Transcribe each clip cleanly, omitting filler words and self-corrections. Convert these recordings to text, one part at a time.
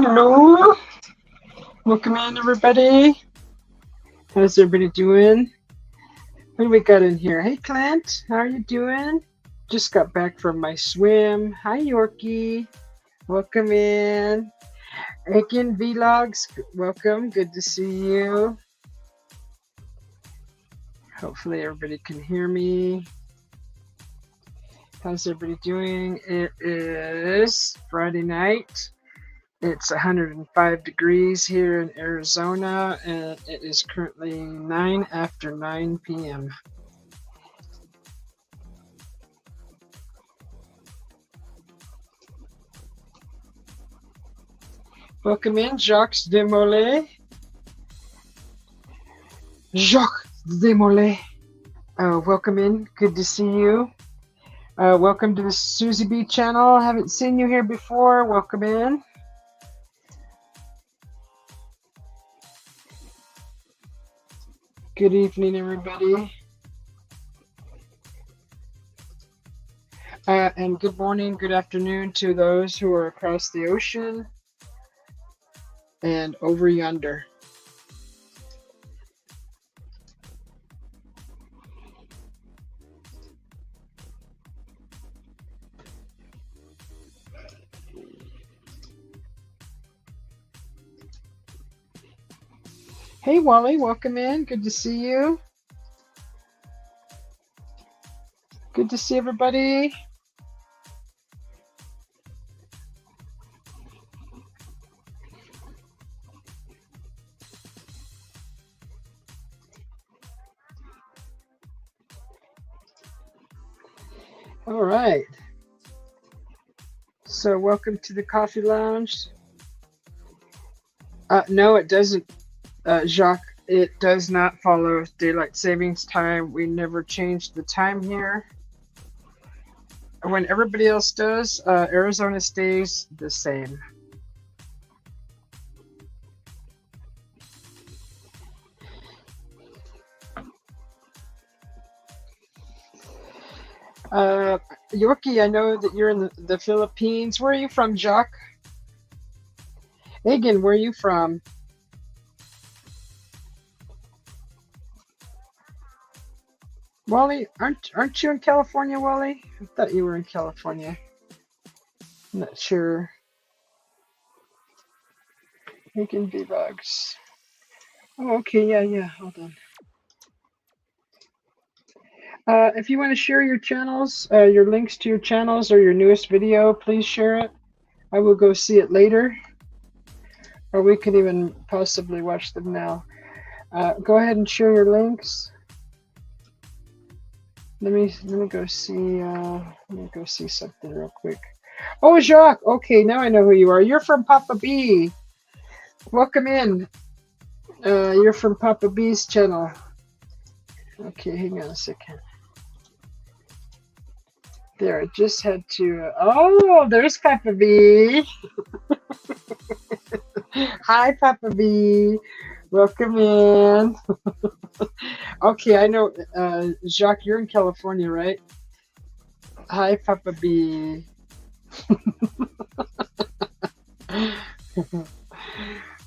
Hello. Welcome in, everybody. How's everybody doing? What do we got in here? Hey, Clint. How are you doing? Just got back from my swim. Hi, Yorkie. Welcome in. Aiken Vlogs. Welcome. Good to see you. Hopefully everybody can hear me. How's everybody doing? It is Friday night. It's 105 degrees here in Arizona, and it is currently 9 after 9 p.m. Welcome in, Jacques Demolay. Jacques Demolay. Welcome in. Good to see you. Welcome to the Susie B channel. Haven't seen you here before. Welcome in. Good evening, everybody. And good morning, good afternoon to those who are across the ocean and over yonder. Hey, Wally, welcome in. Good to see you. Good to see everybody. All right. So welcome to the coffee lounge. No, it doesn't, Jacques. It does not follow daylight savings time. We never changed the time here. When everybody else does, Arizona stays the same. Yorkie, I know that you're in the Philippines. Where are you from, Jacques? Egan, where are you from? Wally, aren't you in California, Wally? I thought you were in California. I'm not sure. Egan Vlogs. Oh, okay, yeah. Hold on. If you want to share your channels, your links to your channels or your newest video, please share it. I will go see it later, or we can even possibly watch them now. Go ahead and share your links. Let me go see. Let me go see something real quick. Oh, Jacques. Okay, now I know who you are. You're from Papa B. Welcome in. You're from Papa B's channel. Okay, hang on a second. There, I just had to. Oh, there's Papa B. Hi, Papa B. Welcome in. Okay, I know. Jacques, you're in California, right? Hi, Papa B.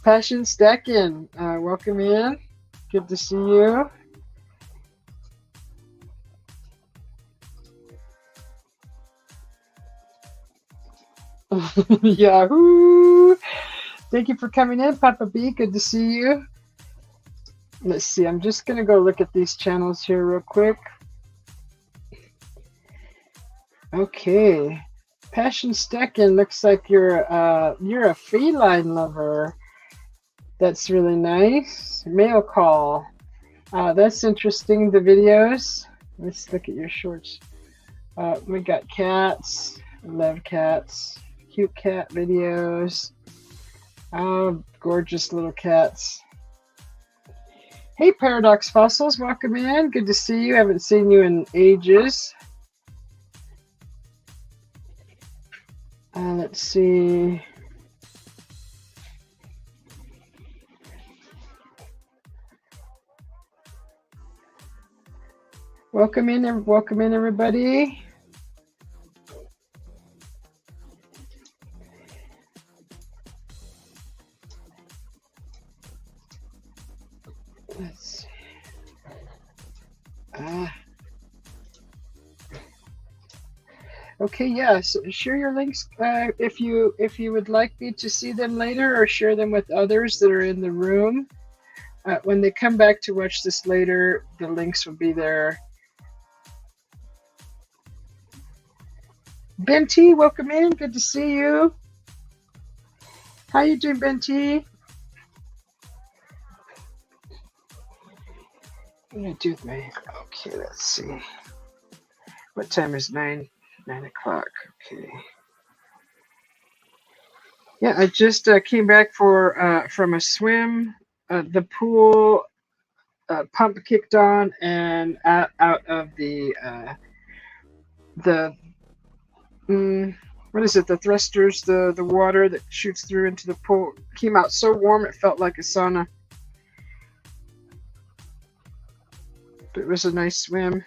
Passion Stacking. Welcome in. Good to see you. Yahoo! Thank you for coming in, Papa B. Good to see you. Let's see. I'm just gonna go look at these channels here real quick. Okay, Passion Stacking looks like you're a feline lover. That's really nice. Mail call. That's interesting. The videos. Let's look at your shorts. We got cats. Love cats. Cute cat videos. Oh, gorgeous little cats. Hey, Paradox Fossils, welcome in. Good to see you. Haven't seen you in ages. Let's see. Welcome in, everybody. Ah, okay, yes. Share your links if you would like me to see them later, or share them with others that are in the room. When they come back to watch this later, the links will be there. Ben T, welcome in. Good to see you. How you doing, Ben T? What do I do with my... Okay, let's see. What time is 9 o'clock? Okay. Yeah, I just came back from a swim. The pool pump kicked on, and out of the what is it? The thrusters, the water that shoots through into the pool came out so warm it felt like a sauna. But it was a nice swim.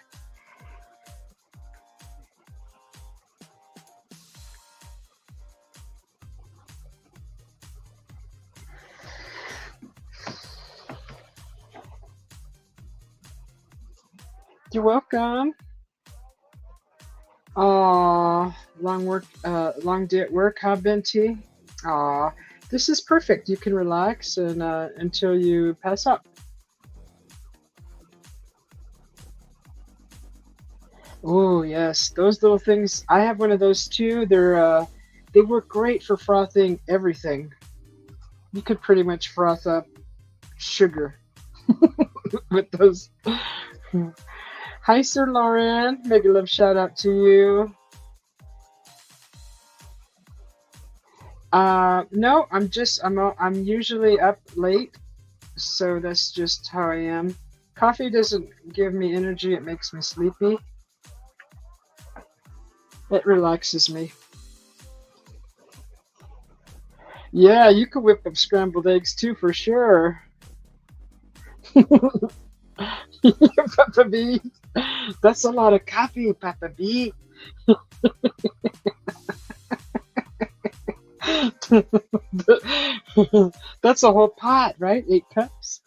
You're welcome. Long day at work, huh, Benty? This is perfect. You can relax and until you pass out. Oh yes, those little things. I have one of those too. They work great for frothing everything. You could pretty much froth up sugar with those. Hi, Sir Lauren. Mega love shout out to you. No, I'm usually up late, so that's just how I am. Coffee doesn't give me energy, it makes me sleepy. It relaxes me. Yeah, you could whip up scrambled eggs too, for sure. Papa B. That's a lot of coffee, Papa B. That's a whole pot, right? 8 cups.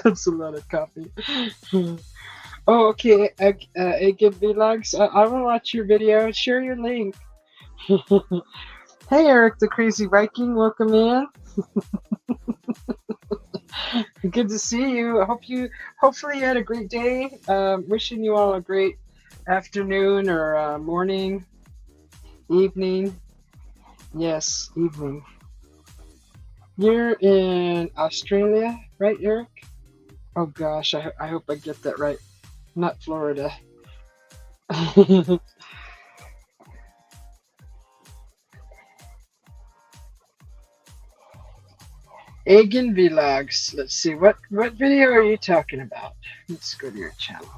That's a lot of coffee. Oh, okay. Again, vlogs. I will watch your video. Share your link. Hey, Eric, the Crazy Viking. Welcome in. Good to see you. Hopefully you had a great day. Wishing you all a great afternoon or morning, evening. Yes, evening. You're in Australia, right, Eric? Oh gosh, I hope I get that right. Not Florida. Egan Vlogs. Let's see, what video are you talking about? Let's go to your channel.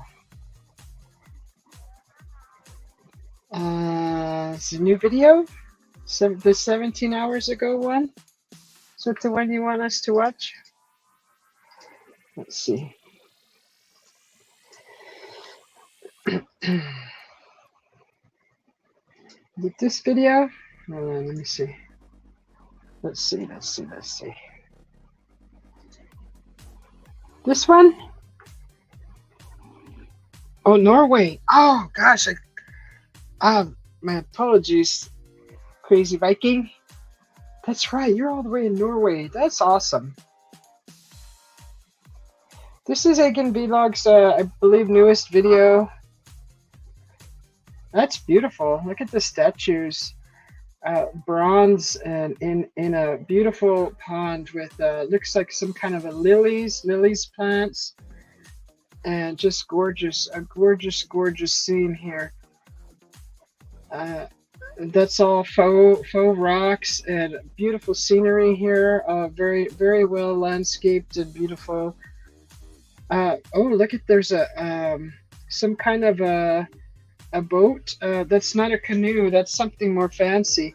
It's a new video? The 17 hours ago one? Is that the one you want us to watch? Let's see. Is it this video? Hold on, let me see. Let's see. This one? Oh, Norway. Oh, gosh. My apologies, Crazy Viking. That's right. You're all the way in Norway. That's awesome. This is Egan Vlog's, I believe, newest video. That's beautiful. Look at the statues. Bronze and in a beautiful pond with looks like some kind of a lilies plants, and just a gorgeous scene here. That's all faux rocks and beautiful scenery here. Very well landscaped and beautiful. Oh, look at, there's some kind of a boat. That's not a canoe, that's something more fancy.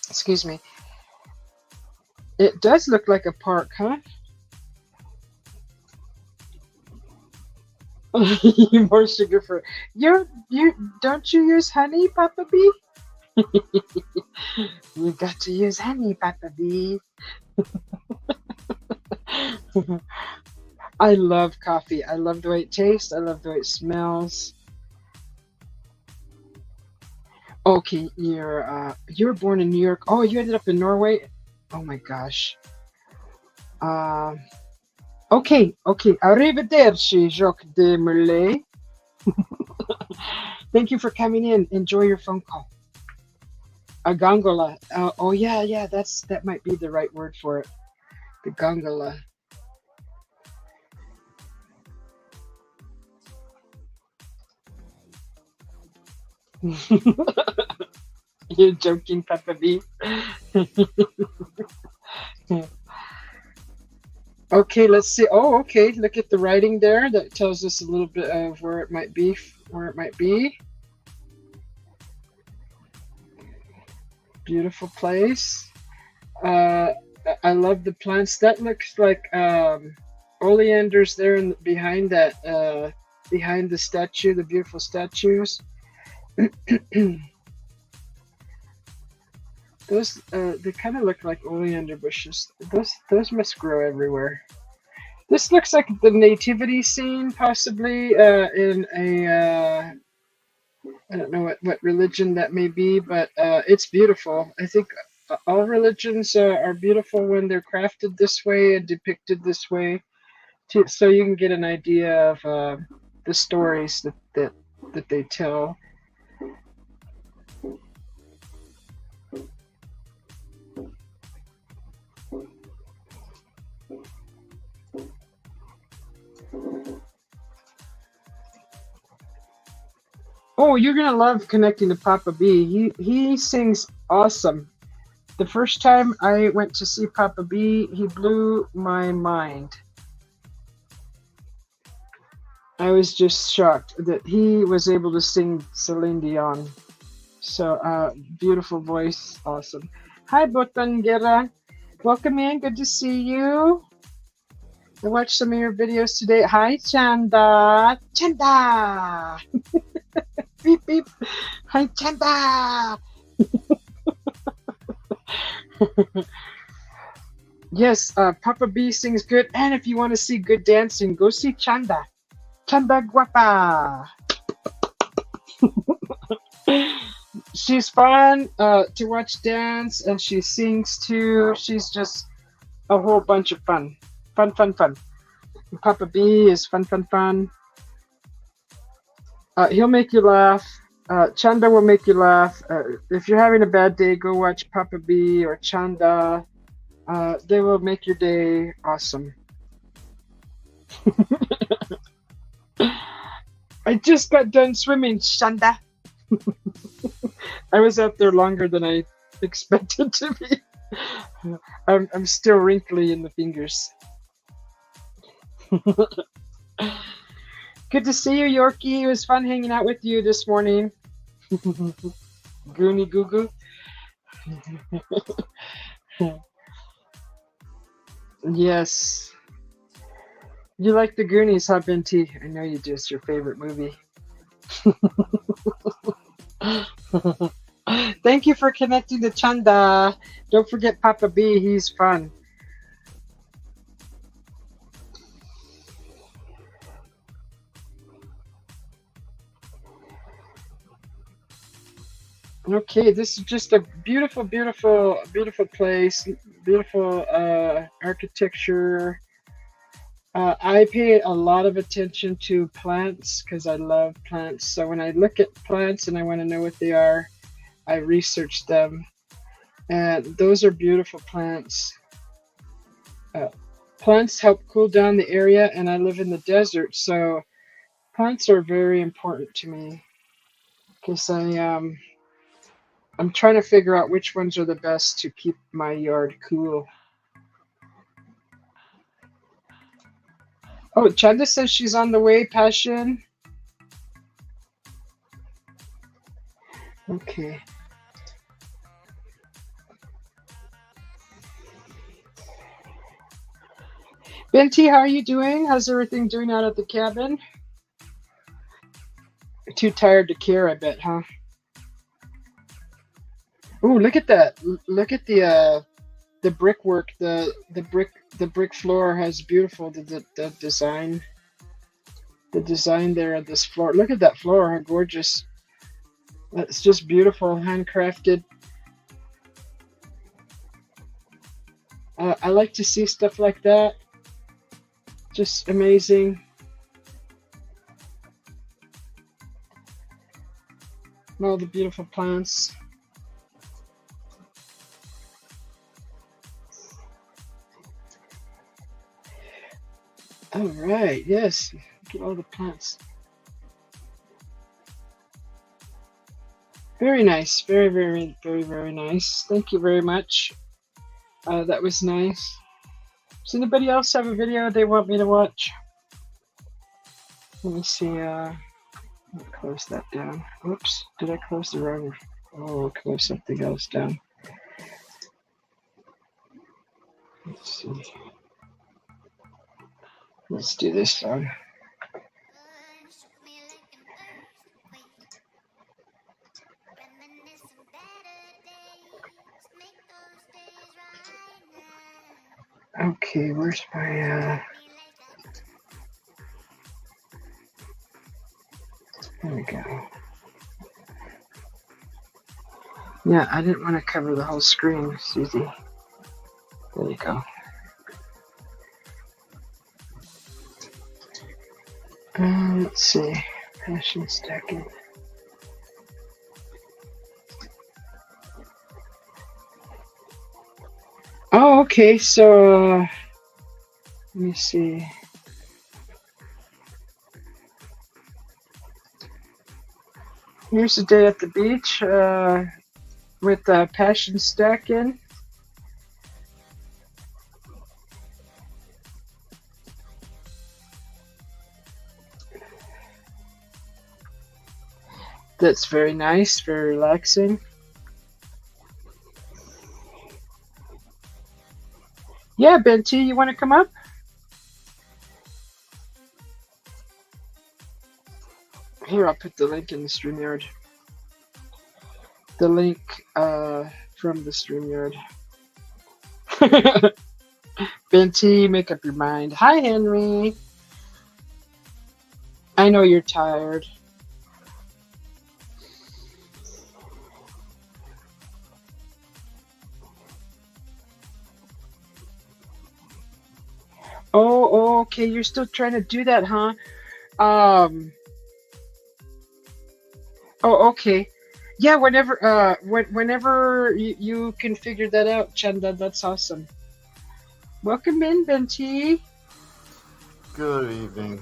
Excuse me. It does look like a park, huh? More sugar for you don't you use honey, Papa B? You got to use honey, Papa B. I love coffee. I love the way it tastes. I love the way it smells. Okay, you were born in New York. Oh, you ended up in Norway. Oh my gosh. Uh, okay, okay. Arrivederci, Jacques de Merlet. Thank you for coming in. Enjoy your phone call. A gongola. Oh yeah, yeah. That might be the right word for it. The gongola. You're joking, Peppa B. Okay, let's see. Oh, okay. Look at the writing there. That tells us a little bit of where it might be. Where it might be. Beautiful place. I love the plants. That looks like oleanders there behind that behind the statue, the beautiful statues. Those they kind of look like oleander bushes. Those must grow everywhere. This looks like the nativity scene, possibly in a I don't know what religion that may be, but it's beautiful. I think all religions are beautiful when they're crafted this way and depicted this way, so you can get an idea of the stories that they tell. Oh, you're gonna love connecting to Papa B. He sings awesome. The first time I went to see Papa B, he blew my mind. I was just shocked that he was able to sing Celine Dion. So, beautiful voice, awesome. Hi, Botangera. Welcome in. Good to see you. I watched some of your videos today. Hi, Chanda. Chanda. Beep beep. Hi, Chanda. Yes, Papa B sings good. And if you want to see good dancing, go see Chanda. Chanda Guapa. She's fun to watch dance, and she sings too. She's just a whole bunch of fun. Fun, fun, fun. Papa B is fun, fun, fun. He'll make you laugh. Chanda will make you laugh. If you're having a bad day, go watch Papa B or Chanda. They will make your day awesome. I just got done swimming, Chanda. I was out there longer than I expected to be. I'm still wrinkly in the fingers. Good to see you, Yorkie. It was fun hanging out with you this morning. Goonie goo goo. Yes. You like the Goonies, huh, Binti? I know you do. It's your favorite movie. Thank you for connecting to Chanda. Don't forget Papa B. He's fun. Okay, this is just a beautiful, beautiful, beautiful place. Beautiful architecture. I pay a lot of attention to plants because I love plants. So when I look at plants and I want to know what they are, I research them. And those are beautiful plants. Plants help cool down the area, and I live in the desert, so plants are very important to me because I'm trying to figure out which ones are the best to keep my yard cool. Oh, Chanda says she's on the way, Passion. Okay. Binti, how are you doing? How's everything doing out at the cabin? Too tired to care, I bet, huh? Oh, look at that! Look at the brickwork. The brick floor has beautiful the design. The design there on this floor. Look at that floor. How gorgeous! It's just beautiful, handcrafted. I like to see stuff like that. Just amazing. All the beautiful plants. All right, yes. Look at all the plants. Very nice. Very, very, very, very nice. Thank you very much. That was nice. Does anybody else have a video they want me to watch? Let me see. Let me close that down. Oops, did I close the wrong? Oh, close something else down. Let's see. Let's do this one. Okay, where's my there we go. Yeah, I didn't want to cover the whole screen, Susie. There you go. Let's see. Passion stacking. Oh, okay. So, let me see. Here's a day at the beach with passion stacking. That's very nice, very relaxing. Yeah, Benty, you want to come up? Here, I'll put the link in the StreamYard. The link from the StreamYard. Benty, make up your mind. Hi, Henry. I know you're tired. Oh, okay. You're still trying to do that, huh? Oh, okay. Yeah, whenever you can figure that out, Chanda, that's awesome. Welcome in, Benty. Good evening.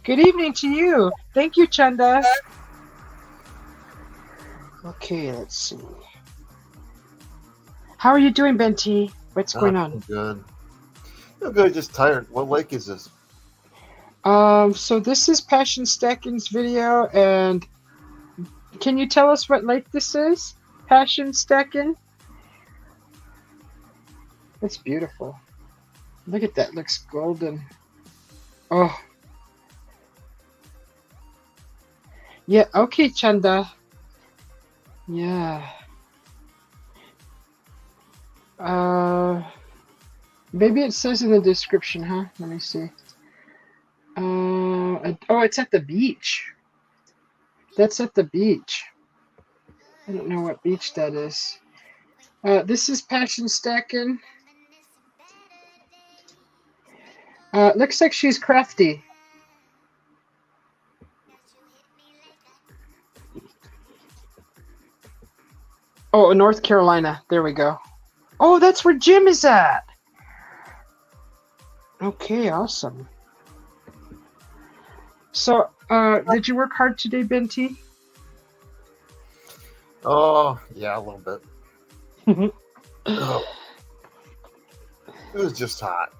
Good evening to you. Thank you, Chanda. Okay, let's see. How are you doing, Benty? What's going on? Good. I'm good, just tired. What lake is this? So this is Passion Stacking's video, and can you tell us what lake this is? Passion Stacking? It's beautiful. Look at that, looks golden. Oh. Yeah, okay, Chanda. Yeah. Maybe it says in the description, huh? Let me see. Oh, it's at the beach. That's at the beach. I don't know what beach that is. This is Passion Stacking. Looks like she's crafty. Oh, North Carolina. There we go. Oh, that's where Jim is at. Okay, awesome. So, did you work hard today, Benty? Oh, yeah, a little bit. Oh. It was just hot.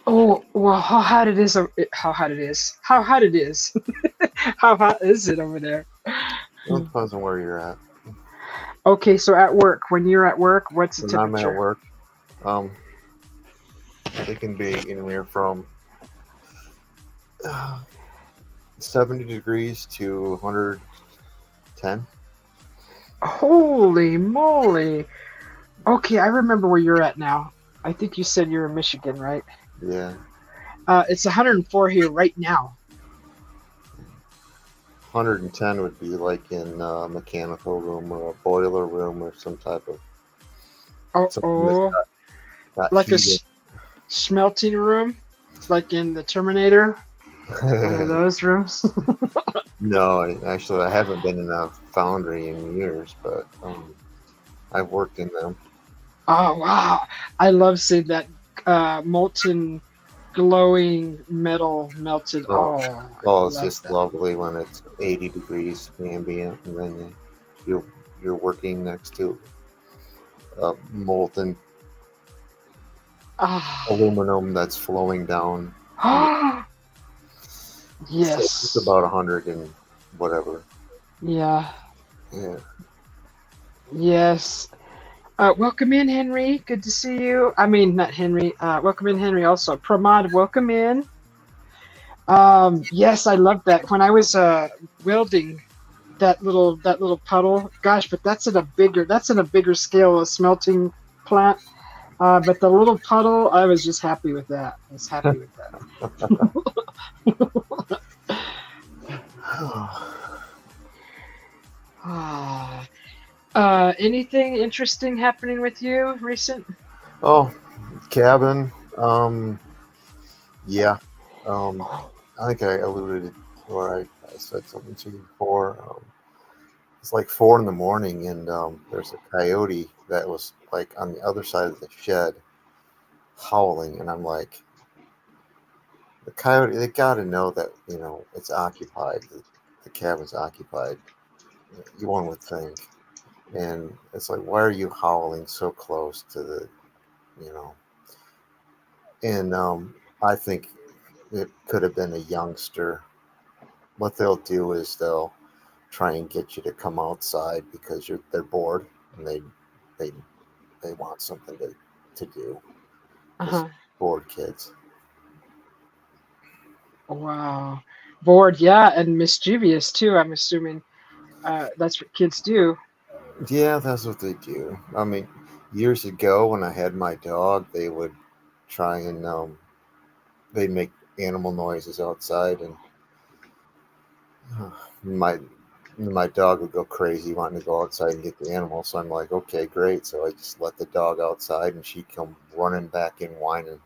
Oh, well, how hot it is. How hot it is. How hot it is. How hot is it over there? It depends on where you're at. Okay, so at work, when you're at work, what's the when temperature? I'm at work, it can be anywhere from 70 degrees to 110. Holy moly. Okay, I remember where you're at now. I think you said you're in Michigan, right? Yeah, It's 104 here right now. 110 would be like in a mechanical room or a boiler room or some type of Oh, something that's oh, not like a heated. smelting room, like in the Terminator. One of those rooms. No, actually, I haven't been in a foundry in years, but I've worked in them. Oh wow, I love seeing that molten, glowing metal melted. Oh, Oh, I oh, it's love just that. lovely when it's 80 degrees ambient, and then you're you're working next to molten Ah, aluminum that's flowing down. So it's yes, about 100 and whatever. yeah, Yeah. yes. Welcome in, Henry. Good to see you. I mean, not Henry. Welcome in, Henry. Also, Pramod, welcome in. Yes, I love that. When I was welding that little puddle, gosh, but that's in a bigger scale, a smelting plant. But the little puddle, I was just happy with that. I was happy with that. Ah, anything interesting happening with you recent? Oh, cabin. Yeah. Um, I think I alluded or I said something to you before. It's like 4 in the morning, and there's a coyote that was like on the other side of the shed howling, and I'm like, the coyote. They got to know that it's occupied. The cabin's occupied. One would think, and it's like, why are you howling so close to the, you know? And I think it could have been a youngster. What they'll do is they'll try and get you to come outside because they're bored, and they they want something to do, because Uh-huh. bored kids. Wow. Bored, yeah, and mischievous too, I'm assuming. That's what kids do. Yeah, that's what they do. I mean, years ago when I had my dog, they would try and they'd make animal noises outside, and my my dog would go crazy wanting to go outside and get the animal. So I'm like, okay, great. So I just let the dog outside, and she'd come running back in whining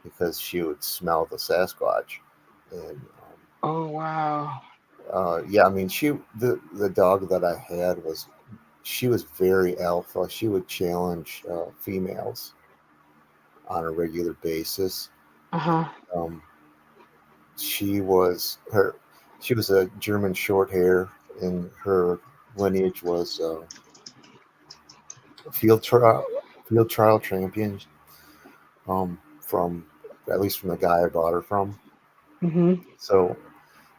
because she would smell the Sasquatch. And Oh, wow. yeah, I mean, the dog that I had she was very alpha. She would challenge females on a regular basis. Uh-huh. Um, she was her she was a German short hair, and her lineage was field trial field trial champion, from at least from the guy I bought her from. Mm-hmm. So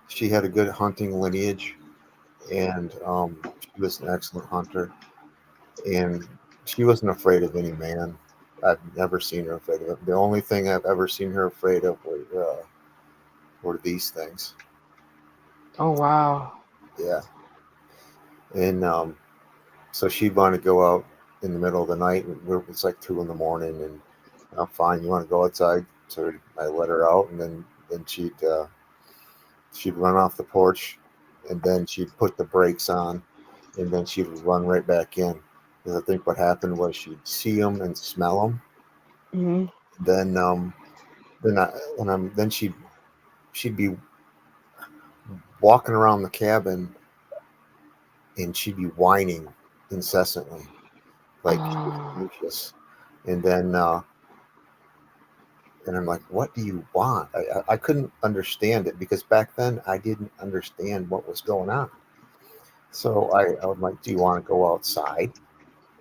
she had a good hunting lineage, and she was an excellent hunter, and she wasn't afraid of any man. I've never seen her afraid of it. The only thing I've ever seen her afraid of were these things. Oh, wow. Yeah, and so she'd want to go out in the middle of the night. It's like 2 in the morning, and I'm fine. You want to go outside? So I let her out, and then she'd run off the porch, and then she'd put the brakes on, and then she'd run right back in. Because I think what happened was she'd see them and smell them. Mm-hmm. Then then I, then she'd be walking around the cabin, and she'd be whining incessantly, like she was Oh. anxious. And then and I'm like, what do you want? I couldn't understand it because back then I didn't understand what was going on. So I was like, do you want to go outside?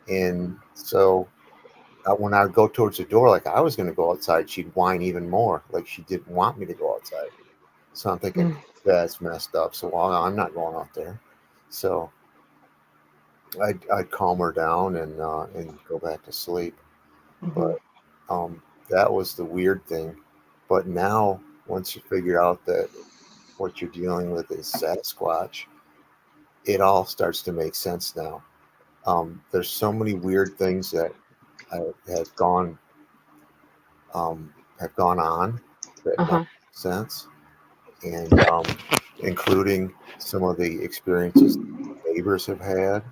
And so when I would go towards the door, like I was going to go outside, she'd whine even more, like she didn't want me to go outside. So I'm thinking, Mm. that's messed up. So well, I'm not going out there. So I'd calm her down and go back to sleep. Mm-hmm. But that was the weird thing. But now, once you figure out that what you're dealing with is Sasquatch, it all starts to make sense now. There's so many weird things that I um, have gone on that now Uh-huh. make sense, and including some of the experiences neighbors have had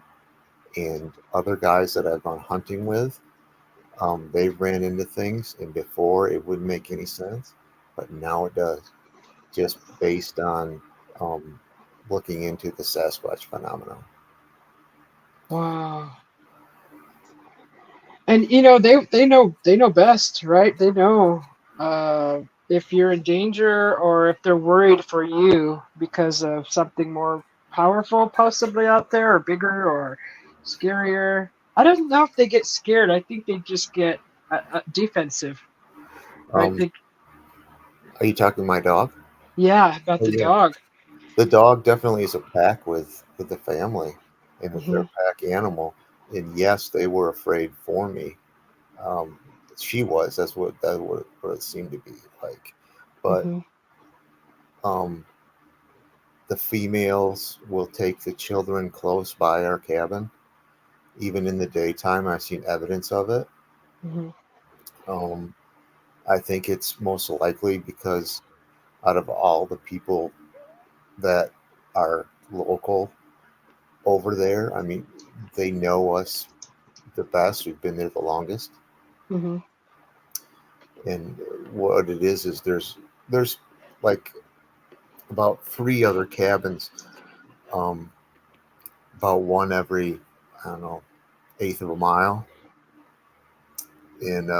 and other guys that I've gone hunting with. They ran into things, and before it wouldn't make any sense, but now it does, just based on um, looking into the Sasquatch phenomenon. Wow. And you know they know best, right? They know if you're in danger or if they're worried for you because of something more powerful possibly out there or bigger or scarier. I don't know if they get scared. I think they just get defensive, right? Um, are you talking my dog? Yeah, about Oh, the yeah. dog. The dog definitely is a pack with the family, and if they're Mhm. a pack animal, and yes, they were afraid for me. Um, she was. What it seemed to be like. But Mhm. um, the females will take the children close by our cabin, even in the daytime. I've seen evidence of it. Mhm. Um, I think it's most likely because out of all the people that are local over there, I mean, they know us the best. We've been there the longest, Mhm. and what it is there's like about three other cabins, um, about one every, I don't know, eighth of a mile, and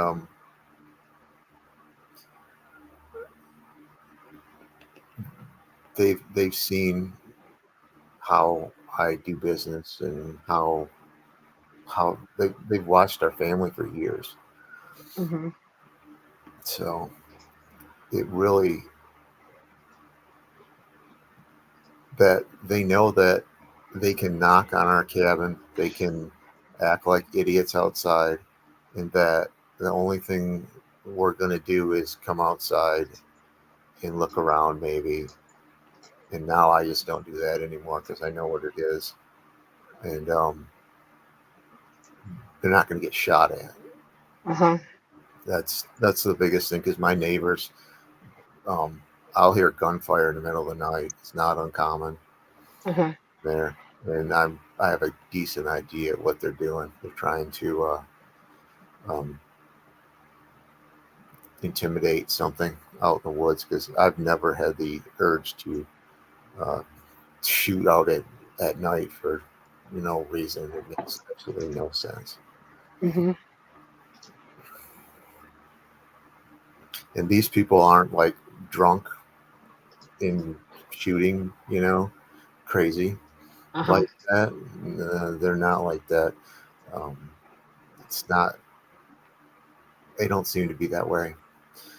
they've seen how I do business and how they've watched our family for years. Mhm. So it really, that they know that they can knock on our cabin, they can act like idiots outside, and that the only thing we're going to do is come outside and look around maybe. And now I just don't do that anymore because I know what it is, and they're not going to get shot at. Uh-huh. That's the biggest thing because my neighbors, um, I'll hear gunfire in the middle of the night. It's not uncommon Uh-huh. there, and I have a decent idea what they're doing. They're trying to um, intimidate something out in the woods because I've never had the urge to uh, shoot out at night for no reason. It makes absolutely no sense. Mhm. And these people aren't like drunk in shooting, crazy Uh-huh. like that. They're not like that. Um, it's not. They don't seem to be that way.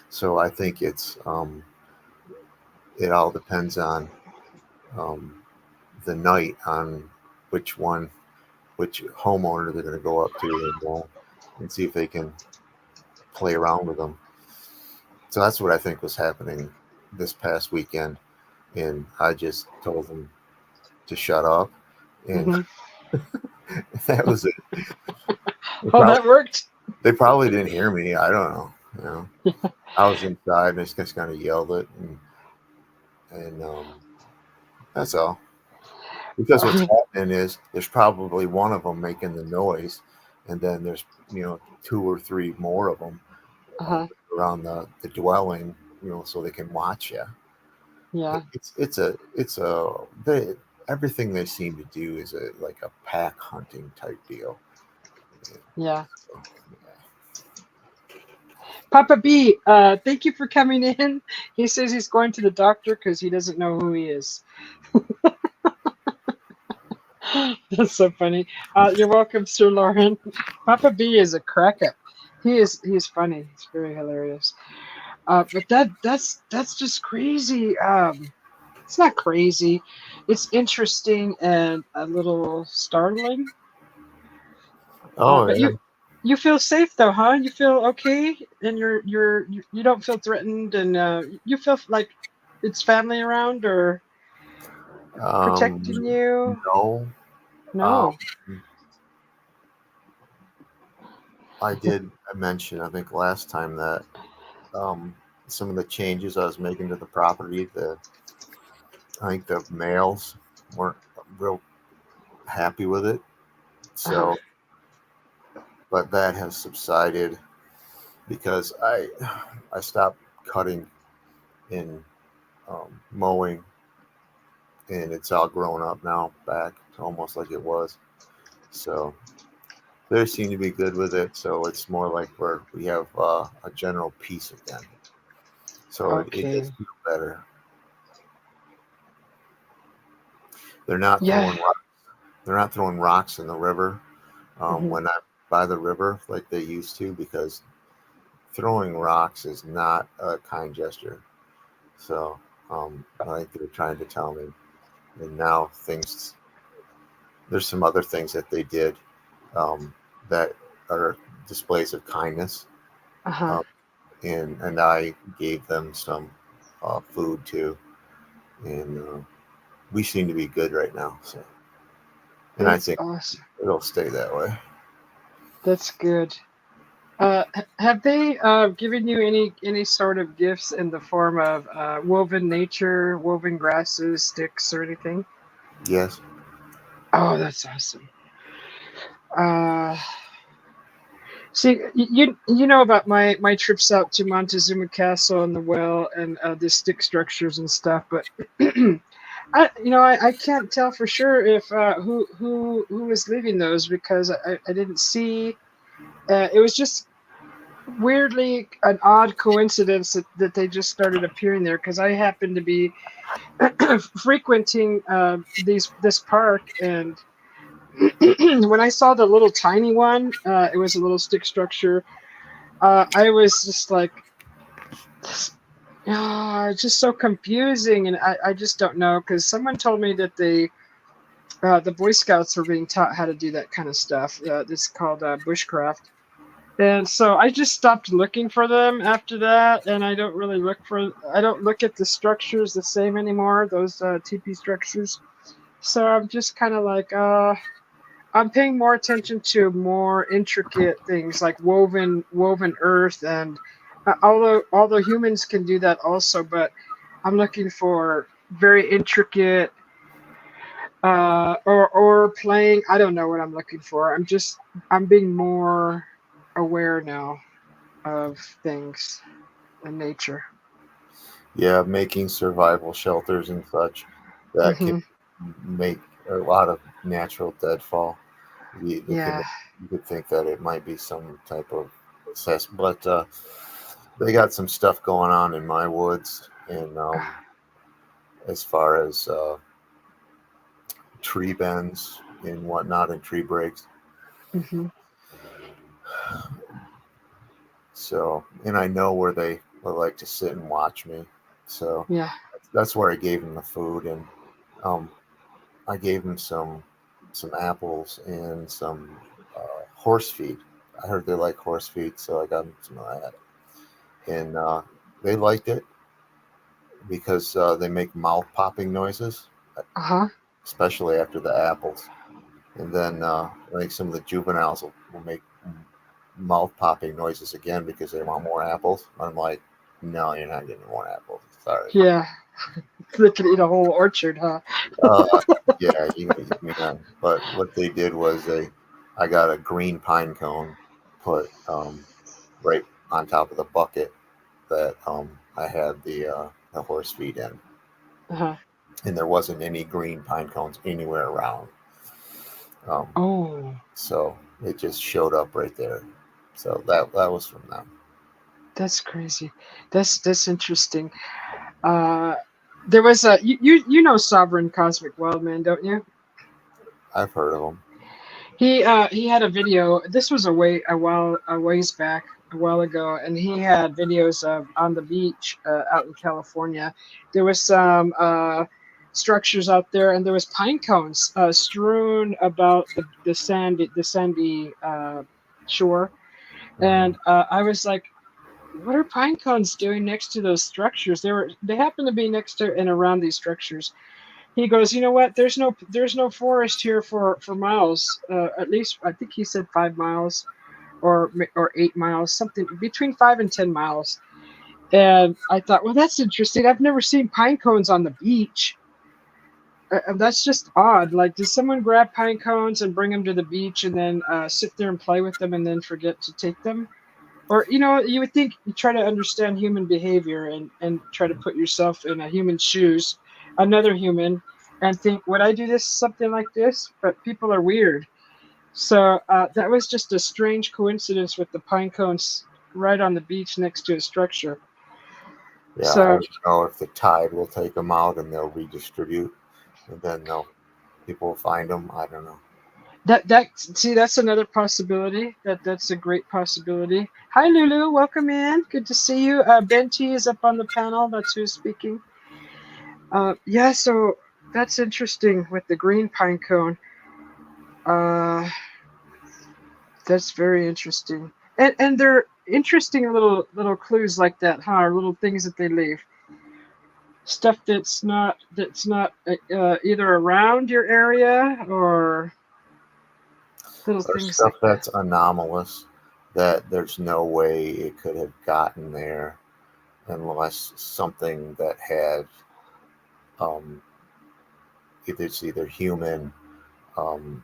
So I think it all depends on um, the night, on which one, which homeowner they're going to go up to, and see if they can play around with them. So that's what I think was happening this past weekend, and I just told them to shut up, and Mhm. that was it. They Oh, probably, that worked. they probably didn't hear me. I don't know. I was inside and I just kind of yelled it, and that's all. Because what's happening is there's probably one of them making the noise, and then there's two or three more of them Uh-huh. around the dwelling, so they can watch you. Yeah. It's they, everything they seem to do is like a pack hunting type deal. Yeah. So, Papa B, thank you for coming in. He says he's going to the doctor because he doesn't know who he is. That's so funny. You're welcome, Sir Lauren. Papa B is a crack up. He is funny. He's very hilarious. But that's just crazy. It's not crazy. It's interesting and a little startling. oh But yeah. you feel safe though, huh? You feel okay, and you don't feel threatened, and you feel like it's family around, or protecting you? No. Um, No. I did mention, I think last time that um, some of the changes I was making to the property, I think the males weren't real happy with it. Uh-huh. So, but that has subsided because I stopped cutting and mowing, and it's all grown up now, back to almost like it was. So they seem to be good with it. So it's more like we have a general peace again. So it does Okay. feel better. They're not Yeah. throwing they're not throwing rocks in the river Hmm. when I'm by the river like they used to, because throwing rocks is not a kind gesture. So I think they're trying to tell me. And now there's some other things that they did um, that are displays of kindness. Uh-huh. Um, and I gave them some food too, and we seem to be good right now. So, and I That's think awesome. it'll stay that way. That's good. Have they given you any sort of gifts in the form of woven nature, woven grasses, sticks, or anything? Yes. Oh, that's awesome. Uh, See, you know about my trips out to Montezuma Castle and the well and the stick structures and stuff, but I can't tell for sure if who was leaving those because I didn't see. It was just weirdly an odd coincidence that they just started appearing there because I happened to be frequenting this park and when I saw the little tiny one, it was a little stick structure. I was just like, it's just so confusing, and I just don't know because someone told me that the Boy Scouts were being taught how to do that kind of stuff. This is called bushcraft, and so I just stopped looking for them after that, and I don't look at the structures the same anymore. Those TP structures. So I'm just kind of like, I'm paying more attention to more intricate things like woven earth and although humans can do that also, but I'm looking for very intricate or playing. I don't know what I'm looking for. I'm being more aware now of things in nature. Yeah, making survival shelters and such that can Hmm. make a lot of natural deadfall. You could Yeah. you could think that it might be some type of assess, but they got some stuff going on in my woods, and as far as tree bends and whatnot and tree breaks. Hmm. So, and I know where they would like to sit and watch me. So Yeah. that's where I gave them the food, and um, I gave them some apples and some horse feed. I heard they like horse feed, so I got them some of that, and they liked it because they make mouth popping noises, Uh-huh. especially after the apples. And then I think some of the juveniles will make mouth popping noises again because they want more apples. I'm like, no, you're not getting more apples. Sorry. Yeah. They could eat a whole orchard, huh? Uh, yeah, you may not. But what they did was I got a green pine cone put right on top of the bucket that I had the horse feed in, Uh-huh. and there wasn't any green pine cones anywhere around. Um, Oh. so it just showed up right there. So that was from them. That's crazy. That's interesting. Uh, there was a you know Sovereign Cosmic Wildman, don't you? I've heard of them. He had a video. This was a ways back a while ago, and he had videos of on the beach out in California. There was some structures out there, and there was pine cones strewn about the sandy shore. Mhm. And I was like, what are pine cones doing next to those structures? They happen to be next to and around these structures. He goes, you know what? There's no forest here for miles. At least I think he said 5 miles or 8 miles, something between 5 and 10 miles. And I thought, well, that's interesting. I've never seen pine cones on the beach. That's just odd. Like, does someone grab pine cones and bring them to the beach and then sit there and play with them and then forget to take them? Or, you would think you try to understand human behavior and try to put yourself in a human's shoes, another human, and think, would I do this, something like this? But people are weird. So that was just a strange coincidence with the pine cones right on the beach next to a structure. Yeah, I So don't know if the tide will take them out and they'll redistribute, and then they'll people will find them. I don't know. that's another possibility. That's a great possibility. Hi Lulu, welcome in. Good to see you. Ben T is up on the panel. That's who's speaking. Yeah, so that's interesting with the green pine cone. Uh, that's very interesting. And they're interesting little clues like that, huh? Or little things that they leave. Stuff that's not either around your area or little Or things stuff like that. that's anomalous that there's no way it could have gotten there unless something that had um, either human um,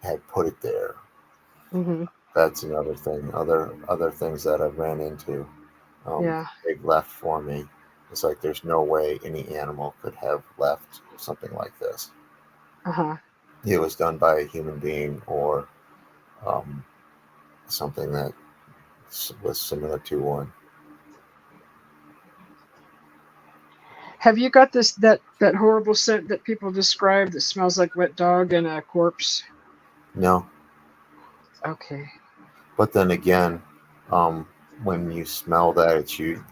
had put it there. Hmm. That's another thing. Other things that I've ran into, Yeah. they've left for me. It's like there's no way any animal could have left something like this. Uh-huh. It was done by a human being or um, something that was similar to one. Have you got that horrible scent that people describe that smells like wet dog and a corpse? No, Okay. but then again, um, when you smell that, it's you.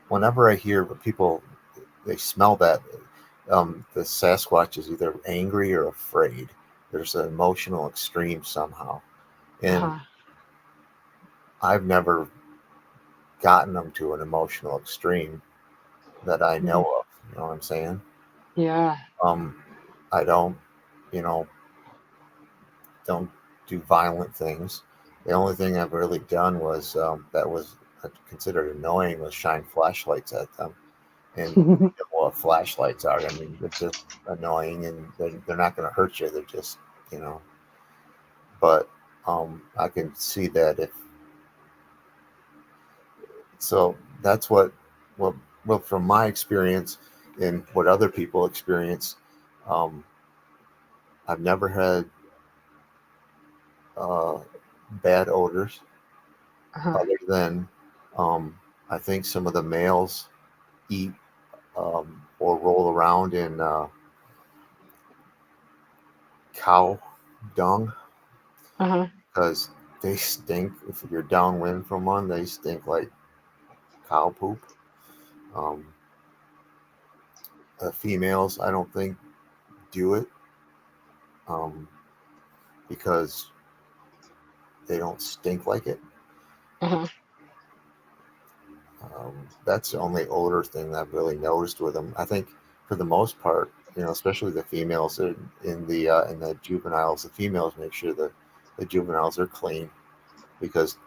Whenever I hear people, they smell that, the Sasquatch is either angry or afraid. There's an emotional extreme somehow, and Uh-huh. I've never gotten them to an emotional extreme that I know Mhm. of. You know what I'm saying? Yeah. Um, I don't, you know, don't do violent things. The only thing I've really done was that was considered annoying was shine flashlights at them. And you know what flashlights are. I mean, they're just annoying and they're not going to hurt you. They're just, you know, but I can see that if so, that's what, well, from my experience and what other people experience, um, I've never had uh, bad odors Uh-huh. other than I think some of the males eat or roll around in cow dung Uh-huh. because they stink. If you're downwind from one, they stink like cow poop. Um, females, I don't think do it um, because they don't stink like it. Uh-huh. That's the only odor thing that I've really noticed with them. I think for the most part, you know, especially the females in the juveniles, the females make sure that the juveniles are clean because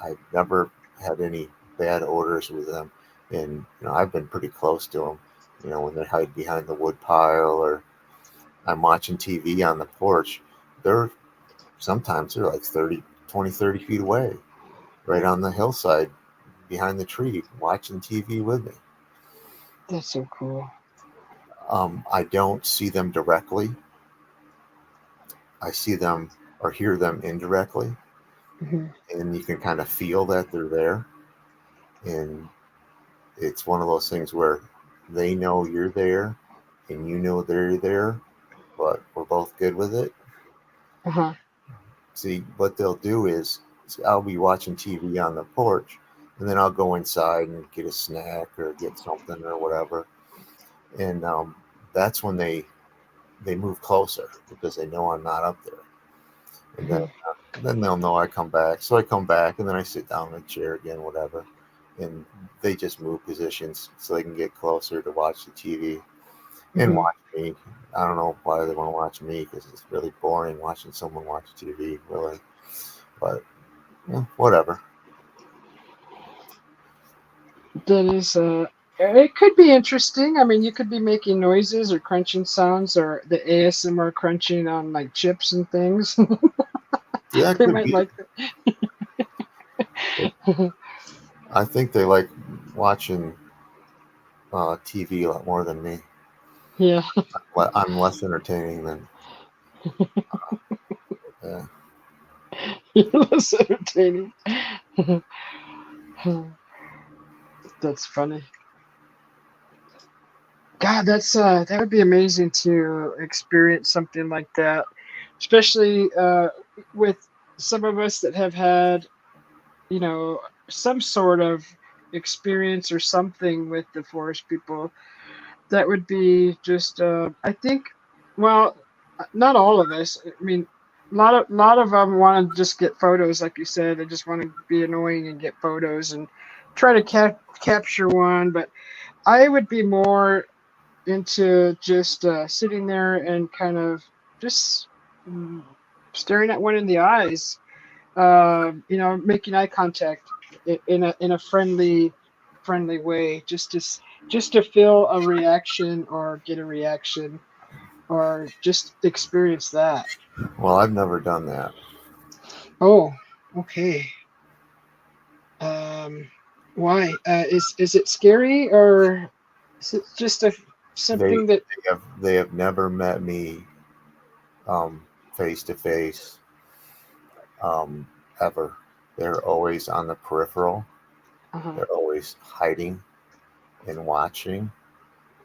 I've never had any bad odors with them. And you know, I've been pretty close to them. You know, when they hide behind the wood pile or I'm watching TV on the porch, they're sometimes they're like 30 feet away, right on the hillside behind the tree, watching TV with me. That's so cool. I don't see them directly. I see them or hear them indirectly, Hmm. and you can kind of feel that they're there. And it's one of those things where they know you're there, and you know they're there, but we're both good with it. Uh-huh. See, what they'll do is I'll be watching TV on the porch, and then I'll go inside and get a snack or get something or whatever. And that's when they move closer because they know I'm not up there. And Hmm. then they'll know I come back. So I come back, and then I sit down in a chair again, whatever. And they just move positions so they can get closer to watch the TV. and Hmm. watch me. I don't know why they want to watch me because it's really boring watching someone watch TV, really. But whatever. That is, it could be interesting. I mean, you could be making noises or crunching sounds or the ASMR crunching on like chips and things. Yeah, it They could might be. like that. I think they like watching TV a lot more than me. Yeah, I'm less entertaining than. Yeah. less entertaining. That's funny. God, that would be amazing to experience something like that, especially with some of us that have had, you know, some sort of experience or something with the forest people. That would be just, I think, well, not all of us. I mean, a lot of them want to just get photos, like you said. They just want to be annoying and get photos and try to capture one. But I would be more into just sitting there and kind of just mm, staring at one in the eyes, making eye contact in a friendly way, just to feel a reaction or get a reaction or just experience that. Well, I've never done that. Oh, okay. Um, why? Is it scary or is it just a They something that? they have never met me face to face ever. They're always on the peripheral. Uh-huh, They're always hiding and watching,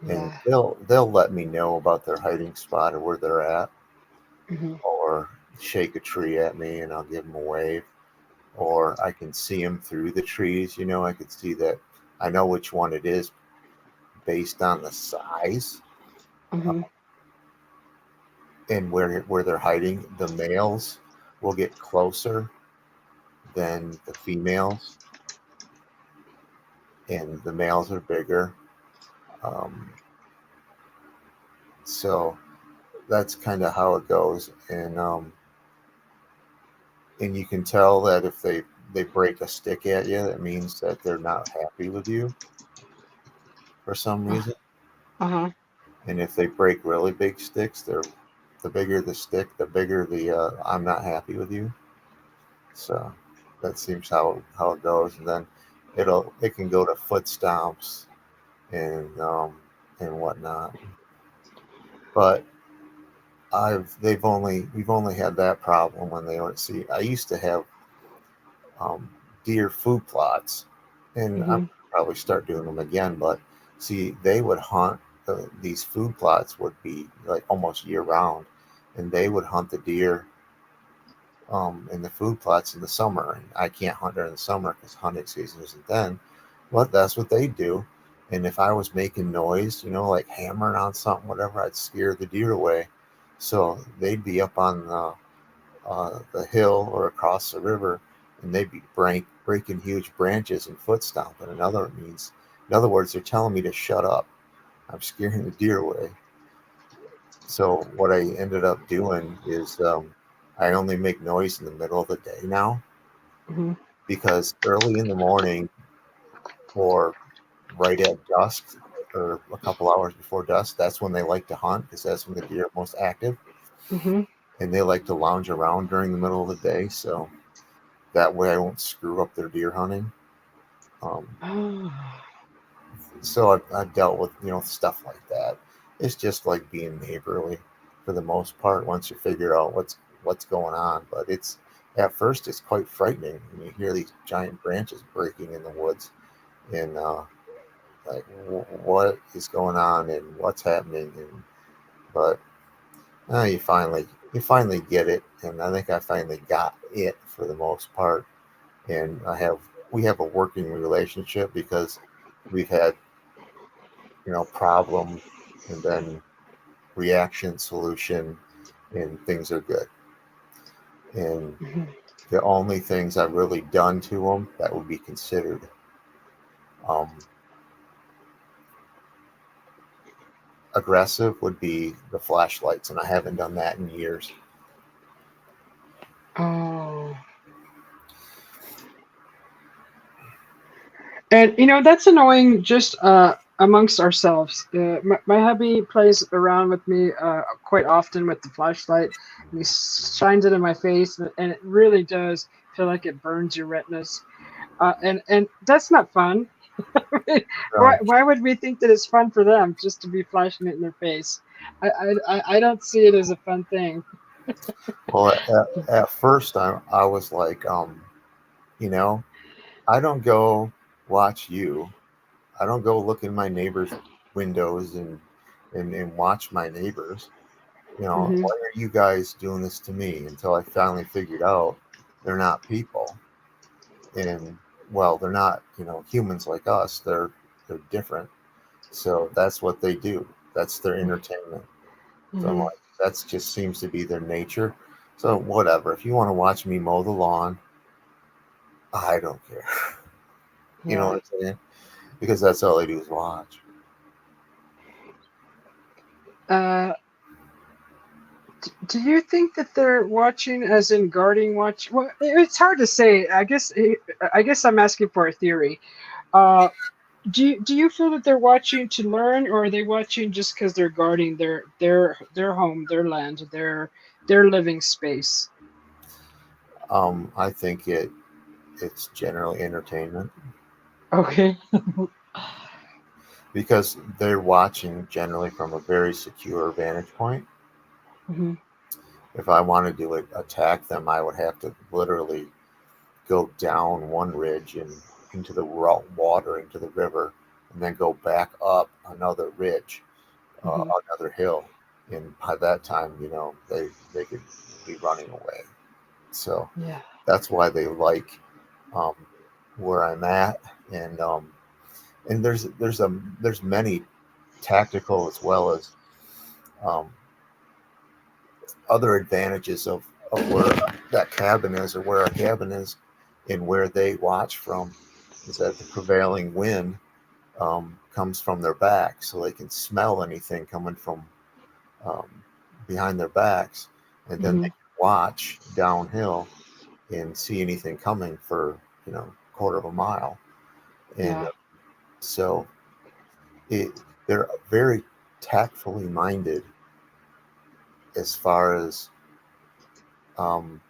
and yeah. they'll let me know about their hiding spot or where they're at, Hmm. or shake a tree at me and I'll give them a wave, or I can see them through the trees. I could see that. I know which one it is based on the size Hmm. and where they're hiding. The males will get closer than the females, and the males are bigger. Um, so that's kind of how it goes, and you can tell that if they break a stick at you, that means that they're not happy with you for some reason. Uh-huh. And if they break really big sticks, the bigger the stick, the bigger the I'm not happy with you. So that seems how it goes, and then it can go to foot stomps and whatnot. But we've only had that problem when they don't see. I used to have um, deer food plots, and I'm Hmm. probably start doing them again. But see, they would hunt. These food plots would be like almost year round, and they would hunt the deer in the food plots in the summer. And I can't hunt during the summer because hunting season isn't then. But that's what they do. And if I was making noise, like hammering on something, whatever, I'd scare the deer away. So they'd be up on the hill or across the river, and they'd be breaking huge branches and foot stomping. In other words, they're telling me to shut up. I'm scaring the deer away. So what I ended up doing is I only make noise in the middle of the day now Hmm. because early in the morning or right at dusk or a couple hours before dusk, that's when they like to hunt because that's when the deer are most active Hmm. and they like to lounge around during the middle of the day. So that way I won't screw up their deer hunting. Um, Oh. so I've dealt with stuff like that. It's just like being neighborly for the most part once you figure out what's going on. But it's at first it's quite frightening when you hear these giant branches breaking in the woods and like what is going on and what's happening. And but you finally get it, and I think I finally got it for the most part. And we have a working relationship because we've had problem and then reaction solution and things are good. And Mhm. the only things I've really done to them that would be considered um, aggressive would be the flashlights, and I haven't done that in years. Oh. And that's annoying just amongst ourselves. My hubby plays around with me quite often with the flashlight, and he shines it in my face, and it really does feel like it burns your retinas. And that's not fun. why So, why would we think that it's fun for them just to be flashing it in their face? I don't see it as a fun thing. well, at first I was like, you know, I don't go watch you. I don't go look in my neighbors' windows and watch my neighbors. Hmm. Why are you guys doing this to me? Until I finally figured out they're not people, and well, they're not, humans like us. They're different. So that's what they do. That's their entertainment. So I'm Hmm. like, that just seems to be their nature. So whatever. If you want to watch me mow the lawn, I don't care. You know Yeah. what I'm saying? Because that's all they do is watch. Uh, do you think that they're watching, as in guarding watch? Well, it's hard to say. I guess I'm asking for a theory. Uh, do you feel that they're watching to learn, or are they watching just because they're guarding their home, their land, their living space? I think it's generally entertainment Okay. because they're watching generally from a very secure vantage point. Hmm. If I wanted to attack them, I would have to literally go down one ridge and into the raw water, into the river, and then go back up another ridge, Hmm. another hill. And by that time, they could be running away. So Yeah. that's why they like um, where I'm at, and there's many tactical as well as um, other advantages of where that cabin is or where our cabin is and where they watch from is that the prevailing wind comes from their back, so they can smell anything coming from um, behind their backs, and then Hmm. they can watch downhill and see anything coming for quarter of a mile, and Yeah. so it they're very tactfully minded as far as um,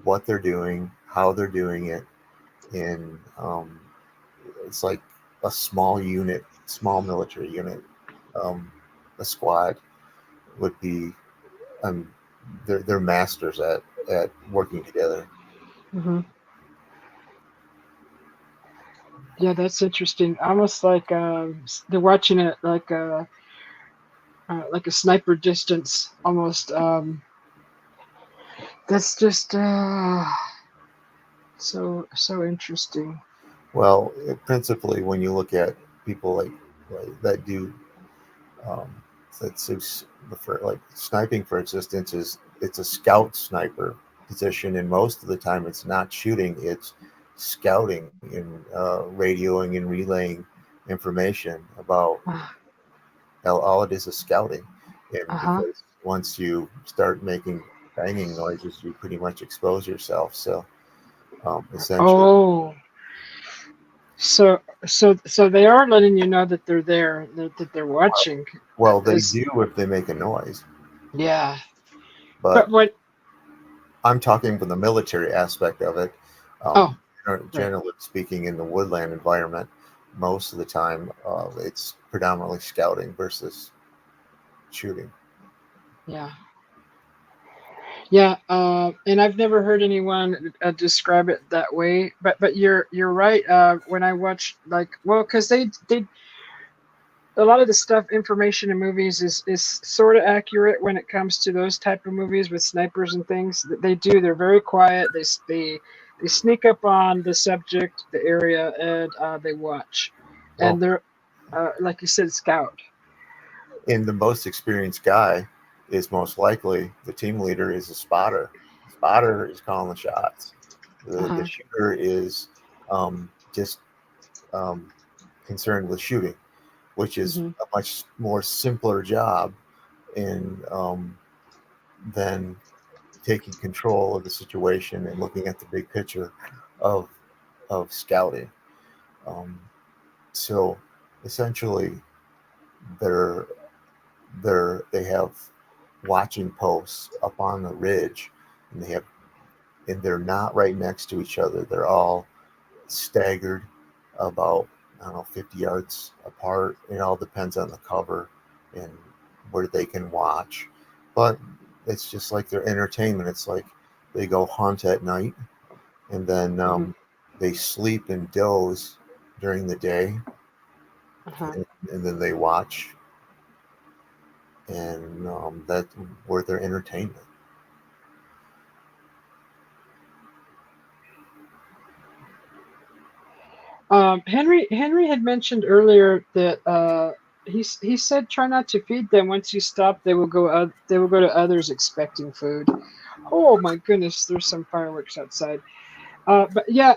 what they're doing, how they're doing it, and it's like a small unit, small military unit, um, a squad would be. Um, they're masters at working together. Hmm. Yeah, that's interesting. Almost like they're watching it like a sniper distance, almost. That's just so interesting. Well, principally when you look at people like that do um, that's for like sniping, for instance, is it's a scout sniper position, and most of the time it's not shooting, it's scouting and radioing and relaying information about Uh all it is scouting. And huh. because once you start making banging noises, you pretty much expose yourself. So essentially, Oh, so they are letting you know that they're there, that they're watching. well, they As do if they make a noise, Yeah, but but what? I'm talking from the military aspect of it. Oh, Um, right. Generally speaking, in the woodland environment, most of the time it's predominantly scouting versus shooting. Yeah, yeah. And I've never heard anyone describe it that way. But you're right. When I watch, like, well, because they a lot of the stuff, information in movies is sort of accurate when it comes to those type of movies with snipers and things that they do. They're very quiet. They sneak up on the subject, the area, and they watch, and Well, they're like you said, scout. and the most experienced guy is most likely the team leader is a spotter. The spotter is calling the shots. The Uh-huh. shooter is just um, concerned with shooting. which is Mm-hmm. a much more simpler job in than taking control of the situation and looking at the big picture of scouting. Um, so essentially, they're they have watching posts up on the ridge, and they're not right next to each other. They're all staggered about, I don't know, 50 yards apart. It all depends on the cover and where they can watch. But it's just like their entertainment. It's like they go hunt at night, and then Mm-hmm. they sleep and doze during the day, Uh-huh. and then they watch, and that's where their entertainment. Henry had mentioned earlier that he said try not to feed them. Once you stop, they will go to others expecting food. Oh my goodness, there's some fireworks outside. But yeah,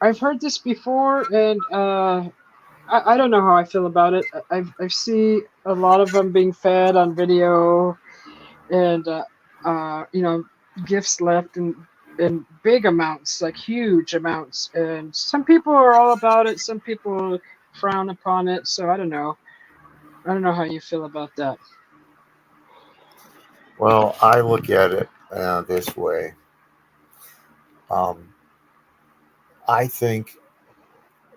I've heard this before, and I don't know how I feel about it. I've seen a lot of them being fed on video, and you know, gifts left in big amounts, like huge amounts. And some people are all about it. Some people frown upon it. So I don't know. I don't know how you feel about that. Well, I look at it this way. Um, I think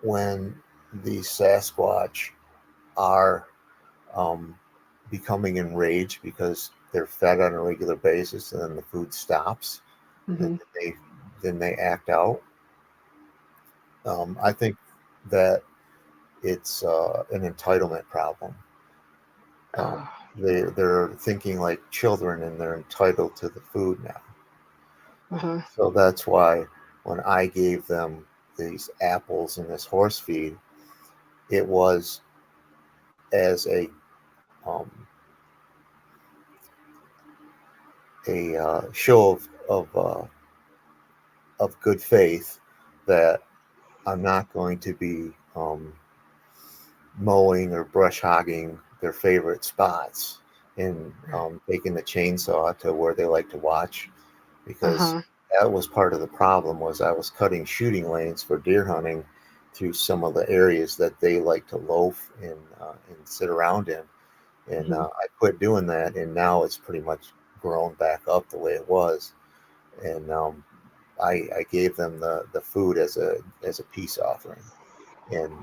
when the Sasquatch are um, becoming enraged because they're fed on a regular basis and then the food stops, and Hmm. then they act out. I think that it's an entitlement problem. Um, Uh, they're thinking like children and they're entitled to the food now. uh-huh. So that's why when I gave them these apples and this horse feed, it was as um, a show of good faith that I'm not going to be mowing or brush hogging their favorite spots and taking the chainsaw to where they like to watch, because Uh-huh. that was part of the problem. Was I was cutting shooting lanes for deer hunting through some of the areas that they like to loaf and sit around in, and Hmm. I quit doing that, and now it's pretty much grown back up the way it was, and I gave them the food as a peace offering, and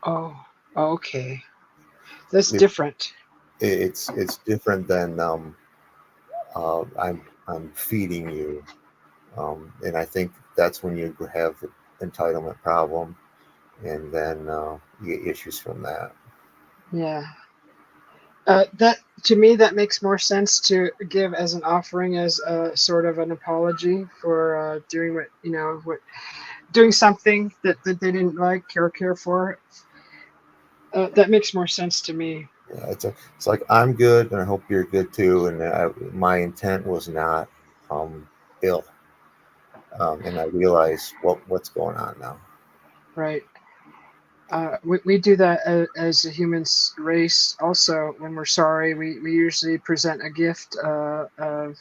Oh, okay. That's it, different. it's different than I'm feeding you, and I think that's when you have the entitlement problem, and then you get issues from that. Yeah. That to me that makes more sense to give as an offering as a sort of an apology for doing what what doing something that they didn't like or care for. That makes more sense to me. Yeah, it's like I'm good, and I hope you're good too. And my intent was not ill, and I realize what's going on now. Right. We do that as a human race. Also, when we're sorry, we usually present a gift of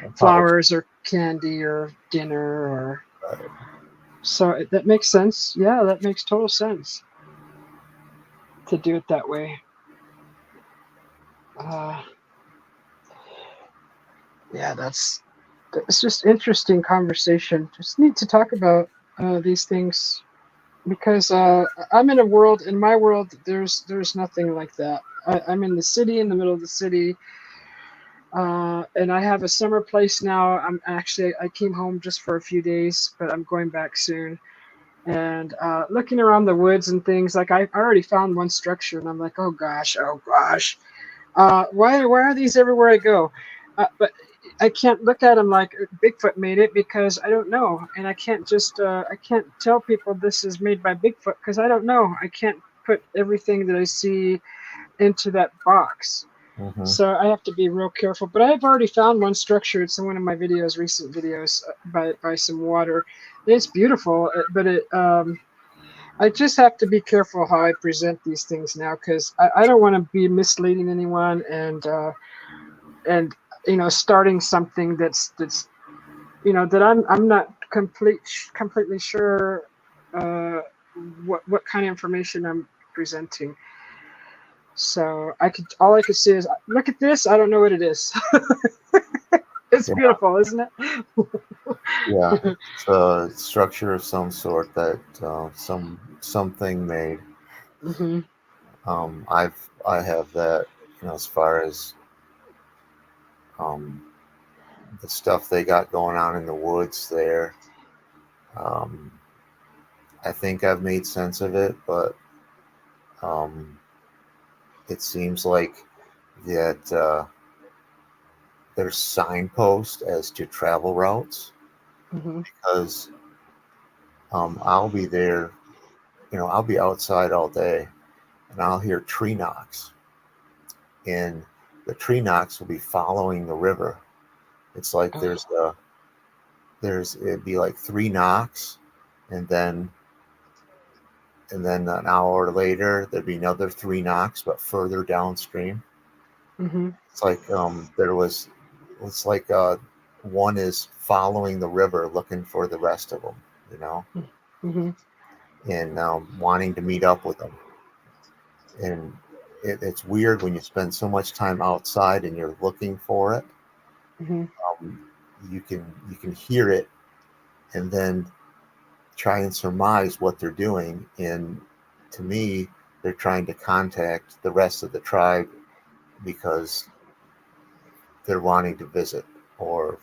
Apologize. flowers or candy or dinner or so that makes sense. Yeah, that makes total sense to do it that way. Uh, yeah, that's just interesting conversation. Just need to talk about these things because I'm in a world. In my world, there's nothing like that. I'm in the city, in the middle of the city, and I have a summer place now. I came home just for a few days, but I'm going back soon. And looking around the woods and things, like I already found one structure, and I'm like, oh gosh, why are these everywhere I go? But I can't look at them like Bigfoot made it because I don't know, and I can't tell people this is made by Bigfoot because I don't know. I can't put everything that I see into that box. Hmm. So I have to be real careful. But I've already found one structure. It's in one of my videos, recent videos, by some water. It's beautiful, but I just have to be careful how I present these things now because I don't want to be misleading anyone and starting something that's that I'm not completely sure uh, what kind of information I'm presenting. So all I could say is look at this. I don't know what it is. It's Yeah, beautiful, isn't it? yeah, it's a structure of some sort that something made. Hmm. I have that, as far as um, the stuff they got going on in the woods there. Um, I think I've made sense of it, but um, it seems like that there's signposts as to travel routes Hmm. because I'll be there, I'll be outside all day and I'll hear tree knocks, and the tree knocks will be following the river. It's like Oh. it'd be like three knocks, and then an hour later there'd be another three knocks, but further downstream. Hmm. It's like it's like one is following the river looking for the rest of them, you know, Hmm. and wanting to meet up with them. And it's weird when you spend so much time outside and you're looking for it. Hmm. Um, you can hear it and then try and surmise what they're doing. And to me, they're trying to contact the rest of the tribe because they're wanting to visit or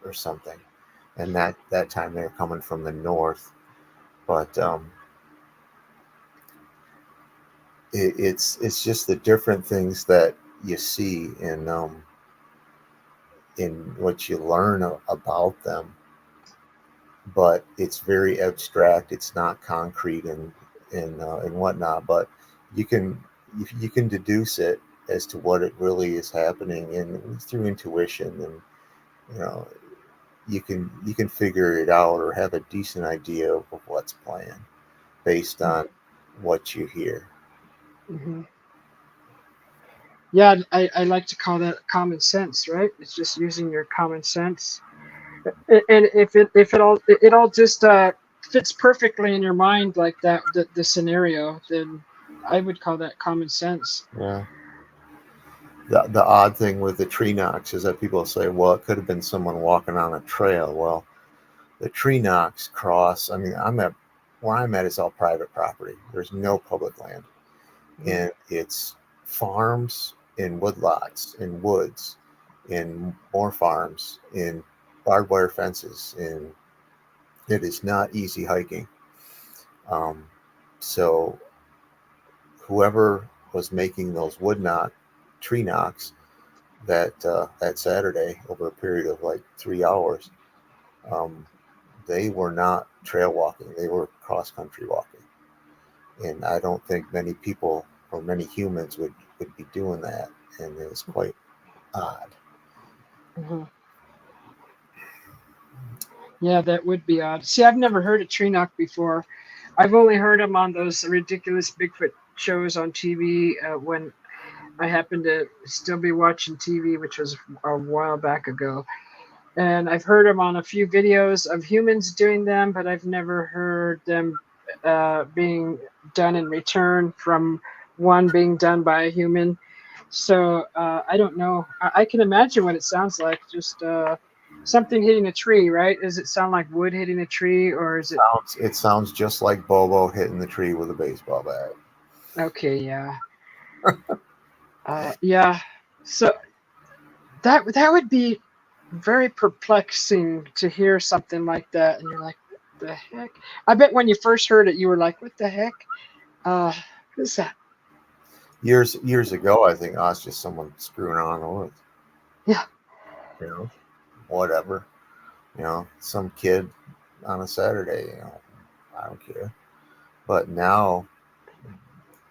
or something. And that time they're coming from the north, but it's just the different things that you see in what you learn about them, but it's very abstract. It's not concrete and whatnot, but you can you can deduce it as to what it really is happening, and through intuition, and you know you can figure it out or have a decent idea of what's planned based on what you hear. Hmm. Yeah, I like to call that common sense, right? It's just using your common sense. And if it all just fits perfectly in your mind like that, the scenario, then I would call that common sense. Yeah. The odd thing with the tree knocks is that people say, well, it could have been someone walking on a trail. Well, the tree knocks cross. I mean, where I'm at is all private property. There's no public land, Hmm. and it's farms and woodlots and woods and more farms and barbed wire fences, and it is not easy hiking. Um, so whoever was making those tree knocks that Saturday over a period of like 3 hours, um, they were not trail walking; they were cross country walking. And I don't think many people or many humans would be doing that, and it was quite odd. Hmm. Yeah, that would be odd. See, I've never heard of tree knock before. I've only heard them on those ridiculous Bigfoot shows on TV when I happened to still be watching TV, which was a while back ago. And I've heard them on a few videos of humans doing them, but I've never heard them being done in return from one being done by a human. So I don't know. I can imagine what it sounds like. Just something hitting a tree, right? Does it sound like wood hitting a tree, or is it? It sounds just like Bobo hitting the tree with a baseball bat. Okay, yeah, yeah. So that would be very perplexing to hear something like that, and you're like, "What the heck?" I bet when you first heard it, you were like, "What the heck? What is that?" Years ago, I think, oh, it's just someone screwing around in the woods. Yeah. You know, whatever. Some kid on a Saturday. I don't care. But now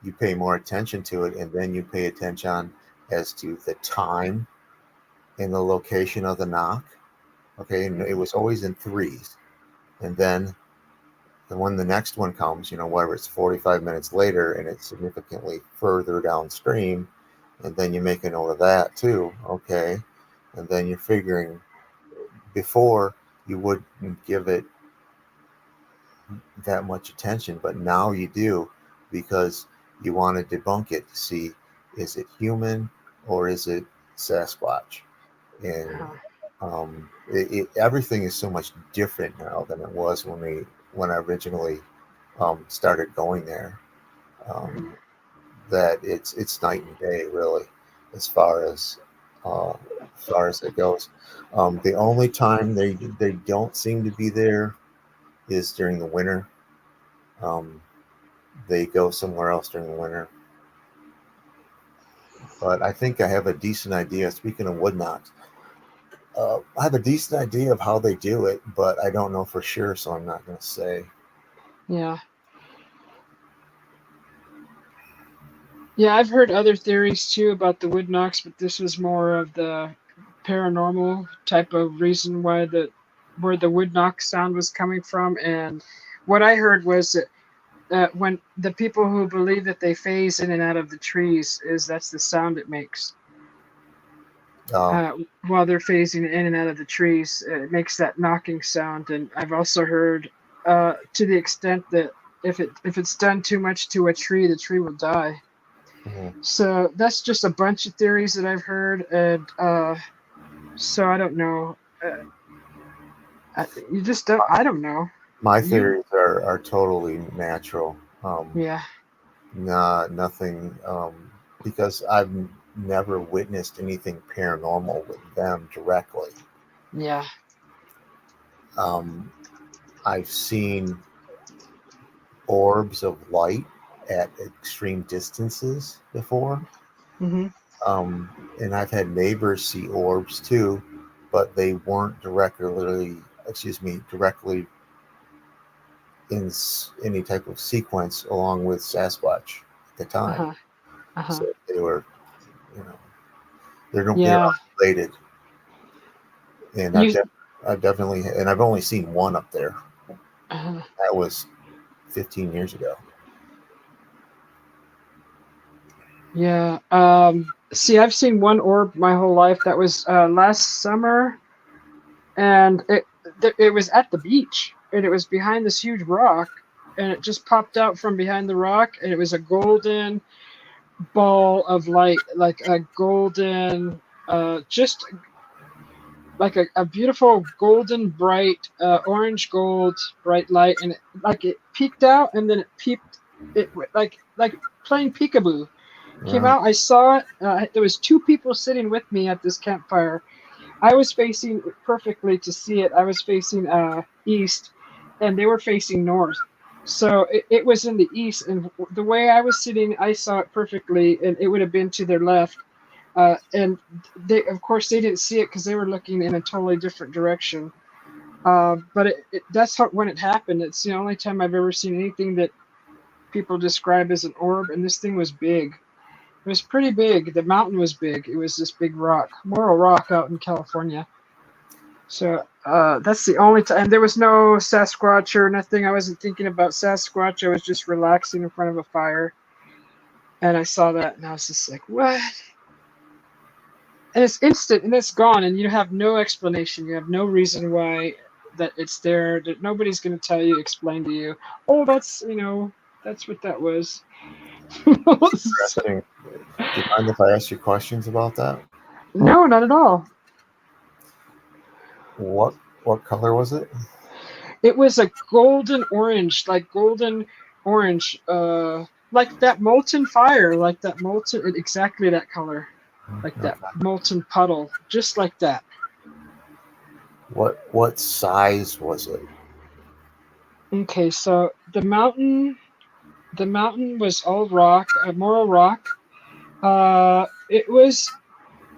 you pay more attention to it, and then you pay attention as to the time and the location of the knock. Okay, and it was always in threes, and then And when the next one comes, whether it's 45 minutes later and it's significantly further downstream, and then you make a note of that too, okay? And then you're figuring before you wouldn't give it that much attention, but now you do because you want to debunk it to see, is it human or is it Sasquatch? And Uh-huh. everything is so much different now than it was when I originally started going there. Um, Mhm. that it's night and day really, as far as it goes. The only time they don't seem to be there is during the winter. Um, they go somewhere else during the winter. But I think I have a decent idea. Speaking of wood knocks, I have a decent idea of how they do it, but I don't know for sure, so I'm not going to say. Yeah. Yeah, I've heard other theories too about the wood knocks, but this was more of the paranormal type of reason why the where the wood knock sound was coming from. And what I heard was that when the people who believe that they phase in and out of the trees is that's the sound it makes Uh, uh, while they're phasing in and out of the trees. It makes that knocking sound. And I've also heard to the extent that if it's done too much to a tree, the tree will die. mhm. So that's just a bunch of theories that I've heard, and so I don't know. You just don't. I don't know. My You, theories are totally natural. yeah, Nah, nothing. Because I've never witnessed anything paranormal with them directly. yeah, Um, I've seen orbs of light at extreme distances before. hmm, And I've had neighbors see orbs too, but they weren't directly in any type of sequence along with Sasquatch at the uh time. huh, uh huh, So they were, you know, they're yeah. unrelated. And You, I've definitely, and I've only seen one up there. uh, That was 15 years ago. yeah. See, I've seen one orb my whole life. That was last summer, and it was at the beach, and it was behind this huge rock, and it just popped out from behind the rock, and it was a golden ball of light, like a golden, just like a beautiful golden bright, orange gold bright light, and it peeked out, and then it peeped, like playing peekaboo. Came Yeah. out. I saw it. There was two people sitting with me at this campfire. I was facing perfectly to see it. I was facing east, and they were facing north. So it was in the east, and the way I was sitting, I saw it perfectly, and it would have been to their left. And they, of course, they didn't see it because they were looking in a totally different direction. But that's how when it happened. It's the only time I've ever seen anything that people describe as an orb, and this thing was big. It was pretty big. The mountain was big. It was this big rock, Morro Rock out in California. So that's the only time. And there was no Sasquatch or nothing. I wasn't thinking about Sasquatch. I was just relaxing in front of a fire, and I saw that, and I was just like, "What?" And it's instant, and it's gone, and you have no explanation. You have no reason why that it's there. That nobody's going to tell you, explain to you. Oh, that's what that was. Interesting. Do you mind if I ask you questions about that? No, not at all. What what color was it? It was a golden orange, like golden orange, like that molten fire, like that molten, exactly that color, like that Okay. molten puddle, just like that. What size was it? Okay, so the mountain was all rock, Morro Rock.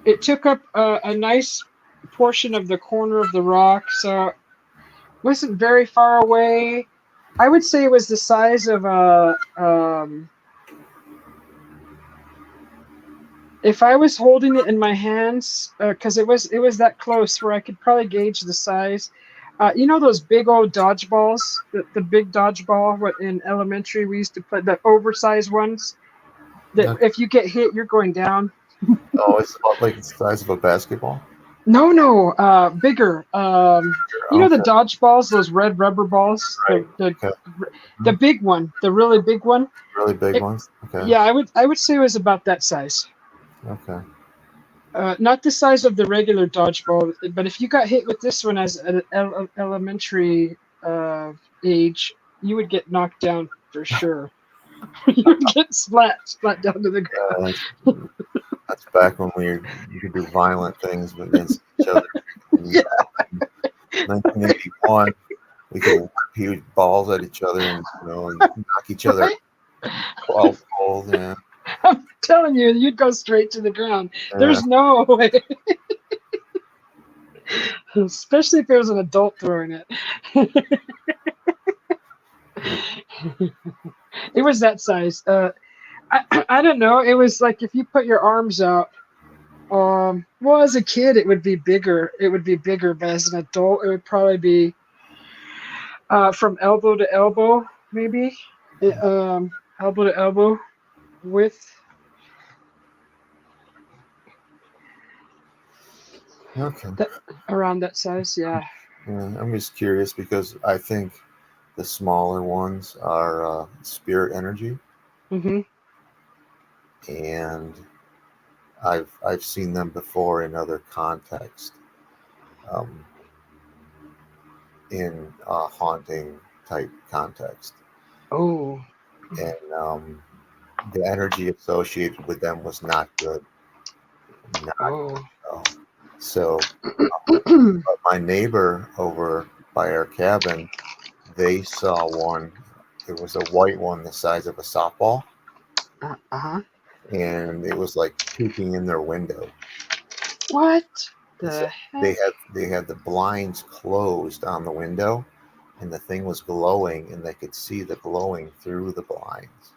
It took up a nice portion of the corner of the rock, so it wasn't very far away. I would say it was the size of a if I was holding it in my hands, because it was that close where I could probably gauge the size. You know those big old dodgeballs, the big dodgeball. What in elementary we used to play the oversized ones. That Okay. if you get hit, you're going down. Oh, it's about like the size of a basketball. No, no, bigger. You know the Okay. dodgeballs, those red rubber balls, Right. Okay. the big one, the really big one. Really big It, ones. Okay. yeah, I would say it was about that size. Okay. Not the size of the regular dodgeball, but if you got hit with this one as an elementary age, you would get knocked down for sure. You would get splat down to the ground. That's, that's back when you could do violent things against each other. In Yeah, 1981, we could whip huge balls at each other and and knock each other right. 12 holes. Yeah. I'm telling you, you'd go straight to the ground. Yeah. There's no way, especially if it was an adult throwing it. It was that size. I don't know. It was like if you put your arms out. Well, as a kid, it would be bigger. It would be bigger, but as an adult, it would probably be from elbow to elbow, maybe. Elbow to elbow width. Okay. That around that size. Yeah. Yeah, I'm just curious because I think the smaller ones are spirit energy, Mhm. and I've seen them before in other contexts, um, in haunting type context, Oh. and the energy associated with them was not good, not Oh. good at all. So, but my neighbor over by our cabin, they saw one. It was a white one the size of a softball, Uh-huh. and it was like peeking in their window. What And so the heck? they had the blinds closed on the window, and the thing was glowing, and they could see the glowing through the blinds.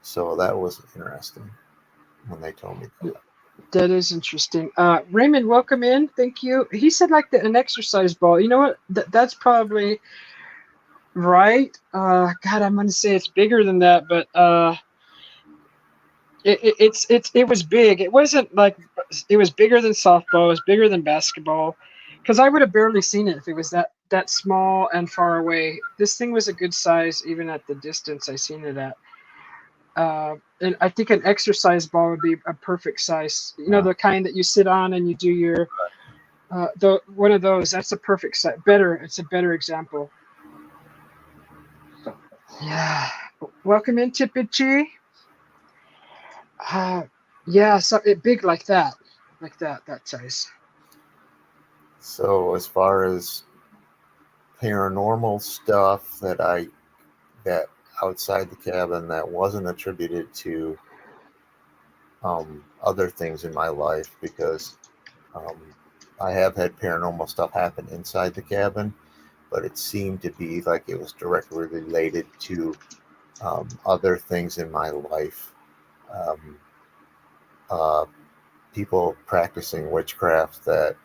So that was interesting when they told me that. That is interesting. Raymond, welcome in. Thank you. He said like an exercise ball. You know what? That's probably right. God, I'm gonna say it's bigger than that, but it was big. It wasn't like it was bigger than softball. It was bigger than basketball, because I would have barely seen it if it was that small and far away. This thing was a good size even at the distance I seen it at. And I think an exercise ball would be a perfect size. You know, Yeah. the kind that you sit on and you do your the one of those. That's a perfect size. Better. It's a better example. Yeah. Welcome in, Tipichi. Uh, yeah, so it big like that size. So as far as paranormal stuff that outside the cabin that wasn't attributed to other things in my life, because um, I have had paranormal stuff happen inside the cabin, but it seemed to be like it was directly related to other things in my life. Um, uh, People practicing witchcraft that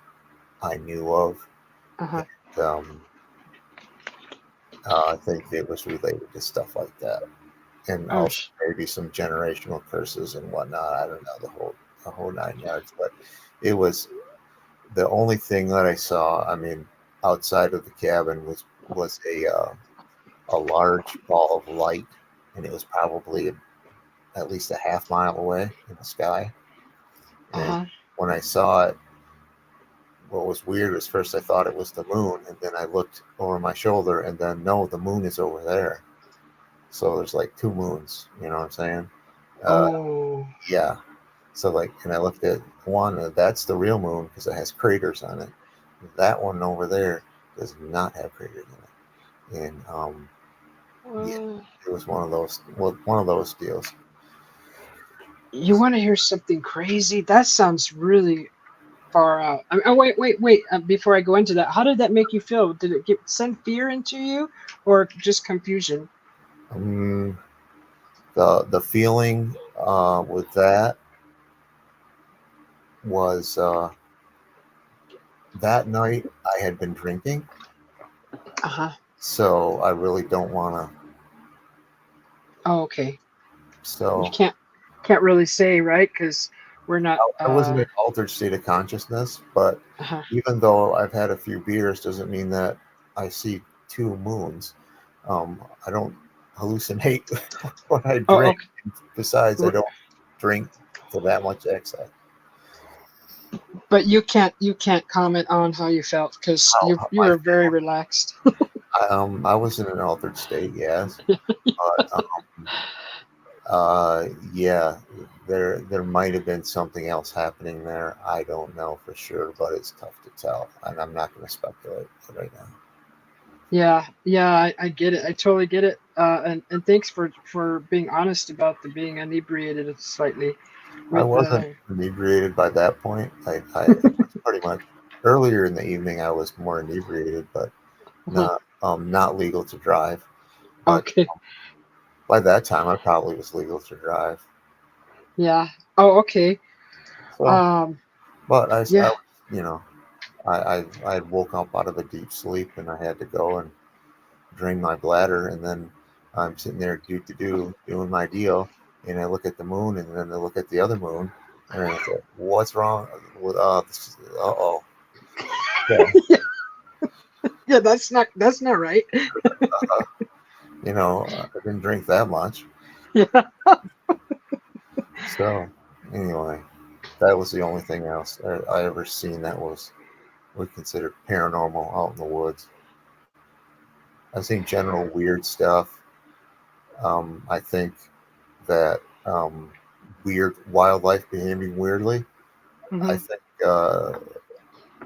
I knew of. Uh huh. And, I think it was related to stuff like that, and Oh, also maybe some generational curses and whatnot. I don't know the whole 9 yards, but it was the only thing that I saw. I mean, outside of the cabin was a large ball of light, and it was probably at least a half mile away in the sky. uh And huh. when I saw it, what was weird was first I thought it was the moon, and then I looked over my shoulder, and then no, the moon is over there. So there's like two moons. You know what I'm saying? Uh, Oh, yeah. So like, and I looked at one, and that's the real moon because it has craters on it. That one over there does not have craters in it, and yeah, uh, it was one of those deals. you want to hear something crazy? That sounds really far out. Oh, wait. Before I go into that, how did that make you feel? Did it send fear into you, or just confusion? Um, the feeling with that was that night I had been drinking, Uh-huh. so I really don't want to. Oh, okay. You So can't really say, right? Because we're not. I was in an altered state of consciousness, but Uh-huh. even though I've had a few beers, doesn't mean that I see two moons. I don't hallucinate when I Oh, drink. Besides, I okay. don't drink to that much excess. But you can't comment on how you felt because How you I were very feel. relaxed. I was in an altered state, yes, but yeah, there might have been something else happening there. I don't know for sure, but it's tough to tell, and I'm not going to speculate right now. Yeah, yeah, I get it. I totally get it. And thanks for being honest about the being inebriated slightly I with wasn't inebriated by that point. I was pretty much earlier in the evening. I was more inebriated, but not legal to drive. But okay. by that time, I probably was legal to drive. Yeah. Oh, okay. So, Um, but yeah. you know, I had woke up out of a deep sleep and I had to go and drain my bladder, and then I'm sitting there doing my deal, and I look at the moon, and then I look at the other moon, and I say, "What's wrong with oh." Yeah, Yeah, that's not right. uh, I didn't drink that much. Yeah. So anyway, that was the only thing else I ever seen that was we considered paranormal out in the woods. I've seen general weird stuff. I think that weird wildlife behaving weirdly. I Hmm. think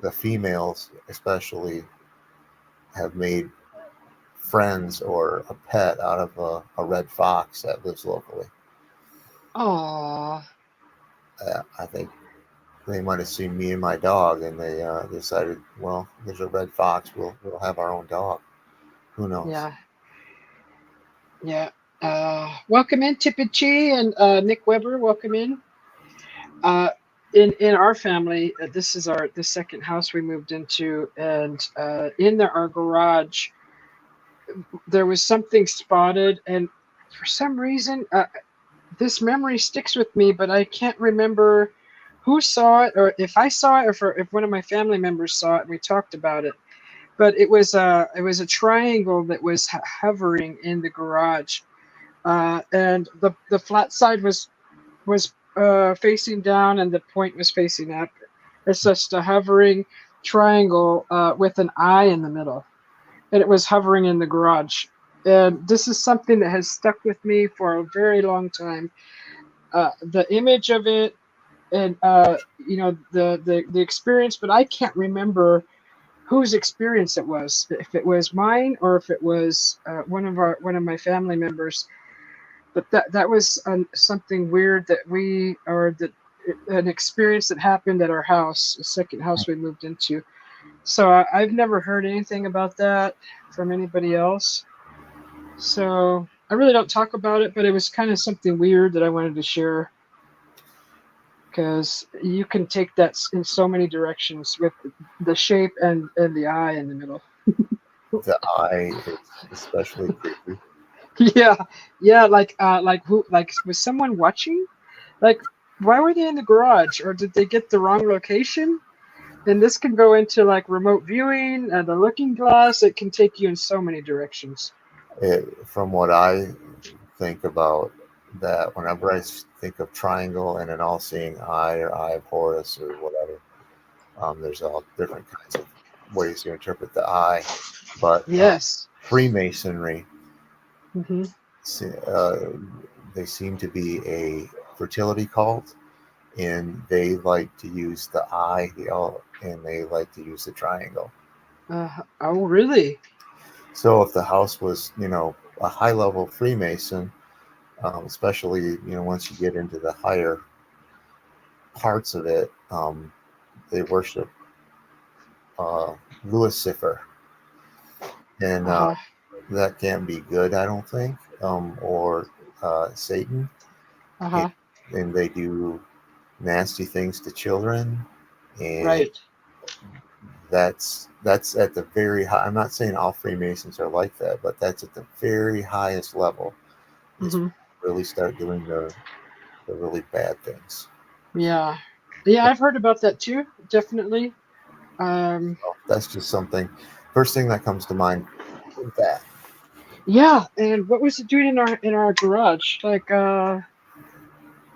the females, especially, have made friends or a pet out of a red fox that lives locally. Oh, I think they might have seen me and my dog, and they decided, well, there's a red fox. We'll have our own dog. Who knows? yeah, yeah. Welcome in, Tippity and Nick Weber. Welcome in. Uh, in our family, this is the second house we moved into, and in our garage, there was something spotted, and for some reason, this memory sticks with me, but I can't remember who saw it, or if I saw it, or if one of my family members saw it, and we talked about it. But it was a triangle that was hovering in the garage, and the flat side was facing down, and the point was facing up. It's just a hovering triangle with an eye in the middle, and it was hovering in the garage. And this is something that has stuck with me for a very long time. The image of it, and the experience, but I can't remember whose experience it was. If it was mine or if it was one of my family members. But that was something weird that we or that an experience that happened at our house, the second house we moved into. So I've never heard anything about that from anybody else. So I really don't talk about it, but it was kind of something weird that I wanted to share because you can take that in so many directions with the shape and the eye in the middle. The eye is especially creepy. Yeah, yeah, like who, like was someone watching? Like, why were they in the garage, or did they get the wrong location? And this can go into like remote viewing and the looking glass. It can take you in so many directions. From what I think about that, whenever think of triangle and an all-seeing eye or eye of Horus or whatever, there's all different kinds of ways to interpret the eye. But Yes. Freemasonry, Hmm. uh, they seem to be a fertility cult, and they like to use the eye, and they like to use the triangle. Oh, really? So if the house was, a high-level Freemason, especially once you get into the higher parts of it, they worship Lucifer, and Uh-huh. that can't be good, I don't think, or Satan, and, Uh-huh. and they do nasty things to children, and Right. that's at the very high. I'm not saying all Freemasons are like that, but that's at the very highest level. Is Hmm. really start doing the really bad things. Yeah. Yeah, I've heard about that too. Definitely. Um, So that's just something. First thing that comes to mind with that. yeah. And what was it doing in our garage? Like,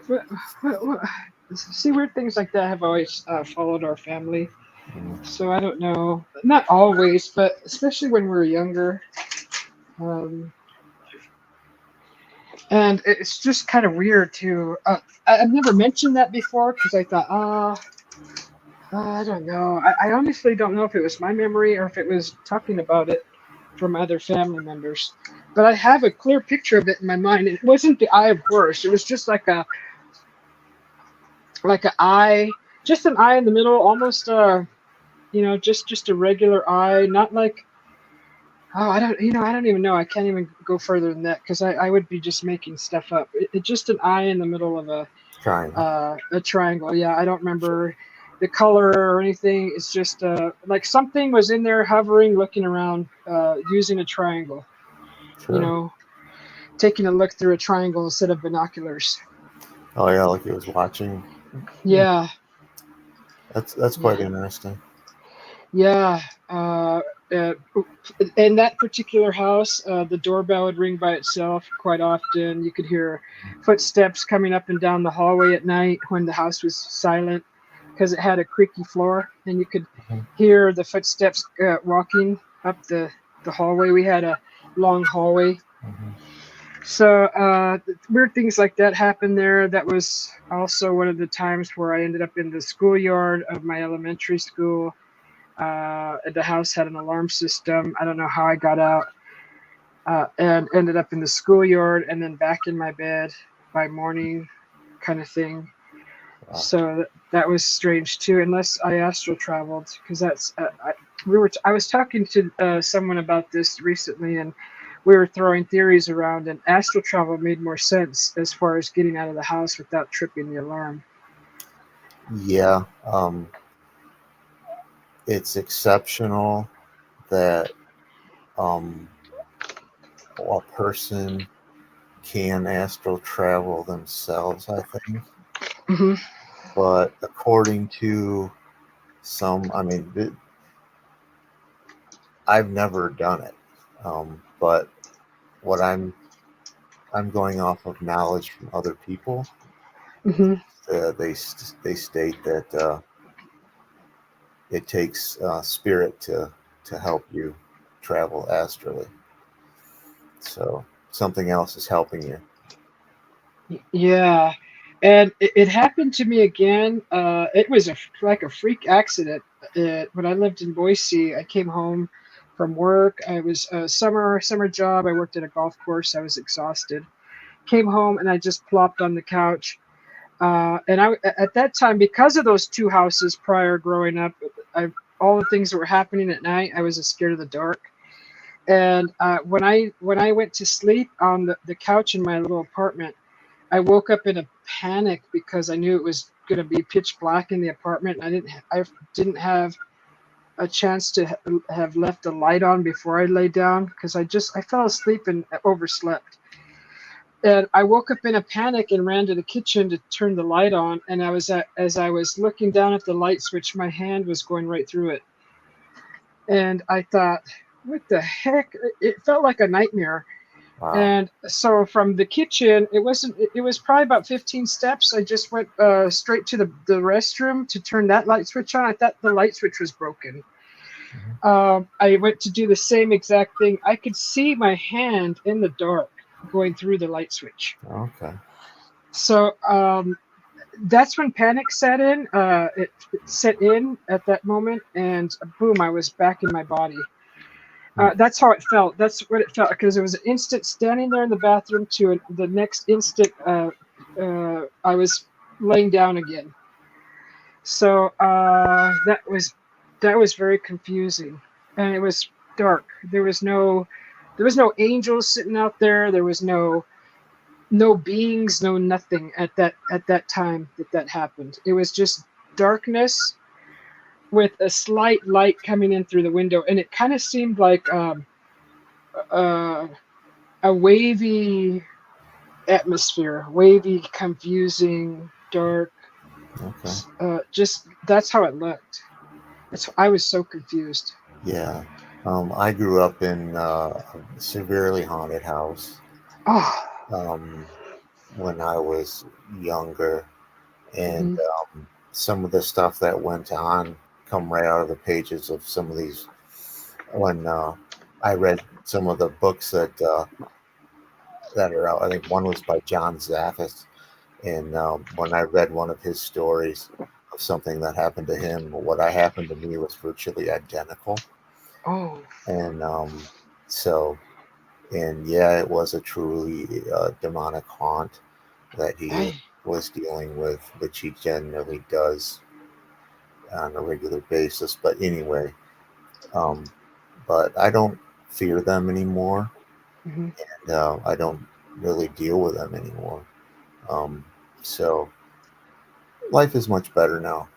what, what, see, weird things like that have always followed our family. Mm, So I don't know. Not always, but especially when we were younger. Um, and it's just kind of weird too. I've never mentioned that before because I thought, I don't know. I honestly don't know if it was my memory or if it was talking about it from other family members. But I have a clear picture of it in my mind. It wasn't the Eye of Horus. It was just like an eye, just an eye in the middle, almost just a regular eye, not like I don't even know. I can't even go further than that because I would be just making stuff up. It just an eye in the middle of trying. a triangle. Yeah, I don't remember the color or anything. It's just like something was in there hovering, looking around, using a triangle. You Sure. know, taking a look through a triangle instead of binoculars. Oh yeah, like he was watching. Hmm. Yeah, That's quite yeah, interesting. yeah. Uh, in that particular house, the doorbell would ring by itself quite often. You could hear footsteps coming up and down the hallway at night when the house was silent because it had a creaky floor, and you could Mhm, hear the footsteps walking up the hallway. We had a long hallway. mhm. So weird things like that happened there. That was also one of the times where I ended up in the schoolyard of my elementary school. The house had an alarm system. I don't know how I got out, and ended up in the schoolyard and then back in my bed by morning, kind of thing. Wow. So that was strange too, unless I astral traveled, because that's I was talking to someone about this recently, and we were throwing theories around, and astral travel made more sense as far as getting out of the house without tripping the alarm. Yeah, it's exceptional that um, a person can astral travel themselves, I think. Hmm. But according to some, I mean, I've never done it. But what I'm going off of knowledge from other people. Hmm. They state that it takes spirit to help you travel astrally. So something else is helping you. Yeah, and it happened to me again. It was like a freak accident. When I lived in Boise, I came home from work. I was a summer job. I worked at a golf course. I was exhausted. Came home and I just plopped on the couch. And I at that time, because of those two houses prior growing up, I all the things that were happening at night, I was scared of the dark. And when I went to sleep on the couch in my little apartment, I woke up in a panic because I knew it was going to be pitch black in the apartment. I didn't have a chance to have left the light on before I lay down because I fell asleep and overslept. And I woke up in a panic and ran to the kitchen to turn the light on. And as I was looking down at the light switch, my hand was going right through it. And I thought, what the heck? It felt like a nightmare. Wow. And so from the kitchen, it was probably about 15 steps. I just went straight to the restroom to turn that light switch on. I thought the light switch was broken. Mhm. I went to do the same exact thing. I could see my hand in the dark going through the light switch. Okay. So that's when panic set in. It set in at that moment, and boom, I was back in my body. Hmm. That's how it felt. That's what it felt because it was an instant standing there in the bathroom to the next instant I was laying down again. So that was very confusing, and it was dark. There was no angels sitting out there. There was no beings, no nothing at that time that happened. It was just darkness, with a slight light coming in through the window, and it kind of seemed like uh, a wavy atmosphere, wavy, confusing, dark. Okay. Just that's how it looked. I was so confused. Yeah. I grew up in a severely haunted house Oh, um, when I was younger, and hmm. some of the stuff that went on come right out of the pages of some of these. When I read some of the books that are out, I think one was by John Zaffis, and when I read one of his stories of something that happened to him, what I happened to me was virtually identical, Oh, and so. And yeah, it was a truly demonic haunt that he I. was dealing with, which he generally does on a regular basis. But anyway, um, but I don't fear them anymore, Hmm. and I don't really deal with them anymore. Um, so life is much better now,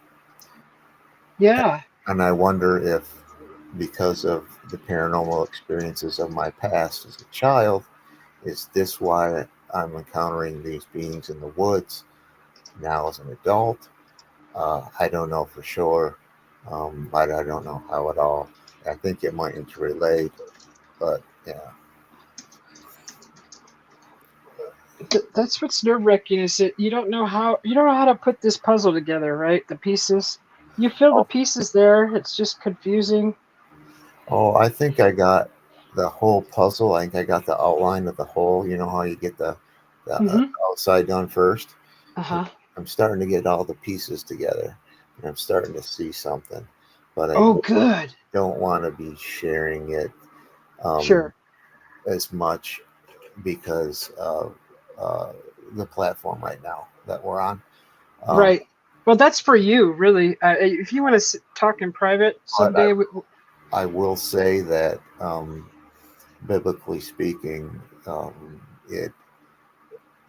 Yeah. and I wonder if, because of the paranormal experiences of my past as a child, is this why I'm encountering these beings in the woods now as an adult? I don't know for sure. I don't know how at all. I think it might interrelate, but yeah. That's what's nerve wracking is that you don't know how to put this puzzle together, right? The pieces. You feel the Oh, pieces there. It's just confusing. oh, I think I got the whole puzzle. I think I got the outline of the whole. You know how you get the Hmm. outside done first? Uh huh. I'm starting to get all the pieces together, and I'm starting to see something, but I Oh, good. don't want to be sharing it um, Sure. as much because of uh, the platform right now that we're on. Um, Right. Well, that's for you, really. If you want to talk in private but someday, I will say that biblically speaking, it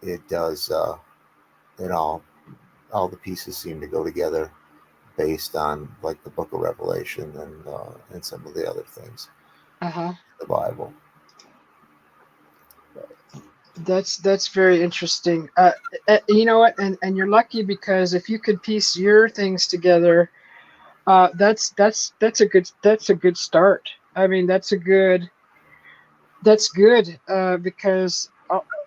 it does it all the pieces seem to go together based on like the Book of Revelation and some of the other things uh huh. in the Bible. That's very interesting. You know what? And you're lucky because if you could piece your things together, that's a good start. I mean, that's good because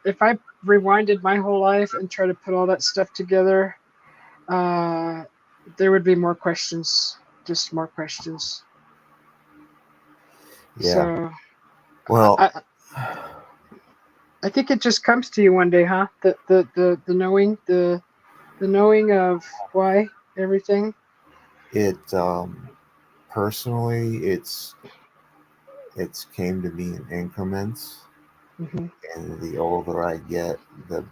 if I rewinded my whole life and try to put all that stuff together, uh, there would be more questions, just more questions. Yeah. So I, Well, I I think it just comes to you one day, huh? The knowing of why everything. it personally, it's came to me in increments, Hmm. and the older I get, the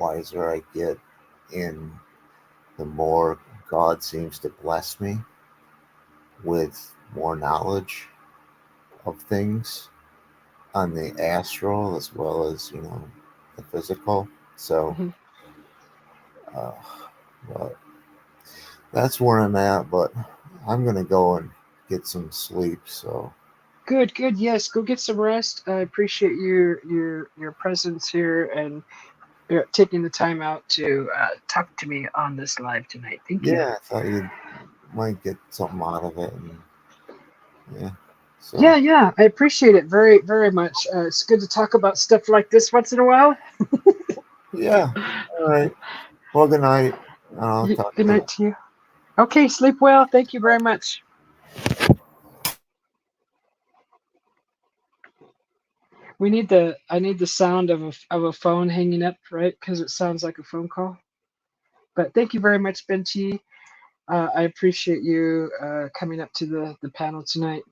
wiser I get, and the more God seems to bless me with more knowledge of things on the astral as well as the physical. So, Hmm. uh, but that's where I'm at. But I'm gonna go and get some sleep. So, Good, good. Yes, go get some rest. I appreciate your presence here and taking the time out to talk to me on this live tonight. Thank you. yeah, I thought you might get something out of it, and yeah. So, Yeah, yeah, I appreciate it very, very much. It's good to talk about stuff like this once in a while. yeah. All right. Well, good night. I'll talk Good to you. night to you. Okay, sleep well. Thank you very much. I need the sound of a phone hanging up, right? Because it sounds like a phone call. But thank you very much, Ben T. I appreciate you coming up to the panel tonight.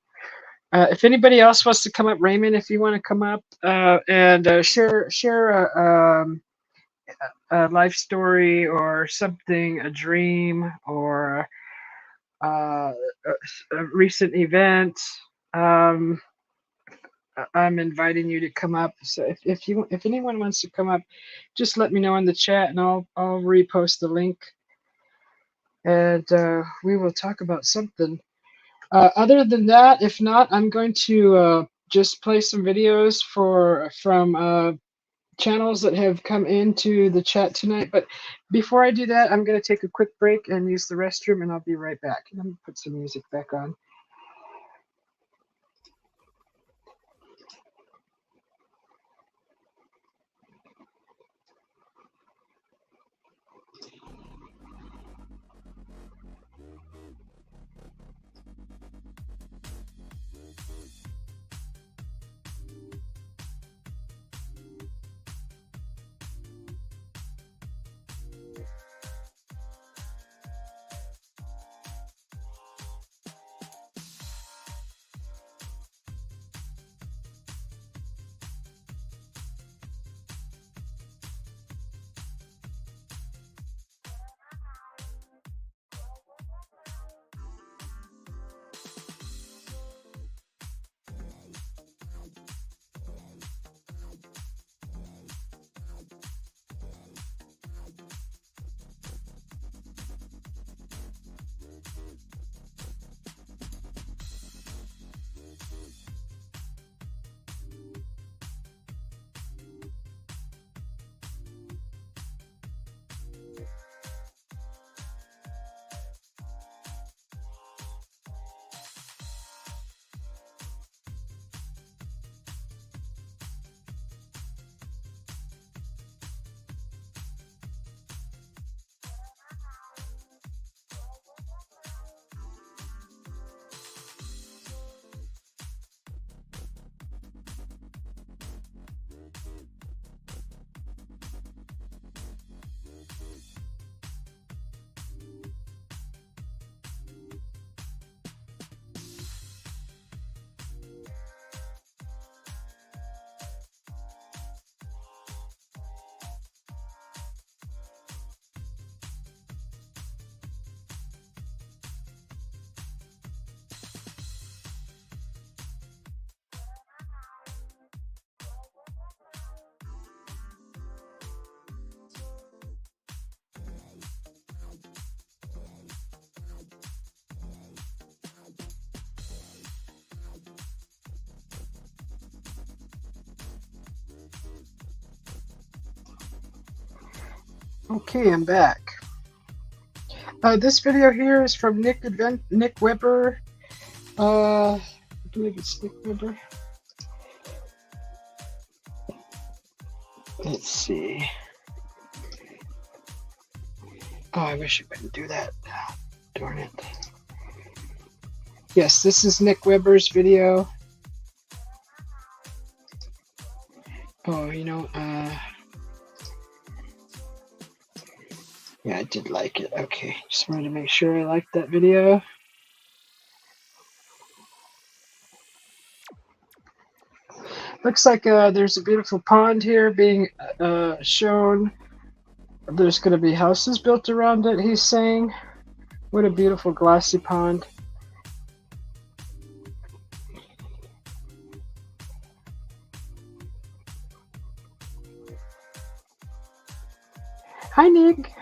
If anybody else wants to come up, Raymond, if you want to come up and share a life story or something, a dream or a recent event, um, I'm inviting you to come up. So if anyone wants to come up, just let me know in the chat and I'll repost the link. and we will talk about something. Other than that, if not, I'm going to just play some videos from channels that have come into the chat tonight. But before I do that, I'm going to take a quick break and use the restroom, and I'll be right back. Let me put some music back on. Okay, I'm back. This video here is from Nick Weber. I believe it's Nick Weber. Let's see. Oh, I wish it wouldn't do that. Darn it. Yes, this is Nick Weber's video. Oh, yeah, I did like it. Okay, just wanted to make sure I liked that video. Looks like there's a beautiful pond here being shown. There's going to be houses built around it, he's saying. What a beautiful glassy pond. Hi, Nick.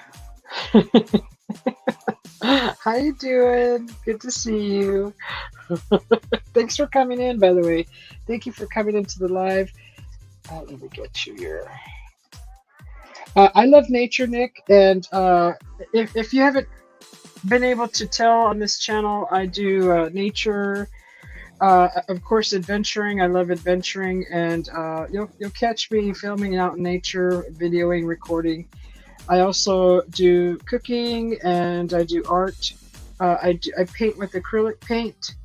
How you doing? Good to see you. Thanks for coming in, by the way. Thank you for coming into the live. Let me get you your... I love nature, Nick, and if you haven't been able to tell on this channel, I do nature, of course, adventuring. I love adventuring, and you'll catch me filming out in nature, videoing, recording. I also do cooking, and I do art. I paint with acrylic paint.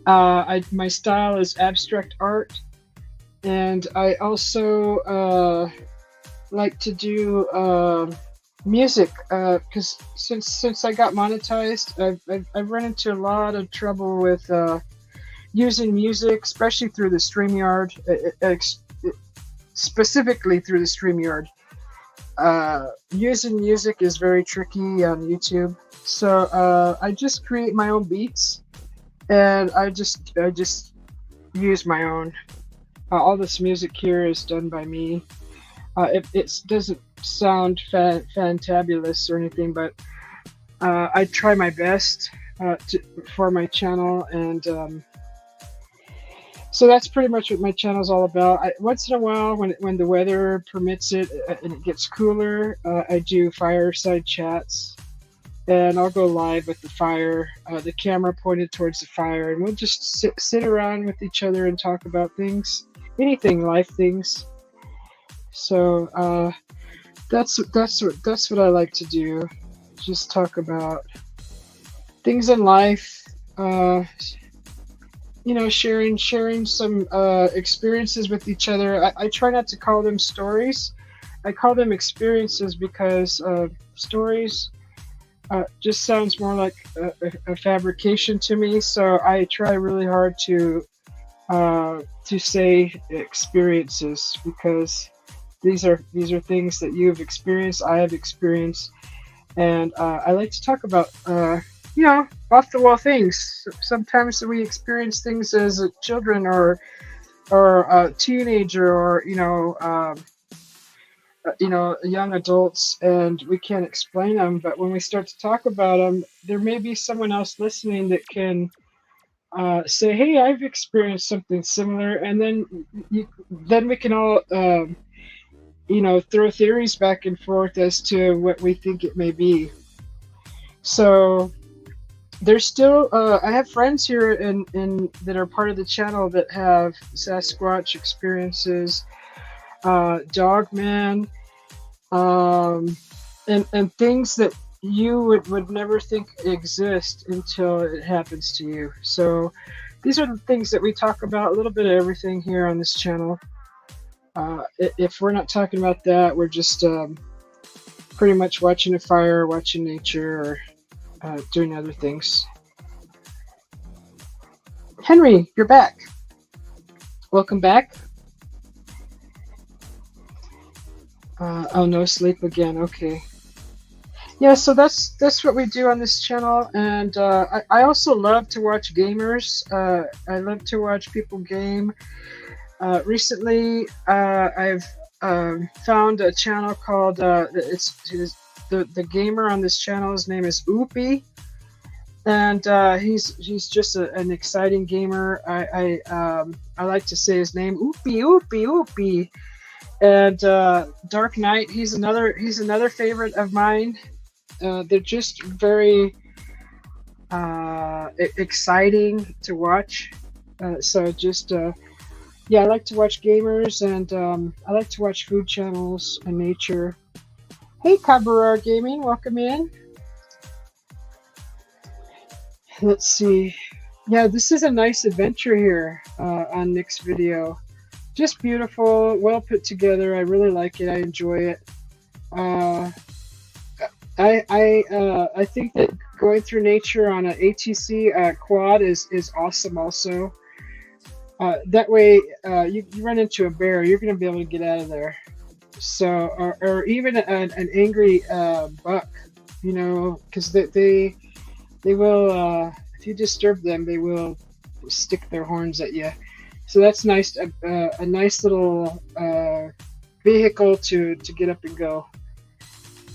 My style is abstract art, and I also like to do music, because since I got monetized, I've run into a lot of trouble with using music, especially through the StreamYard, specifically through the StreamYard. Using music is very tricky on YouTube, so I just create my own beats, and I just use my own. All this music here is done by me. It doesn't sound fantabulous or anything, but I try my best for my channel, and so that's pretty much what my channel is all about. Once in a while, when the weather permits it and it gets cooler, I do fireside chats, and I'll go live with the fire, the camera pointed towards the fire, and we'll just sit around with each other and talk about things, anything, life things. So that's what I like to do. Just talk about things in life. Sharing some experiences with each other. I try not to call them stories. I call them experiences because stories just sounds more like a fabrication to me. So I try really hard to say experiences, because these are things that you've experienced, I have experienced, and I like to talk about off the wall things. Sometimes we experience things as children or a teenager, or young adults, and we can't explain them. But when we start to talk about them, there may be someone else listening that can say, "Hey, I've experienced something similar," and then we can all throw theories back and forth as to what we think it may be. So there's still I have friends here in that are part of the channel that have Sasquatch experiences, Dogman, and things that you would never think exist until it happens to you. So these are the things that we talk about, a little bit of everything here on this channel. If we're not talking about that, we're just pretty much watching a fire, watching nature, or doing other things. Henry, you're back. Welcome back. Oh, no sleep again. Okay. Yeah, so that's what we do on this channel, and I also love to watch gamers. I love to watch people game. Recently, I've found a channel called the gamer on this channel. His name is Oopie, and he's just an exciting gamer. I like to say his name, Oopie. And Dark Knight, he's another favorite of mine. They're just very exciting to watch. I like to watch gamers, and I like to watch food channels and nature. Hey, Cabarar Gaming, welcome in. Let's see. Yeah, this is a nice adventure here on Nick's video. Just beautiful, well put together. I really like it. I enjoy it. I think that going through nature on an ATC quad is awesome. Also, that way you run into a bear, you're going to be able to get out of there. So, or even an angry buck, because they will, if you disturb them, they will stick their horns at you. So that's nice. A nice little vehicle to get up and go.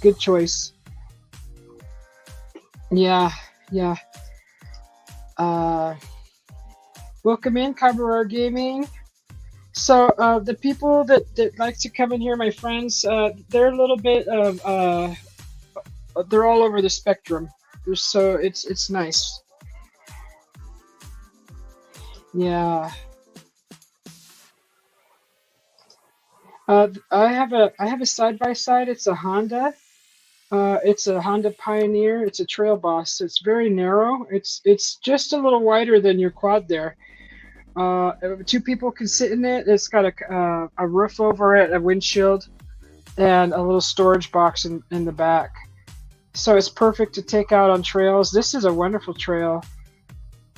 Good choice. Yeah. Welcome in, Cabarar Gaming. So the people that like to come in here, my friends, they're a little bit of they're all over the spectrum. So it's nice. Yeah. I have a side-by-side. It's a Honda. It's a Honda Pioneer. It's a Trail Boss. It's very narrow. It's just a little wider than your quad there. Two people can sit in it. It's got a roof over it, a windshield, and a little storage box in the back. So it's perfect to take out on trails. This is a wonderful trail.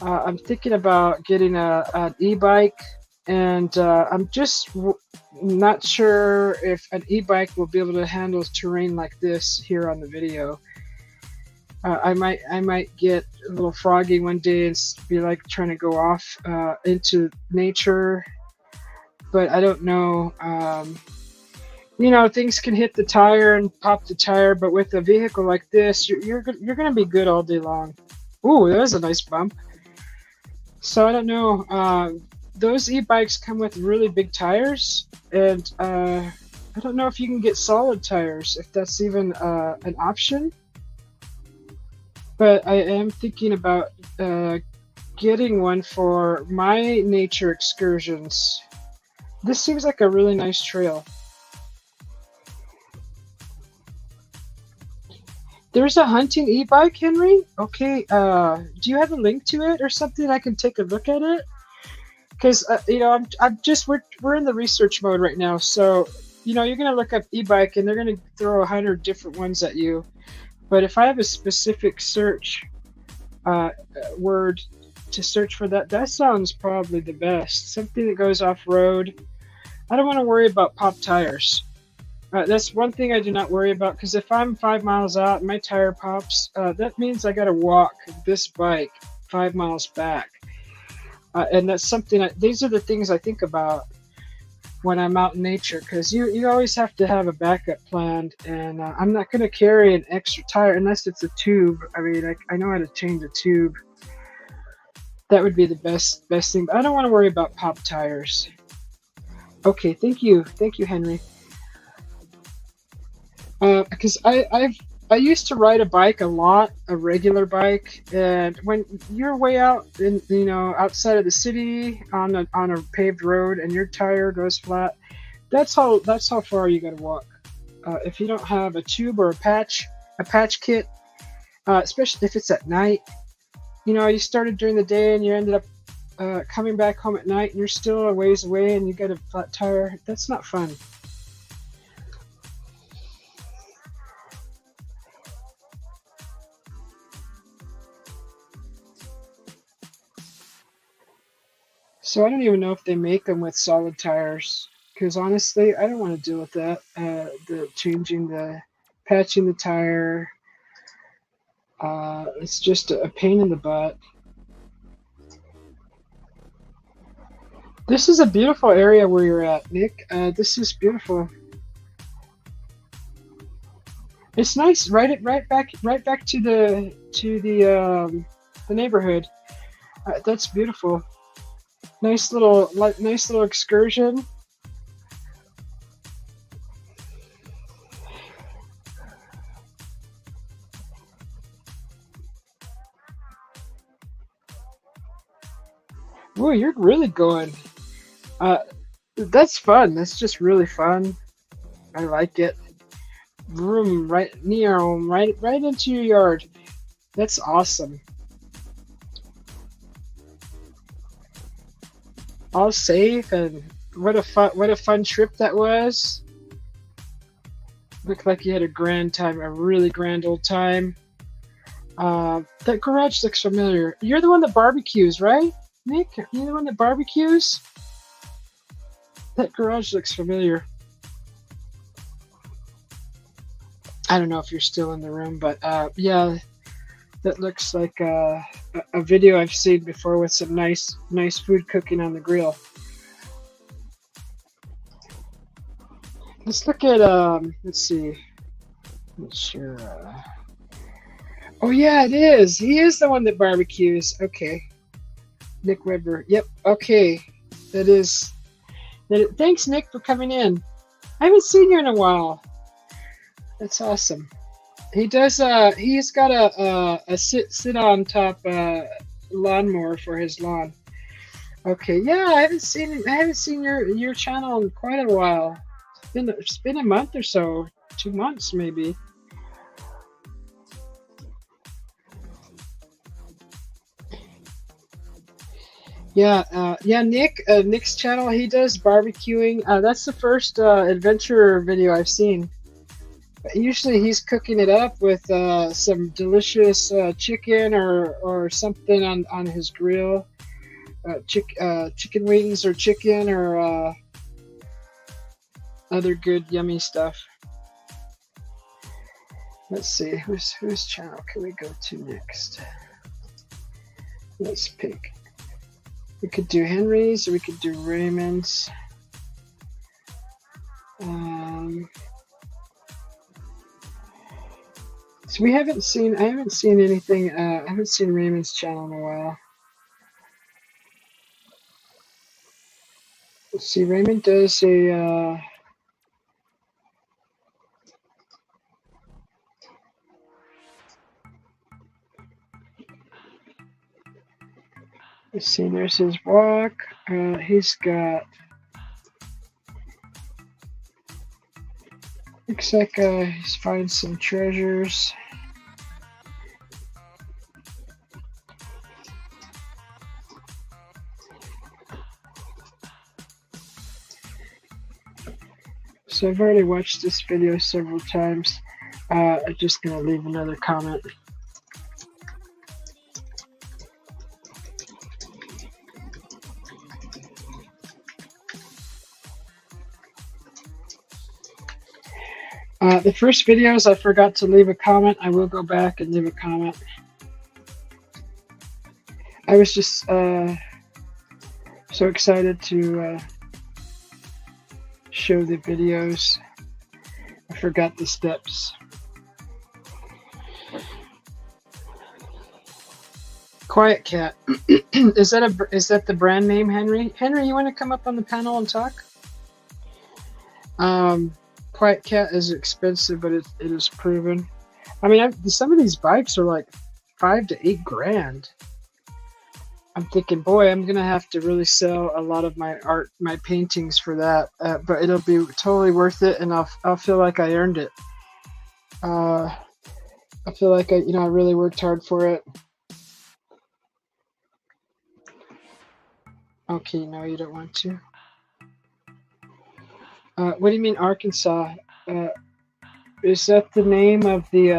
I'm thinking about getting an e-bike, and I'm just not sure if an e-bike will be able to handle terrain like this here on the video. I might get a little froggy one day and be like trying to go off into nature, but I don't know. things can hit the tire and pop the tire, but with a vehicle like this, you're gonna be good all day long. Ooh, that was a nice bump. So I don't know. Those e-bikes come with really big tires, and I don't know if you can get solid tires, if that's even an option. But I am thinking about getting one for my nature excursions. This seems like a really nice trail. There's a hunting e-bike, Henry. Okay, do you have a link to it or something? I can take a look at it. Because we're in the research mode right now. So you're gonna look up e-bike and they're gonna throw 100 different ones at you. But if I have a specific search word to search for that sounds probably the best. Something that goes off road. I don't want to worry about pop tires. That's one thing I do not worry about, because if I'm 5 miles out and my tire pops, that means I got to walk this bike 5 miles back. And that's something, these are the things I think about when I'm out in nature, because you always have to have a backup plan, and I'm not going to carry an extra tire unless it's a tube. I mean, I know how to change a tube. That would be the best thing, but I don't want to worry about pop tires. Okay, thank you, Henry. Because I used to ride a bike a lot, a regular bike, and when you're way out in outside of the city on a paved road and your tire goes flat, that's how far you got to walk. If you don't have a tube or a patch kit, especially if it's at night, you started during the day and you ended up coming back home at night and you're still a ways away and you got a flat tire. That's not fun. So I don't even know if they make them with solid tires, because honestly, I don't want to deal with that. The patching the tire, it's just a pain in the butt. This is a beautiful area where you're at, Nick. This is beautiful. It's nice. Right back to the neighborhood. That's beautiful. Nice little excursion. Ooh, you're really going. That's fun. That's just really fun. I like it. Room right near home, right into your yard. That's awesome. All safe, and what a fun trip that was. Looked like you had a grand time, a really grand old time. That garage looks familiar. You're the one that barbecues, right, Nick? You're the one that barbecues? That garage looks familiar. I don't know if you're still in the room, but yeah, that looks like a video I've seen before with some nice food cooking on the grill. Let's look at let's see. Not sure. Oh yeah, it is. He is the one that barbecues. Okay, Nick Weber. Yep. Okay, that is. Thanks, Nick, for coming in. I haven't seen you in a while. That's awesome. He does. He's got a sit on top lawnmower for his lawn. Okay. Yeah, I haven't seen your channel in quite a while. It's been a month or so, 2 months maybe. Yeah, Nick's channel. He does barbecuing. That's the first adventure video I've seen. Usually he's cooking it up with some delicious chicken or something on his grill. Chicken wings or chicken or other good yummy stuff. Let's see, whose channel can we go to next? Let's pick. We could do Henry's or we could do Raymond's. So I haven't seen anything, I haven't seen Raymond's channel in a while. Let's see, Raymond does a, let's see, there's his walk. He's got, looks like he's finding some treasures. So I've already watched this video several times. I'm just going to leave another comment. The first videos I forgot to leave a comment. I will go back and leave a comment. I was just so excited to show the videos. I forgot the steps. Quiet Cat. Is that the brand name, Henry? Henry, you want to come up on the panel and talk? Quiet Cat is expensive, but it is proven. I mean, some of these bikes are like $5,000 to $8,000. I'm thinking, boy, I'm gonna have to really sell a lot of my art, my paintings for that. But it'll be totally worth it, and I'll feel like I earned it. I feel like I really worked hard for it. Okay, no, you don't want to. What do you mean, Arkansas? Is that the name of the?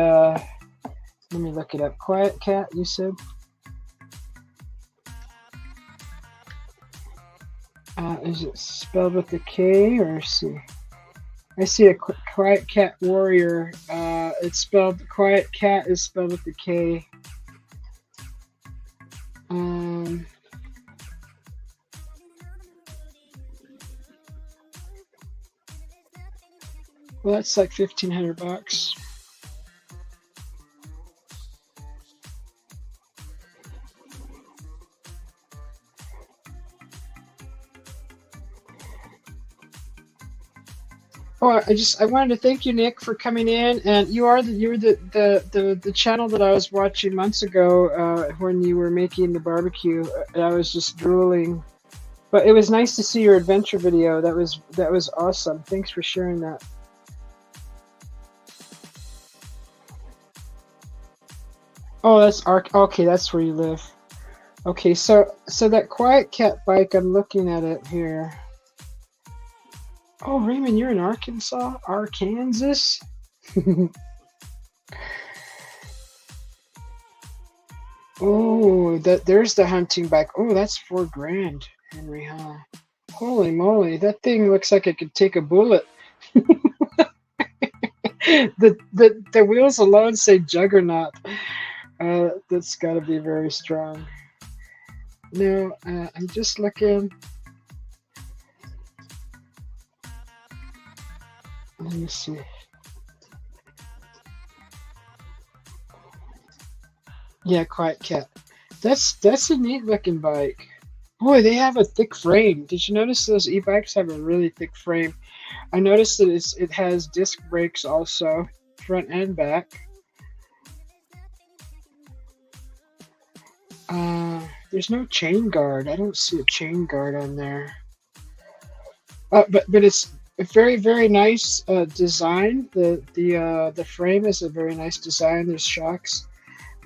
Let me look it up. Quiet Cat, you said. Is it spelled with a K or C? I see a Quiet Cat Warrior. It's spelled, Quiet Cat is spelled with a K. Well, that's like $1,500. Oh, I wanted to thank you, Nick, for coming in, and you were the channel that I was watching months ago when you were making the barbecue. I was just drooling, but it was nice to see your adventure video. That was awesome. Thanks for sharing that. Oh, that's okay. That's where you live. Okay, so that Quiet Cat bike, I'm looking at it here. Oh, Raymond, you're in Arkansas? Arkansas? Oh, there's the hunting bike. Oh, that's $4,000, Henry, huh? Holy moly, that thing looks like it could take a bullet. The wheels alone say Juggernaut. That's got to be very strong. No, I'm just looking. Let me see. Yeah, Quiet Cat. That's a neat looking bike. Boy, they have a thick frame. Did you notice those e-bikes have a really thick frame? I noticed that it has disc brakes also, front and back. There's no chain guard. I don't see a chain guard on there. But it's a very, very nice design. The frame is a very nice design. There's shocks.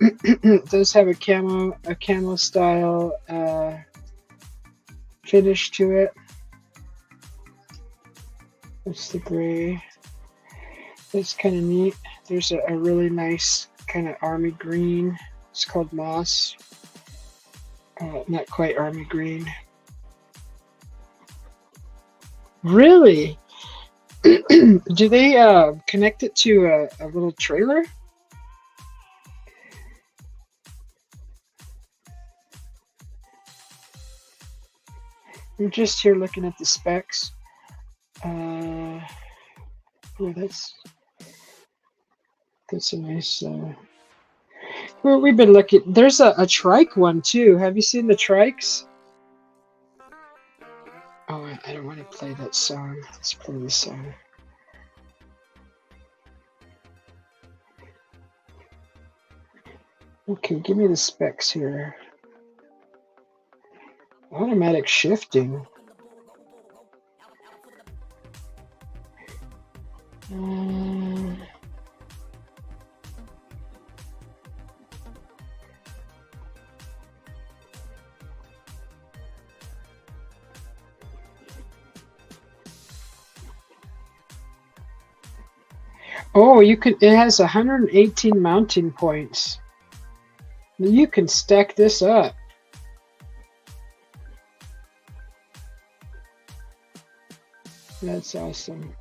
It does have a camo style finish to it. It's the gray. It's kind of neat. There's a really nice kind of army green. It's called moss. Not quite army green. Really? Do they connect it to a little trailer? I'm just here looking at the specs. Oh, That's a nice. Well, we've been looking. There's a trike one too. Have you seen the trikes? Oh, I don't want to play that song. Let's play this song. Okay, give me the specs here. Automatic shifting. Oh, you could. It has 118 mounting points. You can stack this up. That's awesome.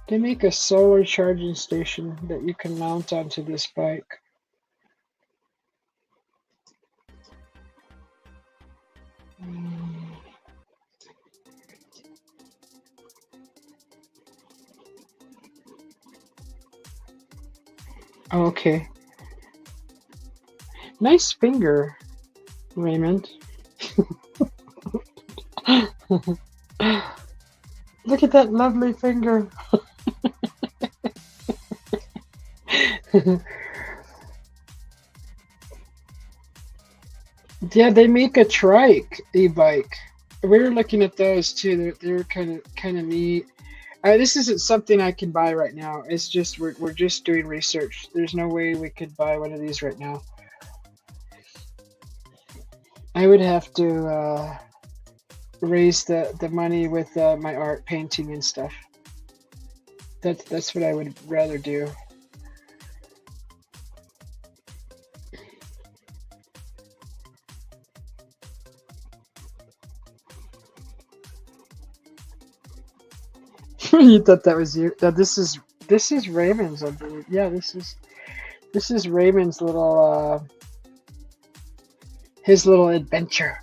They make a solar charging station that you can mount onto this bike. Okay. Nice finger, Raymond. Look at that lovely finger. Yeah, they make a trike e-bike. We were looking at those too. They're kind of neat. This isn't something I can buy right now. It's just we're just doing research. There's no way we could buy one of these right now. I would have to raise the money with my art painting and stuff. That's what I would rather do. You thought that was you? No, this is Raymond's, I believe. Yeah, this is Raymond's little his little adventure.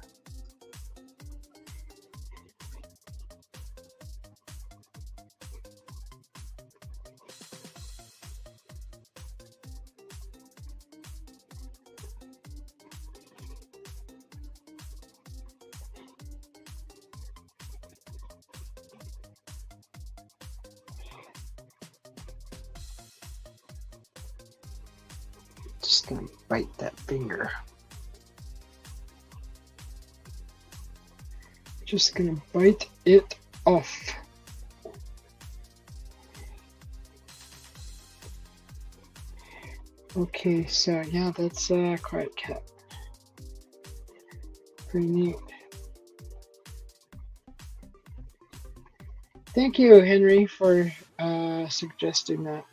Just gonna bite that finger. Just gonna bite it off. Okay, so yeah, that's Quiet Cat. Pretty neat. Thank you, Henry, for suggesting that.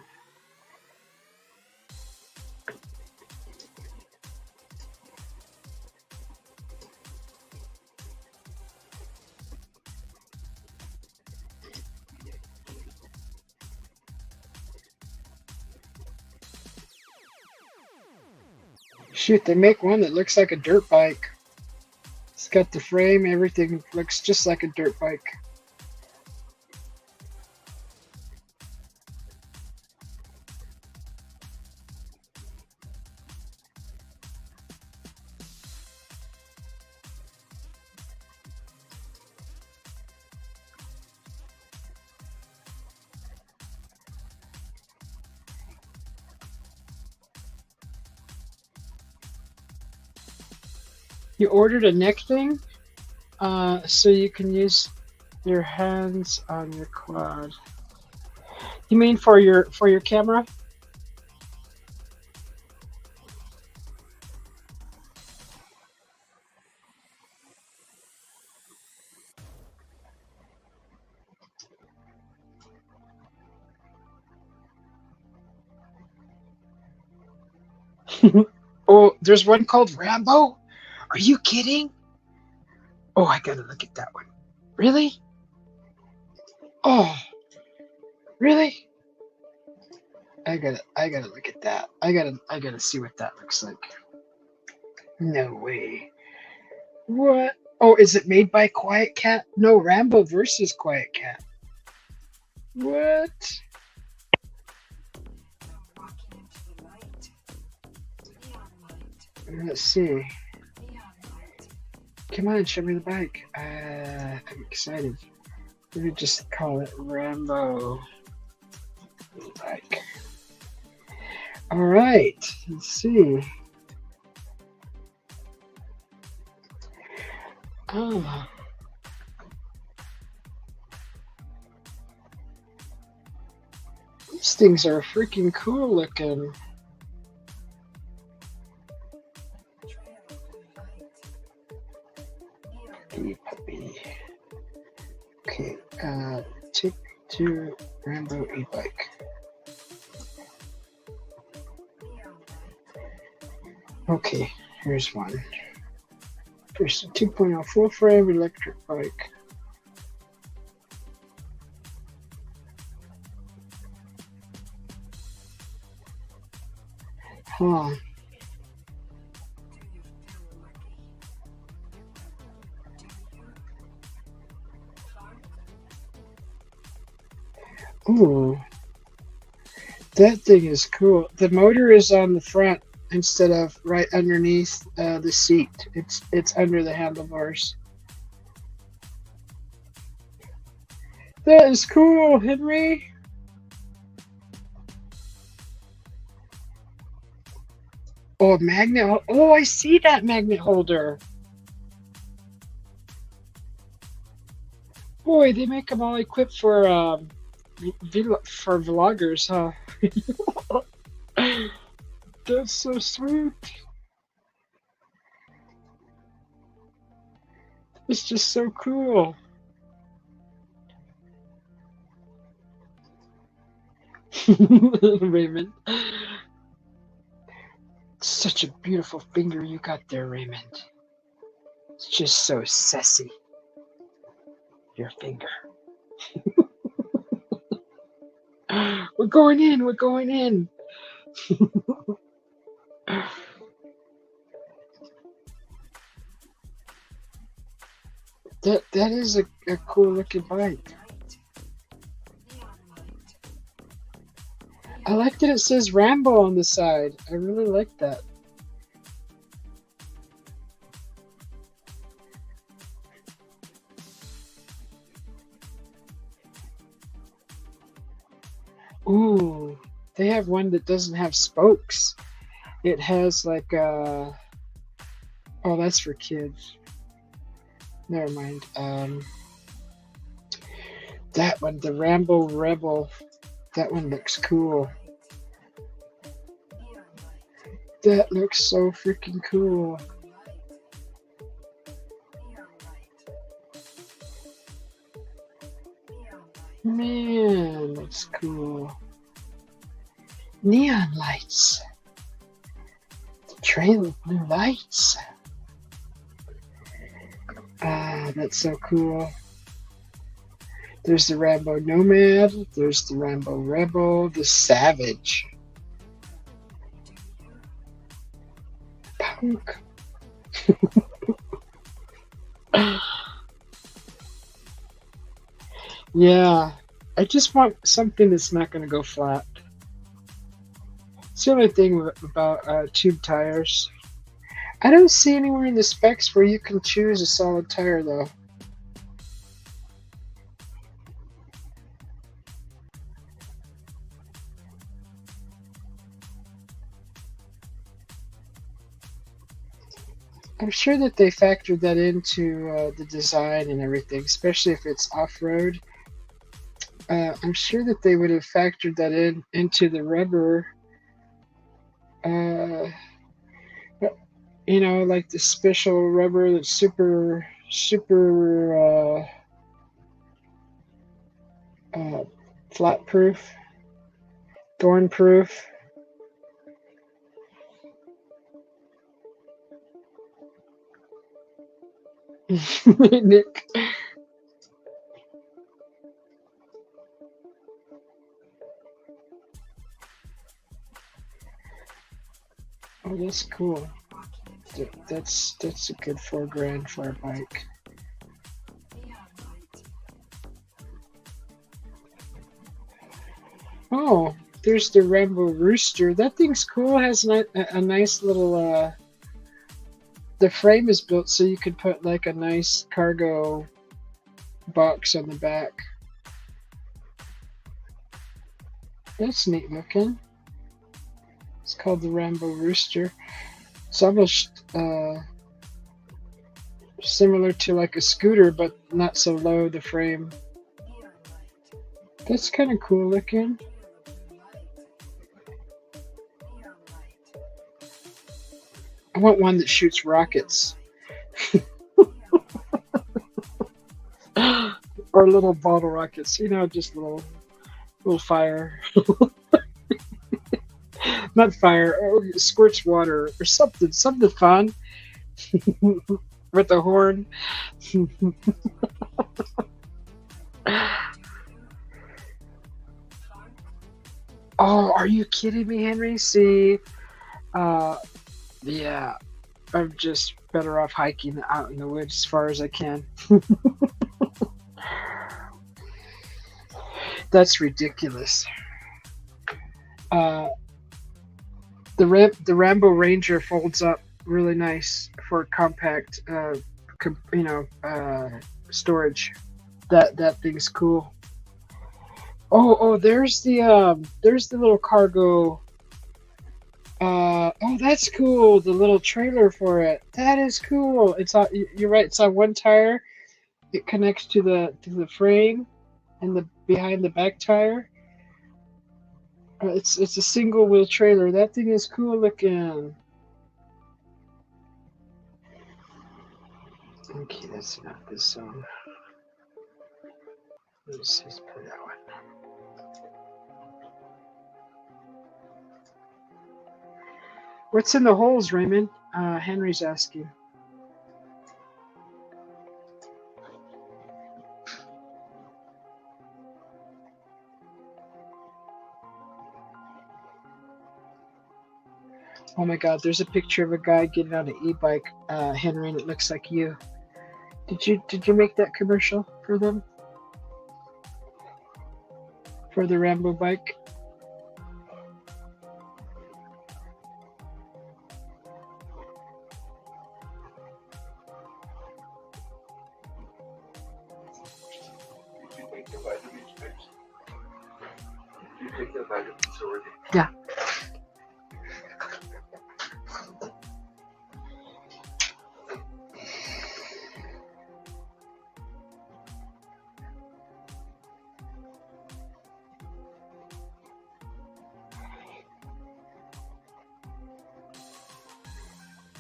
Shoot, they make one that looks like a dirt bike. It's got the frame, everything looks just like a dirt bike. You ordered a neck thing, so you can use your hands on your quad. You mean for your camera? Oh, there's one called Rambo? Are you kidding? Oh, I gotta look at that one. Really? Oh, really? I gotta look at that. I gotta see what that looks like. No way. What? Oh, is it made by Quiet Cat? No, Rambo versus Quiet Cat. What? Let's see. Come on, show me the bike. I'm excited. Let me just call it Rambo bike. All right, let's see. Oh. These things are freaking cool looking. Puppy. Okay, take to Rambo e-bike. Okay, here's one. First, a 2.0 full frame electric bike. Huh. Ooh. That thing is cool. The motor is on the front instead of right underneath the seat. It's under the handlebars. That is cool, Henry. Oh, magnet. Oh, I see that magnet holder. Boy, they make them all equipped for vloggers, huh? That's so sweet. It's just so cool. Raymond. Such a beautiful finger you got there, Raymond. It's just so sassy. Your finger. We're going in. We're going in. That is a cool looking bike. I like that it says Rambo on the side. I really like that. Ooh, they have one that doesn't have spokes. It has like oh, that's for kids. Never mind. That one, the Rambo Rebel. That one looks cool. That looks so freaking cool. Man, that's cool. Neon lights. The trail of blue lights. Ah, that's so cool. There's the Rambo Nomad. There's the Rambo Rebel. The Savage. Punk. Yeah, I just want something that's not going to go flat. It's the only thing about tube tires. I don't see anywhere in the specs where you can choose a solid tire, though. I'm sure that they factored that into the design and everything, especially if it's off-road. I'm sure that they would have factored that into the rubber. You know, like the special rubber that's super flat proof, thorn proof. Nick. Oh, that's cool. That's a good $4 grand for a bike. Oh, there's the Rainbow Rooster. That thing's cool. It has a nice little. The frame is built so you could put like a nice cargo box on the back. That's neat looking. It's called the Rainbow Rooster. It's almost similar to like a scooter, but not so low, the frame. That's kind of cool looking. I want one that shoots rockets. Or little bottle rockets, just little fire. Not fire, or squirts water or something fun. With the horn. Oh, are you kidding me, Henry? See, yeah, I'm just better off hiking out in the woods as far as I can. That's ridiculous. Uh, the Rambo Ranger folds up really nice for compact, storage. That thing's cool. Oh, there's the little cargo. Oh, that's cool. The little trailer for it. That is cool. You're right. It's on one tire. It connects to the frame and the behind the back tire. It's a single wheel trailer. That thing is cool looking. Okay, that's enough of this song. Let's play that one. What's in the holes, Raymond? Henry's asking. Oh my God, there's a picture of a guy getting on an e-bike, Henry, and it looks like you. Did you make that commercial for them? For the Rambo bike? Yeah.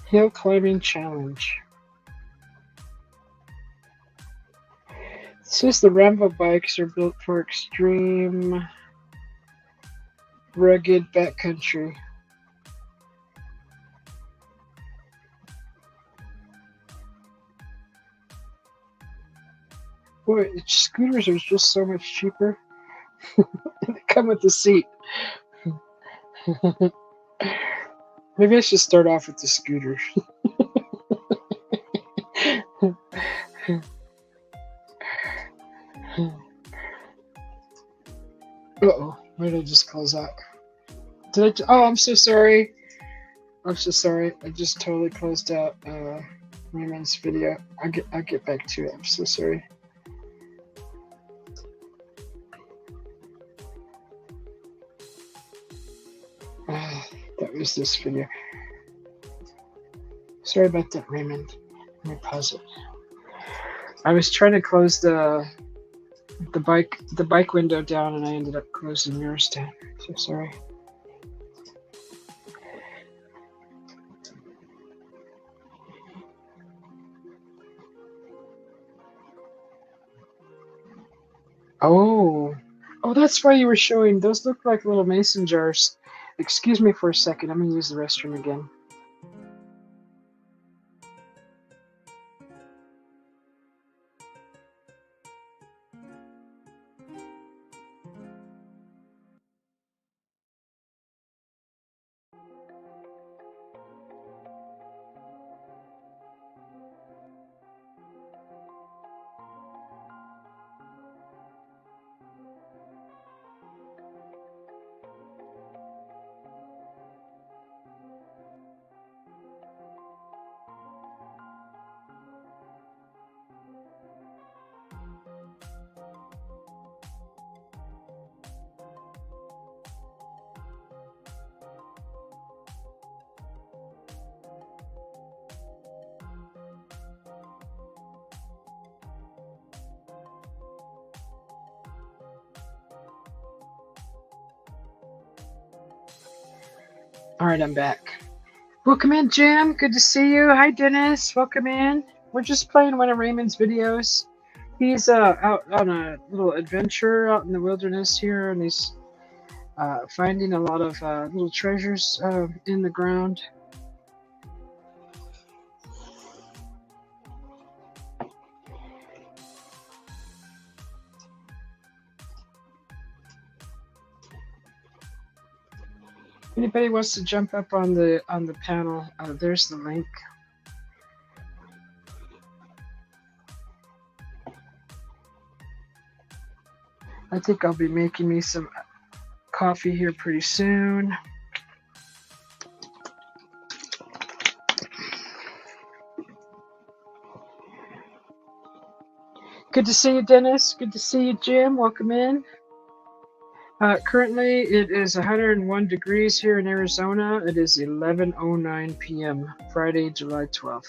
Hill climbing challenge. It says the Rambo bikes are built for extreme, rugged backcountry. Boy, scooters are just so much cheaper. They come with the seat. Maybe I should start off with the scooter. Uh-oh, why did I just close out? Oh, I'm so sorry. I'm so sorry. I just totally closed out Raymond's video. I'll get back to it. I'm so sorry. That was this video. Sorry about that, Raymond. Let me pause it. I was trying to close the bike window down, and I ended up closing yours down. So sorry. Oh, that's why you were showing. Those look like little mason jars. Excuse me for a second. I'm gonna use the restroom again. All right, I'm back. Welcome in, Jim. Good to see you. Hi, Dennis. Welcome in. We're just playing one of Raymond's videos. He's out on a little adventure out in the wilderness here, and he's finding a lot of little treasures in the ground. Anybody wants to jump up on the panel? There's the link. I think I'll be making me some coffee here pretty soon. Good to see you, Dennis. Good to see you, Jim. Welcome in. Currently, it is 101 degrees here in Arizona. It is 11:09 p.m. Friday, July 12th.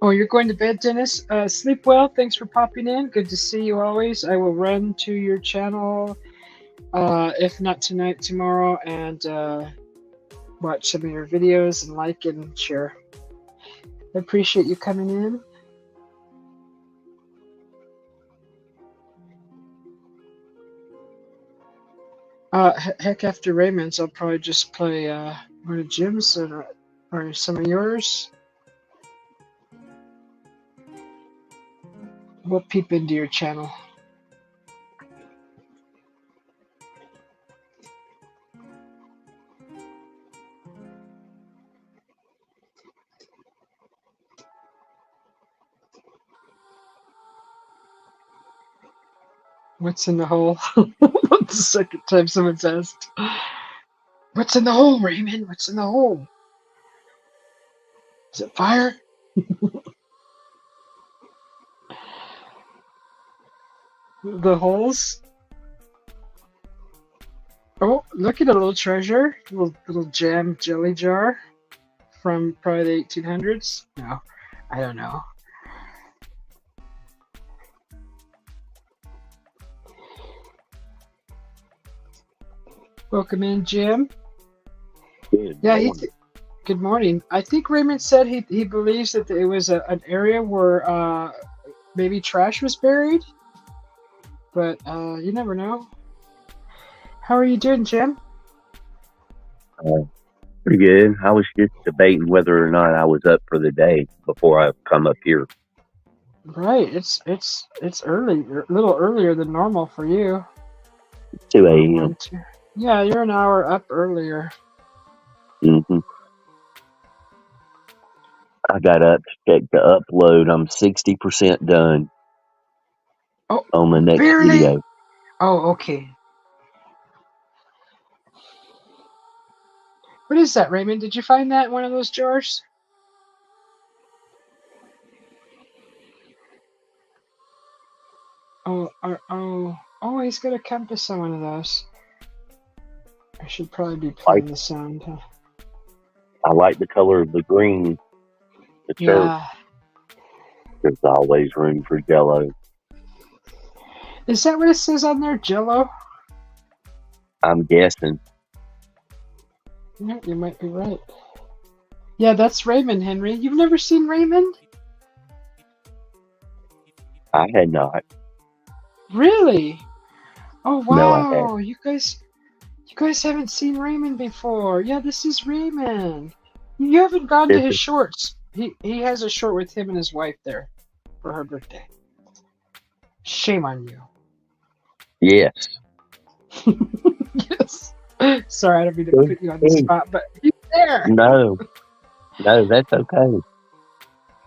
Oh, you're going to bed, Dennis? Sleep well. Thanks for popping in. Good to see you always. I will run to your channel, if not tonight, tomorrow, and watch some of your videos and like and share. I appreciate you coming in. Heck, after Raymond's, I'll probably just play one of Jim's or some of yours. We'll peep into your channel. What's in the hole? That's the second time someone's asked. What's in the hole, Raymond? What's in the hole? Is it fire? The holes? Oh, look at a little treasure. Little jam jelly jar from probably the 1800s. No, I don't know. Welcome in, Jim. Good morning. Good morning. I think Raymond said he believes that it was an area where maybe trash was buried, but you never know. How are you doing, Jim? Pretty good. I was just debating whether or not I was up for the day before I come up here. Right. It's early, a little earlier than normal for you. 2 a.m. Yeah, you're an hour up earlier. Mm-hmm. I got up to upload. I'm 60% done. Oh, on the next video. Oh, okay. What is that, Raymond? Did you find that in one of those jars? Oh, he's got a compass on one of those. I should probably be playing the sound, huh? I like the color of the green. The church. Yeah. There's always room for Jello. Is that what it says on there, Jello? I'm guessing. Yeah, you might be right. Yeah, that's Raymond, Henry. You've never seen Raymond? I had not. Really? Oh, wow. No, I haven't. You guys haven't seen Raymond before. Yeah, this is Raymond. You haven't gone to his shorts. He has a short with him and his wife there for her birthday. Shame on you. Yes. Yes. Sorry, I don't mean to put you on the spot, but he's there. No, that's okay.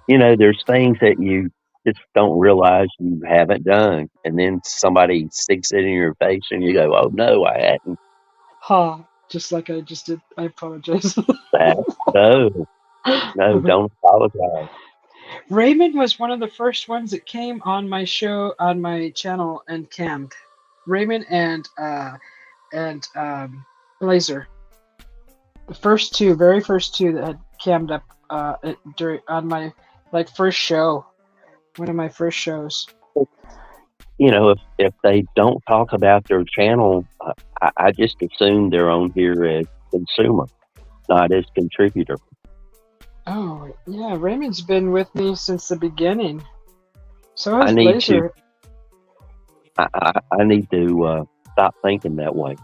You know, there's things that you just don't realize you haven't done, and then somebody sticks it in your face, and you go, "Oh no, I hadn't." Huh? Just like I just did. I apologize. No, don't apologize. Raymond was one of the first ones that came on my show, on my channel, and cammed. Raymond and Blazer. The first two, very first two that had cammed up during on my first show, one of my first shows. You know, if they don't talk about their channel, I just assume they're on here as consumer, not as contributor. Oh yeah, Raymond's been with me since the beginning. So has I need Blazer. I need to stop thinking that way.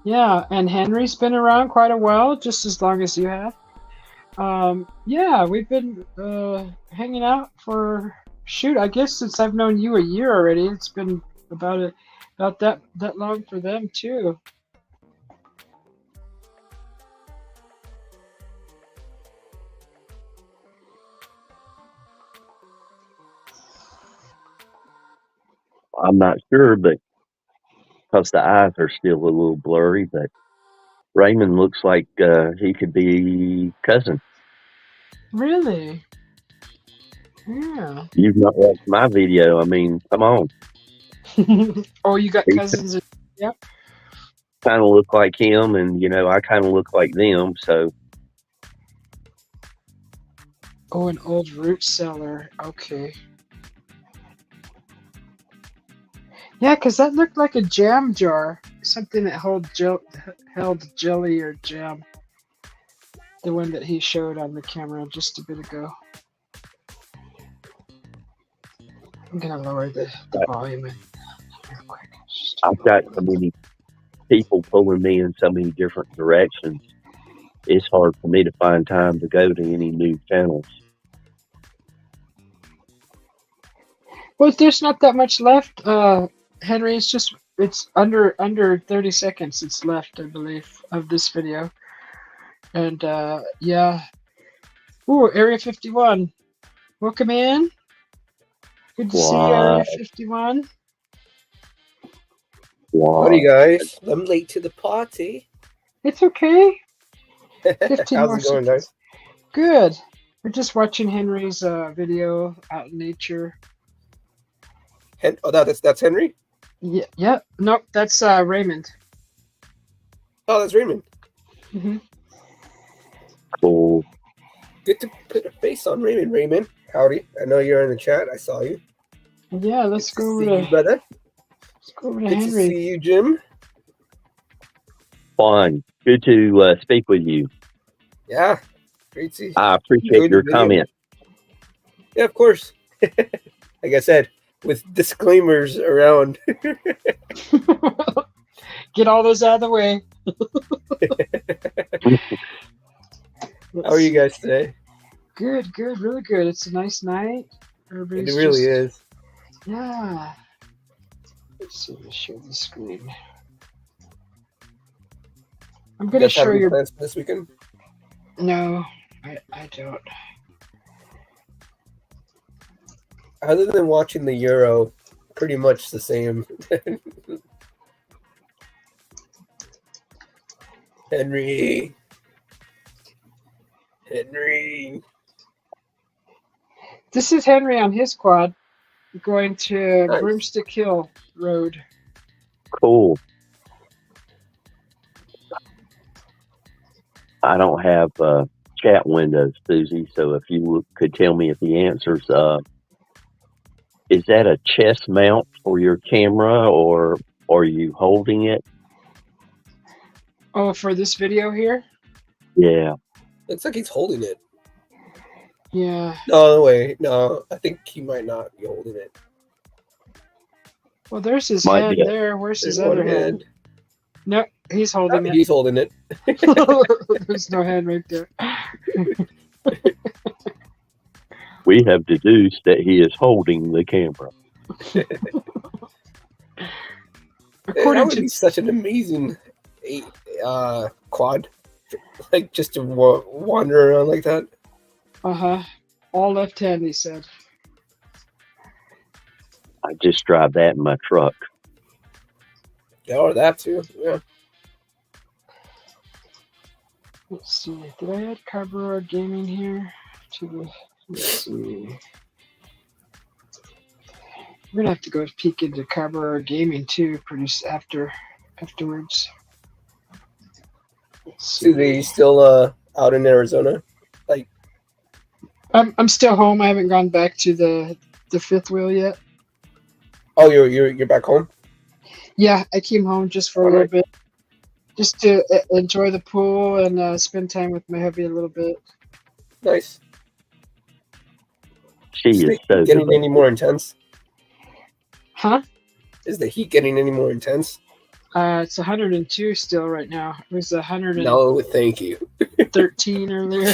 Yeah, and Henry's been around quite a while, just as long as you have. Yeah, we've been hanging out for I guess since I've known you a year already. It's been about that long for them too. I'm not sure, but because the eyes are still a little blurry, but Raymond looks like he could be cousin. Really? Yeah. You've not watched my video. I mean, come on. Oh, you got He cousins? Yep. kind of look like him, and I kind of look like them. So Oh, an old root cellar. Okay. Yeah, because that looked like a jam jar. Something that held jelly or jam. The one that he showed on the camera just a bit ago. I'm going to lower the volume real quick. I've got so many people pulling me in so many different directions. It's hard for me to find time to go to any new channels. Well, there's not that much left, Henry. It's under 30 seconds. It's left, I believe, of this video. And yeah. Ooh, Area 51. Welcome in. Good to see you, Area 51. Wow. Howdy, guys. I'm late to the party. It's okay. 15 How's more it going, seconds. guys? Good. We're just watching Henry's video out in nature. That's Henry? Yeah. Nope, that's Raymond. Oh, that's Raymond. Mm-hmm. Cool. Good to put a face on Raymond. Howdy. I know you're in the chat. I saw you. Yeah, let's go over see you, brother. Let's go over to Good Henry. to see you, Jim. Fun. Good to speak with you. Yeah. Great to I appreciate your comment. Yeah, of course. Like I said, with disclaimers around. Get all those out of the way. How are you guys today? Good, really good. It's a nice night. It really is. Yeah. Let's see, let's share the screen. I'm going to show you. Plans for this weekend? No, I don't. Other than watching the Euro, pretty much the same. Henry. This is Henry on his quad going to Nice. Broomstick Hill Road. Cool. I don't have chat windows, Susie, so if you could tell me if the answers, is that a chest mount for your camera, or are you holding it? Oh, for this video here? Yeah. Looks like he's holding it. Yeah. No way. No, I think he might not be holding it. Well, there's his hand there. Where's his other hand? No, he's holding it. He's holding it. There's no hand right there. We have deduced that he is holding the camera. That would be such an amazing quad. Like, just to wander around like that. Uh-huh. All left hand, he said. I just drive that in my truck. Yeah, or that too. Yeah. Let's see. Did I add Carburetor Gaming here? Let's see. We're gonna have to go peek into Carburetor Gaming too, afterwards. Susie, you still out in Arizona? Like, I'm still home. I haven't gone back to the fifth wheel yet. oh, you're back home? Yeah, I came home just for a All little right. bit, just to enjoy the pool and spend time with my hubby a little bit. Nice. She Is the is heat so getting any devoted. more intense? Huh? Is the heat getting any more intense? It's 102 still right now. It was 113 No, thank you. earlier.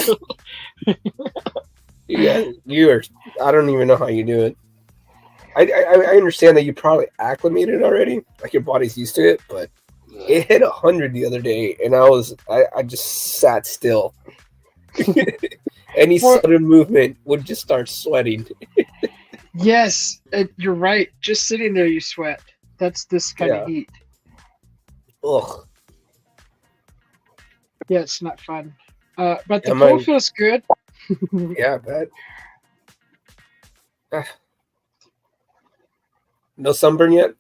You are. I don't even know how you do it. I understand that you probably acclimated already, like your body's used to it, but it hit 100 the other day, and I just sat still. Any Well, sudden movement would just start sweating. yes, you're right. Just sitting there, you sweat. That's this kind of Yeah. heat. Ugh. Yeah, it's not fun. But the Am pool I? feels good. Yeah, I bet. Ah, no sunburn yet?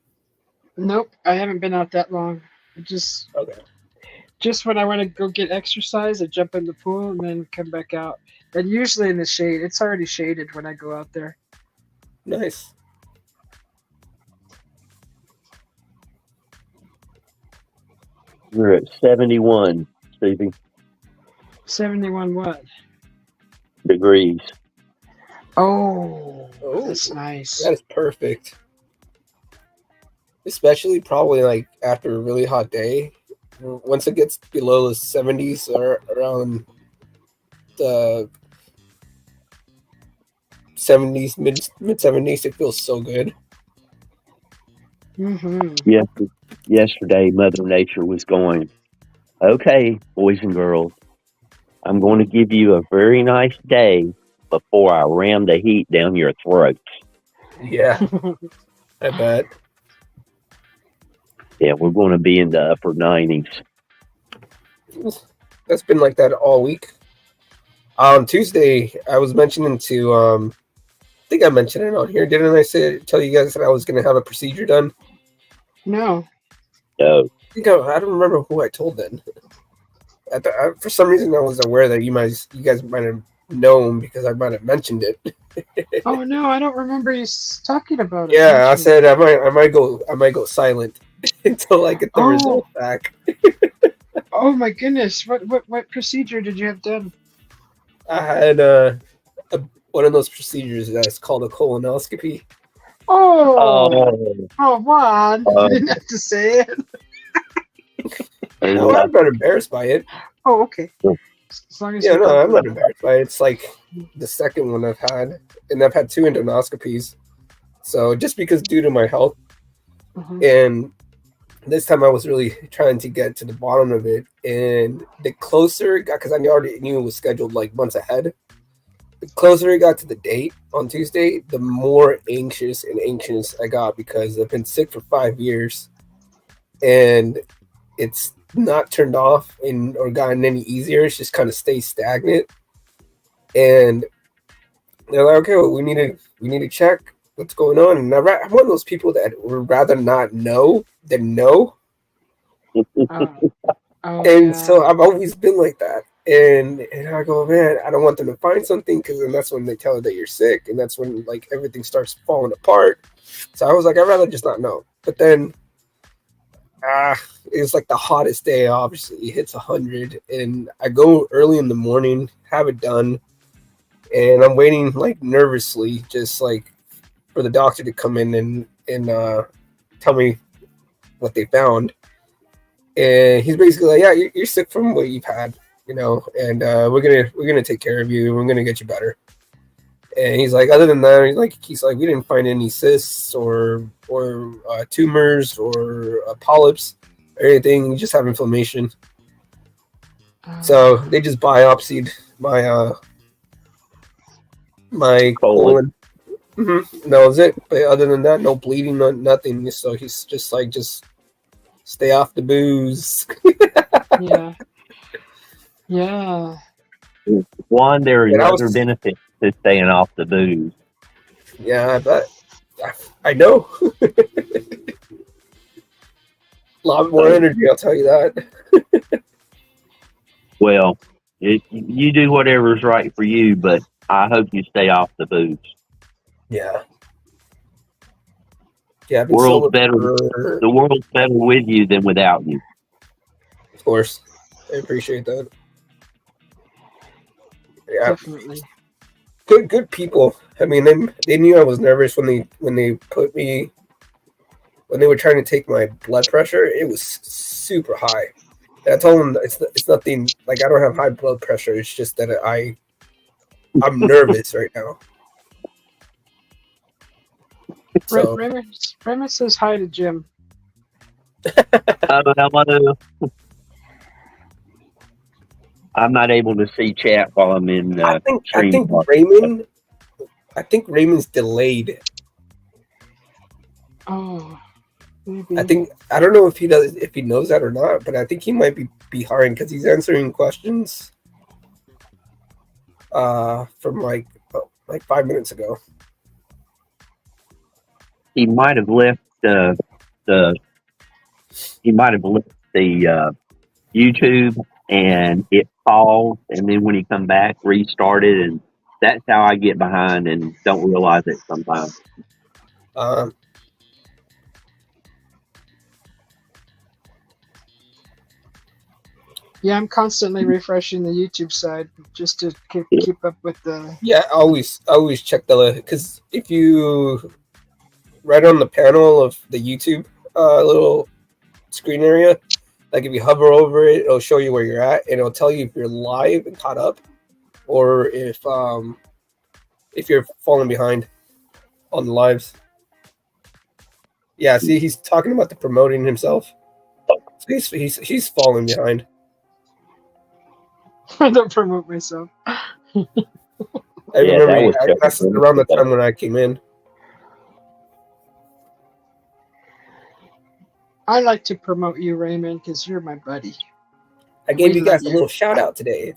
Nope, I haven't been out that long. Just Okay. just when I want to go get exercise, I jump in the pool and then come back out. And usually in the shade. It's already shaded when I go out there. Nice. We're at 71, Stevie, 71 what? degrees. Oh, Oh, that's nice. that is perfect. Especially probably like after a really hot day. Once it gets below the 70s or around the 70s, mid 70s, it feels so good. Mm-hmm. Yes, yesterday, Mother Nature was going, okay, boys and girls, I'm going to give you a very nice day before I ram the heat down your throat. Yeah, I bet. Yeah, we're going to be in the upper 90s. That's been like that all week. Tuesday, I was mentioning to I think I mentioned it on here, didn't I? Tell you guys that I was going to have a procedure done. No. So, I don't remember who I told then. For some reason, I was aware that you guys might have known because I might have mentioned it. Oh no, I don't remember you talking about it. Yeah, I mentioning said I might go silent until I get the Oh. result back. Oh my goodness! What procedure did you have done? I had one of those procedures that's called a colonoscopy. Oh, oh, Juan, you uh, didn't have to say it. No, I'm not embarrassed by it. Oh, okay. As long as Yeah, you're no, I'm not comfortable. embarrassed by it. It's like the second one I've had, and I've had 2 endoscopies. So just because due to my health, Mhm. and this time I was really trying to get to the bottom of it, and the closer it got, because I already knew it was scheduled like months ahead. The closer it got to the date on Tuesday, the more anxious and anxious I got because I've been sick for 5 years, and it's not turned off or gotten any easier. It's just kind of stays stagnant. And they're like, okay, well, we need to check what's going on. And I'm one of those people that would rather not know than know. Oh, And yeah. so I've always been like that. And I go, man, I don't want them to find something, because then that's when they tell you that you're sick, and that's when like everything starts falling apart. So I was like, I'd rather just not know. But then it was like the hottest day. Obviously, it hits 100, and I go early in the morning, have it done, and I'm waiting like nervously, just like for the doctor to come in and tell me what they found. And he's basically like, yeah, you're sick from what you've had, and we're gonna take care of you, and we're gonna get you better. And he's like, other than that, he's like, we didn't find any cysts or tumors or polyps or anything. We just have inflammation. So they just biopsied my colon. Mm-hmm. That was it. But other than that, no bleeding, nothing. So he's just like, just stay off the booze. Yeah. Yeah. Juan, there And are other benefits to staying off the booze. Yeah, I bet. I know. A lot more energy, I'll tell you that. Well, you do whatever's right for you, but I hope you stay off the booze. Yeah. Yeah, I've been World's sober better. for, The world's better with you than without you. of course. I appreciate that. Yeah, Definitely. good people. I mean, they knew I was nervous when they put me when they were trying to take my blood pressure. It was super high. And I told them it's nothing. Like, I don't have high blood pressure. It's just that I'm nervous right now. So Raymond says hi to Jim. Hello. I'm not able to see chat while I'm in I think stream. Raymond's delayed. Oh, maybe. I don't know if he knows that or not, but I think he might be behind because he's answering questions from like 5 minutes ago. He might have left the YouTube and it paused, and then when he come back, restarted, and that's how I get behind and don't realize it sometimes. Yeah, I'm constantly refreshing the YouTube side just to keep up with the. Yeah, I always check because if you right on the panel of the YouTube little screen area, like if you hover over it, it'll show you where you're at, and it'll tell you if you're live and caught up, or if you're falling behind on the lives. Yeah, see, he's talking about the promoting himself. So he's falling behind. I don't promote myself. I remember that's around the time when I came in. I like to promote you, Raymond, because you're my buddy. I gave you guys a little shout out today.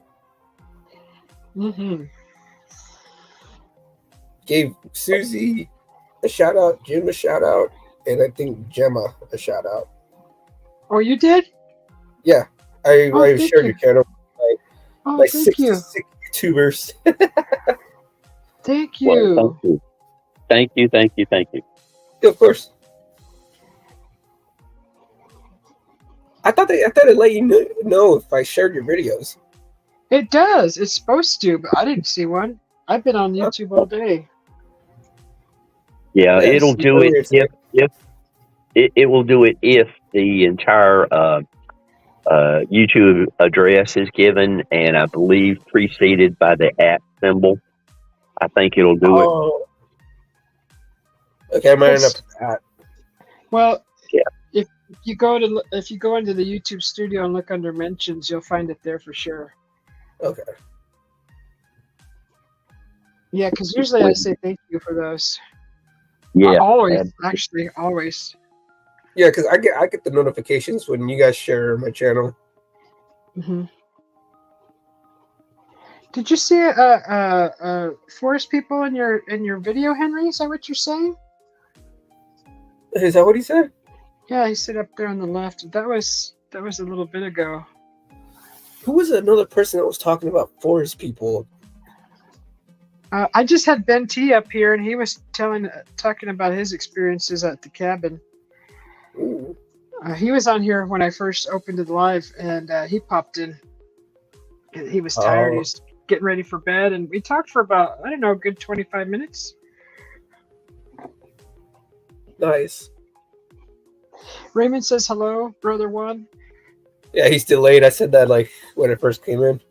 Mm-hmm. Gave Susie a shout out, Jim a shout out, and I think Gemma a shout out. Oh, you did? Yeah, I shared your channel. Like thank you. 6 YouTubers. Thank you. Well, thank you. Yeah, of course. I thought it let you know if I shared your videos. It does. It's supposed to, but I didn't see one. I've been on YouTube all day. Yeah, it'll do it if it will do it if the entire YouTube address is given, and I believe preceded by the @ symbol. I think it'll do it. Okay, I might end up with that. Well, yeah. If you go into the YouTube studio and look under mentions, you'll find it there for sure. Okay. Yeah, because usually I say thank you for those. Yeah. Always. Yeah, because I get the notifications when you guys share my channel. Mm-hmm. Did you see forest people in your video, Henry? Is that what you're saying? Is that what he said? Yeah, he said up there on the left. That was a little bit ago. Who was another person that was talking about forest people? I just had Ben T up here, and he was talking about his experiences at the cabin. He was on here when I first opened it live, and he popped in. He was tired. He was getting ready for bed, and we talked for about, I don't know, a good 25 minutes. Nice. Raymond says hello, brother one. Yeah, he's delayed. I said that like when it first came in.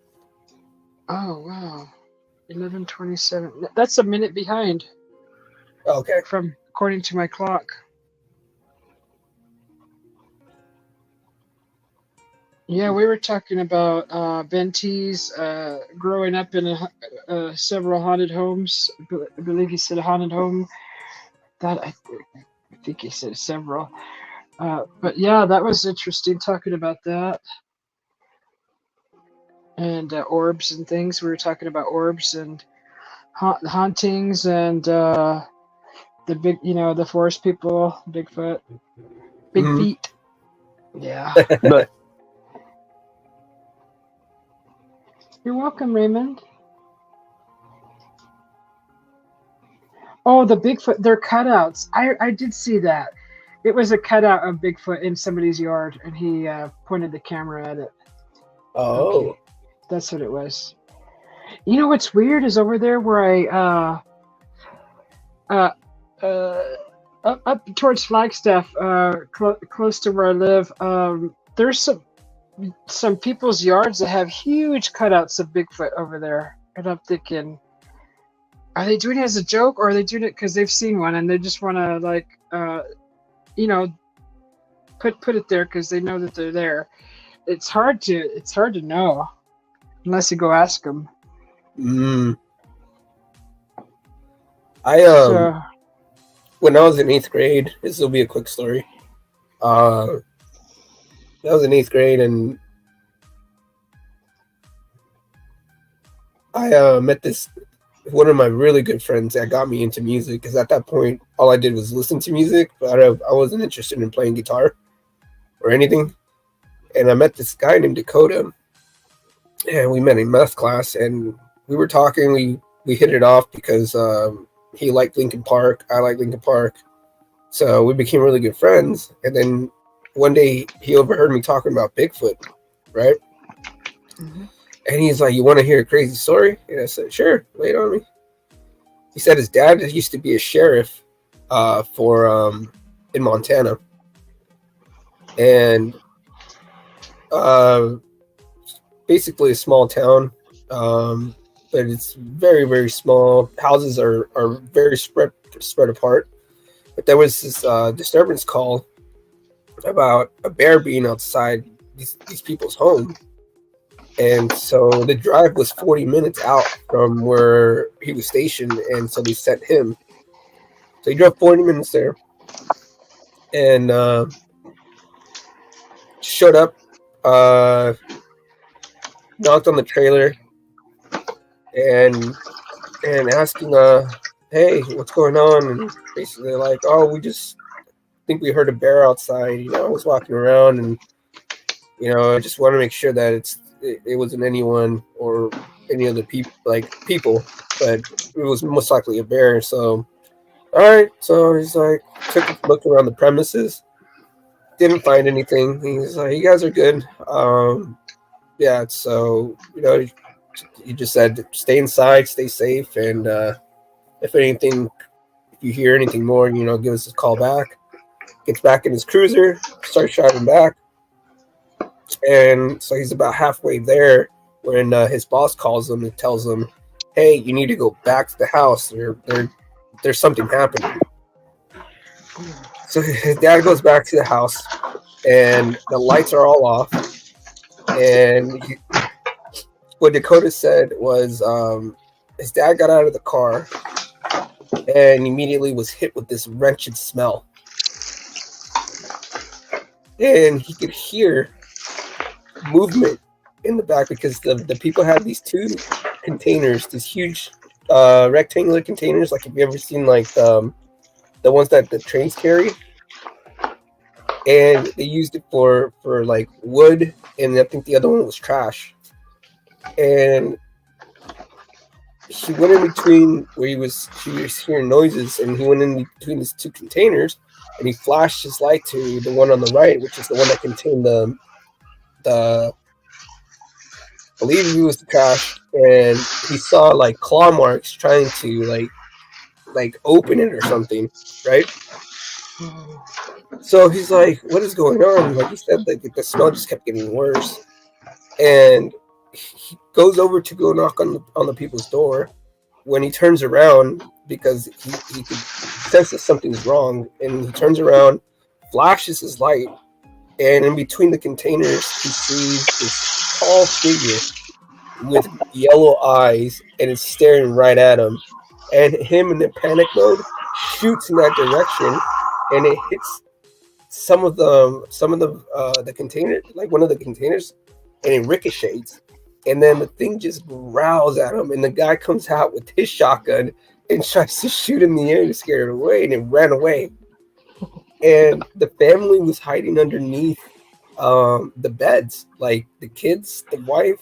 Oh wow, 11:27. That's a minute behind. Okay. According to my clock. Yeah, we were talking about Ben T's growing up in several haunted homes. I believe he said a haunted home. That I think he said several. But yeah, that was interesting talking about that. And orbs and things. We were talking about orbs and hauntings and the big, the forest people, Bigfoot, big feet. Yeah. You're welcome, Raymond. Oh, the Bigfoot, they're cutouts. I did see that. It was a cutout of Bigfoot in somebody's yard, and he pointed the camera at it. Oh. Okay, that's what it was. You know what's weird is over there where I up towards Flagstaff, close to where I live. There's some people's yards that have huge cutouts of Bigfoot over there, and I'm thinking, are they doing it as a joke, or are they doing it because they've seen one and they just want to like, you know, put it there because they know that they're there? It's hard to know unless you go ask them. I when I was in 8th grade, this will be a quick story. I was in 8th grade and I met one of my really good friends that got me into music, because at that point all I did was listen to music, but I wasn't interested in playing guitar or anything. And I met this guy named Dakota, and we met in math class, and we were talking. We hit it off because he liked Linkin Park, I liked Linkin Park, so we became really good friends. And then one day he overheard me talking about Bigfoot, right? Mm-hmm. And he's like, "You want to hear a crazy story?" And I said, "Sure, lay it on me." He said his dad used to be a sheriff in Montana, and basically a small town, but it's very, very small. Houses are very spread apart. But there was this disturbance call about a bear being outside these people's home. And so the drive was 40 minutes out from where he was stationed, and so they sent him. So he drove 40 minutes there, and showed up, knocked on the trailer, and asking, "Hey, what's going on?" And basically like, "Oh, we just think we heard a bear outside. I was walking around, and I just want to make sure that it wasn't anyone or any other people, but it was most likely a bear." So, all right. So he's like, took a look around the premises, didn't find anything. He's like, "You guys are good." Yeah. So, he just said, "Stay inside, stay safe. And if you hear anything more, give us a call back." Gets back in his cruiser, starts driving back. And so he's about halfway there when his boss calls him and tells him, "Hey, you need to go back to the house. There's something happening." So his dad goes back to the house, and the lights are all off. And what Dakota said was his dad got out of the car and immediately was hit with this wretched smell. And he could hear movement in the back because the people had these two containers, these huge rectangular containers, like if you ever seen like the ones that the trains carry, and they used it for like wood, and I think the other one was trash. And he went in between where he was hearing noises, and he went in between these two containers, and he flashed his light to the one on the right, which is the one that contained the I believe it was the trash, and he saw like claw marks trying to like open it or something, right? So he's like, "What is going on?" Like he said, like the smell just kept getting worse, and he goes over to go knock on the people's door. When he turns around, because he could sense that something's wrong, and he turns around, flashes his light, and in between the containers, he sees this tall figure with yellow eyes, and it's staring right at him. And him in the panic mode shoots in that direction, and it hits some of the container, like one of the containers, and it ricochets. And then the thing just growls at him, and the guy comes out with his shotgun and tries to shoot in the air to scare it away, and it ran away. And the family was hiding underneath the beds, like the kids, the wife,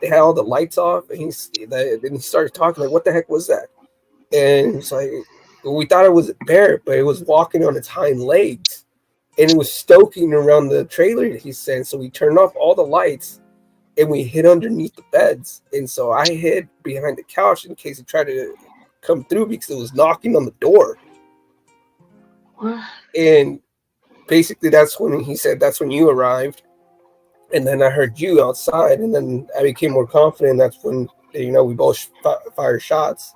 they had all the lights off, and then he started talking like, "What the heck was that?" And it's like, well, we thought it was a bear, but it was walking on its hind legs, and it was stoking around the trailer. He said, so we turned off all the lights, and we hid underneath the beds. And so I hid behind the couch in case it tried to come through because it was knocking on the door. And basically, that's when he said that's when you arrived. And then I heard you outside, and then I became more confident. That's when, you know, we both fired shots.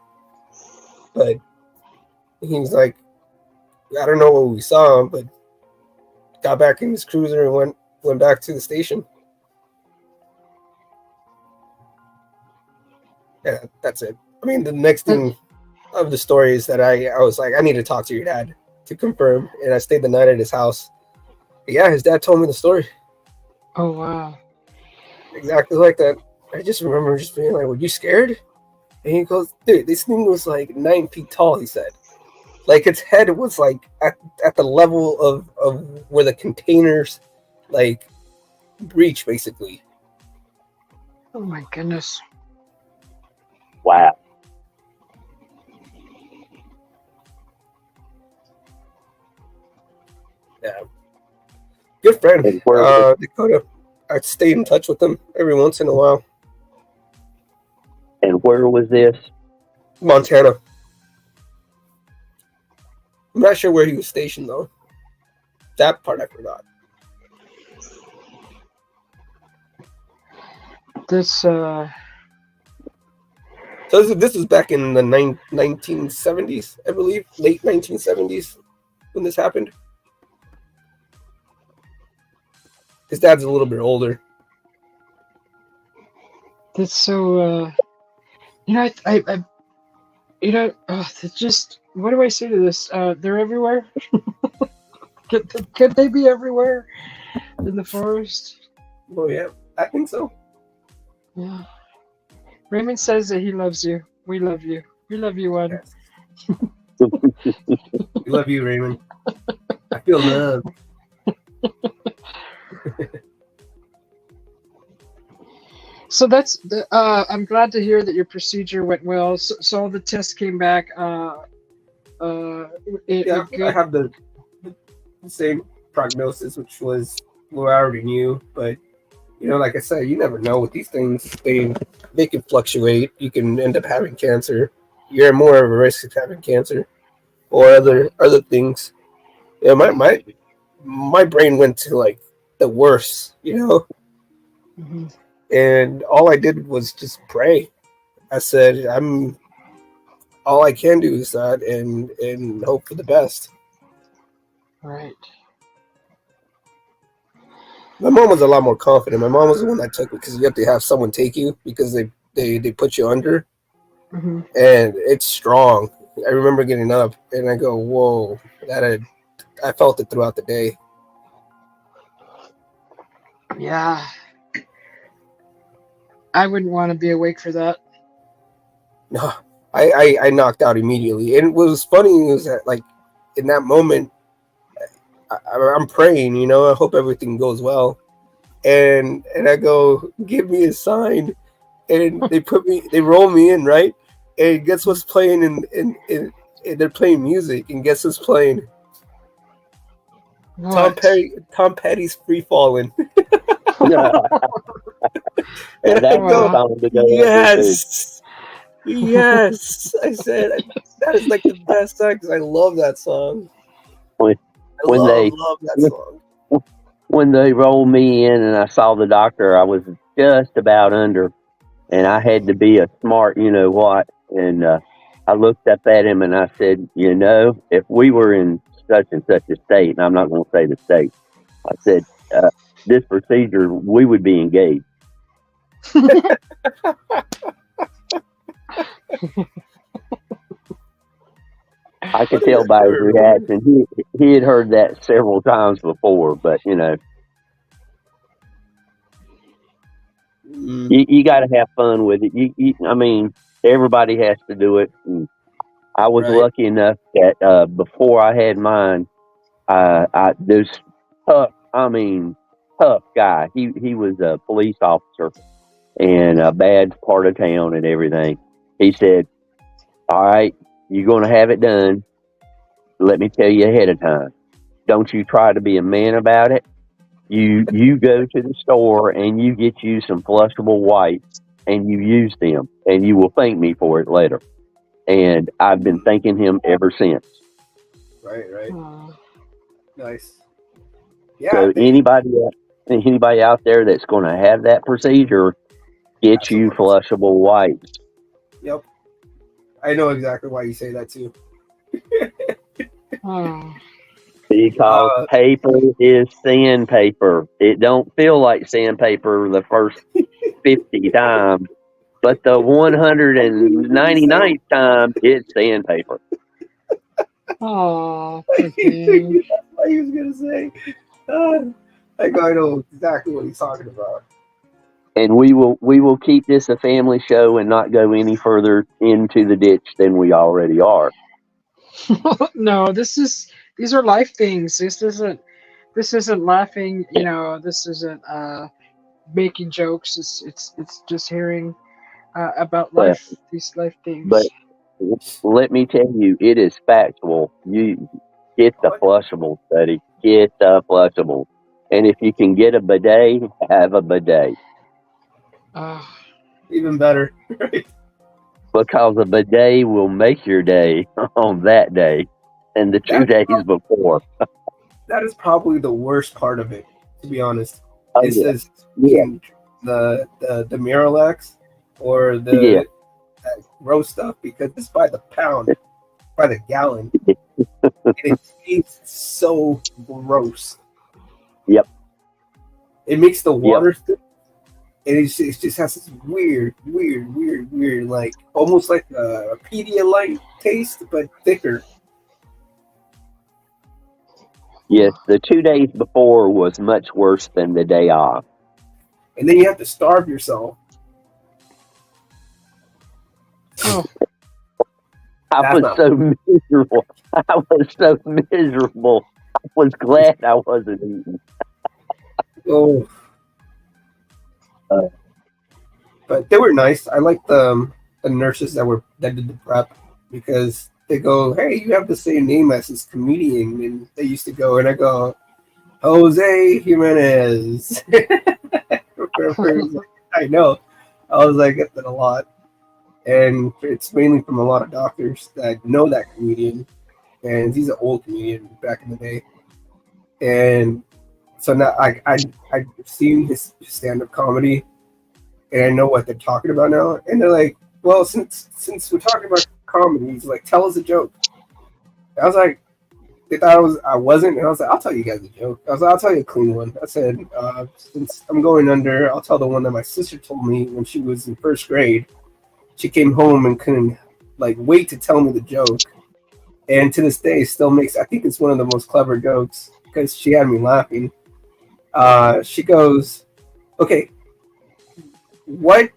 But he's like, I don't know what we saw, but got back in his cruiser and went back to the station. Yeah, that's it. I mean, the next thing of the story is that I was like, I need to talk to your dad to confirm. And I stayed the night at his house. But yeah, his dad told me the story. Oh, wow. Exactly like that. I just remember just being like, were you scared? And he goes, dude, this thing was like 9 feet tall, he said. Like its head was like at the level of where the containers like reach, basically. Oh my goodness. Wow. Yeah. Good friend. And where Dakota. I stay in touch with him every once in a while. and where was this? Montana. I'm not sure where he was stationed though. That part I forgot. This So this was back in the 1970s, I believe, late 1970s when this happened. His dad's a little bit older. that's so you know, I you know, it's just, what do I say to this? They're everywhere. Could they be everywhere in the forest? Oh yeah, I think so. Yeah. Raymond says that he loves you. We love you. We love you, one. Yes. We love you, Raymond. I feel love. So that's the. I'm glad to hear that your procedure went well. So all the tests came back. Yeah, Good. I have the same prognosis, which was what I already knew. But you know, like I said, you never know with these things. They can fluctuate. You can end up having cancer. You're more of a risk of having cancer or other things. Yeah, my brain went to like the worst, you know. Mhm. And all I did was just pray. I said, all I can do is that and hope for the best. Right. My mom was a lot more confident. My mom was the one that took me because you have to have someone take you because they put you under, Mm-hmm. and it's strong. I remember getting up and I go, whoa, I felt it throughout the day. Yeah. I wouldn't want to be awake for that. No, I knocked out immediately. And what was funny was that like in that moment, I'm praying, you know, I hope everything goes well. And I go, give me a sign. And they roll me in, right? And guess what's playing and they're playing music, and guess what's playing? What? Tom Petty's Free Falling. Yeah. And That I was go, the song to go yes. Yes. I said that is like the best song because I love that song. When love that song. When they rolled me in and I saw the doctor, I was just about under, and I had to be a smart, you know what. And I looked up at him and I said, you know, if we were in such and such a state, and I'm not going to say the state, I said, this procedure, we would be engaged. I could tell by his reaction. He had heard that several times before, but you know, you got to have fun with it. I mean, everybody has to do it. And I was lucky enough that before I had mine, this tough guy. He was a police officer, and a bad part of town and everything. He said, "All right, you're going to have it done. Let me tell you ahead of time. Don't you try to be a man about it. You go to the store and you get you some flushable wipes and you use them, and you will thank me for it later." And I've been thanking him ever since. Right. Oh. Nice. Yeah. So anybody out there that's going to have that procedure, get you Absolutely. flushable wipes. Yep. I know exactly why you say that too. Oh. Because paper is sandpaper. It don't feel like sandpaper the first 50 times, but the 199th time, it's sandpaper. Oh, poor thing. That's what he was gonna say. I know exactly what he's talking about. And we will keep this a family show and not go any further into the ditch than we already are. No, these are life things. This isn't laughing. This isn't making jokes. It's just hearing about Well, life. These life but things. let me tell you, it is factual. You get the flushable, buddy. Get the flushable. And if you can get a bidet, have a bidet. Uh, Even better. Right? Because a bidet will make your day on that day and the 2 days before. That is probably the worst part of it, to be honest. Oh, It yeah. says Yeah. the Miralax or the gross stuff, because it's by the pound, by the gallon. And it tastes so gross. Yep. It makes the water and it just has this weird, like almost like a Pedialyte taste, but thicker. Yes, the 2 days before was much worse than the day off. And then you have to starve yourself. oh, I was so miserable. I was glad I wasn't eating. Oh. But they were nice. I like the nurses that did the prep, because they go, "Hey, you have the same name as this comedian," and they used to go, and I go, "Jose Jimenez." I know. I was like, I get that a lot, and it's mainly from a lot of doctors that know that comedian, and he's an old comedian back in the day, and so now I've seen his stand-up comedy. And I know what they're talking about now. And they're like, "Well, since we're talking about comedy, he's like, tell us a joke." And I was like, they thought I wasn't, and I was like, "I'll tell you guys a joke." I was like, "I'll tell you a clean one." I said, since I'm going under, I'll tell the one that my sister told me when she was in first grade. She came home and couldn't wait to tell me the joke. And to this day, still makes, I think it's one of the most clever jokes, because she had me laughing. She goes, "Okay, what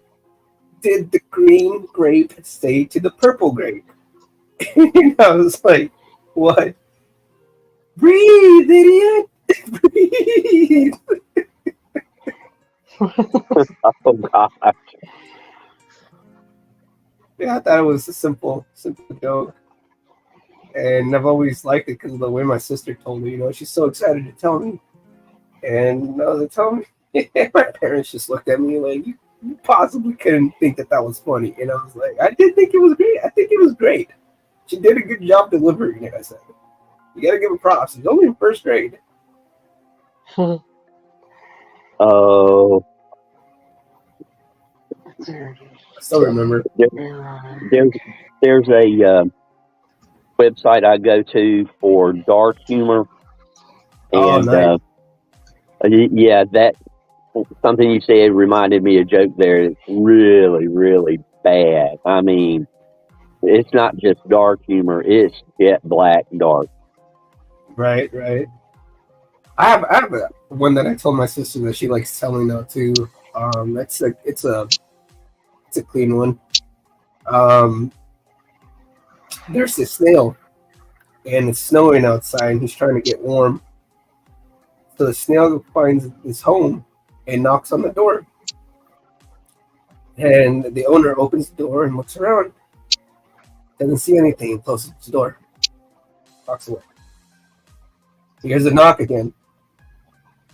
did the green grape say to the purple grape?" And I was like, "What? Breathe, idiot! Breathe!" Oh, gosh. Yeah, I thought it was a simple joke. And I've always liked it because of the way my sister told me. She's so excited to tell me. And I was like, "Tell me." My parents just looked at me like, you possibly couldn't think that was funny. And I was like, "I did think it was great. I think it was great. She did a good job delivering it." I said, "You got to give her props. She's only in first grade." Oh, I still remember. there's a website I go to for dark humor. Oh, And nice. yeah, that something you said reminded me of a joke there. It's really, really bad. I mean, it's not just dark humor; it's jet black dark. Right. I have one that I told my sister that she likes telling now too. It's a clean one. There's this snail, and it's snowing outside, and he's trying to get warm. So the snail finds his home and knocks on the door. And the owner opens the door and looks around. Doesn't see anything. Closes the door. Walks away. He hears a knock again.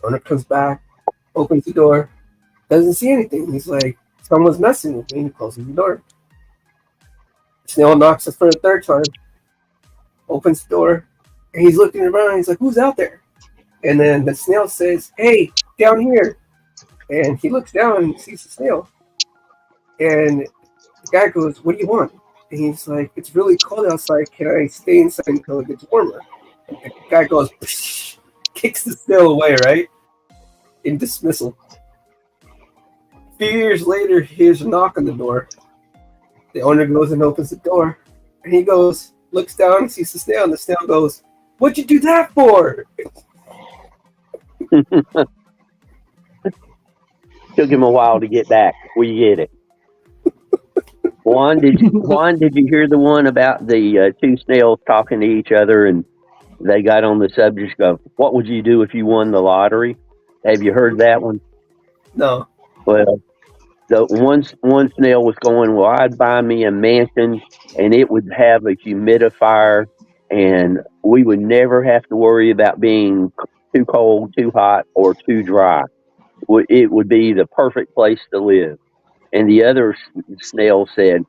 Owner comes back. Opens the door. Doesn't see anything. He's like, someone's messing with me. He closes the door. Snail knocks for the third time. Opens the door. And he's looking around. He's like, who's out there? And then the snail says, hey, down here. And he looks down and sees the snail. And the guy goes, what do you want? And he's like, it's really cold outside. Can I stay inside until it gets warmer? And the guy goes, psh, kicks the snail away, right? In dismissal. A few years later, he hears a knock on the door. The owner goes and opens the door. And he goes, looks down and sees the snail. And the snail goes, what'd you do that for? Took him a while to get back. We get it. Juan, did you hear the one about the two snails talking to each other, and they got on the subject of what would you do if you won the lottery? Have you heard that one? No. Well, the one snail was going, well, I'd buy me a mansion, and it would have a humidifier, and we would never have to worry about being too cold, too hot, or too dry. It would be the perfect place to live. And the other snail said,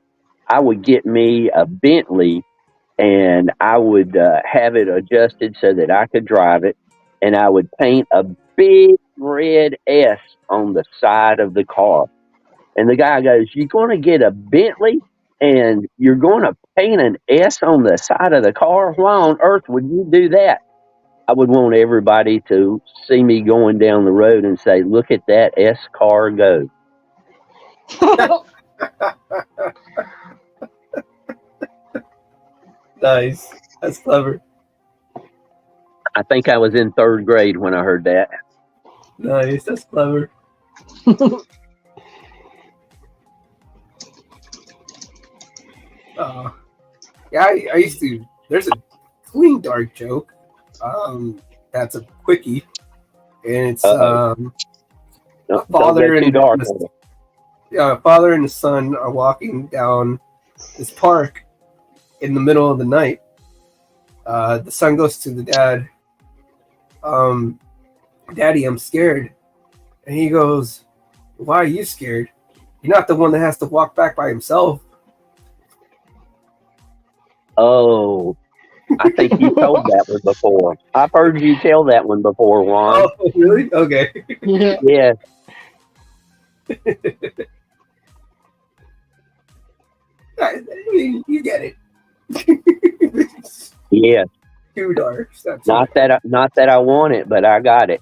I would get me a Bentley and I would have it adjusted so that I could drive it. And I would paint a big red S on the side of the car. And the guy goes, you're going to get a Bentley and you're going to paint an S on the side of the car? Why on earth would you do that? I would want everybody to see me going down the road and say, look at that S car go. Nice. That's clever. I think I was in third grade when I heard that. Nice. That's clever. Yeah, I used to. There's a clean dark joke. That's a quickie, and it's a father and father and the son are walking down this park in the middle of the night. The son goes to the dad, Daddy, I'm scared. And he goes, why are you scared? You're not the one that has to walk back by himself. Oh, I think you told that one before. I've heard you tell that one before, Juan. Oh, really? Okay. Yeah. I mean, you get it. Yeah. Too dark. Not that I want it, but I got it.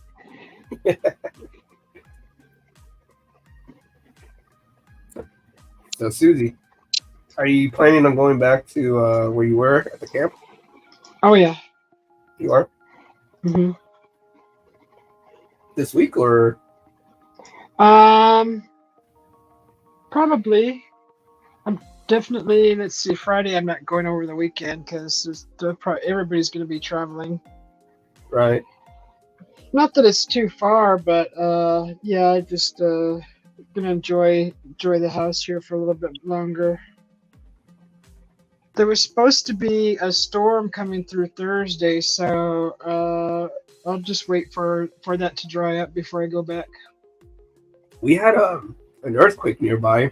So, Susie, are you planning on going back to where you were at the camp? Oh yeah. You are? Mm-hmm. This week or? Probably. I'm definitely. Let's see. Friday, I'm not going over the weekend because everybody's going to be traveling. Right. Not that it's too far, but yeah, I just gonna enjoy the house here for a little bit longer. There was supposed to be a storm coming through Thursday, so I'll just wait for that to dry up before I go back. We had an earthquake nearby,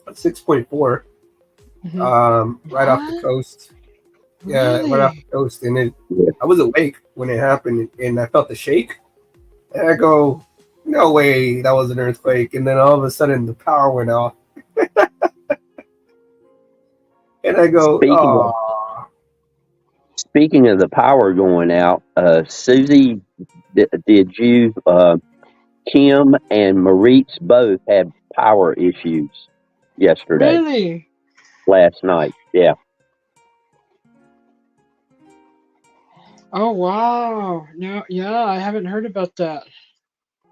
6.4, right off the coast. Yeah, Really? right off the coast, and I was awake when it happened, and I felt the shake. And I go, no way, that was an earthquake. And then all of a sudden, the power went off. And I go, Speaking of the power going out, Susie, did you, Kim and Maurice both had power issues yesterday. Really? Last night, yeah. Oh wow! No, yeah, I haven't heard about that.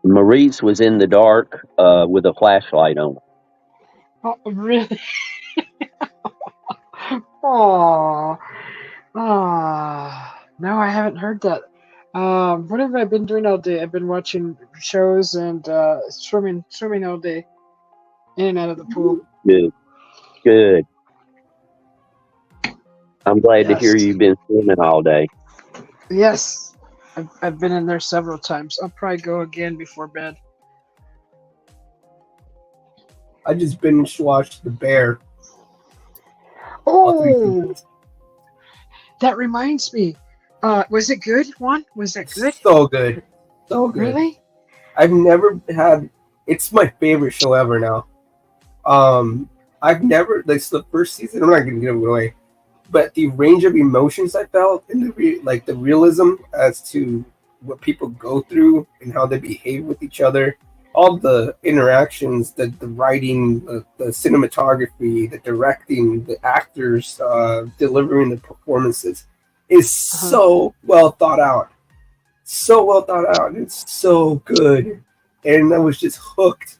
Maurice was in the dark with a flashlight on. Oh, really? Oh, no, I haven't heard that. What have I been doing all day? I've been watching shows and swimming all day. in and out of the pool. Good. Good. I'm glad to hear Yes. you've been swimming all day. Yes. I've been in there several times. I'll probably go again before bed. I just binge watched The Bear. All 3 Oh, seasons. that reminds me. Was it good, Juan? Was that good? So good. So good. Really? I've never had. It's my favorite show ever now. I've never. Like the first season. I'm not gonna give it away, but the range of emotions I felt and the realism as to what people go through and how they behave with each other, all the interactions, the writing, the cinematography, the directing, the actors delivering the performances is so well thought out. So well thought out. It's so good. And I was just hooked.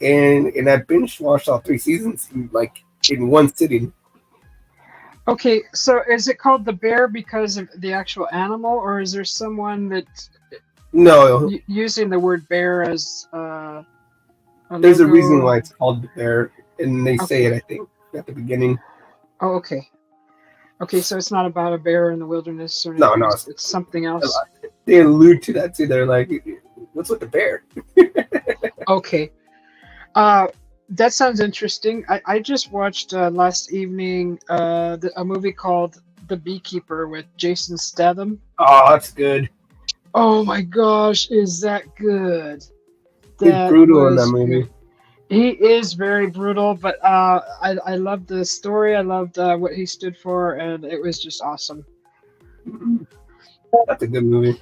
And I binge watched all 3 seasons in one sitting. Okay, so is it called The Bear because of the actual animal, or is there someone that's using the word bear as a There's logo? a reason why it's called The Bear, and they say it, I think, at the beginning. Oh, okay. Okay, so it's not about a bear in the wilderness or anything. No. It's something else. They allude to that too. They're like, what's with the bear? Okay. That sounds interesting. I just watched last evening a movie called The Beekeeper with Jason Statham. Oh, that's good. Oh my gosh, is that good? He's brutal in that movie. Good. He is very brutal, but I loved the story. I loved what he stood for, and it was just awesome. That's a good movie.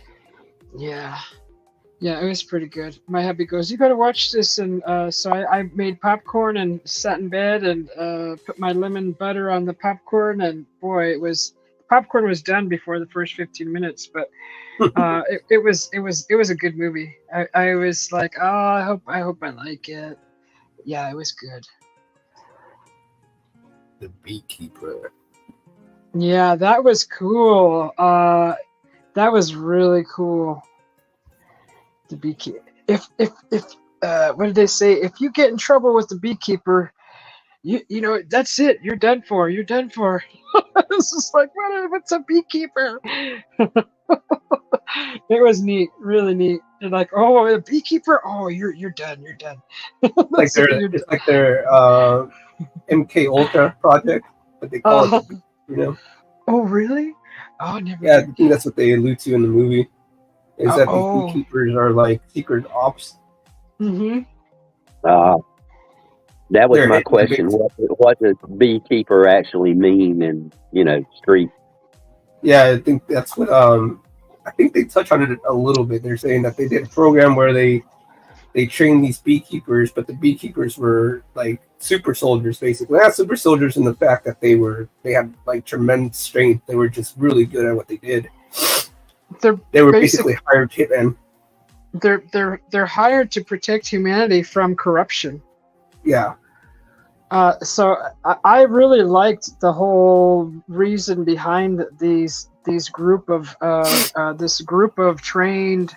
Yeah, it was pretty good. My hubby goes, "You got to watch this," and so I made popcorn and sat in bed and put my lemon butter on the popcorn, and boy, popcorn was done before the first 15 minutes, but it was a good movie. I was like, oh, I hope I like it. Yeah, it was good. The Beekeeper. Yeah, that was cool. That was really cool. The beekeeper. If what did they say? If you get in trouble with the beekeeper, you know that's it. You're done for. You're done for. It's just like what's a beekeeper? It was neat, really neat. They're like, oh, a beekeeper. Oh, you're done. You're done. It's like their MK Ultra project, but they call it, Oh, really? Oh, never. Yeah, I think that's what they allude to in the movie. Is that these beekeepers are like secret ops? Mm-hmm. That was my question. What does beekeeper actually mean in street? Yeah, I think that's what I think they touch on it a little bit. They're saying that they did a program where they trained these beekeepers, but the beekeepers were like super soldiers, basically. Not super soldiers in the fact that they had like tremendous strength. They were just really good at what they did. They were basically hired hitmen. They're hired to protect humanity from corruption. Yeah. So I really liked the whole reason behind this group of trained,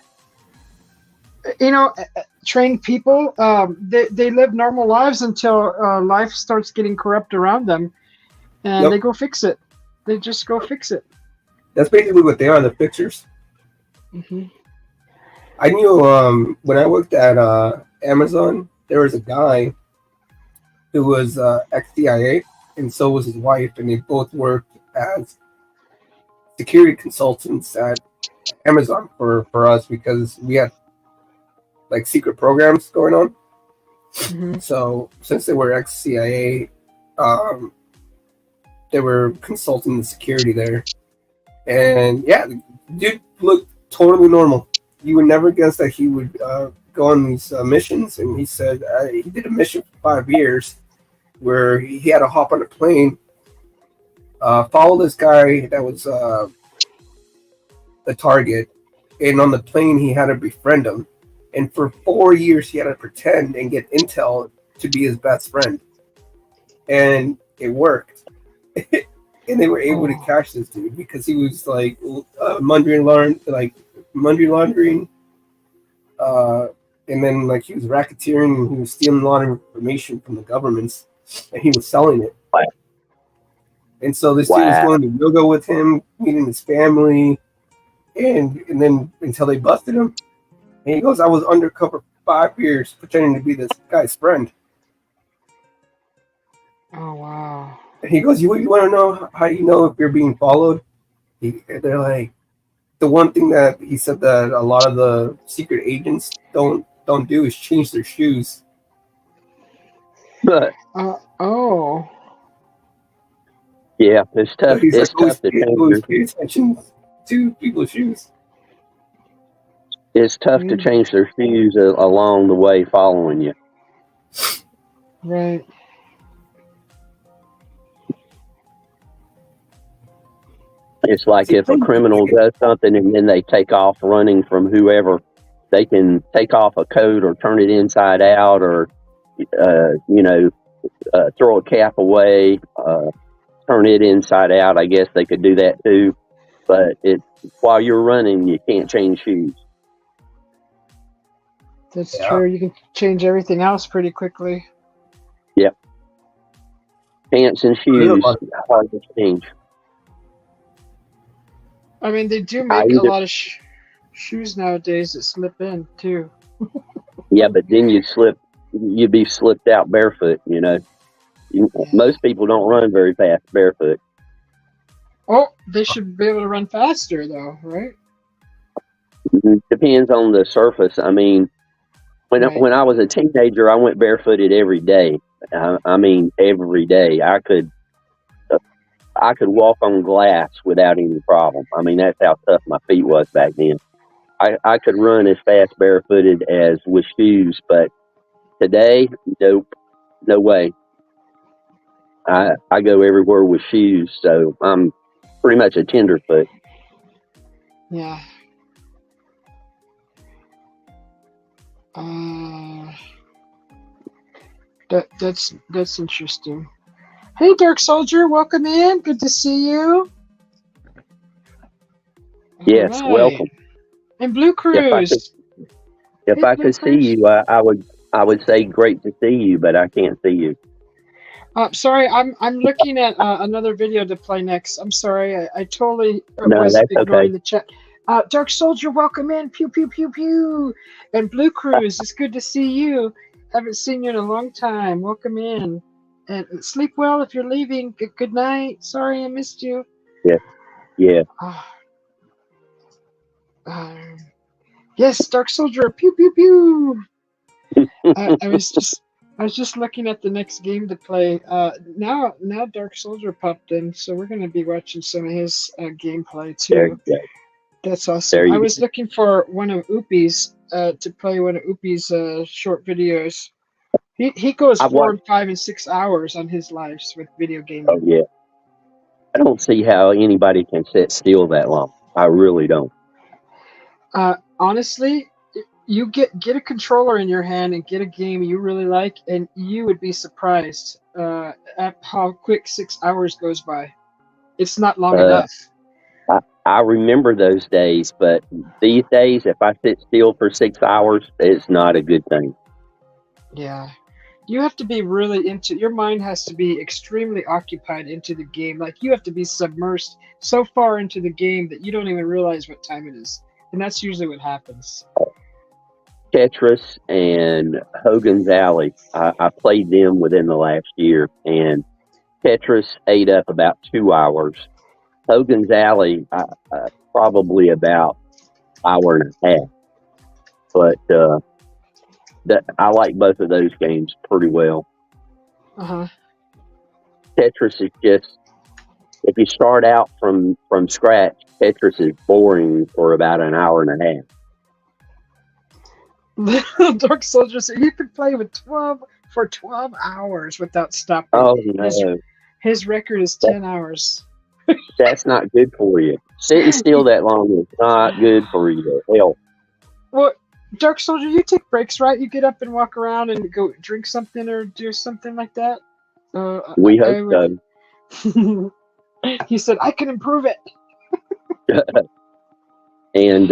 trained people. They live normal lives until life starts getting corrupt around them, and they go fix it. They just go fix it. That's basically what they are, the fixers. Mm-hmm. I knew when I worked at Amazon, there was a guy who was ex-CIA, and so was his wife, and they both worked as security consultants at Amazon for us because we had like secret programs going on. Mm-hmm. So since they were ex-CIA, they were consulting the security there. And yeah, the dude looked totally normal. You would never guess that he would go on these missions. And he said he did a mission for 5 years where he had to hop on a plane, follow this guy that was a target. And on the plane, he had to befriend him. And for 4 years, he had to pretend and get intel to be his best friend. And it worked. And they were able to catch this dude because he was like money laundering, and then like he was racketeering and he was stealing a lot of information from the governments, and he was selling it. Wow. And so this dude was Wow. going to yoga with him, meeting his family, and then until they busted him. And he goes, I was undercover 5 years pretending to be this guy's friend. Oh wow. And he goes, you want to know how you know if you're being followed? They're like, the one thing that he said that a lot of the secret agents don't do is change their shoes. But Oh. yeah, it's So tough. he's It's like, tough to change always your. pay attention to people's shoes. It's tough to change their shoes along the way following you. Right. It's like if a criminal does something and then they take off running from whoever, they can take off a coat or turn it inside out or, throw a cap away, turn it inside out. I guess they could do that too. But while you're running, you can't change shoes. That's true. You can change everything else pretty quickly. Yep. Pants and shoes, hard to change. I mean, they do make a lot of shoes nowadays that slip in too. Yeah, but then you'd be slipped out barefoot, Most people don't run very fast barefoot. Oh, they should be able to run faster though, right? Depends on the surface. I mean, when I was a teenager, I went barefooted every day. Every day. I could walk on glass without any problem. I mean, that's how tough my feet was back then. I could run as fast barefooted as with shoes, but today, nope, no way. I go everywhere with shoes, so I'm pretty much a tenderfoot. Yeah. That's interesting. Hey, Dark Soldier, welcome in. Good to see you. Yes, right. Welcome. And Blue Cruise. If I could see you, I would say great to see you, but I can't see you. Sorry, I'm looking at another video to play next. I'm sorry, I totally was that's ignoring okay. the chat. Dark Soldier, welcome in. Pew pew pew pew. And Blue Cruise, it's good to see you. Haven't seen you in a long time. Welcome in. And sleep well if you're leaving. Good night. Sorry I missed you. Yeah. Yes, Dark Soldier. Pew pew pew. I was just looking at the next game to play. Now Dark Soldier popped in, so we're going to be watching some of his gameplay too. That's awesome. I was looking for one of Oopie's to play one of Oopie's short videos. He goes 4 and 5 and 6 hours on his lives with video gaming. Oh yeah. I don't see how anybody can sit still that long. I really don't. Honestly, you get a controller in your hand and get a game you really like, and you would be surprised at how quick 6 hours goes by. It's not long enough. I remember those days, but these days, if I sit still for 6 hours, it's not a good thing. Yeah. You have to be really your mind has to be extremely occupied into the game. Like you have to be submersed so far into the game that you don't even realize what time it is. And that's usually what happens. Tetris and Hogan's Alley, I played them within the last year, and Tetris ate up about 2 hours. Hogan's Alley, probably about an hour and a half. But I like both of those games pretty well. Tetris is just, if you start out from scratch, Tetris is boring for about an hour and a half. Dark Soldier said he could play with 12 hours without stopping. Oh no! His record is 10 hours. That's not good for you. Sitting still that long is not good for you. Hell. Well, Dark Soldier, you take breaks, right? You get up and walk around and go drink something or do something like that? We hope so. He said, I can improve it. And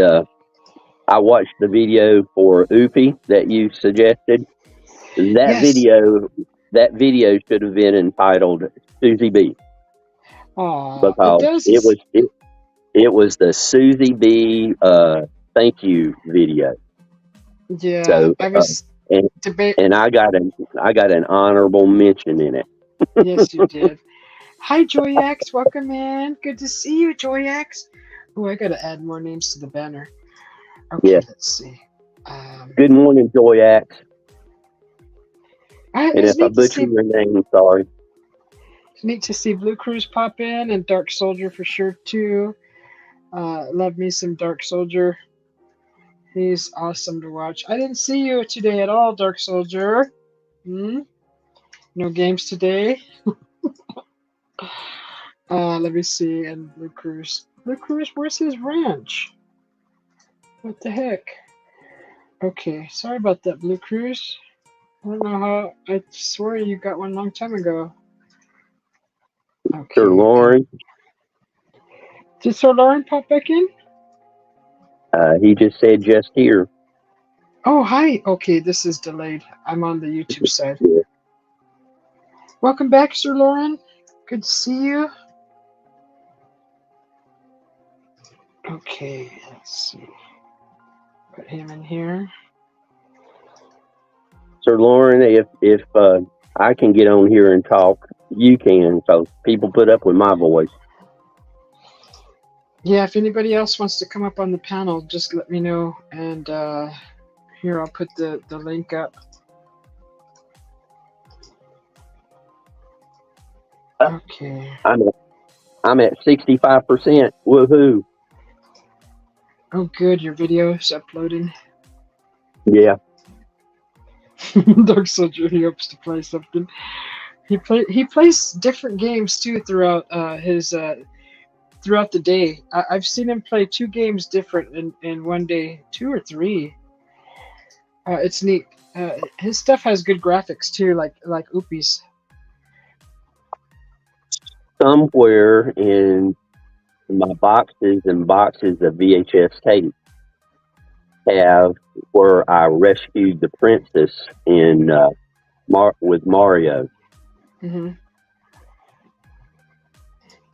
I watched the video for Oopie that you suggested. That Yes. video should have been entitled Susie B, Aw, it because does. it was the Susie B thank you video. Yeah, So I was and debate. and I got an honorable mention in it. Yes, you did. Hi, Joyax. Welcome in. Good to see you, Joyax. Oh, I gotta add more names to the banner. Yeah. Okay, let's see. Good morning, Joyax. And It's if I neat to butcher see. your name, sorry. It's neat to see Blue Cruise pop in and Dark Soldier for sure too. Love me some Dark Soldier. He's awesome to watch. I didn't see you today at all, Dark Soldier. Hmm? No games today. Let me see. And Blue Cruise. Blue Cruise, where's his ranch? What the heck? Okay, sorry about that, Blue Cruise. I don't know how. I swear you got one long time ago. Okay. Sir Lauren, Did Sir Lauren pop back in? he just said just here. Oh, hi. Okay, this is delayed. I'm on the YouTube side. Yeah. Welcome back, Sir Lauren. Good to see you. Okay, let's see. Put him in here. Sir Lauren, if I can get on here and talk, you can. So people put up with my voice. Yeah, if anybody else wants to come up on the panel, just let me know. And here, I'll put the link up. Okay. I'm at 65%. Woohoo! Oh, good. Your video is uploading. Yeah. Dark Soldier, he hopes to play something. He plays different games too throughout throughout the day. I've seen him play 2 games different in one day, 2 or 3. It's neat. His stuff has good graphics too, like Oopie's. Somewhere in my boxes and boxes of VHS tape have where I rescued the princess in with Mario. Mm-hmm.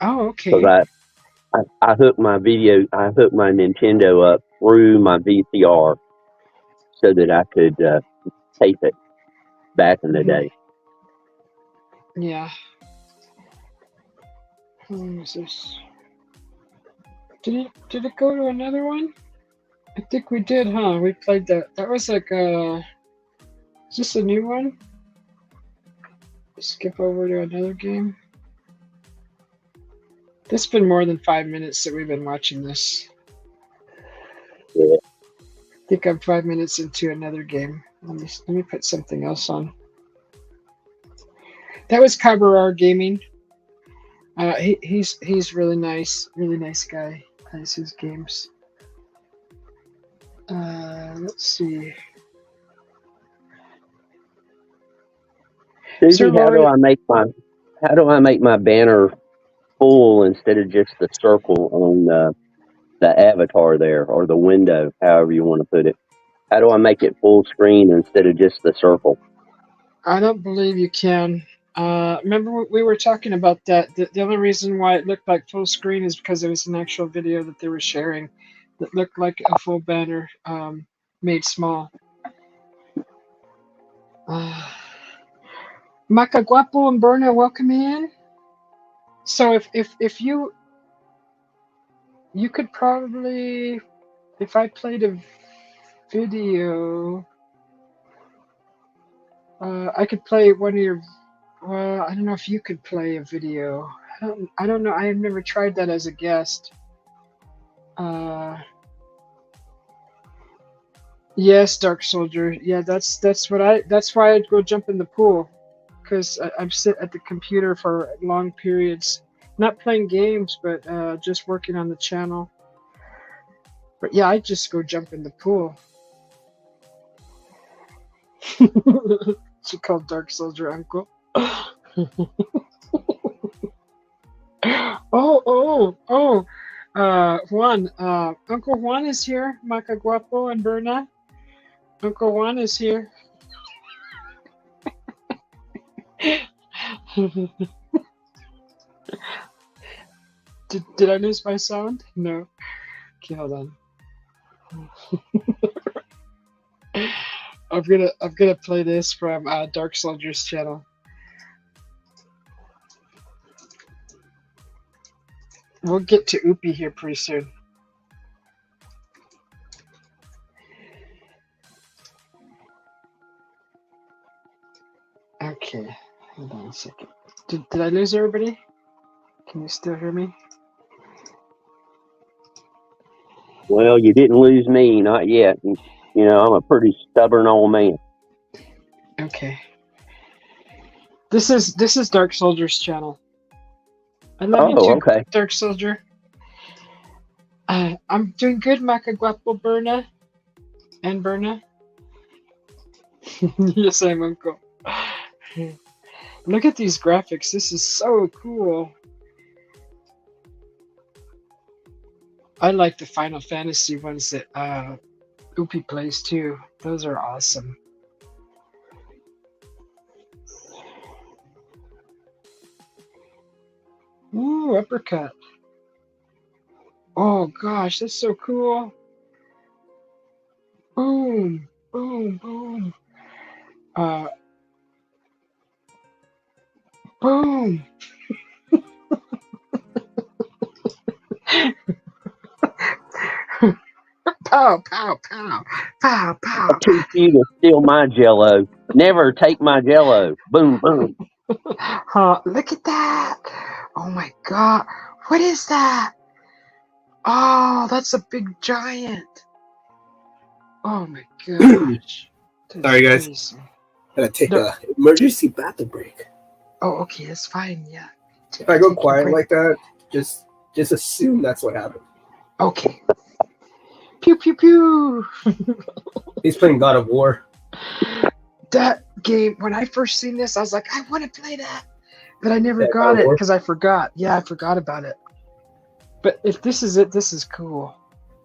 Oh, okay. So I hooked my Nintendo up through my VCR so that I could tape it back in the day. Yeah. What is this? Did it go to another one? I think we did, huh? We played that. That was like is this a new one? Skip over to another game. It's been more than 5 minutes that we've been watching this. Yeah. I think I'm 5 minutes into another game. Let me put something else on. That was Cabarar Gaming. He's really nice guy. Plays his games. Let's see. Susie, how do I make my banner full instead of just the circle on the avatar there, or the window, however you want to put it? How do I make it full screen instead of just the circle? I don't believe you can. Remember we were talking about that. The only reason why it looked like full screen is because it was an actual video that they were sharing that looked like a full banner made small. Macaguapo and Berna, welcome in. So if you could probably, if I played a video, I could play one of your. Well, I don't know if you could play a video. I don't know. I have never tried that as a guest. Yes, Dark Soldier. Yeah, that's why I'd go jump in the pool, because I'm sit at the computer for long periods, not playing games, but just working on the channel. But yeah, I'd just go jump in the pool. She called Dark Soldier uncle. Oh. Juan, Uncle Juan is here. Maca Guapo and Berna. Uncle Juan is here. Did I lose my sound? No. Okay, hold on. I'm gonna play this from Dark Soldier's channel. We'll get to Oopie here pretty soon. Okay, hold on a second. Did I lose everybody? Can you still hear me? Well, you didn't lose me, not yet. You know, I'm a pretty stubborn old man. Okay. This is Dark Soldier's channel. I love you too, Okay. Dark Soldier. I'm doing good, Maca Guapo Berna. And Berna. Yes, I'm Uncle. Look at these graphics. This is so cool. I like the Final Fantasy ones that Oopie plays too. Those are awesome. Ooh, uppercut. Oh gosh, that's so cool. Boom, boom, boom. Boom. Pow, pow, pow, pow, pow. I teach you to steal my Jello. Never take my Jello. Boom, boom. Look at that. Oh my god. What is that? Oh, that's a big giant. Oh my gosh. Sorry, guys. Crazy. Gotta take a emergency bathroom break. Oh, okay, that's fine. Yeah. If I go quiet like that, just assume that's what happened. Okay. Pew pew pew. He's playing God of War. That game, when I first seen this, I was like, I want to play that, but I never got it because I forgot. Yeah, I forgot about it. But if this is it, this is cool.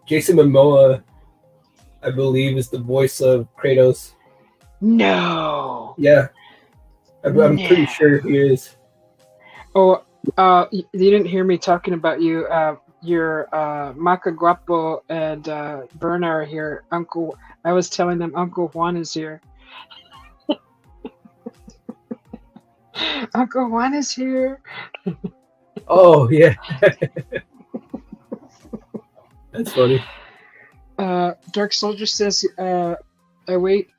Jason Momoa, I believe, is the voice of Kratos. No. Yeah. I'm pretty sure he is. Oh, you didn't hear me talking about you. Your Maca Guapo and Berna are here. I was telling them Uncle Juan is here. Uncle Juan is here. Oh, yeah. That's funny. Dark Soldier says, I wait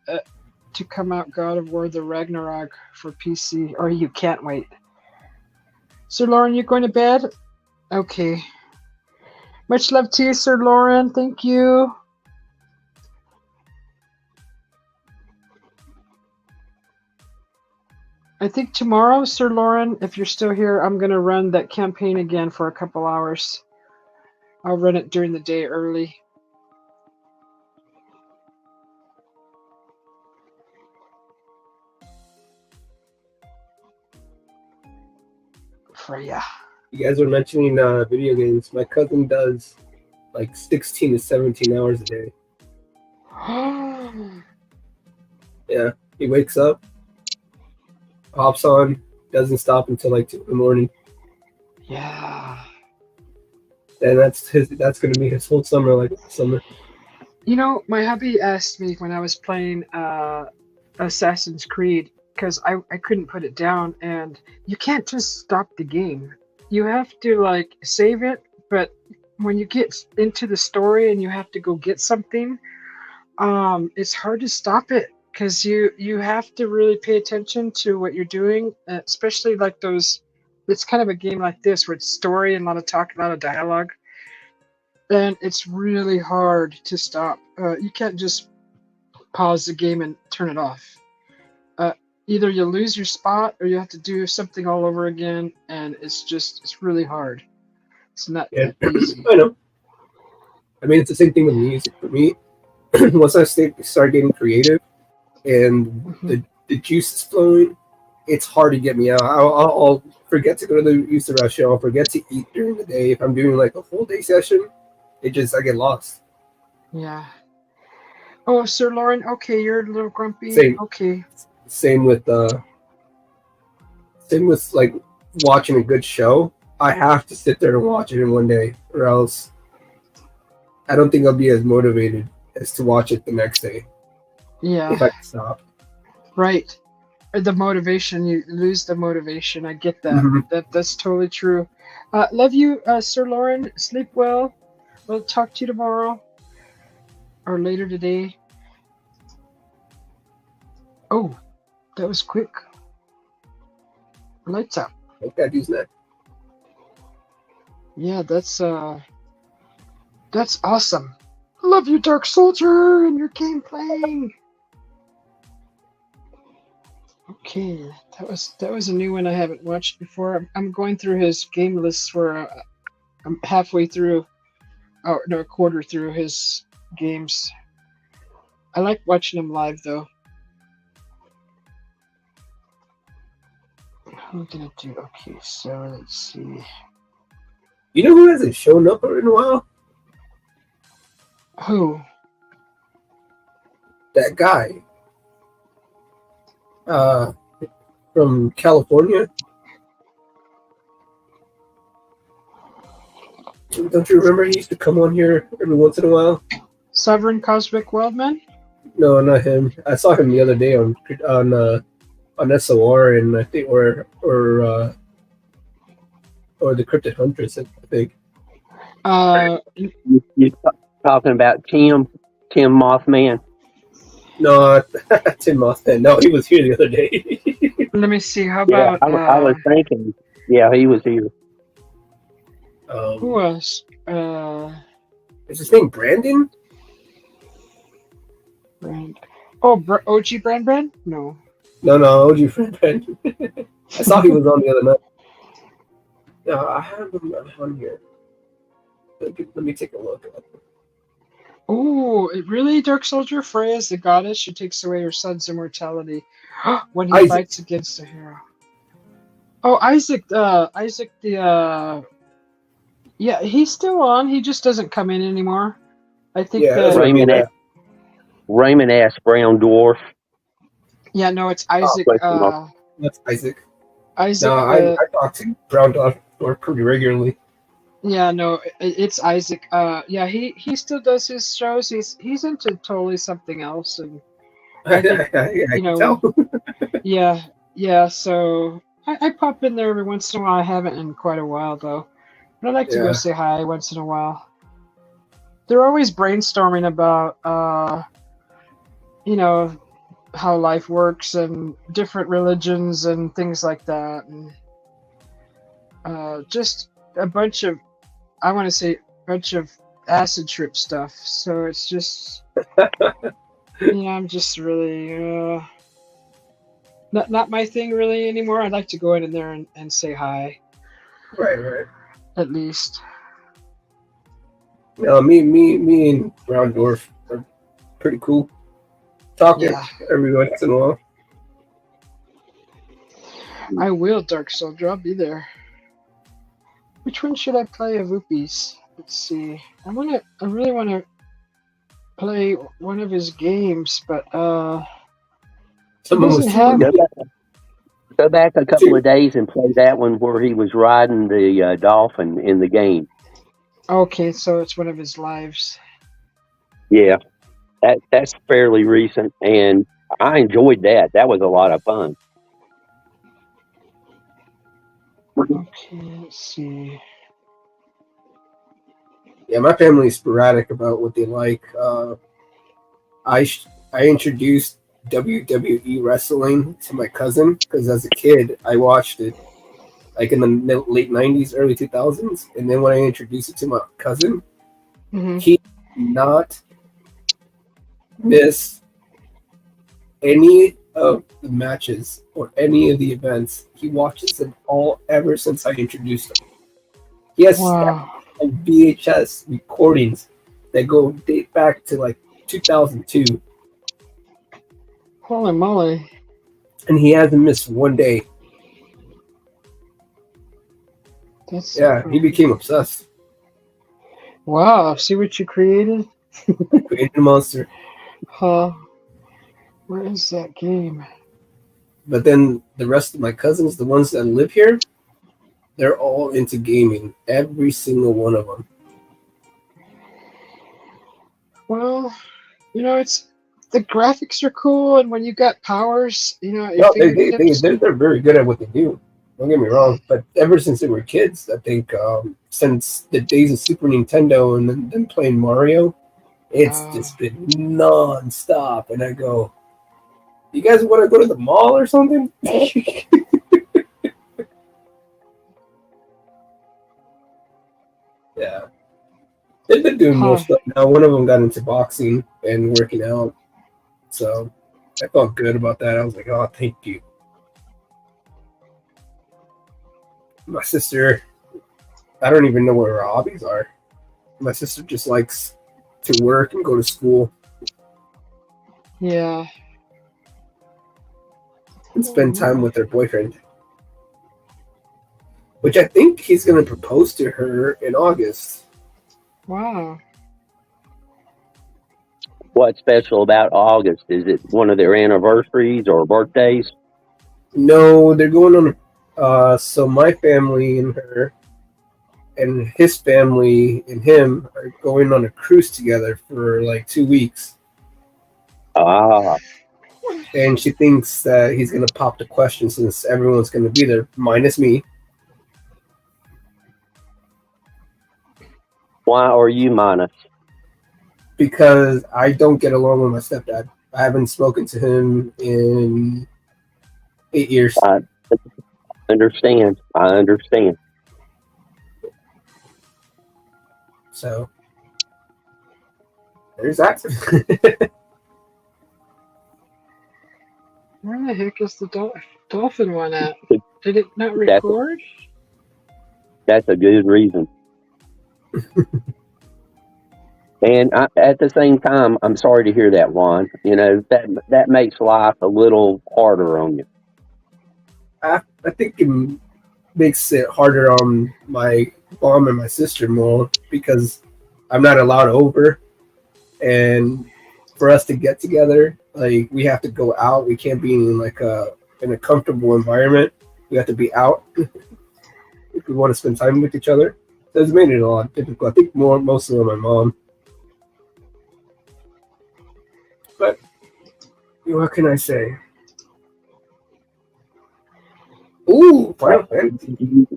to come out God of War the Ragnarok for PC, or you can't wait. Sir Lauren, you going to bed? Okay. Much love to you, Sir Lauren. Thank you. I think tomorrow, Sir Lauren, if you're still here, I'm going to run that campaign again for a couple hours. I'll run it during the day early. For ya. You guys were mentioning video games. My cousin does like 16 to 17 hours a day. Yeah, he wakes up, hops on, doesn't stop until like 2 in the morning. Yeah. And that's going to be his whole summer, like summer. You know, my hubby asked me when I was playing Assassin's Creed, because I couldn't put it down, and you can't just stop the game. You have to like save it, but when you get into the story and you have to go get something, it's hard to stop it because you have to really pay attention to what you're doing, especially like those. It's kind of a game like this where it's story and a lot of talk, a lot of dialogue, and it's really hard to stop. You can't just pause the game and turn it off. Either you lose your spot or you have to do something all over again, and it's really hard. It's not that easy. I know. I mean, it's the same thing with music for me. Once I start getting creative and the juice is flowing it's hard to get me out. I'll forget to go to use the restroom. I'll forget to eat during the day. If I'm doing like a full day session, I get lost. Yeah. Oh, Sir Lauren. Okay, you're a little grumpy. Same. Okay. Same with like watching a good show. I have to sit there and watch it in one day, or else I don't think I'll be as motivated as to watch it the next day. Yeah. If I can stop. Right. The motivation, you lose the motivation. I get that. Mhm. That's totally true. Love you, Sir Lauren. Sleep well. We'll talk to you tomorrow or later today. Oh, that was quick. Lights out. Okay, use that. Yeah, that's awesome. Love you, Dark Soldier, and your game playing. Okay, that was a new one I haven't watched before. I'm going through his game lists where I'm halfway through, or no, a quarter through his games. I like watching him live though. What did I do? Okay, so let's see. You know who hasn't shown up in a while? Who? That guy. From California. Don't you remember he used to come on here every once in a while? Sovereign Cosmic Wildman? No, not him. I saw him the other day on SOR, and I think or the Cryptid Huntress, I think. You talking about Tim Mothman? No, Tim Mothman. No, he was here the other day. Let me see. How Yeah, about I was thinking. Yeah, he was here. who else? Is his name Brandon? Brand. Oh, OG Brand? No. No, OG friend Brandon. I saw he was on the other night. No, I have him on here. Let me take a look. Oh, really, Dark Soldier? Freya is the goddess who takes away her son's immortality when he Isaac. fights against a hero. Oh, Isaac the yeah, he's still on. He just doesn't come in anymore. I think Yeah, that's what I mean. Raymond asked Brown Dwarf. yeah, no, it's Isaac. That's Isaac. Isaac. No, I talk to Brown Dwarf pretty regularly. Yeah, no, it's Isaac. Yeah, he still does his shows. He's into totally something else, and I think, I you know, can tell. yeah. So I pop in there every once in a while. I haven't in quite a while though, but I like to go say hi once in a while. They're always brainstorming about you know, how life works and different religions and things like that, and just a bunch of, I want to say, a bunch of acid trip stuff. So it's just, I'm just really not my thing really anymore. I'd like to go in there and say hi. Right. At least. No, me and Brown Dwarf are pretty cool. Talking every once in a while. I will, Dark Soldier. I'll be there. Which one should I play of Whoopies? Let's see. I really want to play one of his games, but he doesn't have. Go back a couple of days and play that one where he was riding the dolphin in the game. Okay, so it's one of his lives. Yeah, that's fairly recent, and I enjoyed that. That was a lot of fun. Okay, let's see. Yeah, my family's sporadic about what they like. I introduced WWE wrestling to my cousin because as a kid I watched it like in the late 90s, early 2000s, and then when I introduced it to my cousin, he did not miss any of the matches or any of the events. He watches them all ever since I introduced him. He has VHS recordings that date back to like 2002. Holy moly. and he hasn't missed one day. That's Yeah, he became obsessed. Wow, see what you created? Created a monster. Huh? Where is that game? But then the rest of my cousins, the ones that live here, they're all into gaming. Every single one of them. Well, it's the graphics are cool, and when you got powers, your No, fingertips. they're very good at what they do. Don't get me wrong. But ever since they were kids, I think since the days of Super Nintendo and then playing Mario, it's just been non-stop. And I go, you guys want to go to the mall or something? Yeah. They've been doing more stuff now. One of them got into boxing and working out. So I felt good about that. I was like, oh, thank you. My sister, I don't even know what her hobbies are. My sister just likes to work and go to school. Yeah. And spend time with her boyfriend. Which I think he's going to propose to her in August. Wow. What's special about August? Is it one of their anniversaries or birthdays? No, they're going on. So my family and her and his family and him are going on a cruise together for like 2 weeks. Ah. And she thinks that he's going to pop the question since everyone's going to be there, minus me. Why are you minus? Because I don't get along with my stepdad. I haven't spoken to him in 8 years. I understand. So there's that. Where the heck is the dolphin one at? Did it not record? That's a good reason. And at the same time, I'm sorry to hear that, Juan. That makes life a little harder on you. I think it makes it harder on my mom and my sister more because I'm not allowed over. And for us to get together, like we have to go out. We can't be in in a comfortable environment. We have to be out if we want to spend time with each other. So it's made it a lot difficult. I think mostly on my mom. But what can I say? Ooh, Final Fantasy.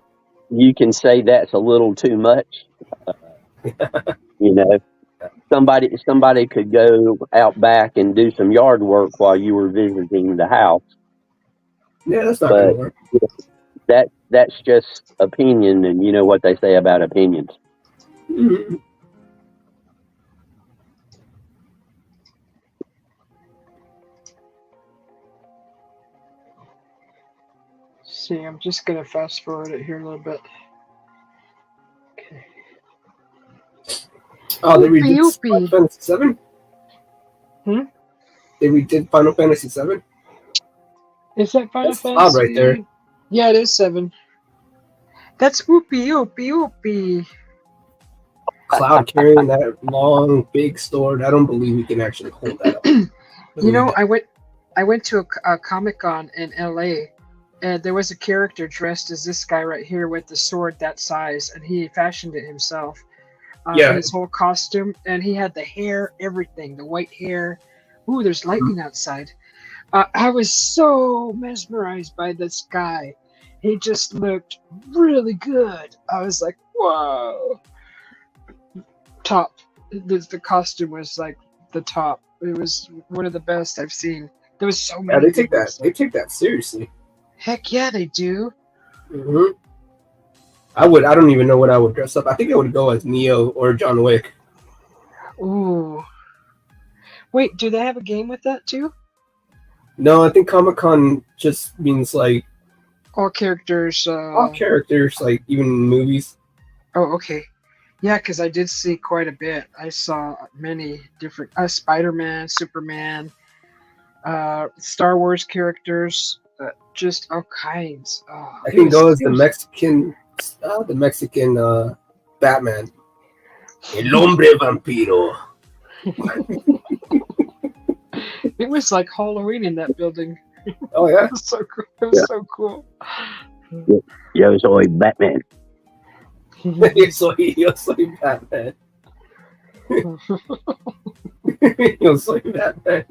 You can say that's a little too much. Somebody could go out back and do some yard work while you were visiting the house. Yeah, that's not going to work. That's just opinion, and you know what they say about opinions. Mm-hmm. See, I'm just gonna fast forward it here a little bit. Okay. Oh, they redid Final Fantasy VII? They redid Final Fantasy VII? Is that Final Fantasy? Cloud right there. Yeah, it is 7. That's Whoopie. Cloud carrying that long, big sword. I don't believe we can actually hold that up. I went to a Comic-Con in LA, and there was a character dressed as this guy right here with the sword that size, and he fashioned it himself. His whole costume, and he had the hair, everything, the white hair. Ooh, there's lightning outside. I was so mesmerized by this guy. He just looked really good. I was like, whoa. Top. The costume was like the top. It was one of the best I've seen. There was so many. Yeah, they take that seriously. Heck yeah, they do. Mm-hmm. I don't even know what I would dress up. I think I would go as Neo or John Wick. Ooh. Wait, do they have a game with that too? No, I think Comic-Con just means like all characters. Like even movies. Oh, okay. Yeah, because I did see quite a bit. I saw many different Spider-Man, Superman, Star Wars characters. just all kinds. Oh, I can go as the Mexican Batman. El hombre vampiro. It was like Halloween in that building. Oh yeah. It was so cool. It was so cool. Yo soy Batman. Yo soy Batman. Yo soy Batman.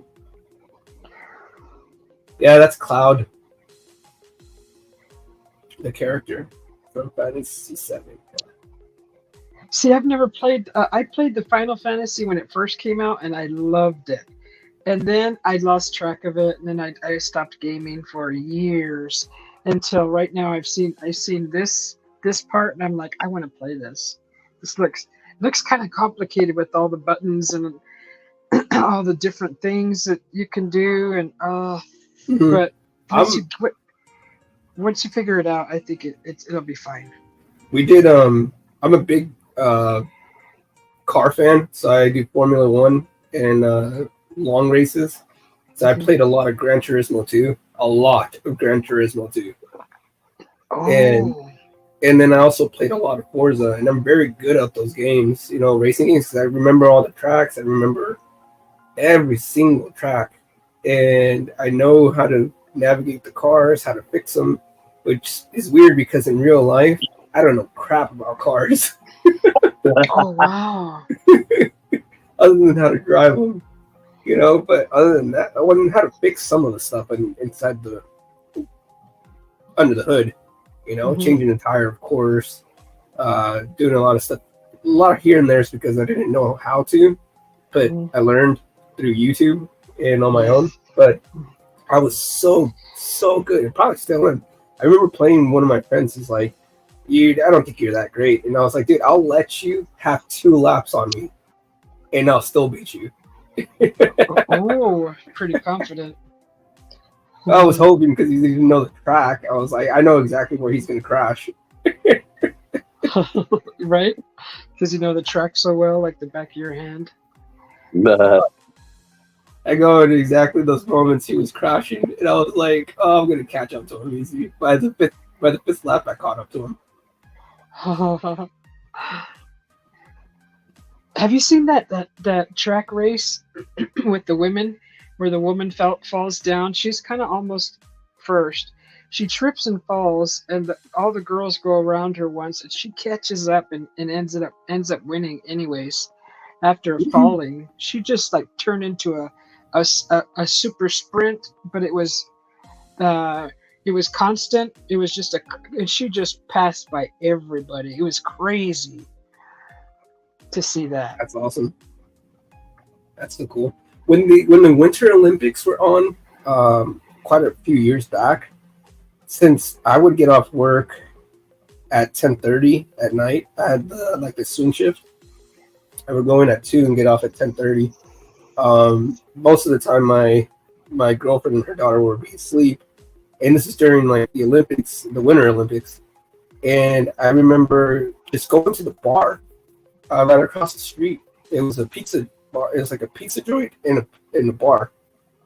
Yeah, that's Cloud, the character from Fantasy VII. See, I've never played. I played the Final Fantasy when it first came out, and I loved it. And then I lost track of it, and then I stopped gaming for years until right now. I've seen this part, and I'm like, I want to play this. This looks kind of complicated with all the buttons and all the different things that you can do, and but once you figure it out, I think it'll be fine. We did. I'm a big car fan, so I do Formula One and long races. So I played a lot of Gran Turismo 2. A lot of Gran Turismo 2. Oh. And then I also played a lot of Forza, and I'm very good at those games, racing games, because I remember all the tracks. I remember every single track, and I know how to navigate the cars, how to fix them, which is weird because in real life, I don't know crap about cars. Oh, wow. Other than how to drive them, but other than that, I wouldn't know how to fix some of the stuff inside under the hood, changing the tire, of course, doing a lot of stuff, a lot of here and there's because I didn't know how to, but I learned through YouTube and on my own, but I was so good, and probably still am. I remember playing one of my friends who's like, dude, I don't think you're that great. And I was like, dude, I'll let you have 2 laps on me, and I'll still beat you. Oh, pretty confident. I was hoping because he didn't know the track. I was like, I know exactly where he's going to crash. Right? Because you know the track so well, like the back of your hand. I go at exactly those moments he was crashing, and I was like, oh, I'm going to catch up to him easy. By the fifth lap, I caught up to him. Have you seen that track race with the women where the woman falls down? She's kind of almost first. She trips and falls, and all the girls go around her once, and she catches up and ends up winning anyways. After falling, she just like turned into a super sprint, but it was constant. It was just and she just passed by everybody. It was crazy to see that. That's awesome. That's so cool. When the Winter Olympics were on, quite a few years back, since I would get off work at 10:30 at night, I had the swing shift. I would go in at 2 and get off at 10:30. Most of the time, my girlfriend and her daughter would be asleep, and this is during like the Olympics, the Winter Olympics. And I remember just going to the bar right across the street. It was a pizza bar. It was like a pizza joint in a bar,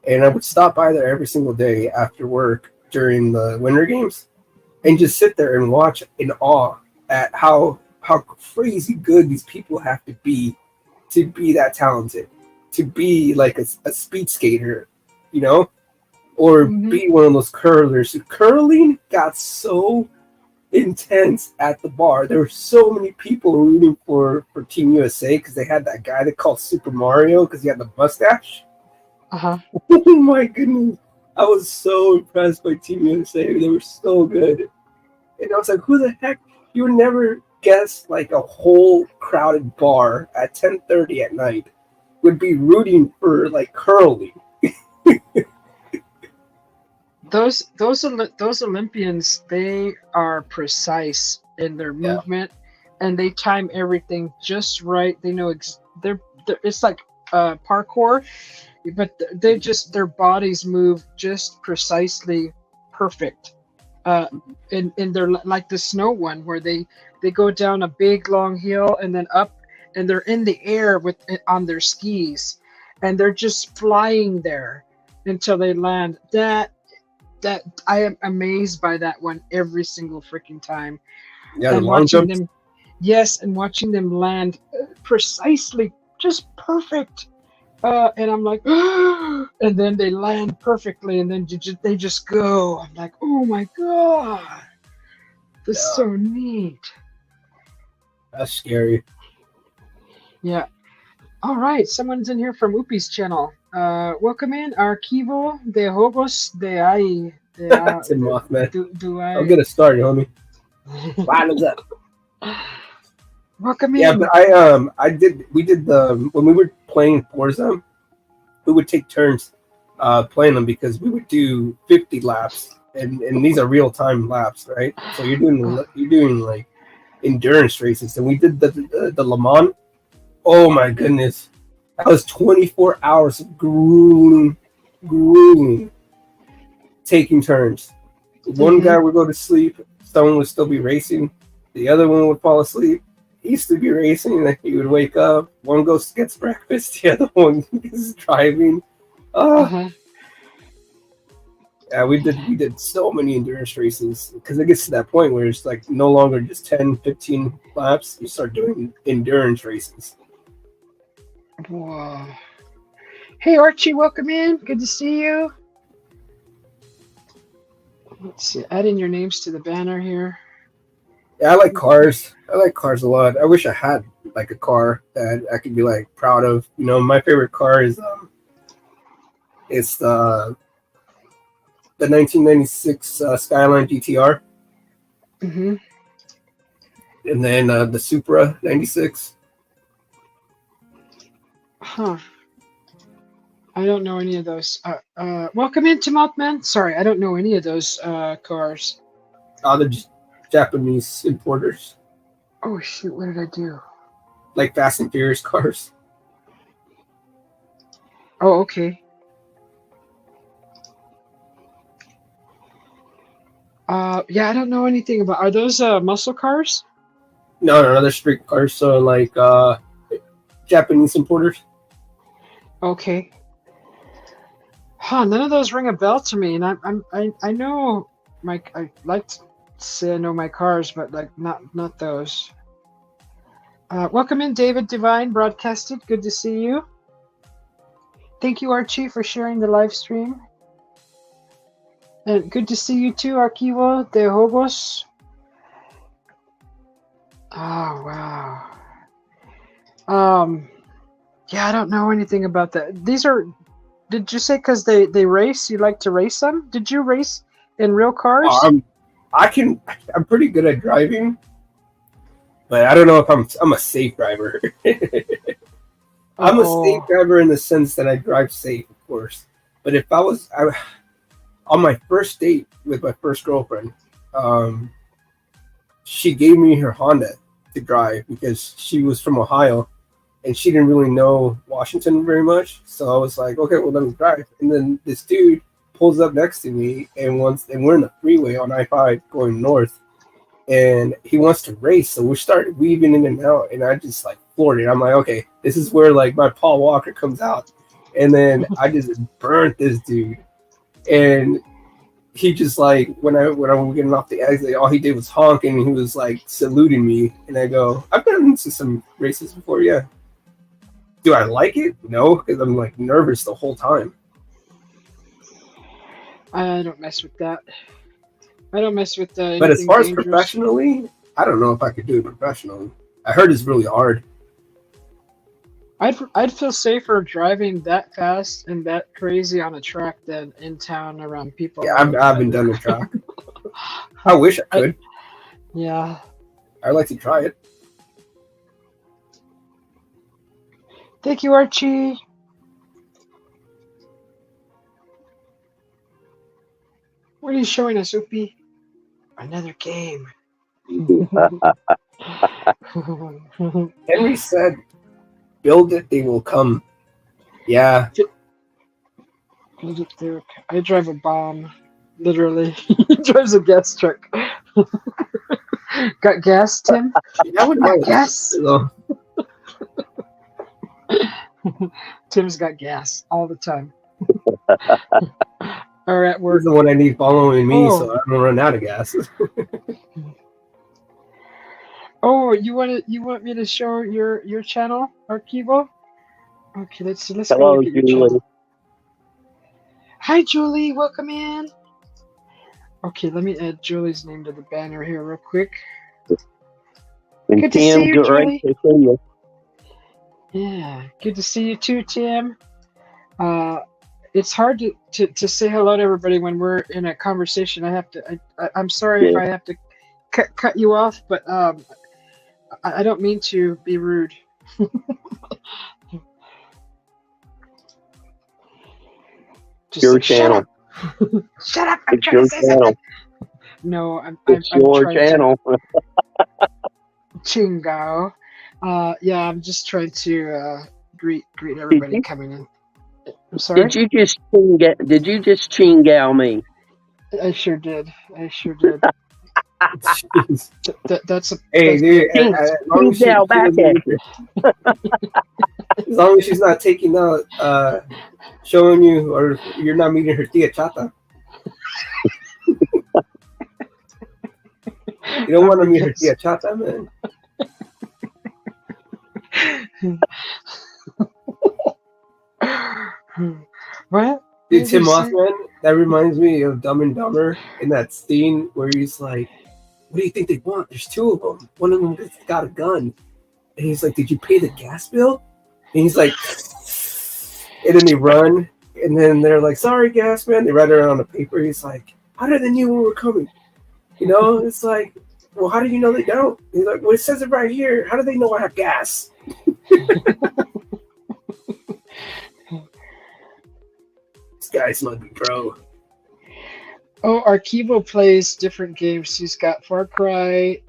and I would stop by there every single day after work during the Winter Games, and just sit there and watch in awe at how crazy good these people have to be that talented, to be like a speed skater, or be one of those curlers. Curling got so intense at the bar. There were so many people rooting for Team USA because they had that guy they called Super Mario because he had the mustache. Oh my goodness. I was so impressed by Team USA. They were so good. And I was like, who the heck? You would never guess like a whole crowded bar at 10:30 at night would be rooting for like curling. Those Olympians, they are precise in their movement, and they time everything just right. They know they're it's like parkour, but their bodies move just precisely perfect. And they're like the snow one where they go down a big long hill and then up, and they're in the air on their skis, and they're just flying there until they land. that I am amazed by that one every single freaking time. Yeah, the And long watching jumps. them, yes, and watching them land precisely, just perfect. And I'm like, and then they land perfectly, and then they just go. I'm like, oh my god, this is Yeah, so neat. that's scary. Yeah. All right, someone's in here from Upi's channel. Welcome in, Archivo de Jogos de Ahí. Tim Mothman. Do I'll I? get it started, homie. Bottoms up. Welcome Yeah, in. but we did when we were playing Forza, we would take turns playing them because we would do 50 laps, and these are real time laps, right? So you're doing like endurance races, and we did the Le Mans. Oh my goodness, that was 24 hours of grueling, taking turns. One guy would go to sleep, someone would still be racing, the other one would fall asleep. He used to be racing, and then he would wake up. One goes gets breakfast, the other one is driving. Yeah, we did so many endurance races because it gets to that point where it's like no longer just 10, 15 laps. You start doing endurance races. Whoa. Hey Archie, welcome in. Good to see you. Let's see, add in your names to the banner here. Yeah, I like cars. I like cars a lot. I wish I had like a car that I could be like proud of. You know, my favorite car is it's the 1996 Skyline GTR, Mm-hmm. and then the Supra 96. Huh. I don't know any of those. Welcome into Mothman. Sorry, I don't know any of those cars. Other Japanese importers, Oh shoot, what did I do? like Fast and Furious cars. Oh, okay. Yeah, I don't know anything about. Are those muscle cars? No, they're street cars. So like Japanese importers. Okay. Huh? None of those ring a bell to me, and I know I like to say I know my cars, but like not those. Welcome in, David Divine, broadcasted. Good to see you. Thank you, Archie, for sharing the live stream. And good to see you too, Archivo de Jogos. Oh wow. Yeah, I don't know anything about that. These are. Did you say because they race? You like to race them? Did you race in real cars? I'm pretty good at driving, but I don't know if I'm a safe driver. I'm a safe driver in the sense that I drive safe, of course. But if on my first date with my first girlfriend, she gave me her Honda to drive because she was from Ohio and she didn't really know Washington very much. So I was like, okay, well, let me drive. And then this dude pulls up next to me and we're in the freeway on I-5 going north, and he wants to race. So we started weaving in and out, and I just like floored it. I'm like, okay, this is where like my Paul Walker comes out. And then I just burnt this dude. And he just like when I was getting off the exit, all he did was honk, and he was like saluting me. And I go, I've been into some races before, yeah. Do I like it? No, because I'm like nervous the whole time. I don't mess with that. I don't mess with But as far as dangerous. professionally, I don't know if I could do it professionally. I heard it's really hard. I'd feel safer driving that fast and that crazy on a track than in town around people. Yeah, I haven't done the track. I wish I could. Yeah. I'd like to try it. Thank you, Archie. What are you showing us, Upi? Another game. Henry said, build it, they will come. Yeah. Build it there. I drive a bomb. Literally. He drives a gas truck. Got gas, Tim? That would Got gas? though. Tim's got gas all the time. Or at work? He's the one I need following me, Oh. so I don't run out of gas. Oh, you want me to show your channel, Archivo? Okay, let's go Hello, look at your Julie. channel. Hi, Julie. Welcome in. Okay, let me add Julie's name to the banner here real quick. And Good to Tim, see you, great Julie. to see you. Yeah, good to see you too, Tim. It's hard to say hello to everybody when we're in a conversation. I'm sorry if Yeah. I have to cut you off, but I don't mean to be rude. Just Your say, channel. Shut up! I'm It's trying your to say channel. something. No, I'm It's your trying channel. to chingo. Yeah, I'm just trying to greet everybody coming in. I'm sorry. Did you just chingow me? I sure did. Jeez. That's a. Hey, dude, Ching- as long as Chingow back at you. as long as she's not taking out, showing you, or you're not meeting her tia chata. You don't want to meet her tia chata, man. What? Dude, Tim Mothman, that reminds me of Dumb and Dumber in that scene where he's like, what do you think they want? There's two of them. One of them got a gun. And he's like, did you pay the gas bill? And he's like, and then they run. And then they're like, sorry, gas man. They write it on the paper. He's like, how did they know we were coming? You know, it's like, well, how do you know they don't? He's like, well, it says it right here. How do they know I have gas? This guy's lucky, bro. Oh, Archivo plays different games. He's got Far Cry.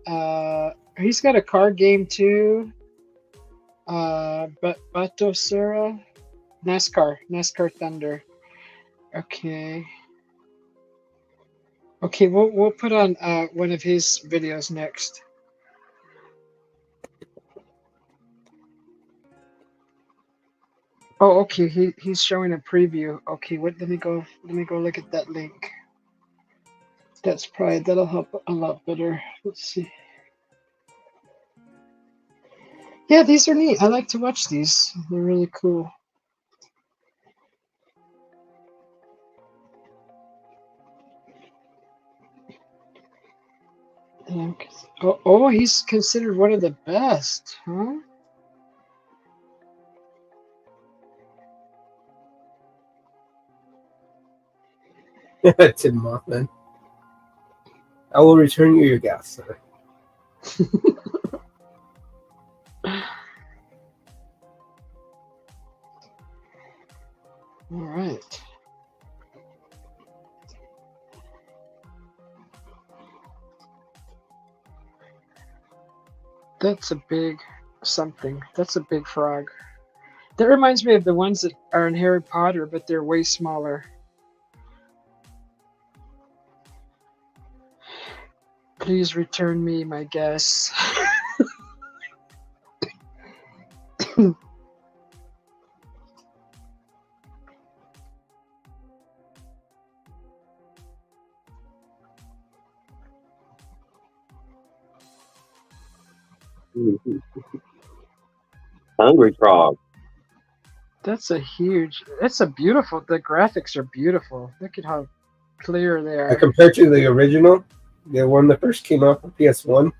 He's got a car game too. But Batosera, NASCAR Thunder. Okay. Okay, we'll put on one of his videos next. Oh, okay. He's showing a preview. Okay, let me go look at that link. That'll help a lot better. Let's see. Yeah, these are neat. I like to watch these. They're really cool. Oh, he's considered one of the best, huh? Tim Mothman. I will return you your gas, sir. All right. That's a big something. That's a big frog. That reminds me of the ones that are in Harry Potter, but they're way smaller. Please return me my gas. Hungry frog. That's beautiful. The graphics are beautiful. Look at how clear they are. Compared to the original, the one that first came out for PS1,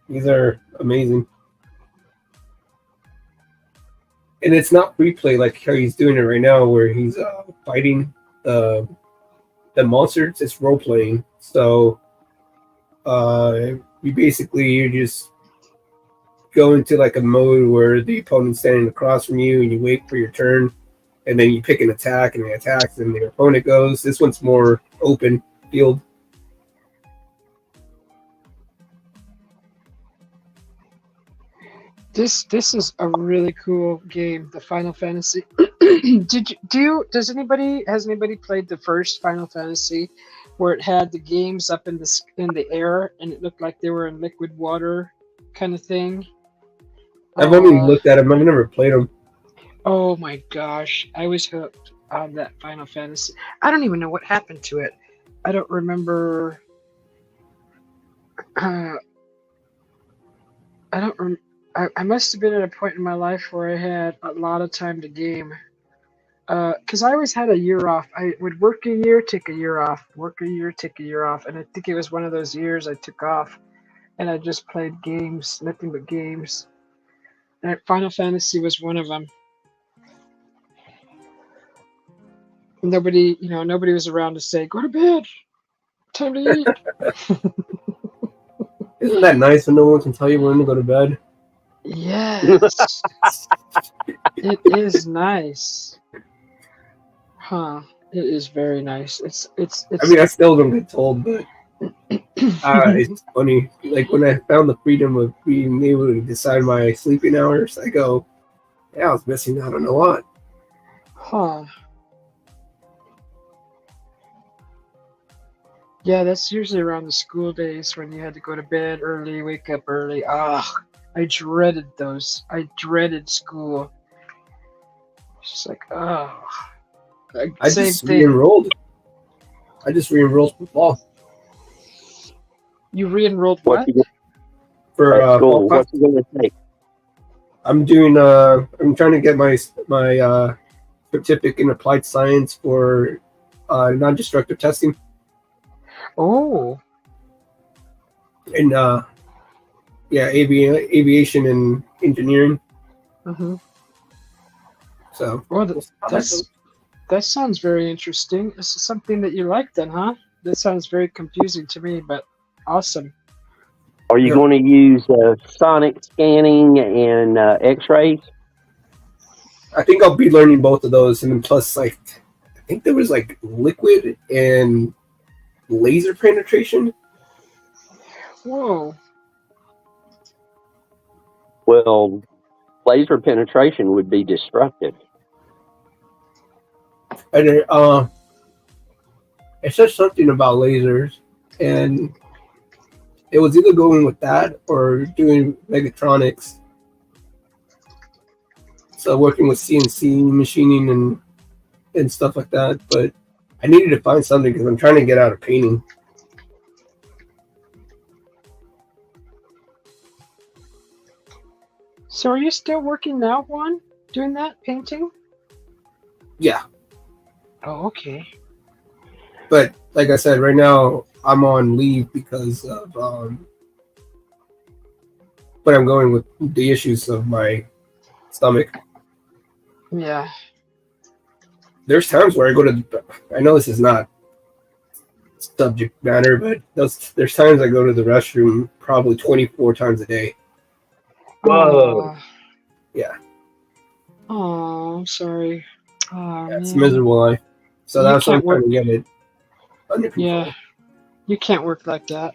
these are amazing. And it's not free play like how he's doing it right now, where he's fighting the monsters. It's role playing. So you just go into like a mode where the opponent's standing across from you, and you wait for your turn, and then you pick an attack, and it attacks, and the opponent goes. This one's more open field. This is a really cool game, the Final Fantasy. Has anybody played the first Final Fantasy, where it had the games up in the air and it looked like they were in liquid water, kind of thing? I've only looked at them. I've never played them. Oh my gosh, I was hooked. on that Final Fantasy. I don't even know what happened to it. I don't remember. Uh, I don't. I must have been at a point in my life where I had a lot of time to game. Because I always had a year off. I would work a year, take a year off, work a year, take a year off, and I think it was one of those years I took off, and I just played games, nothing but games. And Final Fantasy was one of them. Nobody was around to say, "Go to bed, time to eat." Isn't that nice when no one can tell you when to go to bed? Yes, it is nice, huh? It is very nice. I mean, I still don't get told, but it's funny. Like when I found the freedom of being able to decide my sleeping hours, I go, yeah, I was missing out on a lot. huh? Yeah, that's usually around the school days when you had to go to bed early, wake up early. Ah, I dreaded those. I dreaded school. It's just like, oh, I same just thing. re-enrolled. I just re-enrolled for fall. You re-enrolled What what? you For at fall school? class. What's it going to take? I'm doing. I'm trying to get my certificate in applied science for non-destructive testing, Oh, and aviation and engineering. mm-hmm. So Well, we'll see how that goes. that sounds very interesting. This is something that you like, then, huh? That sounds very confusing to me, but awesome. Are you Yeah. going to use sonic scanning and X-rays? I think I'll be learning both of those, and then plus, like, I think there was like liquid and laser penetration. Whoa. Well, laser penetration would be destructive. And it says something about lasers, and it was either going with that or doing mechatronics. So working with CNC machining and stuff like that. But I needed to find something because I'm trying to get out of painting. So are you still working now, Juan? Doing that painting? Yeah. Oh, okay. But like I said, right now I'm on leave because of but I'm going with the issues of my stomach. Yeah. There's times where I go to. I know this is not subject matter, but there's times I go to the restroom probably 24 times a day. Whoa. Yeah. Oh, I'm sorry. Oh, Yeah, it's a man. miserable life. So You that's why I'm can't work. trying to get it under control. Yeah. You can't work like that.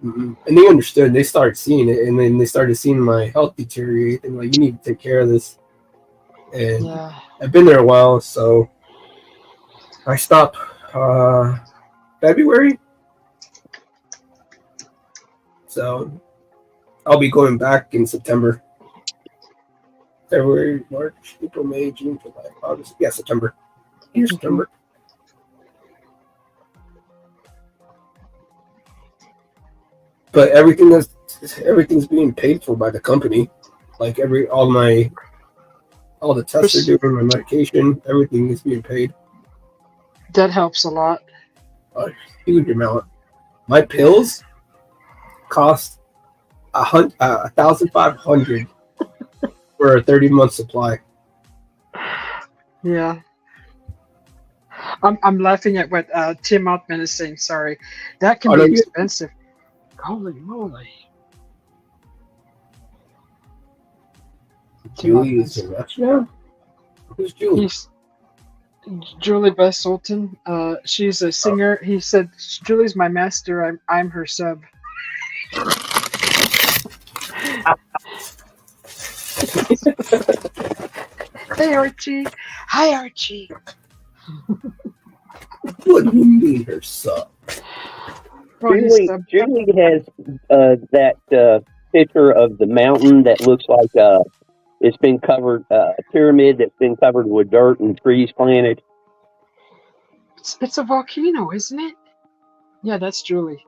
Mm-hmm. And they understood. They started seeing it, and then they started seeing my health deteriorate. And like, you need to take care of this. And Yeah. I've been there a while, so I stopped February. So I'll be going back in September. February, March, April, May, June, July, August. Yeah, September. Here's September. But everything's being paid for by the company. Like all the tests they're doing, my medication, everything is being paid. That helps a lot. A huge amount. My pills cost $1,500 for a 30-month supply. Yeah. I'm laughing at what Tim Altman is saying. Sorry, that can be expensive. Holy moly! Julie is in that now? Who's Julie? Julie Bessolton. She's a singer. He said Julie's my master. I'm her sub. Hey Archie. Hi Archie. What do you mean her sub? Julie has that picture of the mountain that looks like it's been covered, a pyramid that's been covered with dirt and trees planted. It's a volcano, isn't it? Yeah, that's Julie.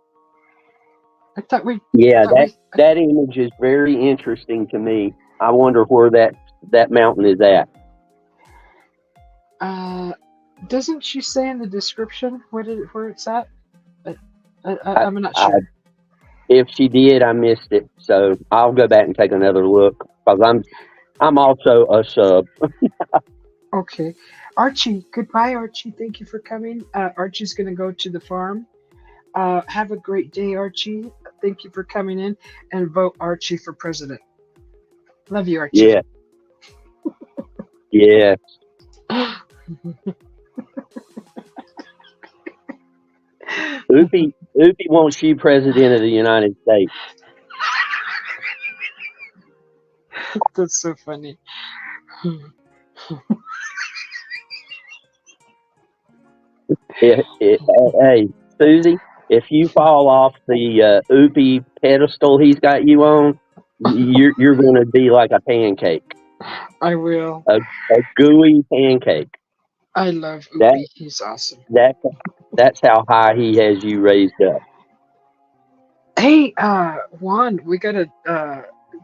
I thought we. I Yeah, thought we. that image is very interesting to me. I wonder where that mountain is at. Doesn't she say in the description where it's at? I, I'm not I, sure. if she did, I missed it. So I'll go back and take another look because I'm also a sub. Okay, Archie. Goodbye, Archie. Thank you for coming. Archie's gonna go to the farm. Have a great day, Archie. Thank you for coming in and vote Archie for president. Love you, Archie. Yeah, yeah. Oopie wants you president of the United States. That's so funny. Hey, Susie, if you fall off the Oopie pedestal he's got you on, you're going to be like a pancake, I will. a gooey pancake. I love That Oopie. He's awesome. that's how high he has you raised up. Hey, Juan, we gotta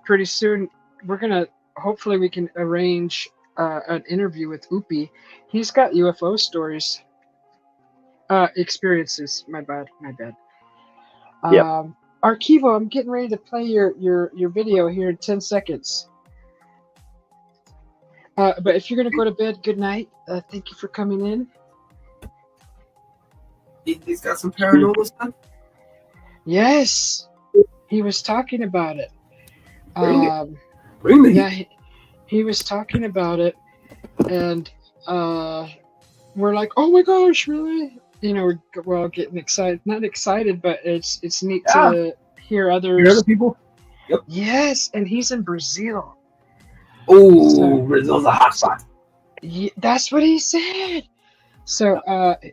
pretty soon. We're gonna hopefully we can arrange an interview with Oopie. He's got UFO stories, experiences. My bad. Yep. Archivo, I'm getting ready to play your video here in 10 seconds. But if you're gonna go to bed, good night. Thank you for coming in. He's got some paranormal stuff. Yes, he was talking about it. Really? Yeah, he was talking about it, and we're like, oh my gosh, really? You know, we're all getting excited. Not excited, but it's neat to hear others. Hear other people? Yep. Yes, and he's in Brazil. Oh, Brazil's a hot spot. Yeah, that's what he said. So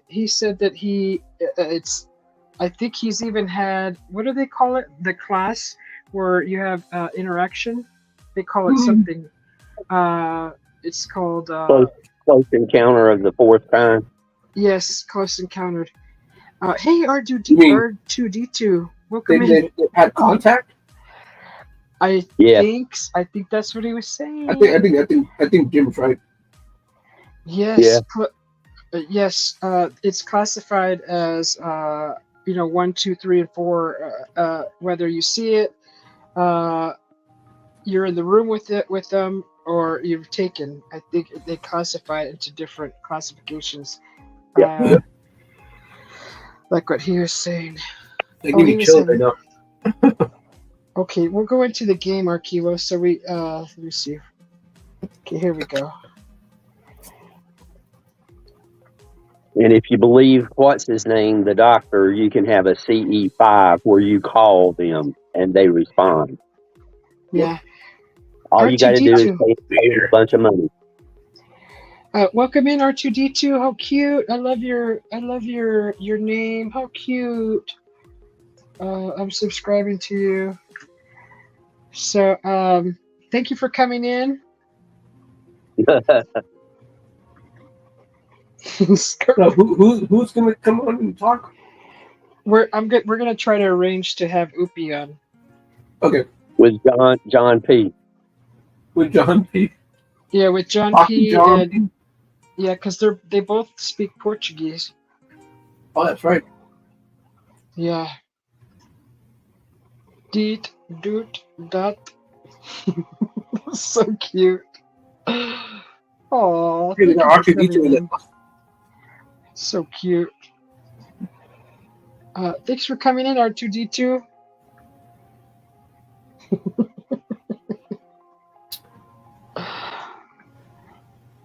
he said that I think he's even had, what do they call it? The class where you have interaction. They call it something. It's called Close encounter of the fourth kind. Yes, close encountered. Hey, R2D2, welcome in. They had contact. I think that's what he was saying. I think Jim's right. Yes. Yeah. Yes. It's classified as 1, 2, 3, and 4. Whether you see it, you're in the room with them, or you've taken. I think they classify it into different classifications. Yeah. Like what he was saying. They give me chills right now. Okay, we'll go into the game, Archivo. So let me see. Okay, here we go. And if you believe what's his name, the doctor, you can have a CE5 where you call them and they respond. Yeah. All you got to do is pay a bunch of money. Welcome in, R2D2. How cute! I love your name. How cute! I'm subscribing to you. So thank you for coming in. So who's gonna come on and talk? We're gonna try to arrange to have Oopie on. Okay. With John P. With John P. Yeah, with John P. and yeah, because they both speak Portuguese. Oh, that's right. Yeah. Deet doot dot. So cute. Oh, so cute. Thanks for coming in, R2D2.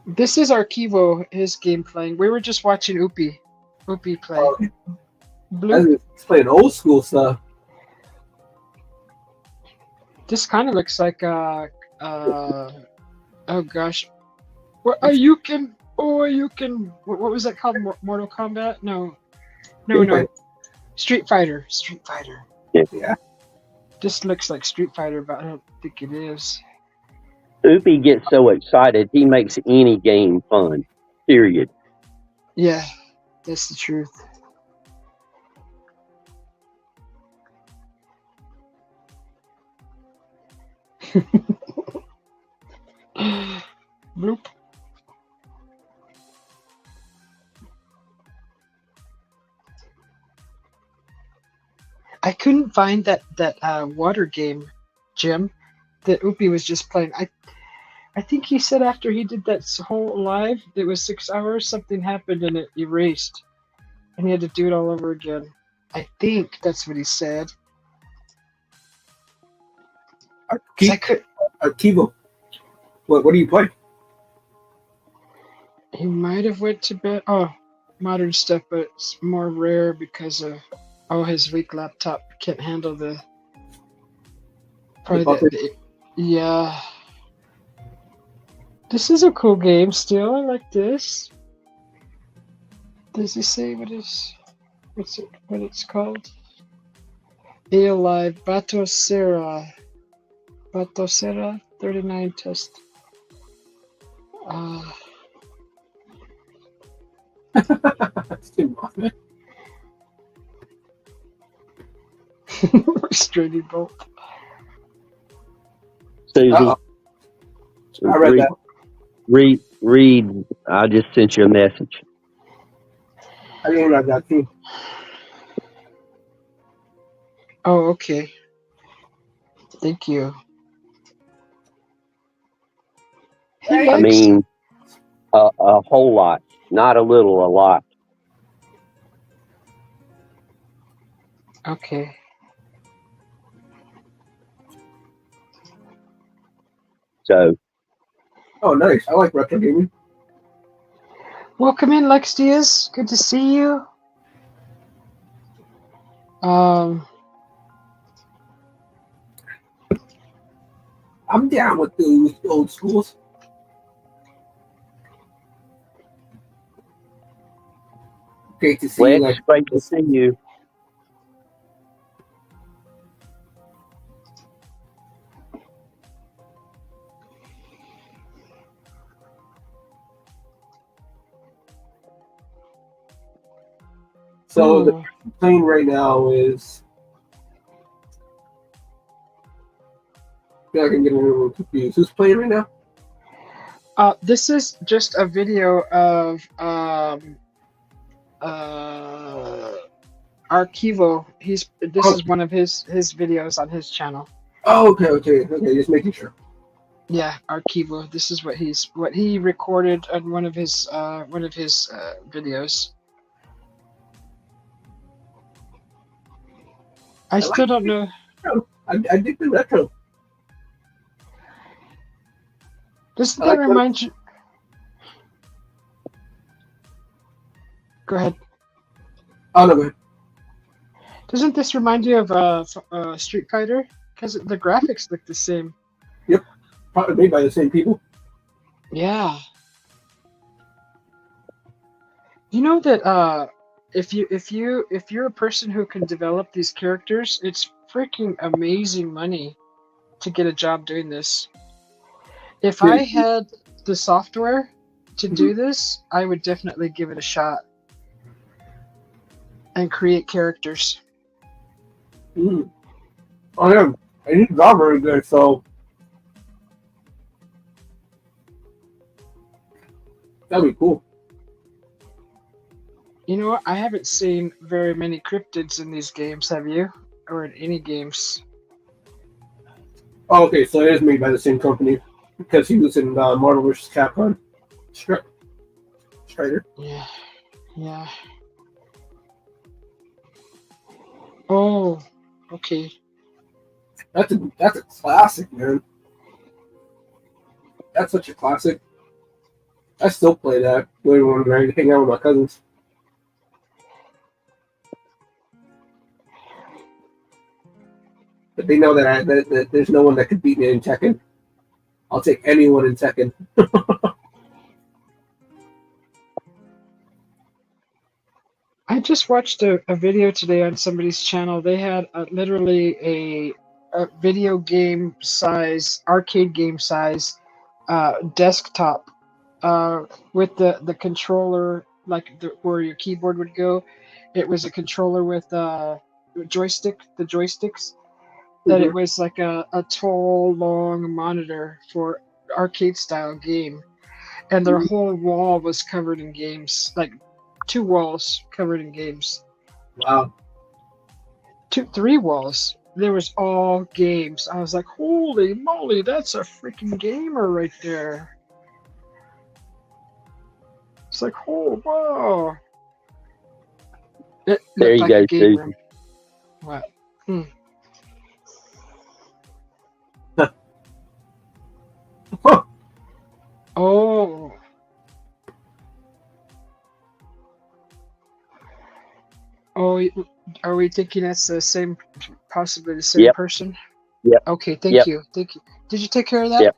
This is Archivo, his game playing. We were just watching Oopie play. He's playing old school stuff. This kind of looks like oh gosh, what was that called? Mortal Kombat? No. Street Fighter. Yeah. This looks like Street Fighter, but I don't think it is. Oopie gets so excited, he makes any game fun. Period. Yeah. That's the truth. Bloop. I couldn't find that water game, Jim, that Oopie was just playing. I think he said after he did that whole live, it was 6 hours, something happened and it erased. And he had to do it all over again. I think that's what he said. 'Cause I could. Archivo. What do you play? He might have went to bed. Oh, modern stuff, but it's more rare because of his weak laptop can't handle the. Probably yeah. This is a cool game still. I like this. Does he say what it's called? Alive Batocera 39 test. That's too much. Restraining bolt. Susie, I read that. Read. I just sent you a message. I didn't read that too. Oh, okay. Thank you. I mean, a whole lot, not a little, a lot. Okay. So. Oh, nice. I like retro gaming. Welcome in, Lex Diaz. Good to see you. I'm down with the old schools. Great to see you. Lex, great to see you. So the playing right now is. I can get a little confused. Who's playing right now? This is just a video of Archivo. This is one of his videos on his channel. Oh, okay. Just making sure. Yeah, Archivo. This is what he recorded on one of his videos. I still don't know. I dig the retro. Doesn't that remind you? Go ahead. Oh, no, go ahead. Doesn't this remind you of Street Fighter? Because the graphics look the same. Yep, probably made by the same people. Yeah. You know that if you're a person who can develop these characters, it's freaking amazing money to get a job doing this. If I had the software to do this, I would definitely give it a shot and create characters. Oh yeah, and he's not very good, so that'd be cool. You know what? I haven't seen very many cryptids in these games, have you? Or in any games? Oh, okay, so it is made by the same company because he was in Marvel vs. Capcom. Strider. Yeah. Oh, okay. That's a classic, man. That's such a classic. I still play that later when I hang out with my cousins. But they know that there's no one that could beat me in Tekken. I'll take anyone in Tekken. I just watched a video today on somebody's channel. They had literally a video game size, arcade game size desktop with the controller like where your keyboard would go. It was a controller with joystick, the joysticks. That Mhm. it was like a tall, long monitor for arcade style game, and their whole wall was covered in games, like two walls covered in games, Wow. three walls. There was all games. I was like, holy moly, that's a freaking gamer right there. It's like, oh wow. It There looked you like a go, game room. Susie. What? Hmm. Oh. Oh, are we thinking that's the same, possibly the same Yep, person? yep, Okay, thank yep, you. Thank you. Did you take care of that? yep.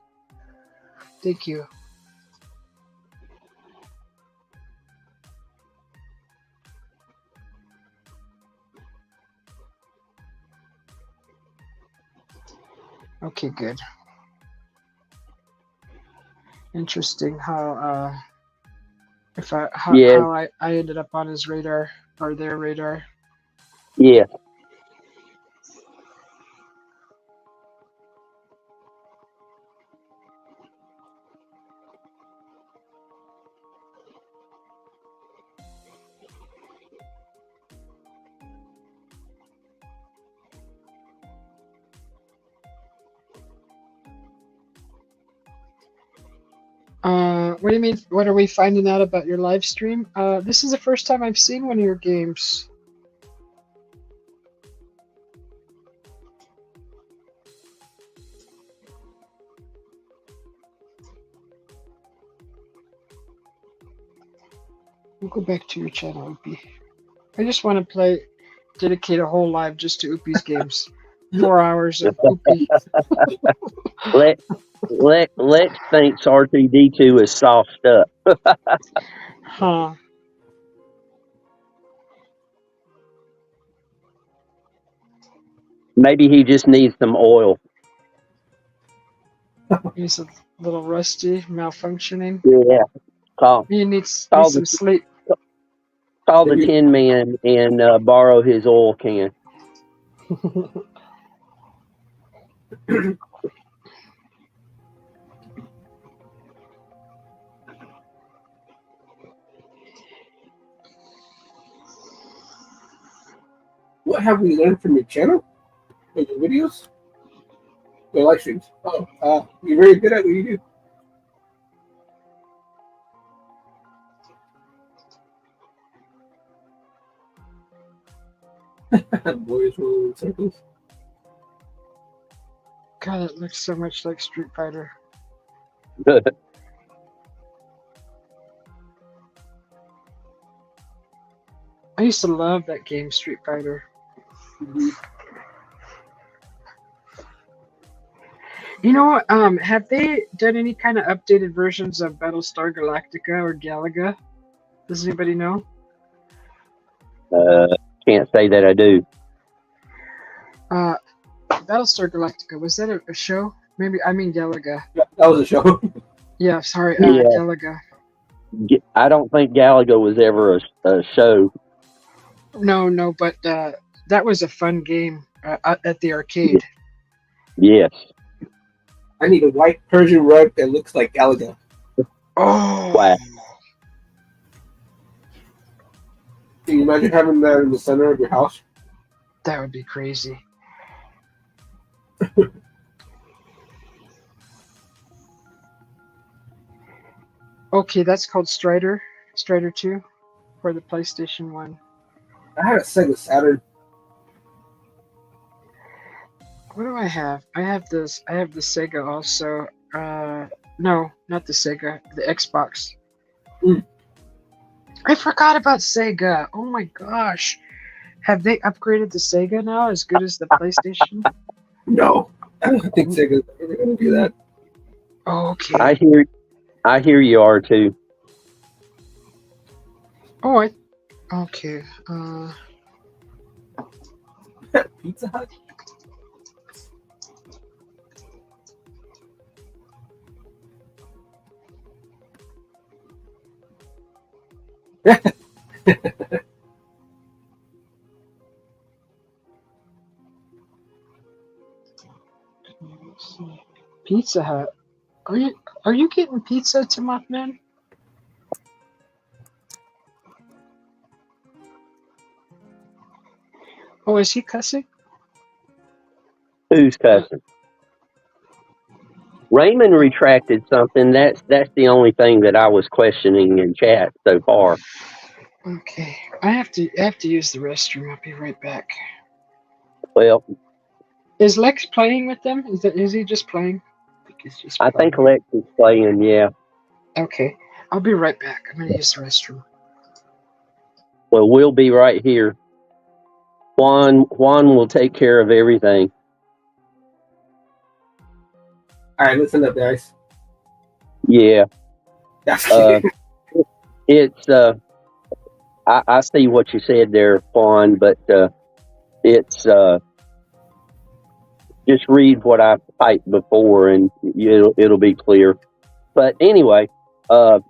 Thank you. Okay, good. Interesting how if I Yeah, how I ended up on his radar or their radar. yeah. What do you mean? What are we finding out about your live stream? This is the first time I've seen one of your games. We'll go back to your channel, Oopie. I just want to dedicate a whole live just to Oopie's games. 4 hours of Oopie. Let Lex thinks R2D2 is soft up. Huh. Maybe he just needs some oil. He's a little rusty, malfunctioning. Yeah, call He needs call the some sleep. call the Maybe Tin Man and borrow his oil can. what have we learned from your channel? Or your videos? Or live streams? Oh, you're very good at what you do. Boys roll in circles. God, it looks so much like Street Fighter. I used to love that game, Street Fighter. Mhm. You know what? Have they done any kind of updated versions of Battlestar Galactica or Galaga? Does anybody know? uh, can't say that I do. Uh, Battlestar Galactica, was that a show? Maybe I mean Galaga. That was a show. Yeah, sorry, Yeah, Galaga. I don't think Galaga was ever a show. No, but that was a fun game at the arcade. Yes. I need a white Persian rug that looks like Galaga. Oh, Wow. Can you imagine having that in the center of your house? that would be crazy. Okay, that's called Strider 2 for the PlayStation 1. I had a Sega Saturn. What do I have? I have this. I have the Sega also. No, not the Sega. The Xbox. Mm. I forgot about Sega. Oh my gosh. Have they upgraded the Sega now as good as the PlayStation? No, I don't think Sega's ever going to do that. Oh, okay. I hear you are too. Oh, okay. Pizza Hut? Let's see. Pizza Hut. Are you getting pizza to Mothman? Oh, is he cussing? Who's cussing? Raymond retracted something. That's the only thing that I was questioning in chat so far. Okay, I have to use the restroom. I'll be right back. Well, Is Lex playing with them? Is he just playing? I think he's just I playing. think Lex is playing. Yeah. Okay, I'll be right back. I'm gonna use the restroom. Well, we'll be right here. Juan will take care of everything. All right, listen up, guys. Yeah. That's It's I see what you said there, Juan, but it's just read what I typed before and it'll be clear. But anyway, so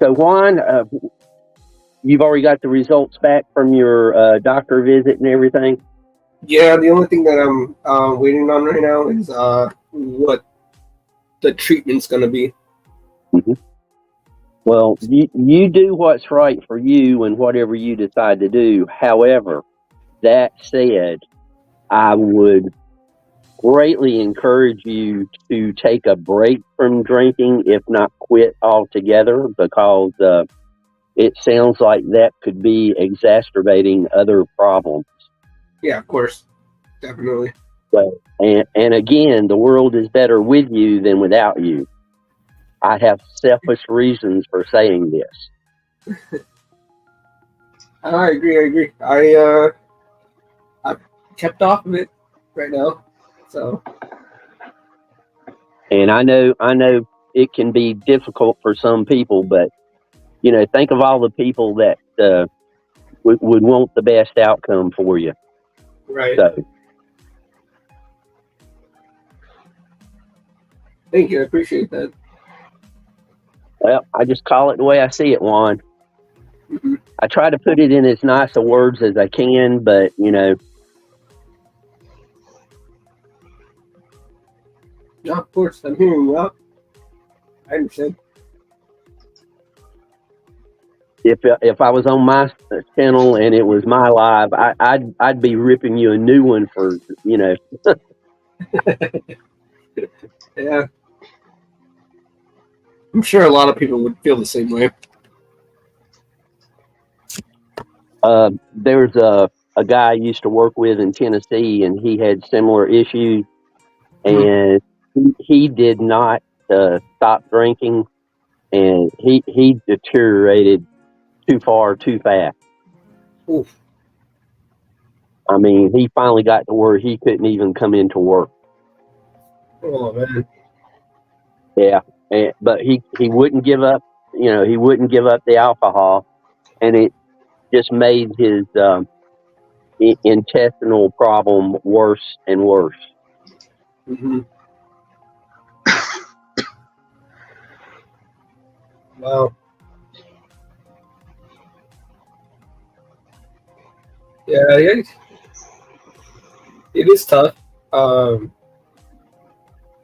Juan, you've already got the results back from your doctor visit and everything? Yeah, the only thing that I'm waiting on right now is what the treatment's gonna be. Mm-hmm. Well, you do what's right for you and whatever you decide to do. However, that said, I would greatly encourage you to take a break from drinking, if not quit altogether, because it sounds like that could be exacerbating other problems. Yeah, of course, definitely. But, and again, the world is better with you than without you. I have selfish reasons for saying this. I agree. I've kept off of it right now, so. And I know it can be difficult for some people, but think of all the people that would want the best outcome for you. Right. So, thank you. I appreciate that. well, I just call it the way I see it, Juan. Mm-hmm. I try to put it in as nice of words as I can, but Yeah, of course. I'm hearing you out. I understand. If I was on my channel and it was my live, I'd be ripping you a new one for Yeah. I'm sure a lot of people would feel the same way. There's a guy I used to work with in Tennessee, and he had similar issues, and he did not stop drinking, and he deteriorated too far too fast. Oof. I mean, he finally got to where he couldn't even come into work. Oh man. Yeah, but he wouldn't give up. He wouldn't give up the alcohol, and it just made his intestinal problem worse and worse. Mm-hmm. Wow. Yeah, it is tough.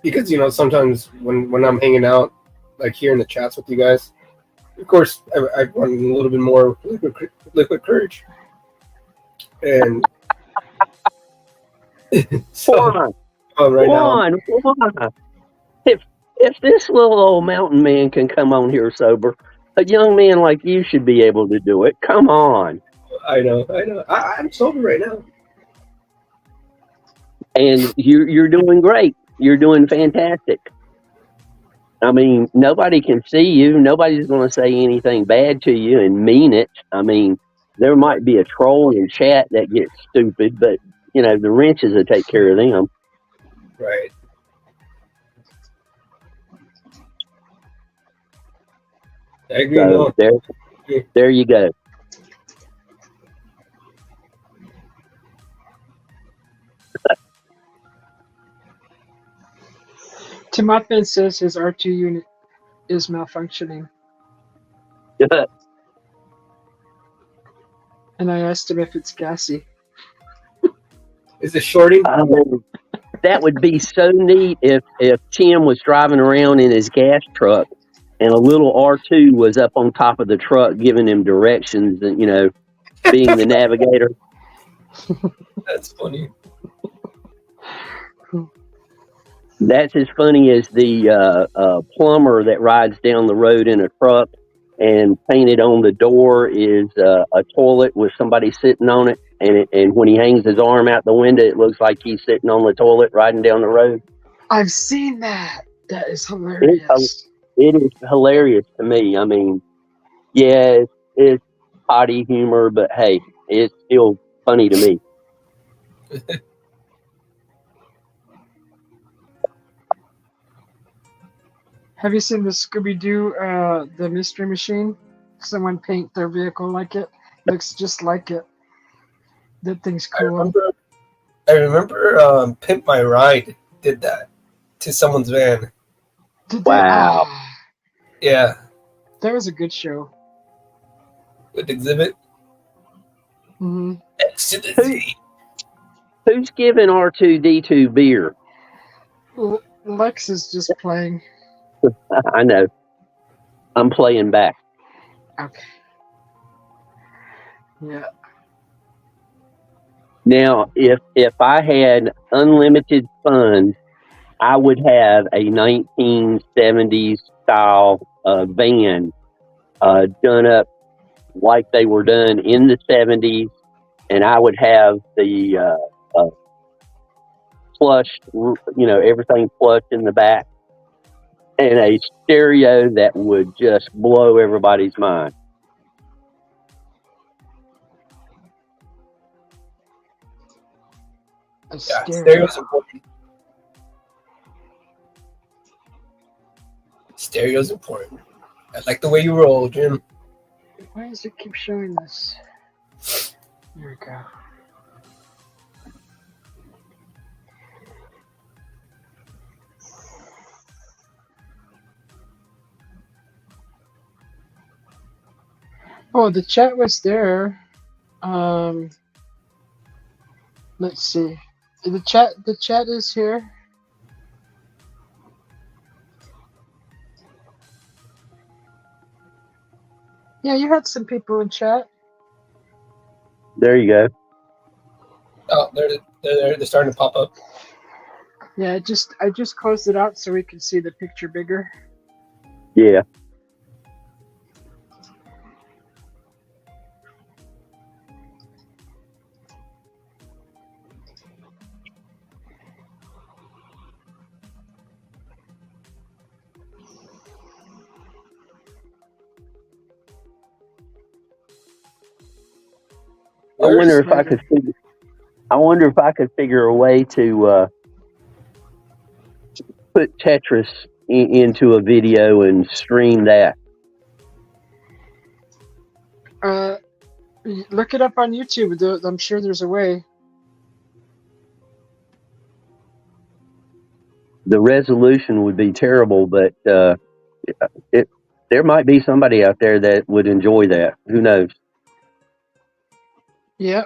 Because sometimes when I'm hanging out, like here in the chats with you guys, of course I want a little bit more liquid courage, and so Juan, if this little old mountain man can come on here sober, a young man like you should be able to do it. Come on. I know. I'm sober right now, and you're doing great. You're doing fantastic. I mean, nobody can see you. Nobody's going to say anything bad to you and mean it. I mean, there might be a troll in chat that gets stupid, but the wrenches will take care of them. Right. I agree. So there you go. Timothy says his R2 unit is malfunctioning. And I asked him if it's gassy. Is it shorting? That would be so neat if Tim was driving around in his gas truck and a little R2 was up on top of the truck giving him directions and, being the navigator. That's funny. That's as funny as the plumber that rides down the road in a truck and painted on the door is a toilet with somebody sitting on it. And when he hangs his arm out the window, it looks like he's sitting on the toilet riding down the road. I've seen that. That is hilarious. It is hilarious to me. I mean, yeah, it's potty humor, but hey, it's still funny to me. Have you seen the Scooby-Doo, the Mystery Machine? Someone paint their vehicle like it. Looks just like it. That thing's cool. I remember Pimp My Ride did that to someone's van. Wow. Yeah. That was a good show. With Exhibit. Mm-hmm. Exhibit Z. Who's giving R2-D2 beer? Lex is just playing. I know. I'm playing back. Okay. Yeah. Now, if I had unlimited funds, I would have a 1970s style van done up like they were done in the 70s, and I would have the flushed, everything flushed in the back, and a stereo that would just blow everybody's mind. Yeah, stereo's important. Stereo's important. I like the way you roll, Jim. Why does it keep showing this? There we go. Oh, the chat was there. Let's see. The chat is here. Yeah, you had some people in chat. There you go. Oh, they're starting to pop up. Yeah, I just closed it out so we can see the picture bigger. Yeah. I wonder if I could figure a way to put Tetris into a video and stream that. Look it up on YouTube. I'm sure there's a way. The resolution would be terrible, but there might be somebody out there that would enjoy that. Who knows? Yeah.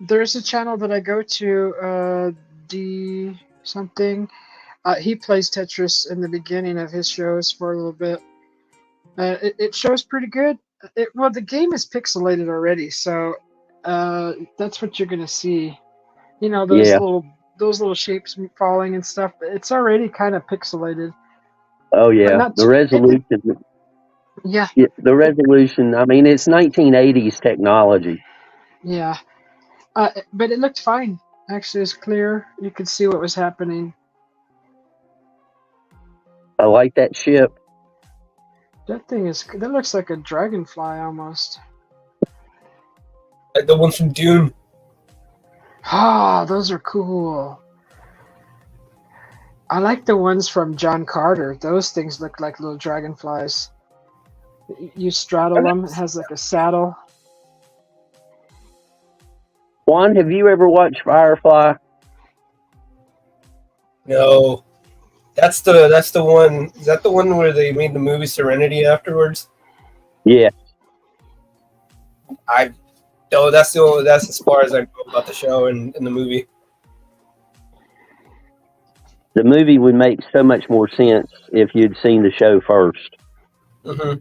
There's a channel that I go to, D something. He plays Tetris in the beginning of his shows for a little bit. It shows pretty good. Well, the game is pixelated already, so that's what you're gonna see. You know, those little shapes falling and stuff. It's already kind of pixelated. Oh yeah, the resolution. Yeah. The resolution. I mean, it's 1980s technology. Yeah. But it looked fine. Actually, it's clear. You could see what was happening. I like that ship. That looks like a dragonfly almost. Like the ones from Dune. Ah, those are cool. I like the ones from John Carter. Those things look like little dragonflies. You straddle them. It has like a saddle. Juan, have you ever watched Firefly? No. That's the one. Is that the one where they made the movie Serenity afterwards? Yeah. I no, that's as far as I know about the show and the movie. The movie would make so much more sense if you'd seen the show first. Mm-hmm.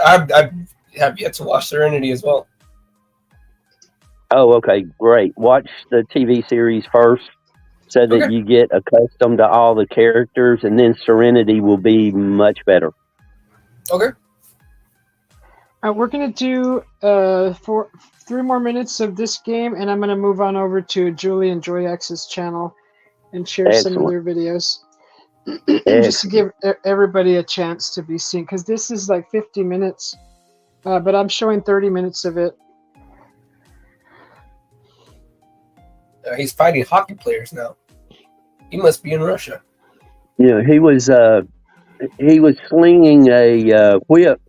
I have yet to watch Serenity as well. Oh, okay, great. Watch the TV series first so that Okay. you get accustomed to all the characters, and then Serenity will be much better. Okay. We're gonna do 3 more minutes of this game, and I'm gonna move on over to Julie and JoyX's channel and share some of their videos, just to give everybody a chance to be seen. Because this is like 50 minutes, but I'm showing 30 minutes of it. He's fighting hockey players now. He must be in Russia. Yeah, he was slinging a whip,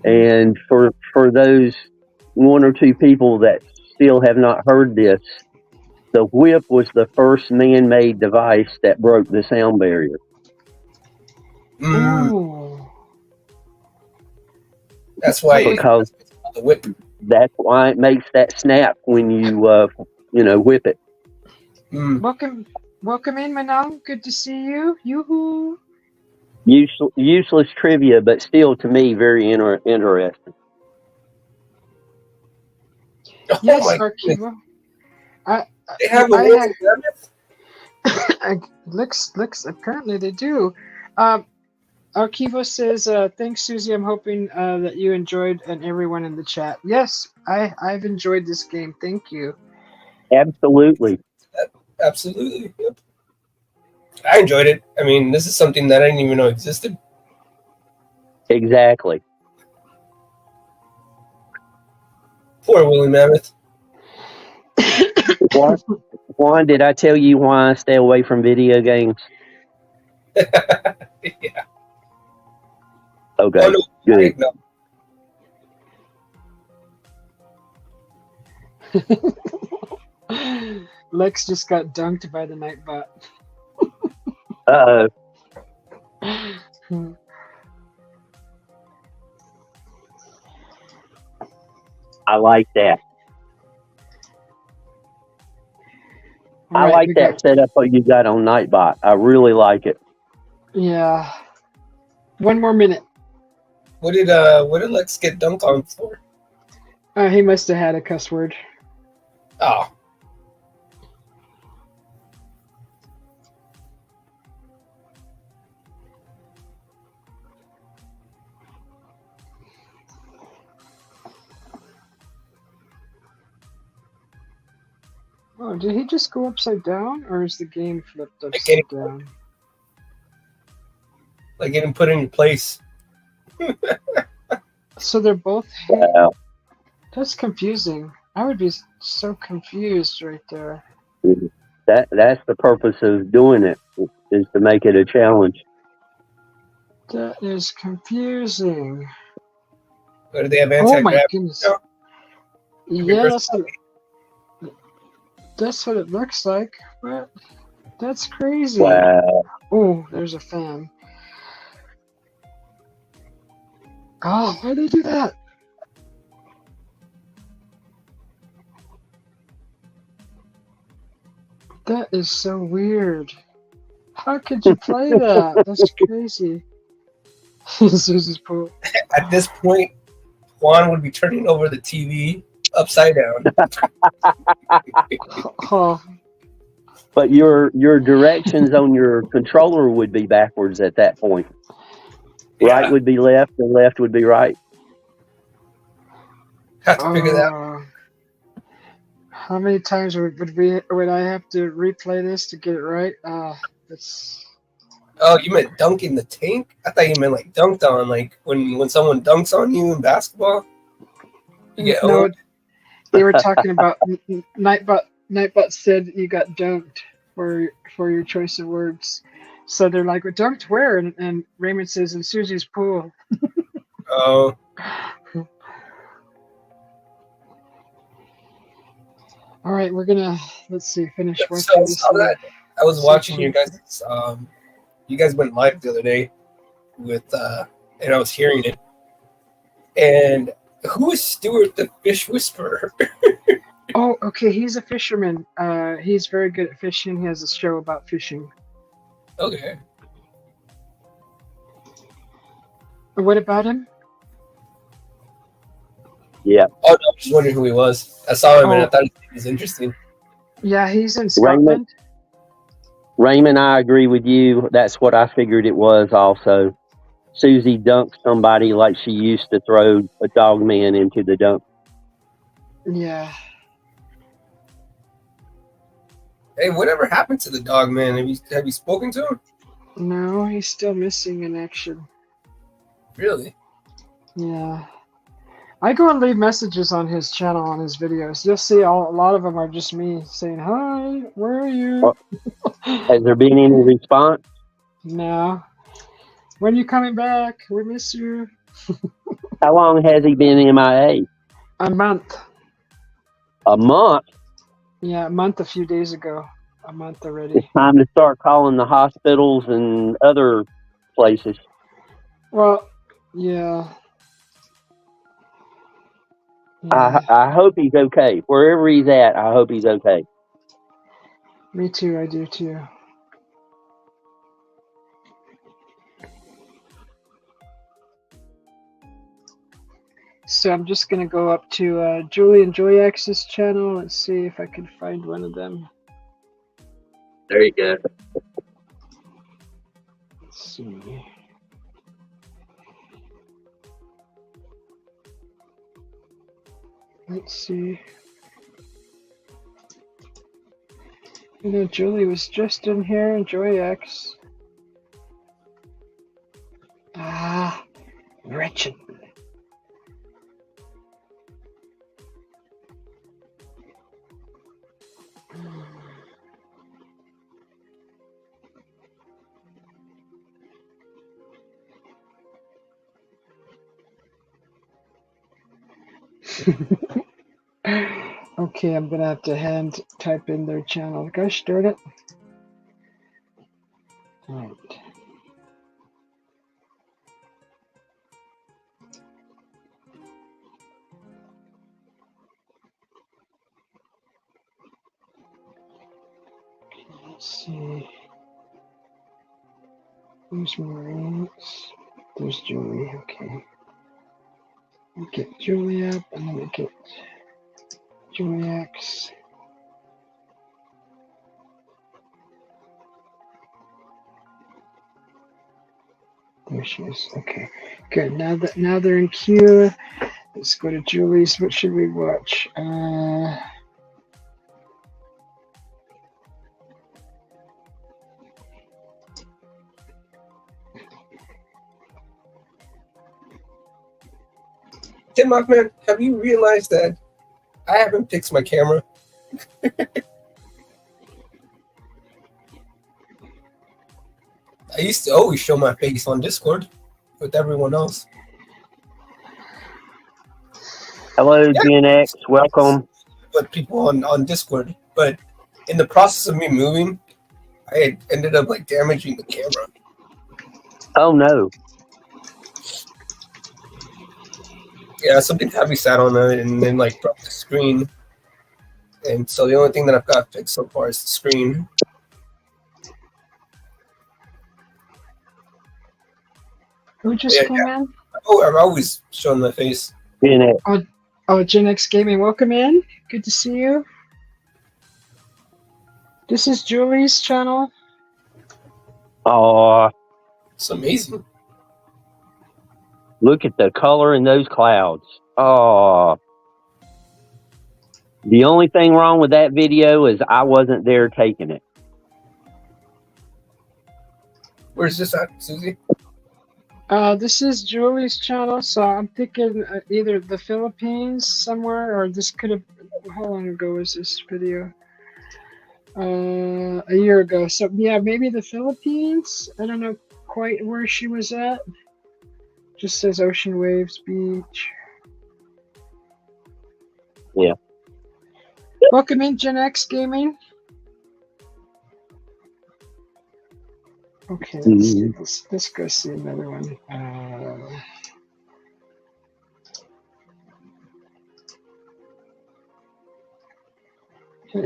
and for those 1 or 2 people that still have not heard this, the whip was the first man-made device that broke the sound barrier. Ooh. That's why because the whip. That's why it makes that snap when you whip it. Welcome in, Manal. Good to see you. Yoo-hoo. Useless trivia, but still to me very interesting. Yes, Arkiva. They have a looks apparently they do. Arkivo says, thanks, Susie. I'm hoping that you enjoyed, and everyone in the chat. Yes, I've enjoyed this game. Thank you. Absolutely. Absolutely. Yep. I enjoyed it. I mean, this is something that I didn't even know existed. Exactly. Poor Woolly Mammoth. Juan, did I tell you why I stay away from video games? Yeah. Okay. Oh, no, good. No. Lex just got dunked by the Nightbot. I like that. I like that setup you got on Nightbot. I really like it. Yeah. 1 more minute. What did Lex get dunked on for? He must have had a cuss word. Oh. Oh, did he just go upside down, or is the game flipped upside down? Like getting put in your place. So they're both. Wow. That's confusing. I would be so confused right there. That's the purpose of doing it, is to make it a challenge. That is confusing. Or do they have anti-gravity? Oh my goodness. Yeah, that's what it looks like. But that's crazy. Wow. Oh, there's a fan. Oh, why'd they do that? That is so weird. How could you play that? That's crazy. Susie's pool. At this point, Juan would be turning over the TV upside down. Oh. But your directions on your controller would be backwards at that point. Yeah. Right would be left, and left would be right. Have to figure that out. How many times would I have to replay this to get it right? That's. Oh, you meant dunking the tank? I thought you meant like dunked on, like when someone dunks on you in basketball. You get owned. They were talking about Nightbot. Nightbot said you got dunked for your choice of words. So they're like, "Well, dunked where?" And Raymond says, "In Susie's pool." Oh. All right, we're gonna finish watching this. So that, I was watching you guys. You guys went live the other day with, and I was hearing it, and Who is Stuart the Fish Whisperer? Oh, okay. He's a fisherman. He's very good at fishing. He has a show about fishing. Okay. What about him? Yeah. Oh, no, I'm just wondering who he was. I saw him and I Oh. thought he was interesting. Yeah, he's in Scotland. Raymond, I agree with you. That's what I figured it was also. Susie dunked somebody like she used to throw a dog man into the dunk. Yeah. Hey, whatever happened to the dog man? Have you spoken to him? No, he's still missing in action. Really? Yeah. I go and leave messages on his channel, on his videos. You'll see a lot of them are just me saying, "Hi, where are you?" Has there been any response? No. When are you coming back? We miss you. How long has he been MIA? A month. A month? Yeah, a month a few days ago. A month already. It's time to start calling the hospitals and other places. Well, yeah. I hope he's okay. Wherever he's at, I hope he's okay. Me too, I do too. So I'm just going to go up to Julie and Joyax's channel and see if I can find one of them. There you go. Let's see. Let's see. You know, Julie was just in here and Joyax. Ah, wretched. Okay, I'm gonna have to hand type in their channel. Gosh darn it. Alright. Let's see. There's Maureen. There's Julie. Okay. I'll get Julie up and then I get Joyax. There she is. Okay. Good. Now they're in queue. Let's go to Julie's. What should we watch? Tim Mockman, have you realized that I haven't fixed my camera? I used to always show my face on Discord with everyone else. Hello, Gen X. Welcome. With people on Discord. But in the process of me moving, I had ended up like damaging the camera. Oh, no. Yeah, something heavy sat on it and then like broke the screen. And so the only thing that I've got fixed so far is the screen. Who just came in? Oh, I've always shown my face. Gen X. Oh, Gen X Gaming, welcome in. Good to see you. This is Julie's channel. Oh, It's amazing. look at the color in those clouds. Oh. The only thing wrong with that video is I wasn't there taking it. Where's this at, Susie? This is Julie's channel, so I'm thinking either the Philippines somewhere, or this could have. How long ago was this video? A year ago. So yeah, maybe the Philippines. I don't know quite where she was at. Just says ocean waves, beach. Yeah. Welcome in, Gen X Gaming. Okay, let's go see another one.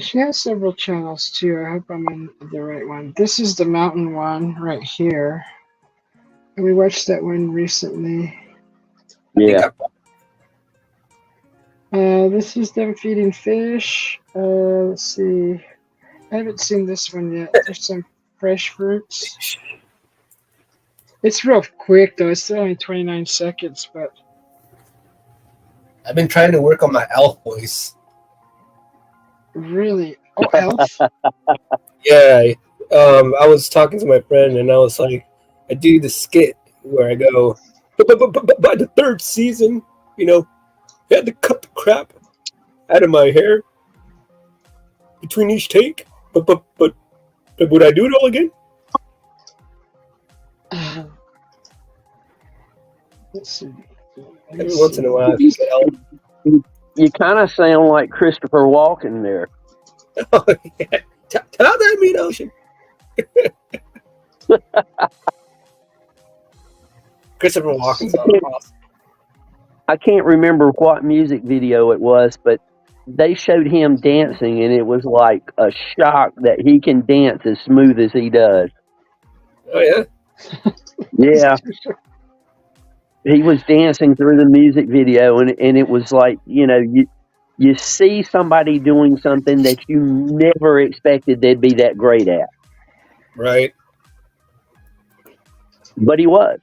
She has several channels too. I hope I'm on the right one. This is the mountain one right here. We watched that one recently. I think Yeah. This is them feeding fish. Let's see. I haven't seen this one yet. There's some fresh fruits. It's real quick though. It's still only 29 seconds, but I've been trying to work on my elf voice. really. Oh, Elf. Yeah. I was talking to my friend and I was like, I do the skit where I go, but by the third season, you know, I had to cut the crap out of my hair between each take. But would I do it all again? Let's see. Every once in a while, I think elf. You kind of sound like Christopher Walken there. Oh, yeah. Tell that mean ocean. Christopher Walken's awesome. I can't remember what music video it was, but they showed him dancing, and it was like a shock that he can dance as smooth as he does. Oh, yeah? Yeah. He was dancing through the music video, and it was like, you see somebody doing something that you never expected they'd be that great at. Right. But he was.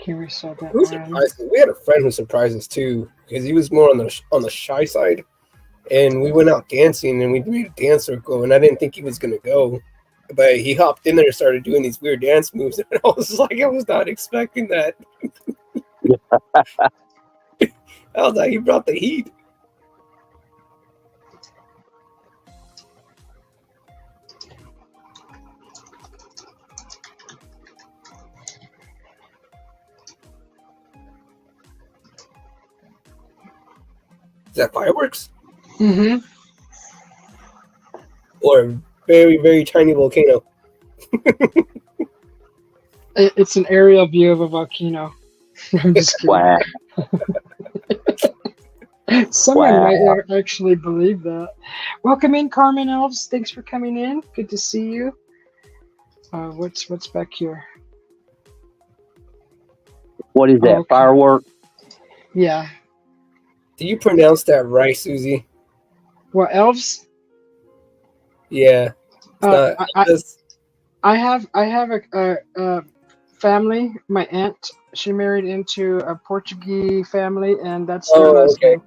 Okay, we saw that Who one. surprised us? We had a friend who surprised us too, because he was more on the shy side, and we went out dancing and we did a dance circle, and I didn't think he was gonna go, but he hopped in there and started doing these weird dance moves, and I was like, I was not expecting that. I was like, he brought the heat. Is that fireworks? Mm-hmm. Or a very, very tiny volcano? It's an aerial view of a volcano. I'm just kidding. Wow. Someone Wow. might actually believe that. Welcome in, Carmen Elves. Thanks for coming in. Good to see you. What's back here? What is that? Oh, okay. Firework? Yeah. Do you pronounce that right, Susie? What, elves? Yeah. I have a family. My aunt, she married into a Portuguese family, and that's their last name.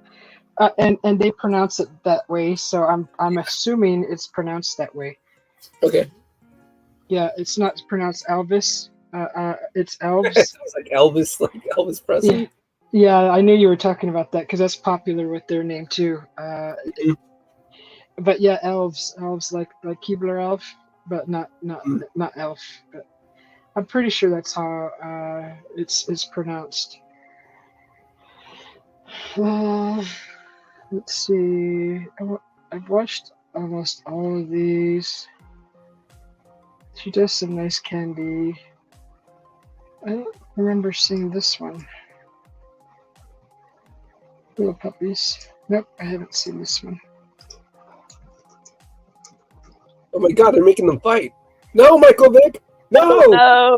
And they pronounce it that way, so I'm assuming it's pronounced that way. Okay. Yeah, it's not pronounced Elvis. It's It elves. sounds like Elvis Presley. Yeah, I knew you were talking about that because that's popular with their name too. But yeah, elves like Keebler elf, but not elf. But I'm pretty sure that's how it's pronounced. Let's see. I've watched almost all of these. She does some nice candy. I don't remember seeing this one. Little puppies. Nope, I haven't seen this one. Oh my God, they're making them fight. No, Michael Vick. No.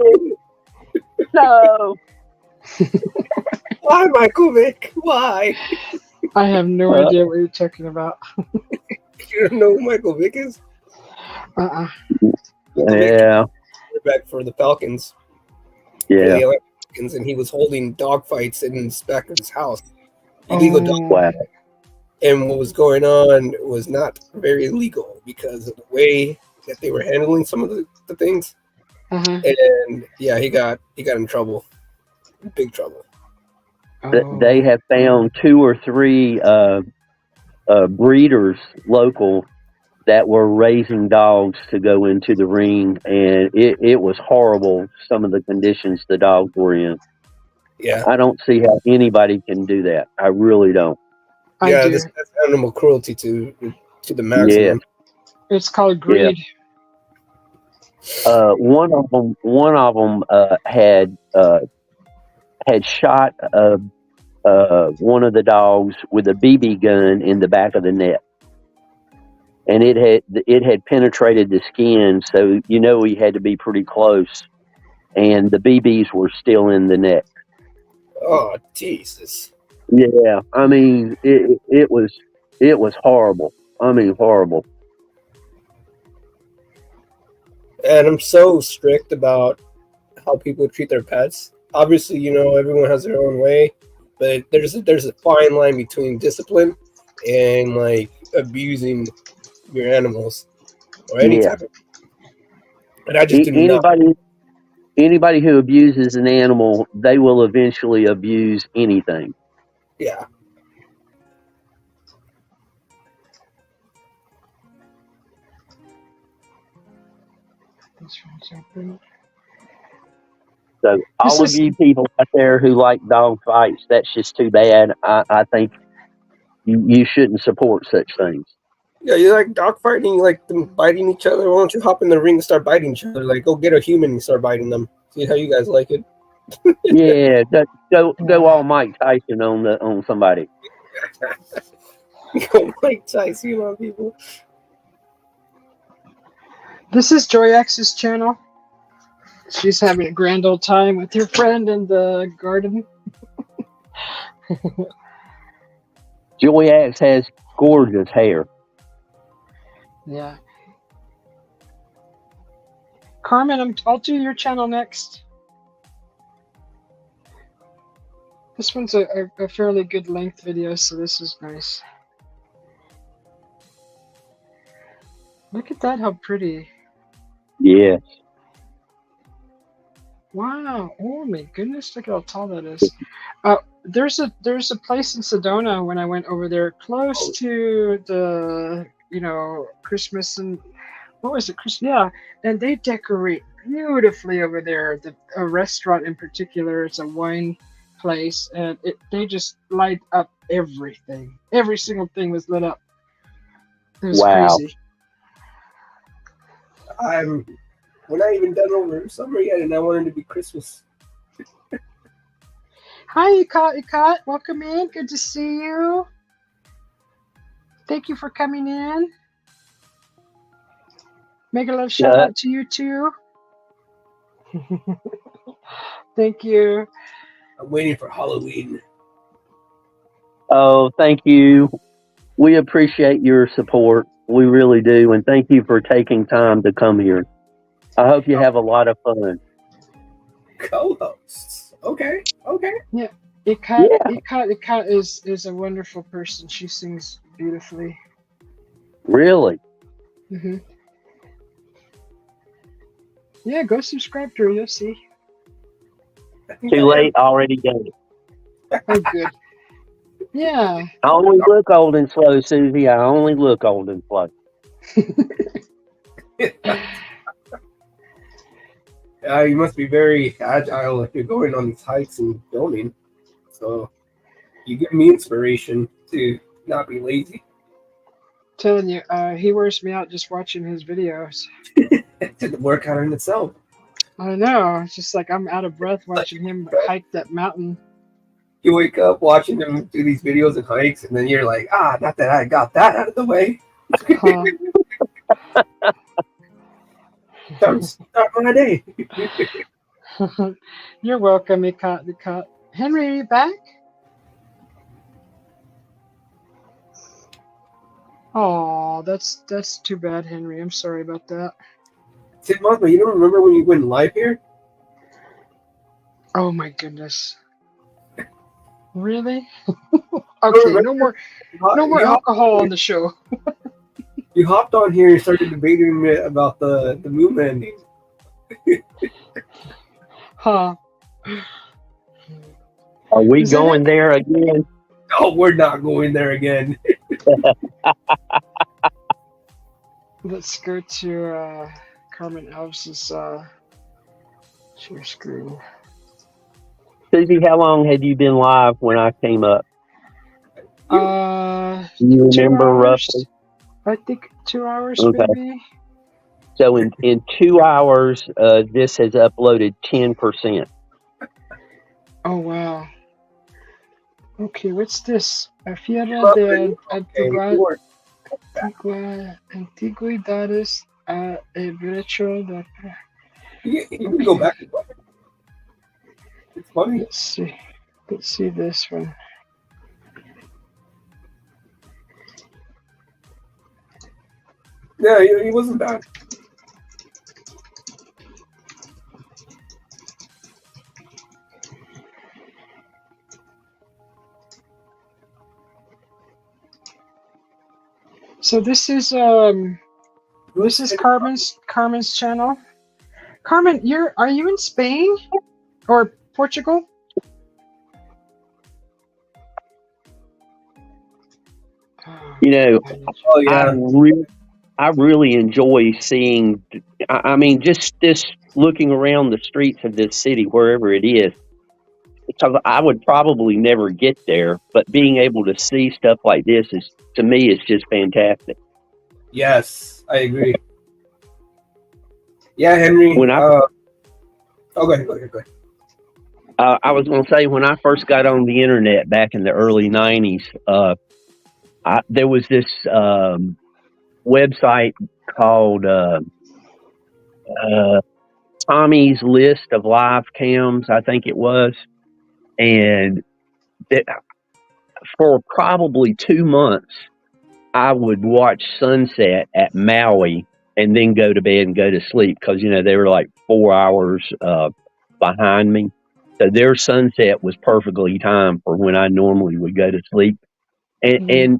No. Why, Michael Vick? Why? I have no idea what you're talking about. You don't know who Michael Vick is? Yeah. Back for the Falcons. Yeah. The Falcons, and he was holding dog fights in the back of his house. Illegal dog. Wow. And what was going on was not very legal because of the way that they were handling some of the things. And yeah, he got in trouble. Big trouble. They have found 2 or 3 breeders local that were raising dogs to go into the ring, and it was horrible, some of the conditions the dogs were in. Yeah. I don't see how anybody can do that. I really don't. Yeah, that's animal cruelty to the maximum. Yeah. It's called greed. Yeah. One of them had shot one of the dogs with a BB gun in the back of the neck, and it had penetrated the skin, so he had to be pretty close, and the BBs were still in the neck. Oh, Jesus. Yeah, I mean it was horrible. I mean horrible. And I'm so strict about how people treat their pets. Obviously, everyone has their own way, but there's a fine line between discipline and like abusing your animals or any Yeah. type of. And I just do not. Anybody who abuses an animal, they will eventually abuse anything. Yeah. So all of you people out there who like dog fights, that's just too bad. I think you shouldn't support such things. Yeah, you like dog fighting, you like them biting each other. Why don't you hop in the ring and start biting each other? Like, go get a human and start biting them. See how you guys like it. Yeah, go all Mike Tyson on somebody. Go Mike Tyson on people. This is Joy X's channel. She's having a grand old time with her friend in the garden. Joy X has gorgeous hair. Yeah. Carmen, I'll do your channel next. This one's a fairly good length video, so this is nice. Look at that, how pretty. Yes. Wow. Oh my goodness, look at how tall that is. There's a place in Sedona when I went over there, close to the Christmas and what was it? Christmas? Yeah, and they decorate beautifully over there. A restaurant in particular, it's a wine place, and they just light up everything. Every single thing was lit up. It was crazy. We're not even done over summer yet, and I wanted to be Christmas. Hi, Ikat. Welcome in. Good to see you. Thank you for coming in. Mega love shout out to you too. Thank you. I'm waiting for Halloween. Oh, thank you. We appreciate your support. We really do. And thank you for taking time to come here. I hope you have a lot of fun. Co-hosts. Okay. Yeah. Ikat is a wonderful person. She sings beautifully. Really? Mm-hmm. Yeah, go subscribe to her. You'll see. Too late. Already done it. Oh, good. Yeah. I only look old and slow, Susie. I only look old and slow. You must be very agile if you're going on these hikes and filming. So you give me inspiration to not be lazy. Telling you, he wears me out just watching his videos. It's a workout in itself. I know. It's just like I'm out of breath watching him hike that mountain. You wake up watching him do these videos and hikes, and then you're like, not that I got that out of the way. Start my day. You're welcome, Ikat. Henry, are you back? Oh, that's too bad, Henry. I'm sorry about that. Tim Mosman, you don't remember when you went live here? Oh my goodness. Really? Okay, no more alcohol on the show. You hopped on here and started debating about the moon landing. Huh. Are we going there again? No, we're not going there again. Let's go to Carmen Alves' share screen. Susie, how long had you been live when I came up? Do you remember roughly? I think 2 hours, okay. Maybe. So in 2 hours, this has uploaded 10%. Oh, wow. Okay, what's this? Fiera Well, de okay, Lord. Antigüedades a Derecho de... You can go Okay, back. It's funny. let's see. Let's see this one. Yeah, he wasn't bad. So this is Carmen's channel. Carmen, are you in Spain or Portugal? You know, Oh yeah. I really enjoy seeing. I mean, just this looking around the streets of this city, wherever it is. Because I would probably never get there, but being able to see stuff like this is, to me, it's just fantastic. Yes, I agree. Yeah, Henry. When I Go ahead. I was going to say, when I first got on the internet back in the early '90s, there was this website called Tommy's List of Live Cams, I think it was, and for probably 2 months, I would watch sunset at Maui and then go to bed and go to sleep because, they were like 4 hours behind me. So their sunset was perfectly timed for when I normally would go to sleep. And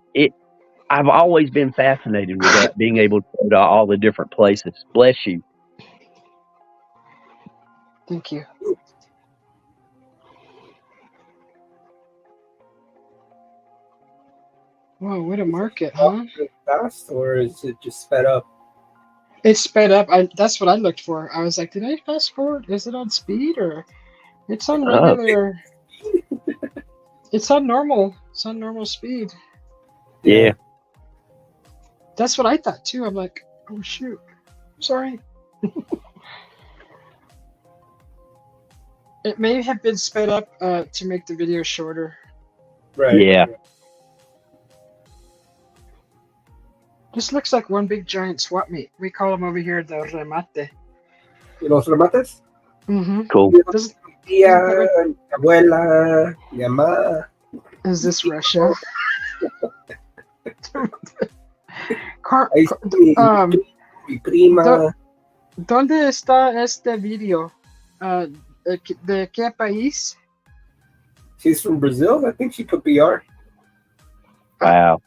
I've always been fascinated with that, being able to go to all the different places. Bless you. Thank you. Whoa, what a market, huh? Fast, or is it just sped up? It's sped up. That's what I looked for. I was like, did I fast forward? Is it on speed or it's on regular? It's on normal. It's on normal speed. Yeah. That's what I thought too. I'm like, oh shoot, sorry. It may have been sped up to make the video shorter. Right. Yeah. This looks like one big giant swap meet. We call them over here the remate. Los remates? Mm-hmm. Cool. Tía, abuela, mamá. Is this Russia? Mi prima. ¿Dónde está este video? ¿De qué país? She's from Brazil. I think she put BR. Wow.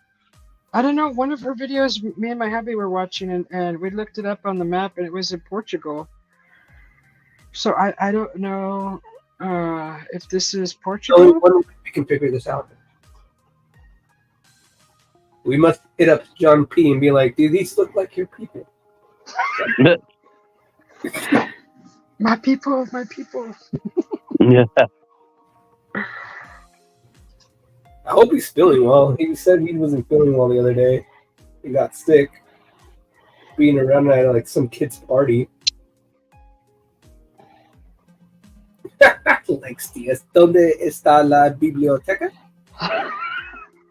I don't know. One of her videos, me and my hubby were watching, and we looked it up on the map, and it was in Portugal. So I don't know if this is Portugal. We can figure this out. We must hit up John P. and be like, "Do these look like your people?" My people, my people. Yeah. I hope he's feeling well. He said he wasn't feeling well the other day. He got sick being around at like some kid's party. Lex Diaz, ¿dónde está la biblioteca?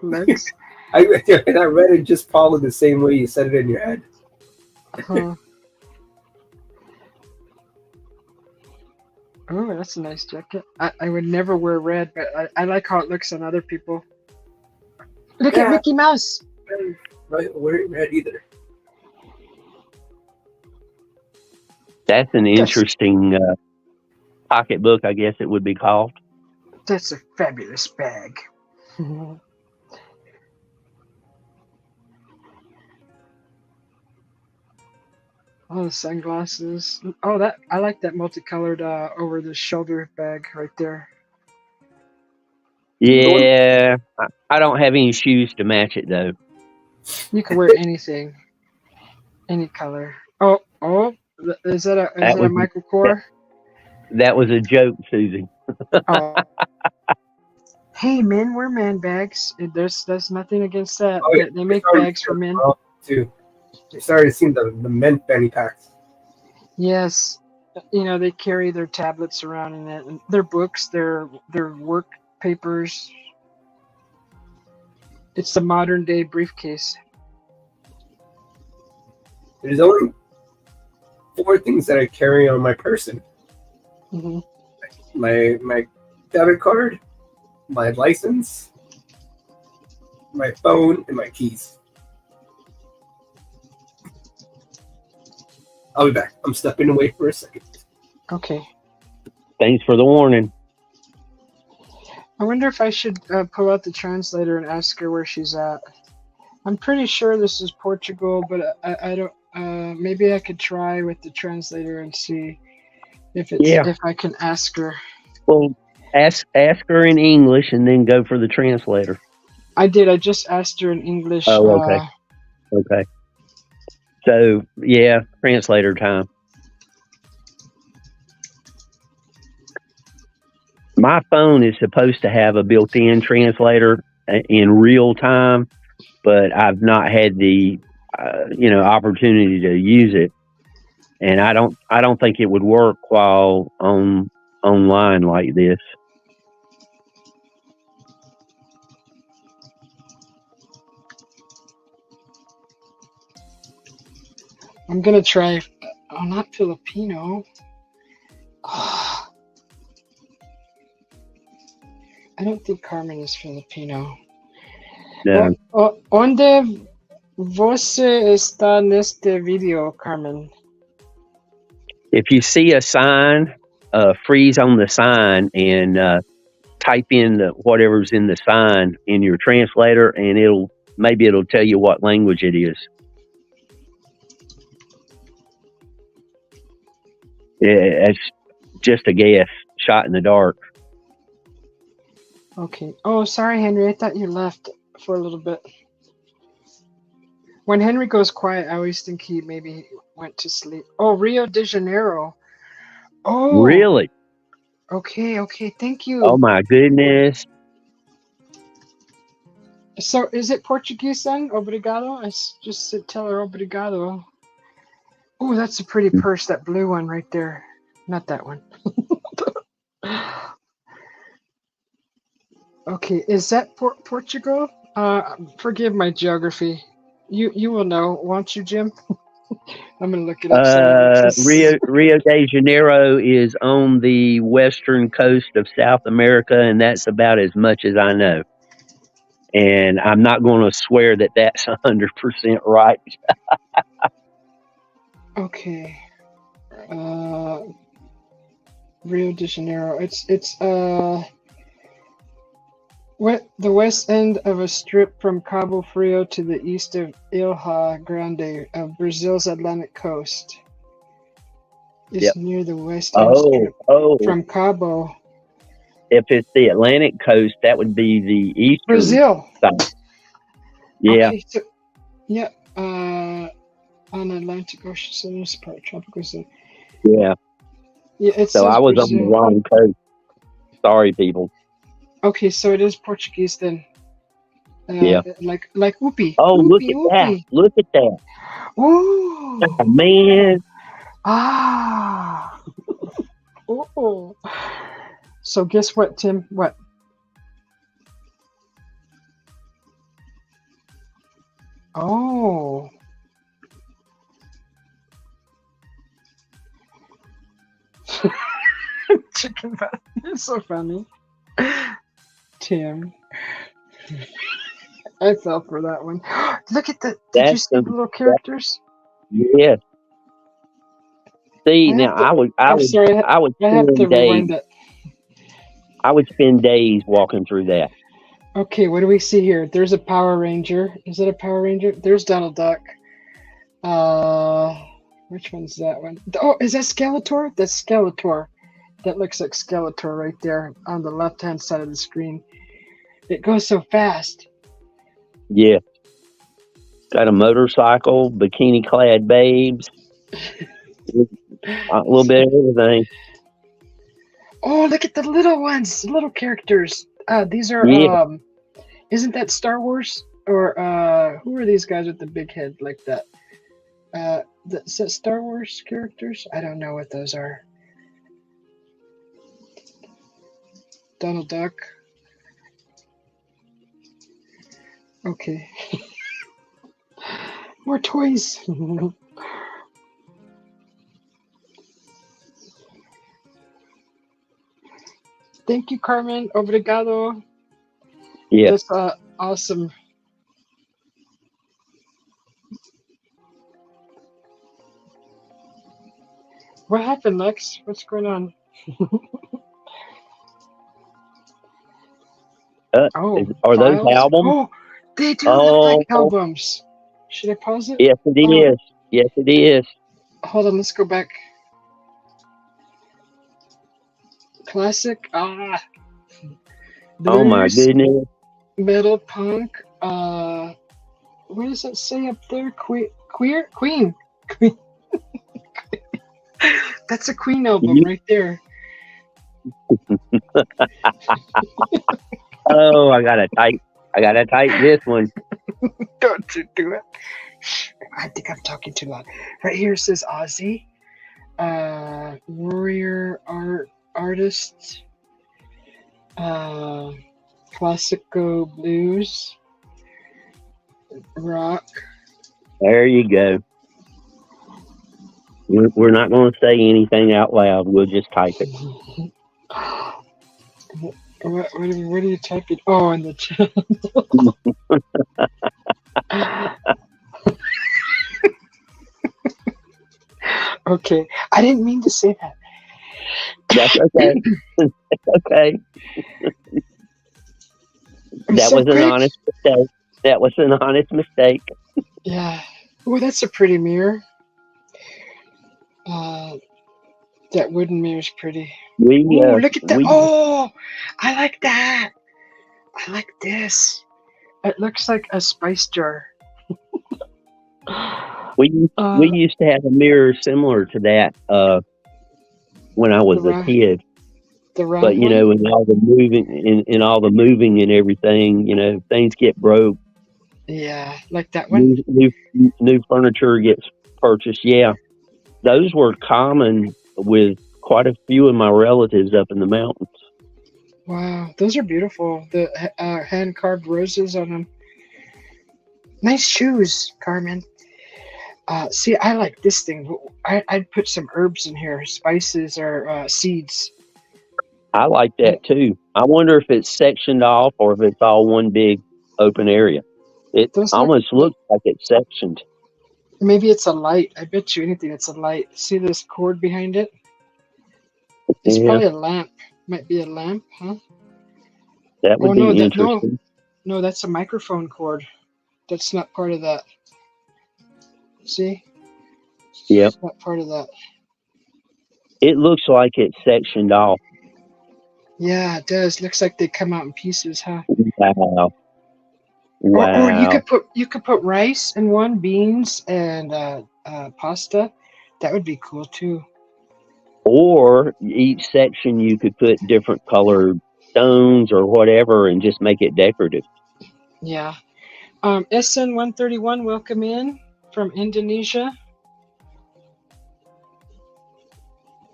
Lex? I read it just probably the same way you said it in your head. Oh, that's a nice jacket. I would never wear red, but I like how it looks on other people. Look at Mickey Mouse. Right, wear red either. That's an interesting pocketbook, I guess it would be called. That's a fabulous bag. Oh, the sunglasses. Oh, I like that multicolored over the shoulder bag right there. Yeah, I don't have any shoes to match it though. You can wear anything, any color. Oh, is that a Michael Kors? That was a joke, Susie. Oh. Hey, men wear man bags. There's nothing against that. Oh, yeah. They make bags for men too. They started seeing the men fanny packs. Yes, they carry their tablets around in it, and their books, their work papers. It's the modern day briefcase. There's only 4 things that I carry on my person: Hmm. my debit card, my license, my phone, and my keys. I'll be back. I'm stepping away for a second. Okay. Thanks for the warning. I wonder if I should pull out the translator and ask her where she's at. I'm pretty sure this is Portugal, but I don't. Maybe I could try with the translator and see if I can ask her. Well, ask her in English and then go for the translator. I did. I just asked her in English. Oh, okay. Okay. So, yeah, translator time. My phone is supposed to have a built-in translator in real time, but I've not had the opportunity to use it, and I don't think it would work while online like this. I'm gonna try. Oh, not Filipino. Oh, I don't think Carmen is Filipino. No. Onde você está neste video, Carmen? If you see a sign, freeze on the sign and type in whatever's in the sign in your translator, and it'll tell you what language it is. It's just a guess, shot in the dark. Okay. Oh, sorry, Henry. I thought you left for a little bit. When Henry goes quiet, I always think he maybe went to sleep. Oh, Rio de Janeiro. Oh. Really? Okay. Thank you. Oh my goodness. So, is it Portuguese then? Obrigado? I just said tell her obrigado. Oh, that's a pretty purse, that blue one right there. Not that one. Okay, is that Portugal? Forgive my geography. You will know, won't you, Jim? I'm gonna look it up. Rio de Janeiro is on the western coast of South America, and that's about as much as I know. And I'm not going to swear that that's 100% right. Okay. Rio de Janeiro. It's the west end of a strip from Cabo Frio to the east of Ilha Grande of Brazil's Atlantic coast. It's near the west end strip from Cabo. If it's the Atlantic coast, that would be the eastern Brazil side. Yeah. Okay, so, yeah. On Atlantic Ocean, southern part, tropical zone. Yeah. Yeah, it so says I was Brazil. on the wrong coast. Sorry, people. Okay, so it is Portuguese then. Yeah. Like whoopee. Oh, whoopee, look at that. Look at that. Oh. Oh, man. Ah. Oh. So guess what, Tim? What? Oh. Chicken butt. You're so funny. Tim. I fell for that one. Look at the. Did you see the little characters? Yes. See, I would spend days. I would spend days walking through that. Okay, what do we see here? There's a Power Ranger. Is it a Power Ranger? There's Donald Duck. Which one's that one? Oh, is that Skeletor? That's Skeletor. That looks like Skeletor right there on the left-hand side of the screen. It goes so fast. Yeah. Got a motorcycle, bikini-clad babes. A little bit of everything. Oh, look at the little ones, little characters. These are isn't that Star Wars? Or who are these guys with the big head like that? Is that Star Wars characters? I don't know what those are. Donald Duck. Okay. More toys. Thank you, Carmen. Obrigado. Yeah. That's awesome. What happened, Lex? What's going on? Oh, Are those files. albums? Oh, they do look like Oh, albums. Should I pause it? yes, it Oh, is. Yes, it is. hold on. Let's go back. Classic. Oh my Blues, goodness. metal, punk. What does that say up there? Queen. Queen. That's a Queen album You, right there. oh, I gotta type this one. Don't you do it. I think I'm talking too loud. Right here it says Ozzy. Warrior artist. Classical blues. Rock. There you go. We're not going to say anything out loud. We'll just type it. What are you typing? Oh, in the chat. Okay, I didn't mean to say that. That's okay. Okay. That so was an quick. honest mistake. That was an honest mistake. Yeah. Oh, that's a pretty mirror. That wooden mirror is pretty. Oh, look at that. Oh, I like that. I like this. It looks like a spice jar. We used to have a mirror similar to that when I was a kid. The round but you know, in all the moving and everything, you know, things get broke. Yeah, like that one. New furniture gets purchased. Yeah, those were common with quite a few of my relatives up in the mountains. Wow, those are beautiful. The hand carved roses on them. Nice shoes, Carmen. See, I like this thing. I'd put some herbs in here, spices or seeds. I like that too. I wonder if it's sectioned off or if it's all one big open area. It almost looks like it's sectioned. Maybe it's a light. I bet you anything it's a light. See this cord behind it? It's probably a lamp. Might be a lamp, huh? That would be interesting. No, that's a microphone cord. That's not part of that. See? Yep. It's not part of that. It looks like it's sectioned off. Yeah, it does. Looks like they come out in pieces, huh? Wow. Or you could put rice in one, beans and pasta. That would be cool too. Or each section you could put different colored stones or whatever and just make it decorative. Yeah. SN131, welcome in from Indonesia.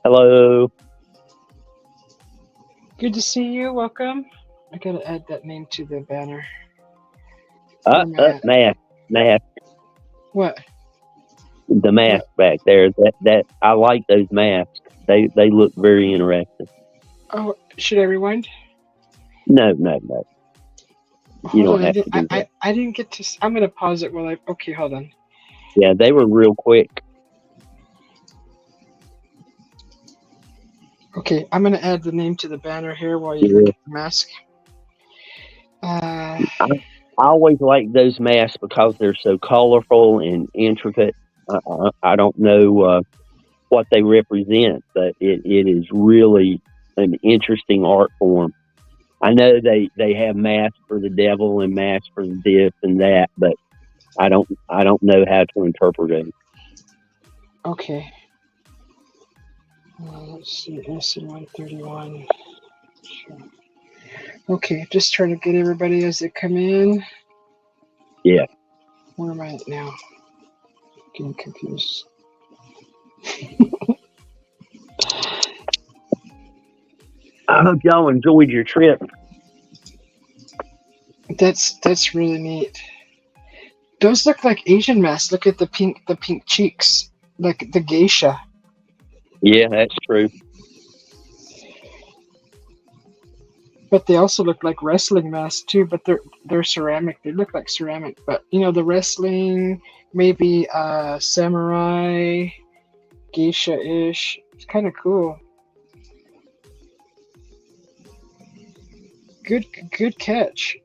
Hello. Good to see you. Welcome. I gotta add that name to the banner. Mask. What? The mask back there. That I like those masks. They look very interesting. Oh, should I rewind? No. You don't have to do that. I didn't get to. I'm gonna pause it while I. Okay, hold on. Yeah, they were real quick. Okay, I'm gonna add the name to the banner here while you look at the mask. I always like those masks because they're so colorful and intricate. I don't know what they represent, but it is really an interesting art form. I know they have masks for the devil and masks for this and that, but I don't know how to interpret it. Okay. Let's see, SN131. Sure. Okay, just trying to get everybody as they come in. Yeah. Where am I at now? Getting confused. I hope y'all enjoyed your trip. That's really neat. Those look like Asian masks. Look at the pink cheeks, like the geisha. Yeah, that's true. But they also look like wrestling masks too. But they're ceramic. They look like ceramic. But the wrestling, maybe samurai, geisha-ish. It's kind of cool. Good catch.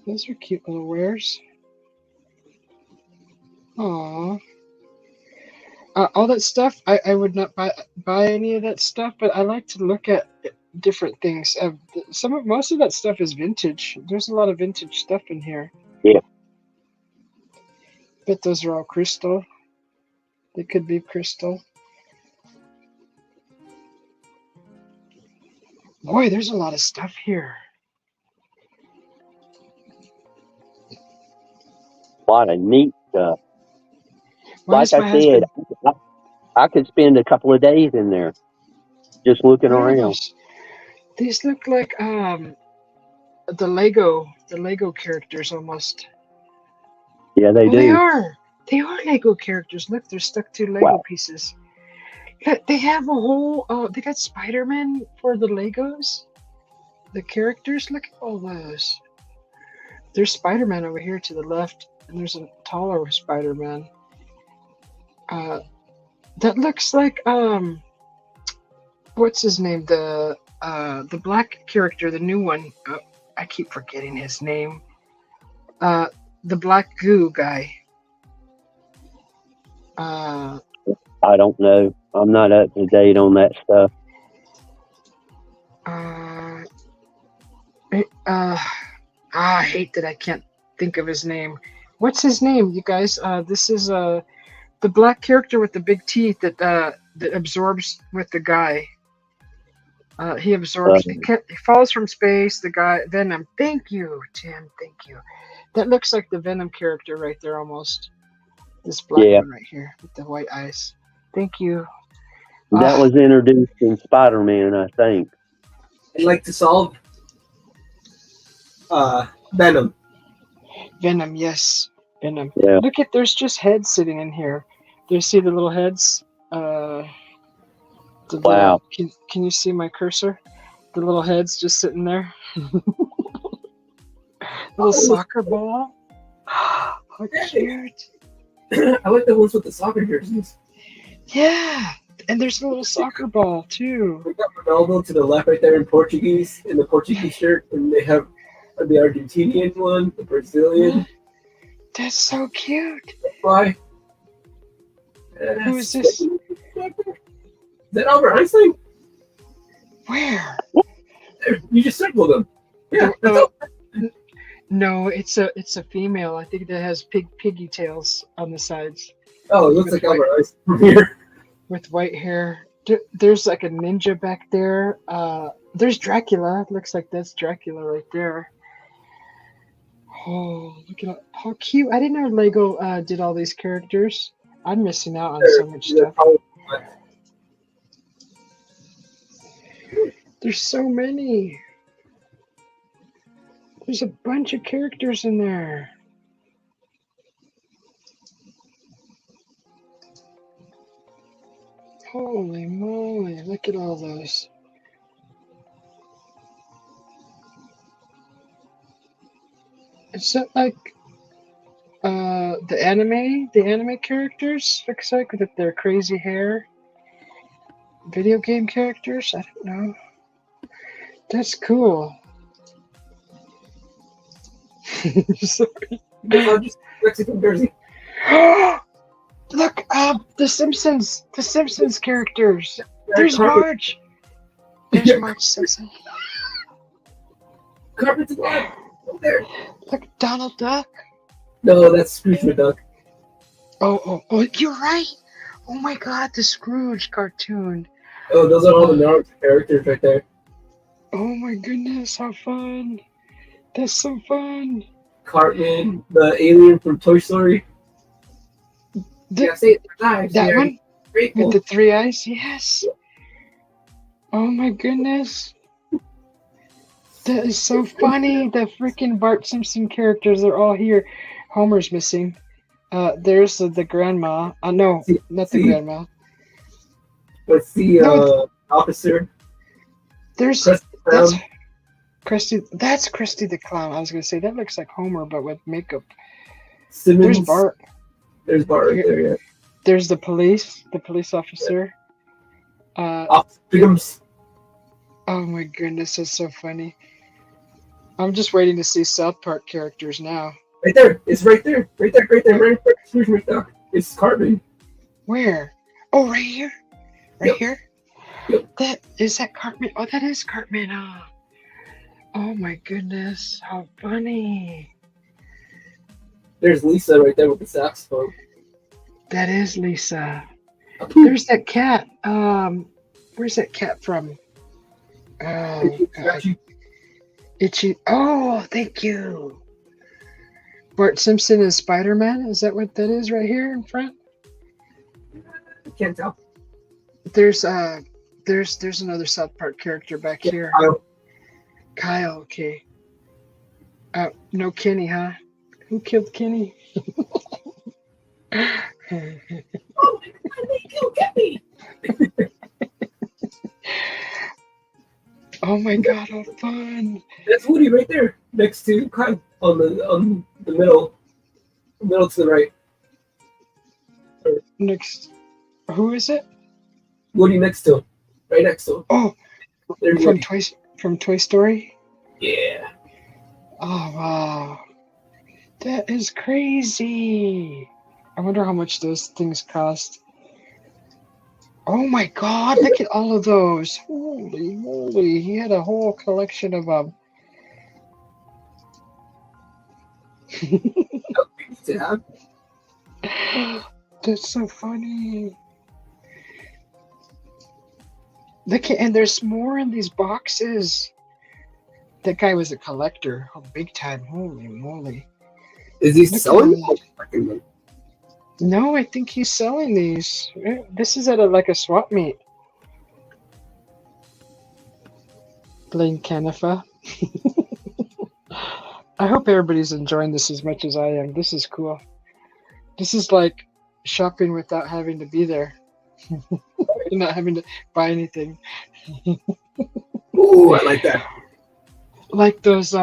Those are cute little wares. Aww. All that stuff, I would not buy any of that stuff, but I like to look at different things. Most of that stuff is vintage. There's a lot of vintage stuff in here. Yeah. Bet those are all crystal. They could be crystal. Boy, there's a lot of stuff here. A lot of neat stuff. Why Like does my I said, husband? I could spend a couple of days in there just looking What are around. those? These look like the Lego characters almost. Yeah, they do. They are. They are Lego characters. Look, they're stuck to Lego pieces. Look, they have a whole. They got Spider-Man for the Legos. The characters. Look at all those. There's Spider-Man over here to the left, and there's a taller Spider-Man. That looks like what's his name? The black character, the new one. I keep forgetting his name. The black goo guy. I don't know. I'm not up to date on that stuff. I hate that I can't think of his name. What's his name, you guys? This is the black character with the big teeth that absorbs with the guy. He absorbs. He falls from space. The guy Venom. Thank you, Tim. Thank you. That looks like the Venom character right there, almost. This black one right here with the white eyes. Thank you. That was introduced in Spider-Man, I think. I'd like to solve Venom. Venom, yes. Venom. Yeah. Look at, there's just heads sitting in here. Do you see the little heads? Wow. Can you see my cursor? The little heads just sitting there. Little soccer ball. How cute. I like the ones with the soccer jerseys. Yeah. And there's a little soccer ball too. We got Ronaldo to the left right there in Portuguese, in the Portuguese shirt, and they have the Argentinian one, the Brazilian. That's so cute. Why? Who is this? Is that Albert Einstein? Where? You just circled him. Yeah. No, it's a female. I think that has piggy tails on the sides. Oh, it looks like Albert Einstein from here. With white hair. There's like a ninja back there. There's Dracula. It looks like that's Dracula right there. Oh, look at how cute. I didn't know Lego did all these characters. I'm missing out on so much stuff. There's so many. There's a bunch of characters in there. Holy moly, look at all those. Is that like the anime characters? Looks like with their crazy hair. Video game characters? I don't know. That's cool. Sorry. Mexican jersey. Look, the Simpsons characters. There's Marge. There's Marge Simpson. Carpet to the left. There. Look, Donald Duck. No, that's Scrooge McDuck. Oh, you're right. Oh my God, the Scrooge cartoon. Oh, those are all the Naruto characters right there. Oh my goodness, how fun. That's so fun. Cartman, the alien from Toy Story. That one? With the 3 eyes? Yes. Oh my goodness. That is so funny. The freaking Bart Simpson characters are all here. Homer's missing. There's the grandma. No, not the See? grandma. Let's see, No, officer. there's Krusty that's Brown. Krusty. That's Krusty the Clown. I was gonna say that looks like Homer, but with makeup. Simmons. There's Bart. There's Bart right there, yeah. There's the police officer. Officer Pickums. Oh my goodness, that's so funny. I'm just waiting to see South Park characters now. Right there. It's right there. Right there. Right there. Right there. Right there. It's Cartman. Where? Oh, right here. Right Yep. here. Yep. That is that Cartman. Oh, that is Cartman. Oh my goodness, how funny. There's Lisa right there with the saxophone. That is Lisa. There's that cat. Where's that cat from? Oh, God. Itchy. Oh, thank you. Bart Simpson is Spider-Man. Is that what that is right here in front? I can't tell. There's another South Park character back here. Kyle. Okay. No Kenny, huh? Who killed Kenny? Oh, they killed Kenny. Oh my God, how fun! That's Woody right there, next to Kyle on the middle to the right. Next, who is it? Woody next to him, right next to him. Oh, There's from Woody. Toy Story. Yeah. Oh wow, that is crazy. I wonder how much those things cost. Oh my God, look at all of those. Holy moly, he had a whole collection of them. Yeah. That's so funny. Look at, and there's more in these boxes. That guy was a collector. Oh, big time. Holy moly. Is he Look selling at them? No, I think he's selling these. This is at like a swap meet. Blaine Canifa. I hope everybody's enjoying this as much as I am. This is cool. This is like shopping without having to be there. Not having to buy anything. Ooh, I like that. Like those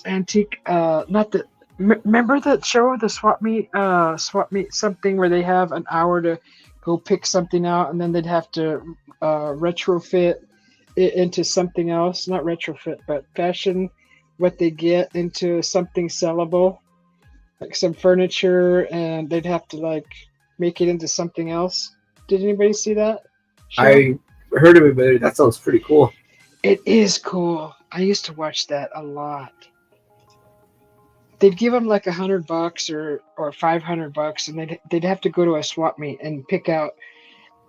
antique not the remember that show, the swap meet something where they have an hour to go pick something out and then they'd have to retrofit it into something else, not retrofit but fashion what they get into something sellable, like some furniture, and they'd have to like make it into something else. Did anybody see that show? I heard of it, but that sounds pretty cool. It is cool. I used to watch that a lot. They'd give them like $100 or $500, and they'd have to go to a swap meet and pick out.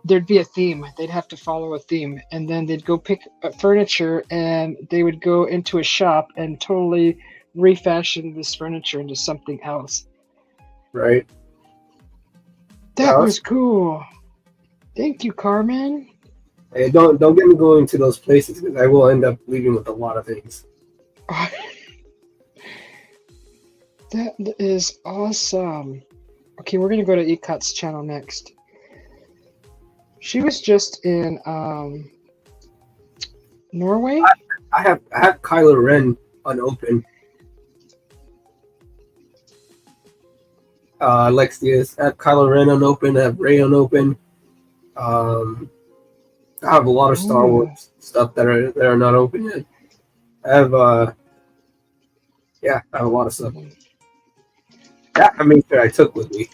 There'd be a theme. They'd have to follow a theme, and then they'd go pick furniture, and they would go into a shop and totally refashion this furniture into something else. Right. That was cool. Thank you, Carmen. Hey, don't get me going to those places because I will end up leaving with a lot of things. That is awesome. Okay, we're gonna go to Ekot's channel next. She was just in Norway. I have Kylo Ren unopened. Lexius, I have Kylo Ren unopened. I have Rey unopened. I have a lot of Star Wars stuff that are not open yet. I have I have a lot of stuff. That I made sure I took with me.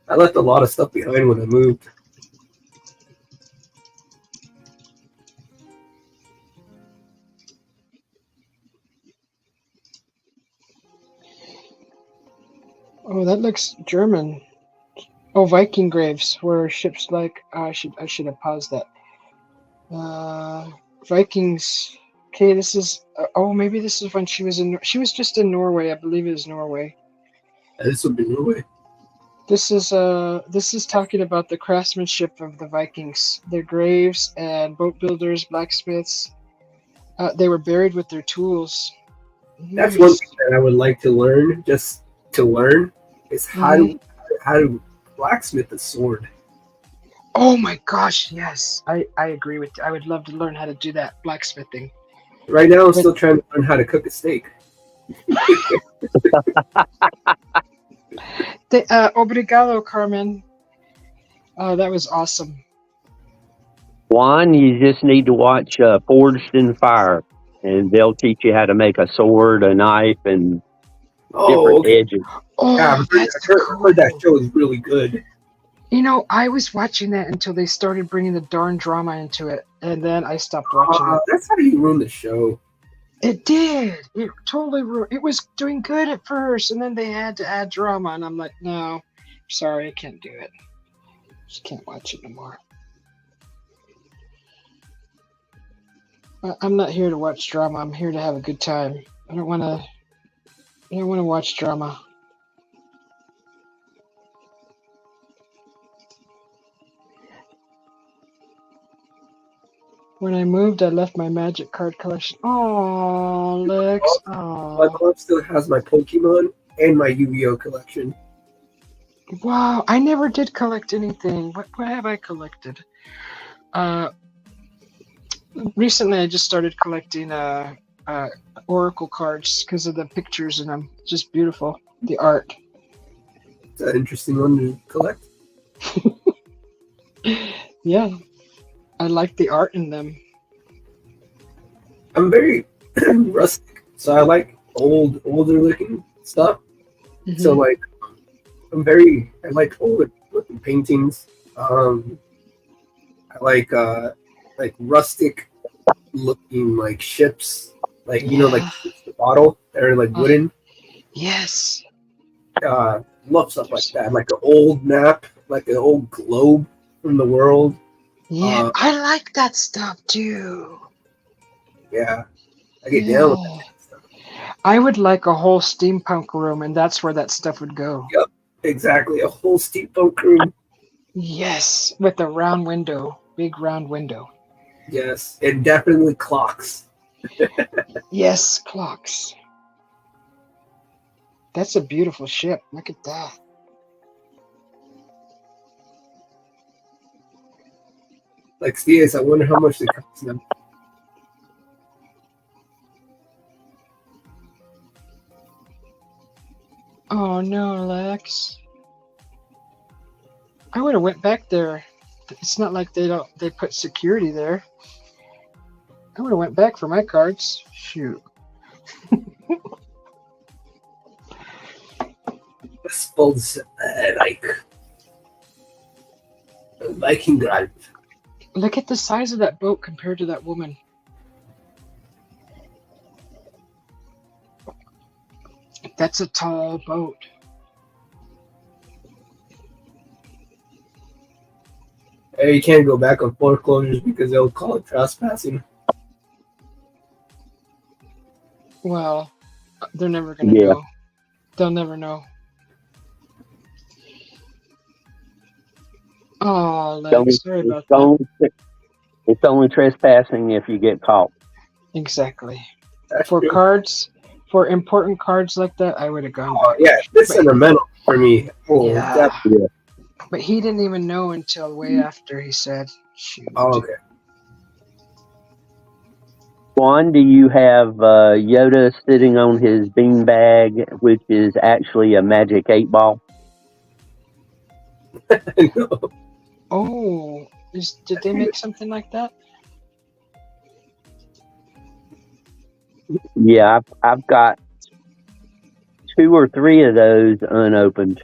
I left a lot of stuff behind when I moved. Oh, that looks German. Oh, Viking graves where ships like I should have paused that. Vikings. Okay, this is maybe this is when she was just in Norway. I believe it is Norway. This would be Norway. This is talking about the craftsmanship of the Vikings, their graves and boat builders, blacksmiths. They were buried with their tools. That's one Nice. thing that I would like to learn, just to learn, is Mhm. how to blacksmith a sword. Oh my gosh, yes. I agree with you. I would love to learn how to do that blacksmithing. Right now, I'm But still trying to learn how to cook a steak. obrigado, Carmen. Oh, that was awesome. Juan, you just need to watch Forged in Fire, and they'll teach you how to make a sword, a knife, and Oh, different okay. edges. Yeah, Oh, that's I've heard that cool. show is really good. You know, I was watching that until they started bringing the darn drama into it, and then I stopped watching it. That's how you ruin the show. It did. It totally it was doing good at first, and then they had to add drama, and I'm like, no, sorry, I can't do it. Just can't watch it no more. I'm not here to watch drama. I'm here to have a good time. I don't want to. I don't want to watch drama. When I moved, I left my magic card collection. Oh, Lex. My Oh, mom still has my Pokemon and my Yu-Gi-Oh collection. wow. I never did collect anything. What have I collected? Uh, Recently I just started collecting oracle cards because of the pictures in them. Just beautiful. The art. It's an interesting one to collect. Yeah, I like the art in them. I'm very rustic, so I like older looking stuff. Mm-hmm. So like, I like older looking paintings. I like rustic looking like ships, like like the bottle. They're like wooden. Yes. Love stuff like that. Like an old map, like an old globe from the world. Yeah, I like that stuff too. Yeah, I get down with that stuff. I would like a whole steampunk room, and that's where that stuff would go. Yep, exactly. A whole steampunk room. Yes, with a round window, big round window. Yes, and definitely clocks. Yes, clocks. That's a beautiful ship. Look at that. Like Stias, I wonder how much they cost them. Oh no, Lex. I would have went back there. It's not like they put security there. I would have went back for my cards. Shoot. Spells like Viking Grad. Look at the size of that boat compared to that woman. That's a tall boat. Hey, you can't go back on foreclosures because they'll call it trespassing. Well, they're never gonna know. They'll never know. Oh, Lex, sorry about that. It's only trespassing if you get caught. Exactly. That's For true. cards, for important cards like that, I would have gone back. Yeah, this is sentimental for me. Oh, yeah. yeah. But he didn't even know until way after he said, shoot. Oh, okay. Juan, do you have Yoda sitting on his beanbag, which is actually a magic 8-ball? No. Oh, did they make something like that? Yeah, I've got 2 or 3 of those unopened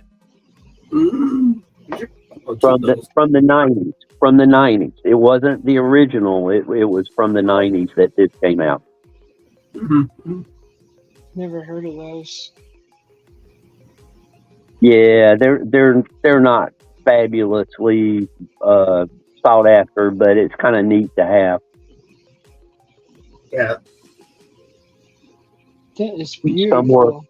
from the 90s. From the 90s, it wasn't the original. It was from the 90s that this came out. Mm-hmm. Never heard of those. Yeah, they're not fabulously sought after, but it's kind of neat to have. Yeah. That is beautiful.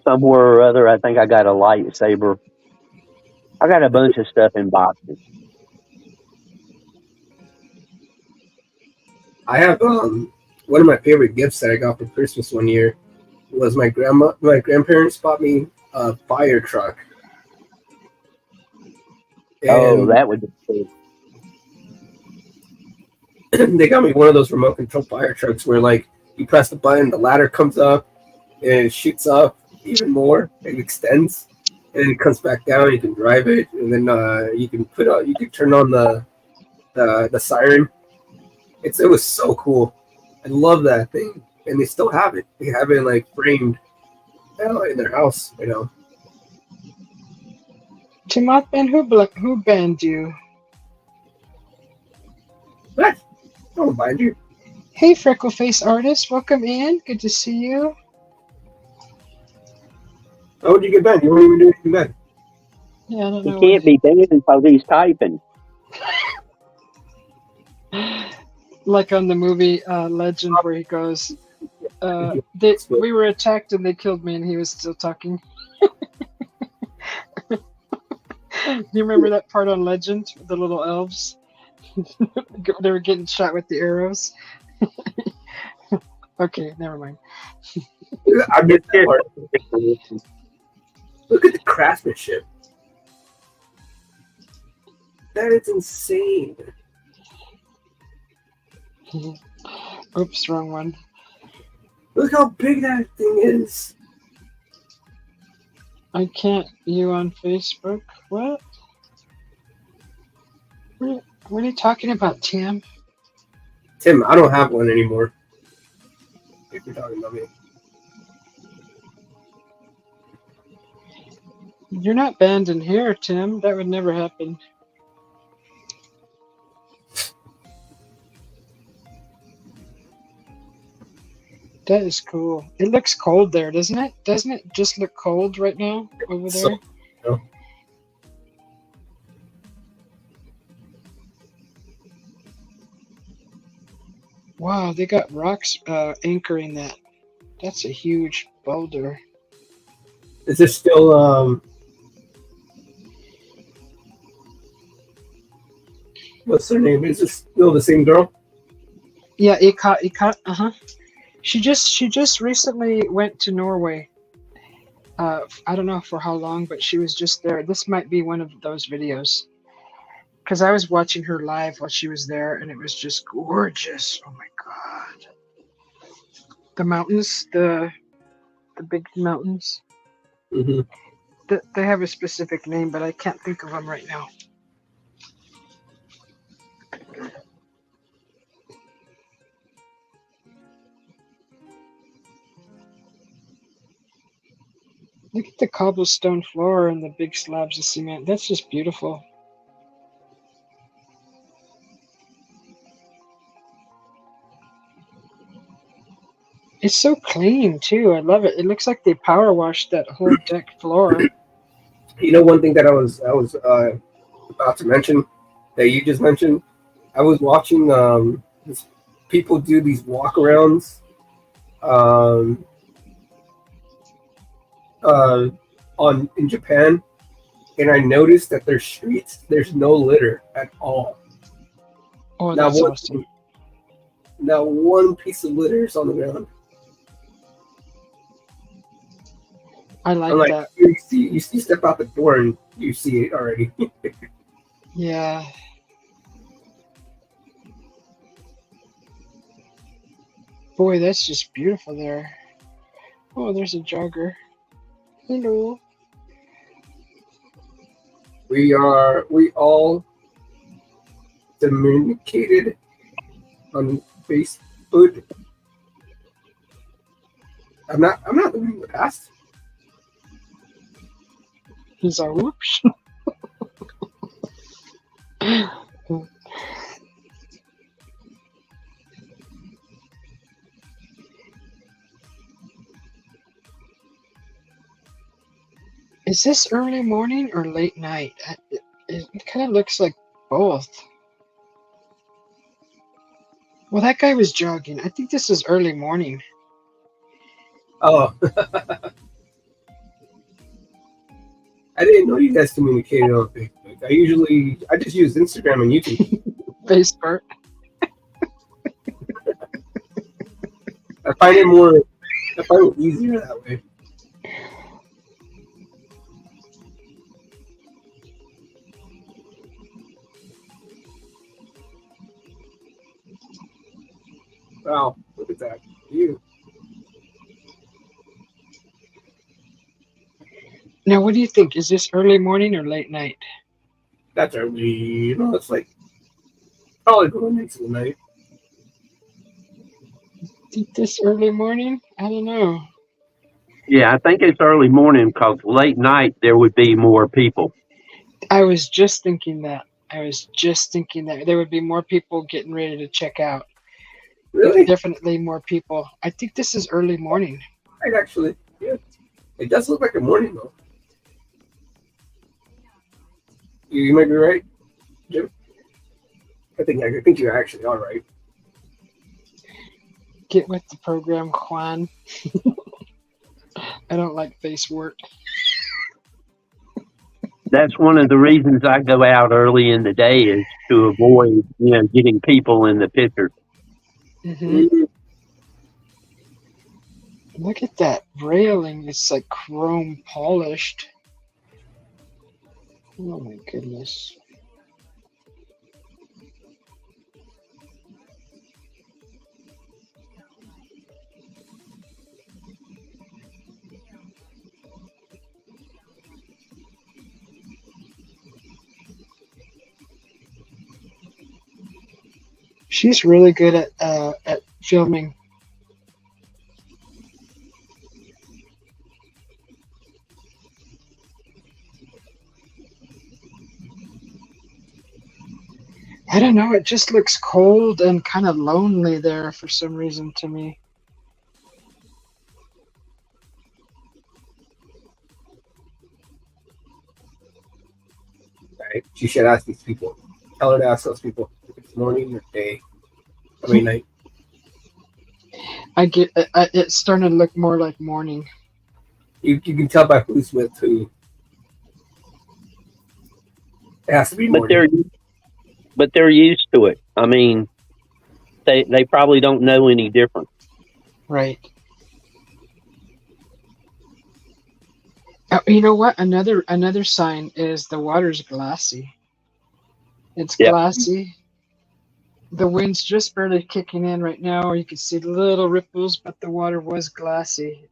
Somewhere or other, I think I got a lightsaber. I got a bunch of stuff in boxes. I have One of my favorite gifts that I got for Christmas one year was my grandparents bought me a fire truck. Oh, And that would be cool. they got me one of those remote control fire trucks where like you press the button, the ladder comes up, and it shoots up even more. It extends, and then it comes back down. You can drive it, and then you can turn on the siren. It was so cool. I love that thing, and they still have it. They have it like framed in their house. Timothman, who banned you? What? I don't mind you. Hey, freckle face artist, welcome in. Good to see you. How would you get banned? You weren't even doing anything bad. Yeah, I don't He know. can't be banned because he's typing. Like on the movie Legend, where he goes, we were attacked and they killed me, and he was still talking. You remember that part on Legend, the little elves? They were getting shot with the arrows. Okay, never mind. I missed that part. Look at the craftsmanship. That is insane. Oops, wrong one. Look how big that thing is. I can't. You on Facebook? What? What are you talking about, Tim? Tim, I don't have one anymore. If you're talking about me. You're not banned in here, Tim. That would never happen. That is cool. It looks cold there, doesn't it? Doesn't it just look cold right now over there? No. Wow, they got rocks anchoring that. That's a huge boulder. Is this still what's her name? Is this still the same girl? Yeah, Ikat, She just recently went to Norway. I don't know for how long, but she was just there. This might be one of those videos. Because I was watching her live while she was there, and it was just gorgeous. Oh my god. The mountains, the big mountains. Mm-hmm. They have a specific name, but I can't think of them right now. Look at the cobblestone floor and the big slabs of cement. That's just beautiful. It's so clean too. I love it. It looks like they power washed that whole deck floor. You know, one thing that I was about to mention that you just mentioned. I was watching people do these walkarounds in Japan, and I noticed that their streets there's no litter at all. Oh, that's awesome. Not one piece of litter is on the ground. I like that. You step out the door and you see it already. Yeah. Boy, that's just beautiful there. Oh, there's a jogger. Hello. We all communicated on Facebook. I'm not living in the past. He's a whoops. Is this early morning or late night? It kind of looks like both. Well, that guy was jogging. I think this is early morning. Oh. I didn't know you guys communicated on Facebook. I just use Instagram and YouTube. Facebook. find it more. I find it easier that way. Wow, look at that view. Now, what do you think? Is this early morning or late night? That's early. It's like probably going into the night. Think this early morning? I don't know. Yeah, I think it's early morning because late night there would be more people. I was just thinking that. There would be more people getting ready to check out. Really? Definitely more people. I think this is early morning. Right, actually. Yeah. It does look like a morning, though. You might be right, Jim. I think you actually are right. Get with the program, Juan. I don't like face work. That's one of the reasons I go out early in the day is to avoid, getting people in the picture. Mm-hmm. Look at that railing. It's like chrome polished. Oh my goodness. She's really good at filming. I don't know. It just looks cold and kind of lonely there for some reason to me. Right. You should ask these people. Tell her to ask those people if it's morning or day. I mean, night. It's starting to look more like morning. You can tell by who's with who. It has to be morning. But they're used to it. I mean, they probably don't know any different. Right. You know what? Another sign is the water's glassy. It's glassy. The wind's just barely kicking in right now, or you can see little ripples, but the water was glassy.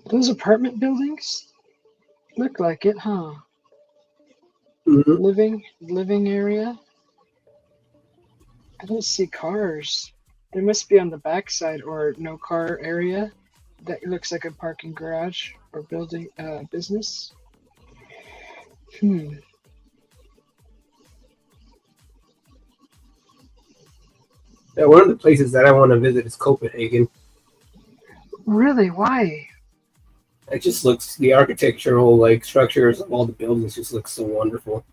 Those apartment buildings look like it, huh? Mm-hmm. Living area. I don't see cars. They must be on the backside or no car area. That looks like a parking garage or building business. Yeah, one of the places that I want to visit is Copenhagen. Really? Why? It just looks, the architectural structures of all the buildings just look so wonderful.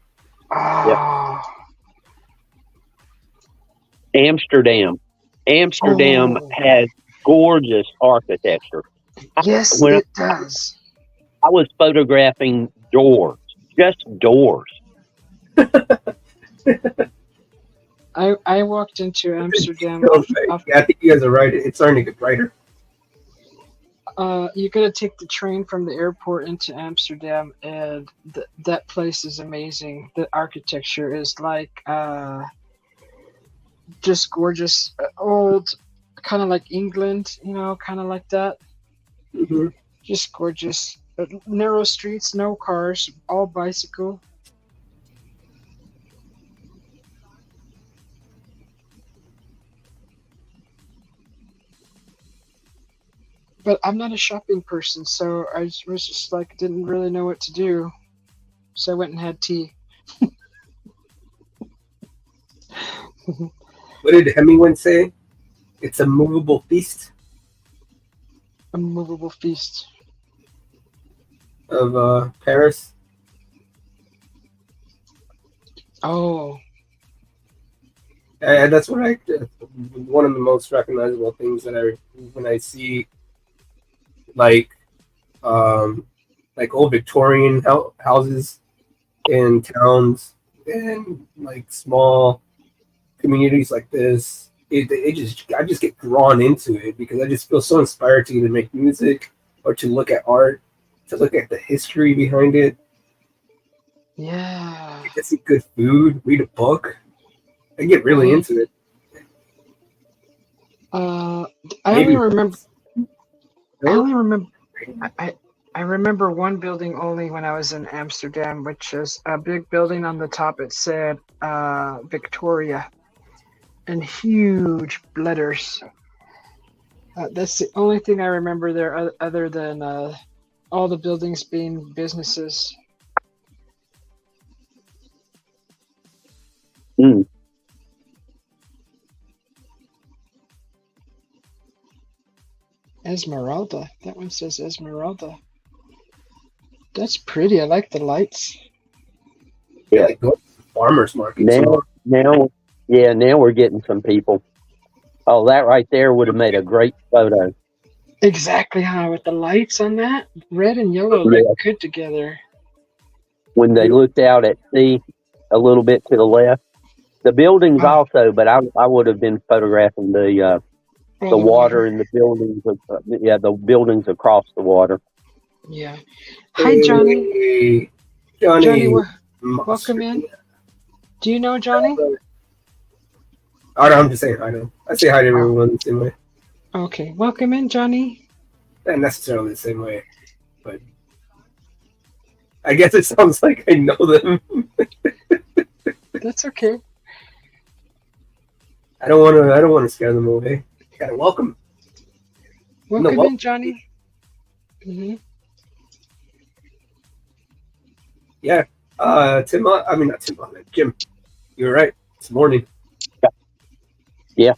Ah. Amsterdam has gorgeous architecture. Yes, it does. I was photographing doors, just doors. I walked into Amsterdam. I think you guys are right. It's starting to get brighter. You gotta take the train from the airport into Amsterdam, and that place is amazing. The architecture is like just gorgeous, old, kind of like England, kind of like that. Mm-hmm. Just gorgeous. Narrow streets, no cars, all bicycle. But I'm not a shopping person, so I was just like, didn't really know what to do. So I went and had tea. What did Hemingway say? It's a movable feast. A movable feast. Of Paris. Oh. And that's what one of the most recognizable things that when I see like old Victorian houses in towns and like small communities like this. I just get drawn into it because I just feel so inspired to either make music or to look at art, to look at the history behind it. Yeah. Get some good food, read a book. I get really into it. I Maybe only remember. I remember one building only when I was in Amsterdam, which is a big building on the top. It said Victoria in huge letters. That's the only thing I remember there, other than all the buildings being businesses. Mm. Esmeralda. That one says Esmeralda. That's pretty. I like the lights. Yeah. Like go to the farmers market. Now we're getting some people. Oh, that right there would have made a great photo. Exactly, huh? With the lights on that, red and yellow look good together. When they looked out at sea a little bit to the left, the buildings also, but I would have been photographing the water and the buildings. The buildings across the water. Yeah. Hi, Johnny. Hey, Johnny, welcome in. Do you know Johnny? I'm just saying hi to him. I say hi to everyone the same way. Okay, welcome in, Johnny. Not necessarily the same way, but I guess it sounds like I know them. That's okay. I don't want to scare them away. I gotta welcome. Welcome in, Johnny. Mm-hmm. Yeah. Jim. You're right. It's morning. Yeah.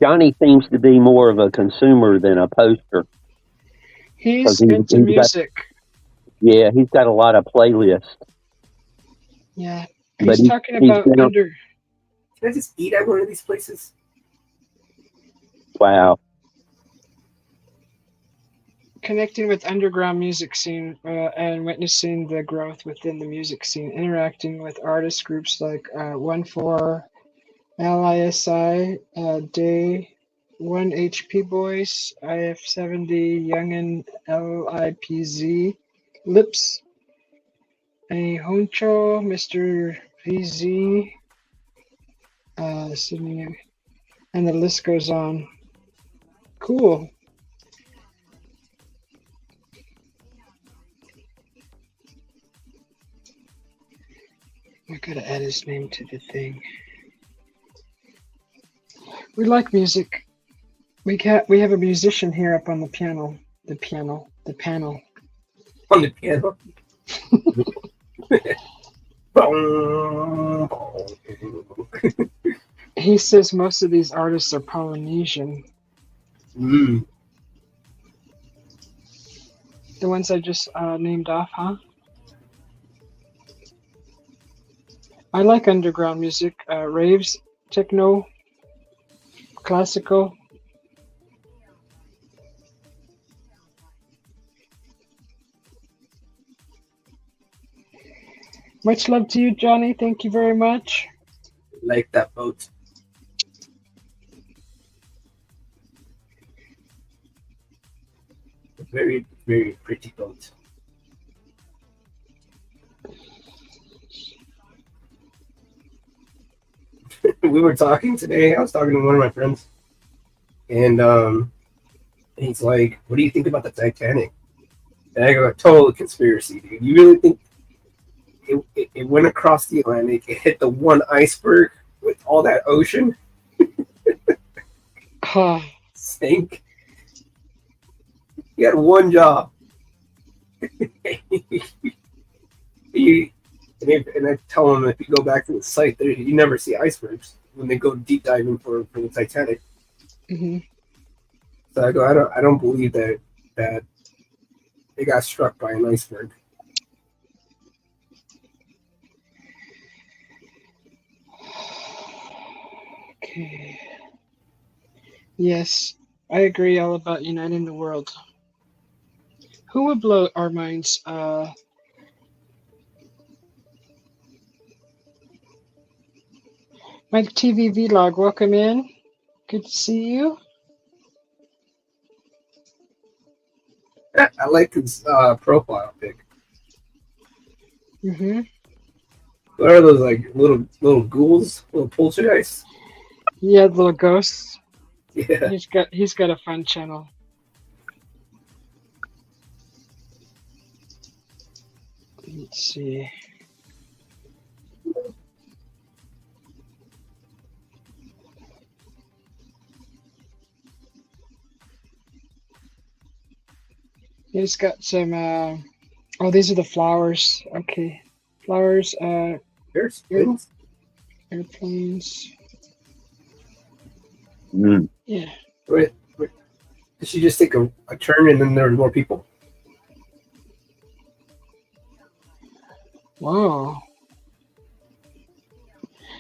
Johnny seems to be more of a consumer than a poster. He's into music. He's got a lot of playlists. Yeah. He's talking about Can I just eat at one of these places? Wow. Connecting with underground music scene and witnessing the growth within the music scene, interacting with artist groups like 1-4, LISI, Day, 1HP Boys, IF70, Youngin, LIPZ, Lips, a Honcho, Mr. VZ, Sydney, and the list goes on. Cool. I gotta add his name to the thing. We like music. We have a musician here up on the piano. The panel. On the piano. He says most of these artists are Polynesian. Mm. The ones I just named off, huh? I like underground music, raves, techno, classical. Much love to you, Johnny. Thank you very much. Like that boat. A very, very pretty boat. We were talking today. I was talking to one of my friends, and he's like, "What do you think about the Titanic?" And I go, "Total conspiracy, dude. You really think it went across the Atlantic, it hit the one iceberg with all that ocean, sank? You had one job." And I tell him, if you go back to the site, you never see icebergs when they go deep diving for the Titanic. Mm-hmm. So I go, I don't believe that it got struck by an iceberg. Okay. Yes, I agree all about uniting the world. Who would blow our minds? My TV vlog, welcome in. Good to see you. I like his profile pic. Mm-hmm. What are those like little ghouls, little poltergeists? Yeah, little ghosts. Yeah. He's got a fun channel. Let's see. He's got some. Oh, these are the flowers. Okay, flowers. There's things. Airplanes. Mm. Yeah. Wait. Did she just take a turn and then there were more people? Whoa.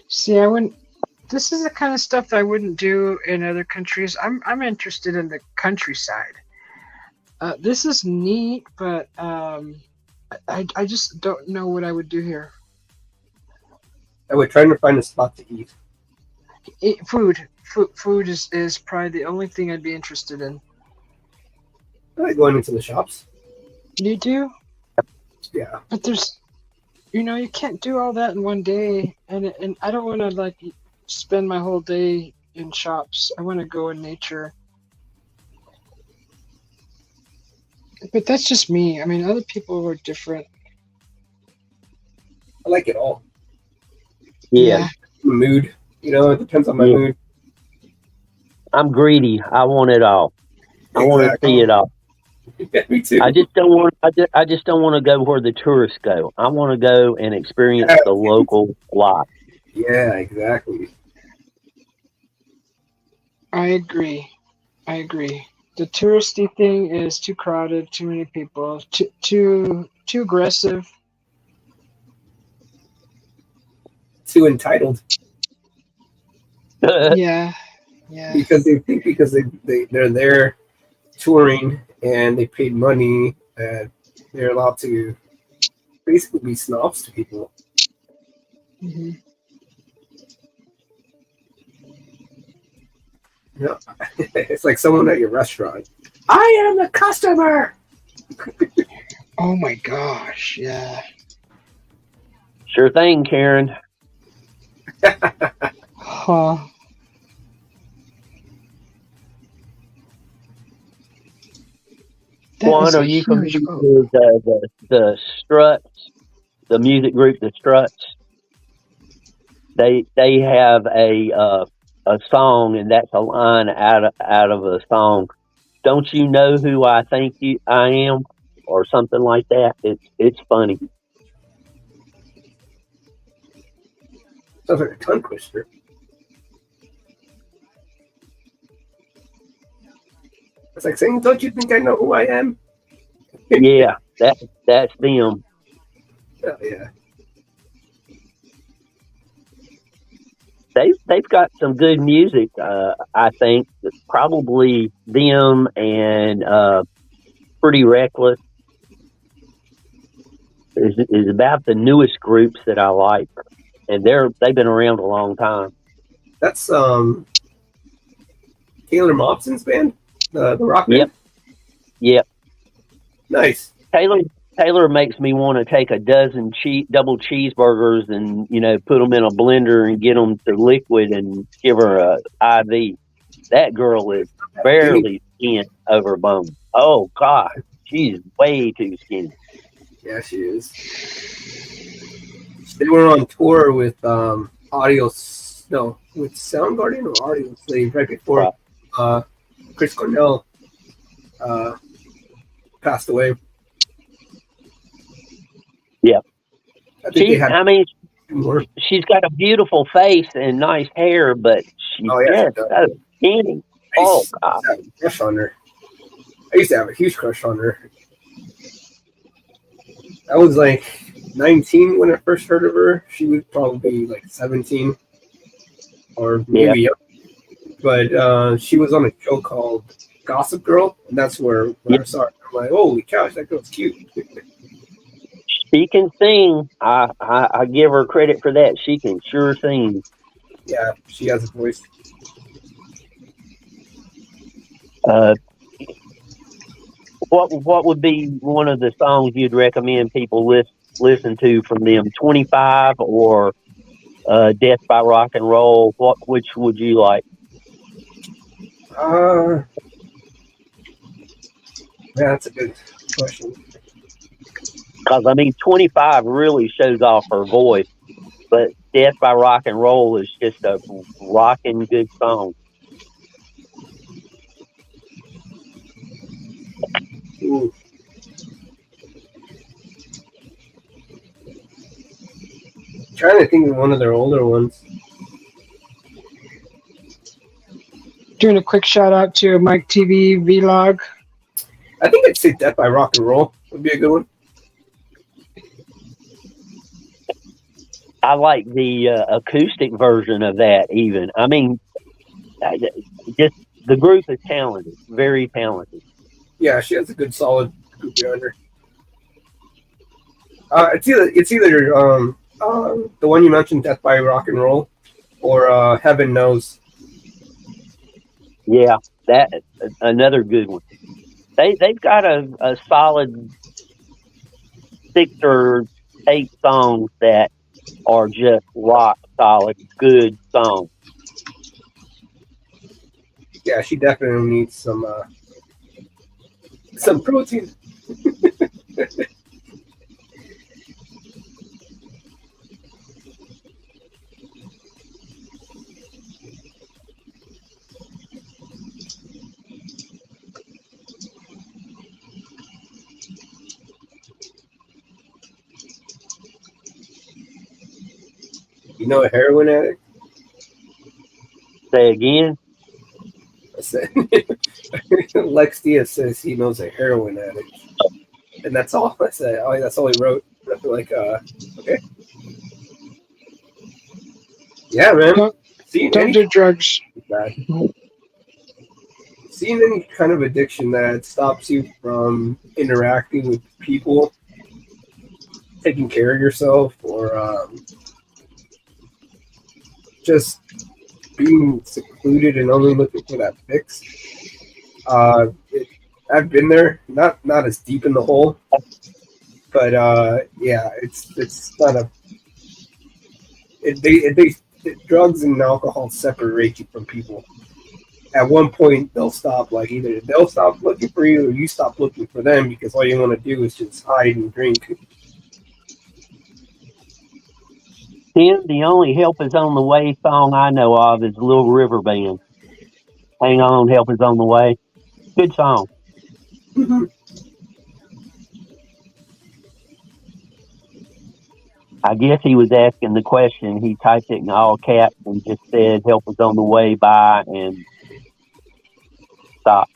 See, I wouldn't. This is the kind of stuff I wouldn't do in other countries. I'm interested in the countryside. This is neat, but I just don't know what I would do here. I would try to find a spot to eat. Food is probably the only thing I'd be interested in. I like going into the shops. You do? Yeah. But there's, you can't do all that in one day, and I don't want to like spend my whole day in shops. I want to go in nature. But that's just me. I mean, other people are different. I like it all. Yeah. Mood. It depends on my mood. I'm greedy. I want it all. I want to see it all. Yeah, me too. I just don't want. I just don't want to go where the tourists go. I want to go and experience the local life. Yeah, exactly. I agree. The touristy thing is too crowded, too many people, too aggressive. Too entitled. Yeah. Because they think they're there touring and they paid money and they're allowed to basically be snobs to people. Mm-hmm. It's like someone at your restaurant. I am the customer. Oh my gosh! Yeah. Sure thing, Karen. Huh. Juan, are you familiar with the Struts, the music group, the Struts? They have a song, and that's a line out of a song. Don't you know who I think I am, or something like that? It's funny. Sounds like a tongue twister. It's like saying, "Don't you think I know who I am?" Yeah, that's them. Oh, yeah. They've got some good music. I think probably them and Pretty Reckless is about the newest groups that I like, and they've been around a long time. That's Taylor Momsen's band, the rock band. Yep. Nice. Taylor makes me want to take a dozen double cheeseburgers and put them in a blender and get them to liquid and give her a IV. That girl is barely skin over bone. Oh God, she's way too skinny. Yeah, she is. They were on tour with with Soundgarden or Audio Slave right before Chris Cornell passed away. Yeah. She's got a beautiful face and nice hair, but she's just so skinny. Oh God. I used to have a crush on her. I used to have a huge crush on her. I was like 19 when I first heard of her. She was probably like 17 or maybe But she was on a show called Gossip Girl, and that's where when I saw her, I'm like, holy cow, that girl's cute. She can sing. I give her credit for that. She can sure sing. Yeah, she has a voice. What would be one of the songs you'd recommend people listen to from them? 25 or Death by Rock and Roll? Which would you like? Yeah, that's a good question. Because 25 really shows off her voice, but Death by Rock and Roll is just a rocking good song. Ooh. Trying to think of one of their older ones. Doing a quick shout out to Mike TV vlog. I think I'd say Death by Rock and Roll would be a good one. I like the acoustic version of that even. Just the group is talented, very talented. Yeah, she has a good solid group behind her. It's either the one you mentioned, Death by Rock and Roll, or Heaven Knows. Yeah, that another good one. They've got a solid 6 or 8 songs that are just rock solid, good songs. Yeah, she definitely needs some protein. You know a heroin addict? Say again? I said, Lex Diaz says he knows a heroin addict. And that's all I said. Oh, that's all he wrote. I feel like, okay. Yeah, man. Don't do drugs. Seeing any kind of addiction that stops you from interacting with people, taking care of yourself, or just being secluded and only looking for that fix. I've been there, not as deep in the hole, but yeah, it's not a. Drugs and alcohol separate you from people. At one point, they'll stop. Like either they'll stop looking for you, or you stop looking for them because all you want to do is just hide and drink. Tim, the only Help Is On the Way song I know of is Little River Band. Hang On, Help Is On the Way. Good song. Mm-hmm. I guess he was asking the question. He typed it in all caps and just said, "Help is on the way by," and stop.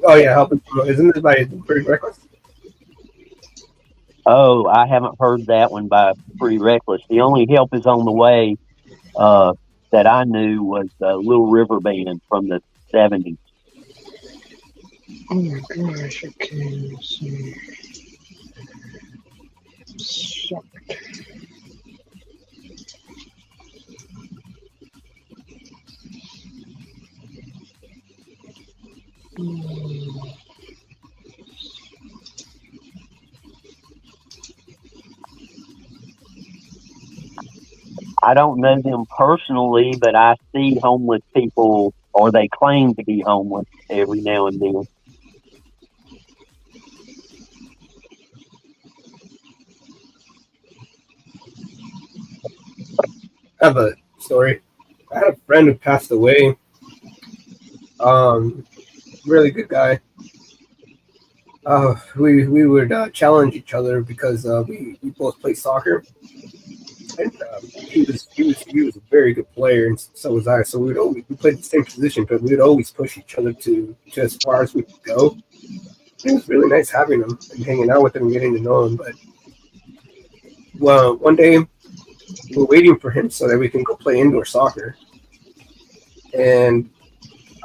Oh yeah, help is, isn't this by Pretty Reckless? Oh, I haven't heard that one by Pretty Reckless. The only Help Is On the Way that I knew was Little River Band from the 70s. Oh my gosh, okay, let's see. Sucked. I don't know them personally, but I see homeless people, or they claim to be homeless every now and then. I have a story. I had a friend who passed away. Really good guy. We would challenge each other because we both play soccer, and he was a very good player, and so was I. So we played the same position, but we would always push each other to as far as we could go. It was really nice having him and hanging out with him and getting to know him. But well, one day we're waiting for him so that we can go play indoor soccer. And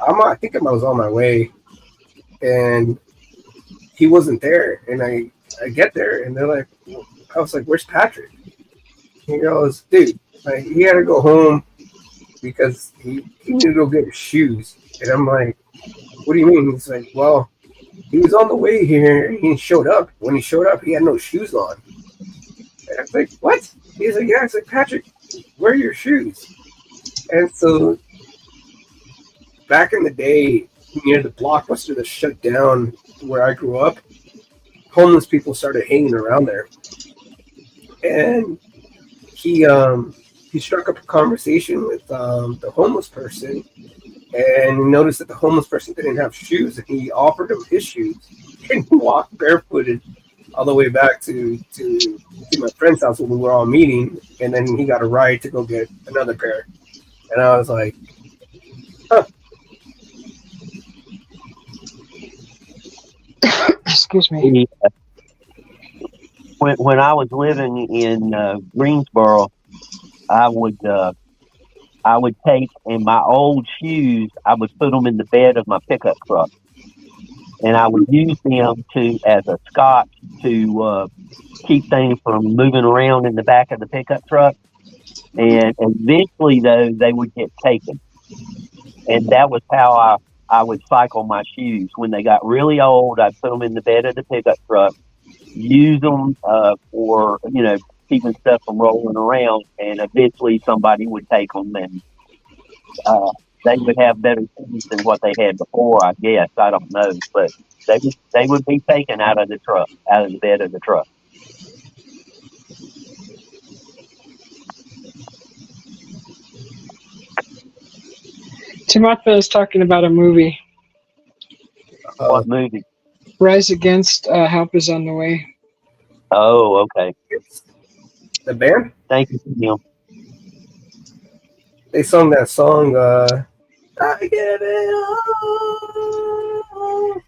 I think I was on my way, and he wasn't there. And I get there, and they're like, I was like, "Where's Patrick?" He goes, "Dude, like, he had to go home because he needed to go get his shoes." And I'm like, "What do you mean?" He's like, "Well, he was on the way here, and he showed up. When he showed up, he had no shoes on." And I was like, "What?" He's like, "Yeah." It's like, "Patrick, where are your shoes?" And so back in the day, near the Blockbuster that shut down where I grew up, homeless people started hanging around there. And he struck up a conversation with the homeless person, and he noticed that the homeless person didn't have shoes, and he offered him his shoes, and he walked barefooted all the way back to my friend's house when we were all meeting, and then he got a ride to go get another pair. And I was like, huh. Excuse me. When I was living in Greensboro, I would take in my old shoes. I would put them in the bed of my pickup truck, and I would use them as a scotch to keep things from moving around in the back of the pickup truck. And eventually, though, they would get taken, and that was how I would cycle my shoes. When they got really old, I'd put them in the bed of the pickup truck, use them for keeping stuff from rolling around, and eventually somebody would take them, and they would have better shoes than what they had before. I guess I don't know, but they would be taken out of the truck, out of the bed of the truck. Timothy is talking about a movie. What movie? Rise Against, Help Is on the Way. Oh, okay. The band? Thank you, Neil. They sung that song, I Get It All.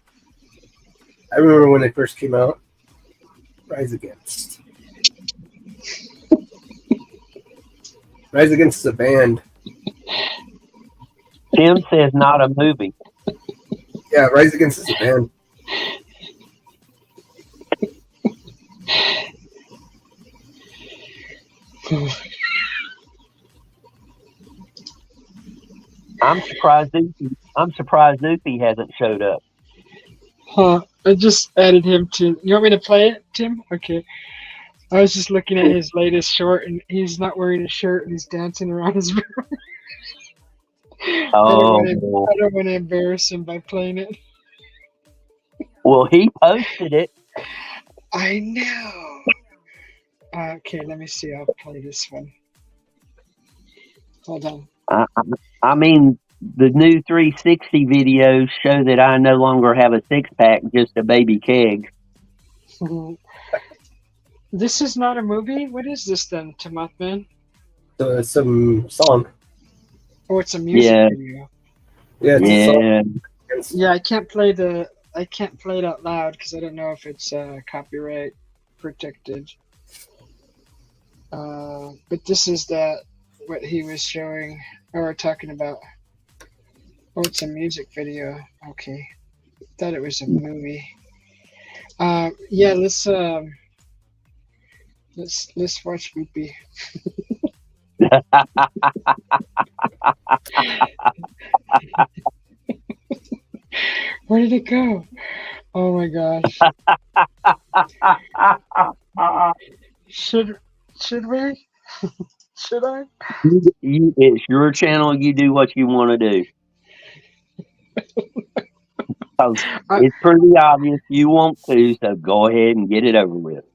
I remember when they first came out. Rise Against. Rise Against is a band. Tim says not a movie. Yeah, Rise Against is a band. I'm surprised Zupi hasn't showed up. Huh. I just added him to. You want me to play it, Tim? Okay. I was just looking at his latest short, and he's not wearing a shirt, and he's dancing around his room. Oh, I don't want to embarrass him by playing it. Well, he posted it. I know. Okay, let me see. I'll play this one. Hold on. I mean, the new 360 videos show that I no longer have a six-pack, just a baby keg. This is not a movie? What is this then, Timothy? It's some song. Oh, it's a music video. Yeah, it's a song. Yeah, I can't play it out loud because I don't know if it's copyright protected. But this is what he was showing or talking about. Oh, it's a music video. Okay, thought it was a movie. Yeah, let's watch Whoopi. Where did it go? Oh my gosh. Should we? Should I? It's your channel. You do what you want to do. It's pretty obvious you want to, so go ahead and get it over with.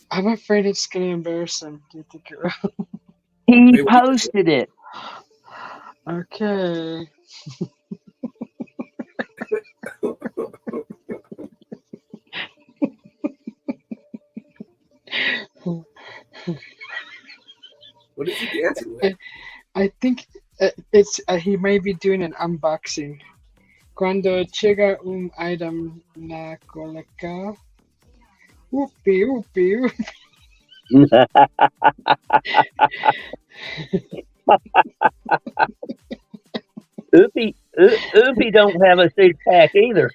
I'm afraid it's going to embarrass him. Do you think it will? He posted it. Okay. What is he dancing with? I think it's he may be doing an unboxing. Cuando llega item na coleca. Whoopie. Oopie don't have a six pack either.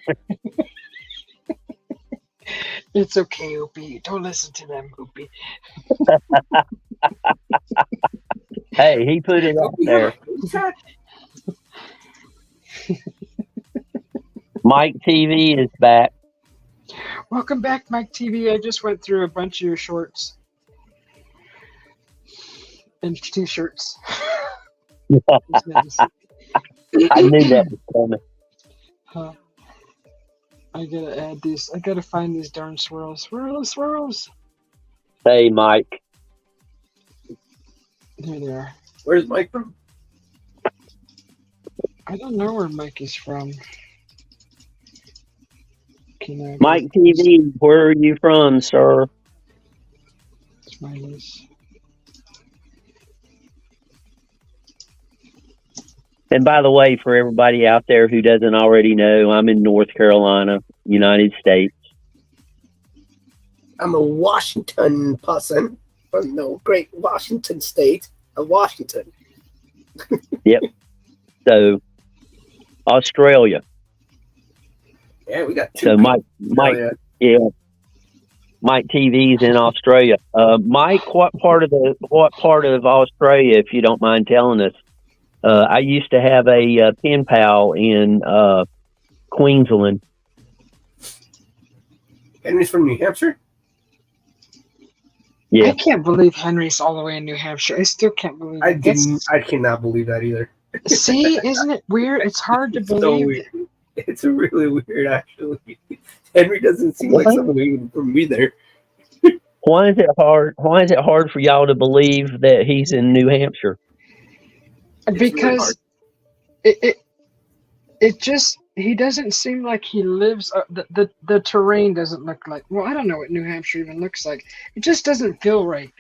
It's okay, Opie. Don't listen to them, Opie. Hey, he put it out there. Mike TV is back. Welcome back, Mike TV. I just went through a bunch of your shorts and t-shirts. It's nice. I knew that was coming. Huh. I gotta add these. I gotta find these darn swirls. Swirls. Hey, Mike. There they are. Where's Mike from? I don't know where Mike is from. Mike TV, where are you from, sir? Smileys. And by the way, for everybody out there who doesn't already know, I'm in North Carolina, United States. I'm a Washington person from the great Washington state of Washington. Yep. So, Australia. Yeah, we got two. So Mike, yeah, Mike TV's in Australia. Mike, what part of Australia, if you don't mind telling us? I used to have a pen pal in Queensland. Henry's from New Hampshire? Yeah. I can't believe Henry's all the way in New Hampshire. I still can't believe it. I cannot believe that either. See, isn't it weird? It's hard to believe. So weird. It's really weird, actually. Henry doesn't seem like someone from me there. Why is it hard? Why is it hard for y'all to believe that he's in New Hampshire? Because it just, he doesn't seem like he lives. The terrain doesn't look like. Well, I don't know what New Hampshire even looks like. It just doesn't feel right.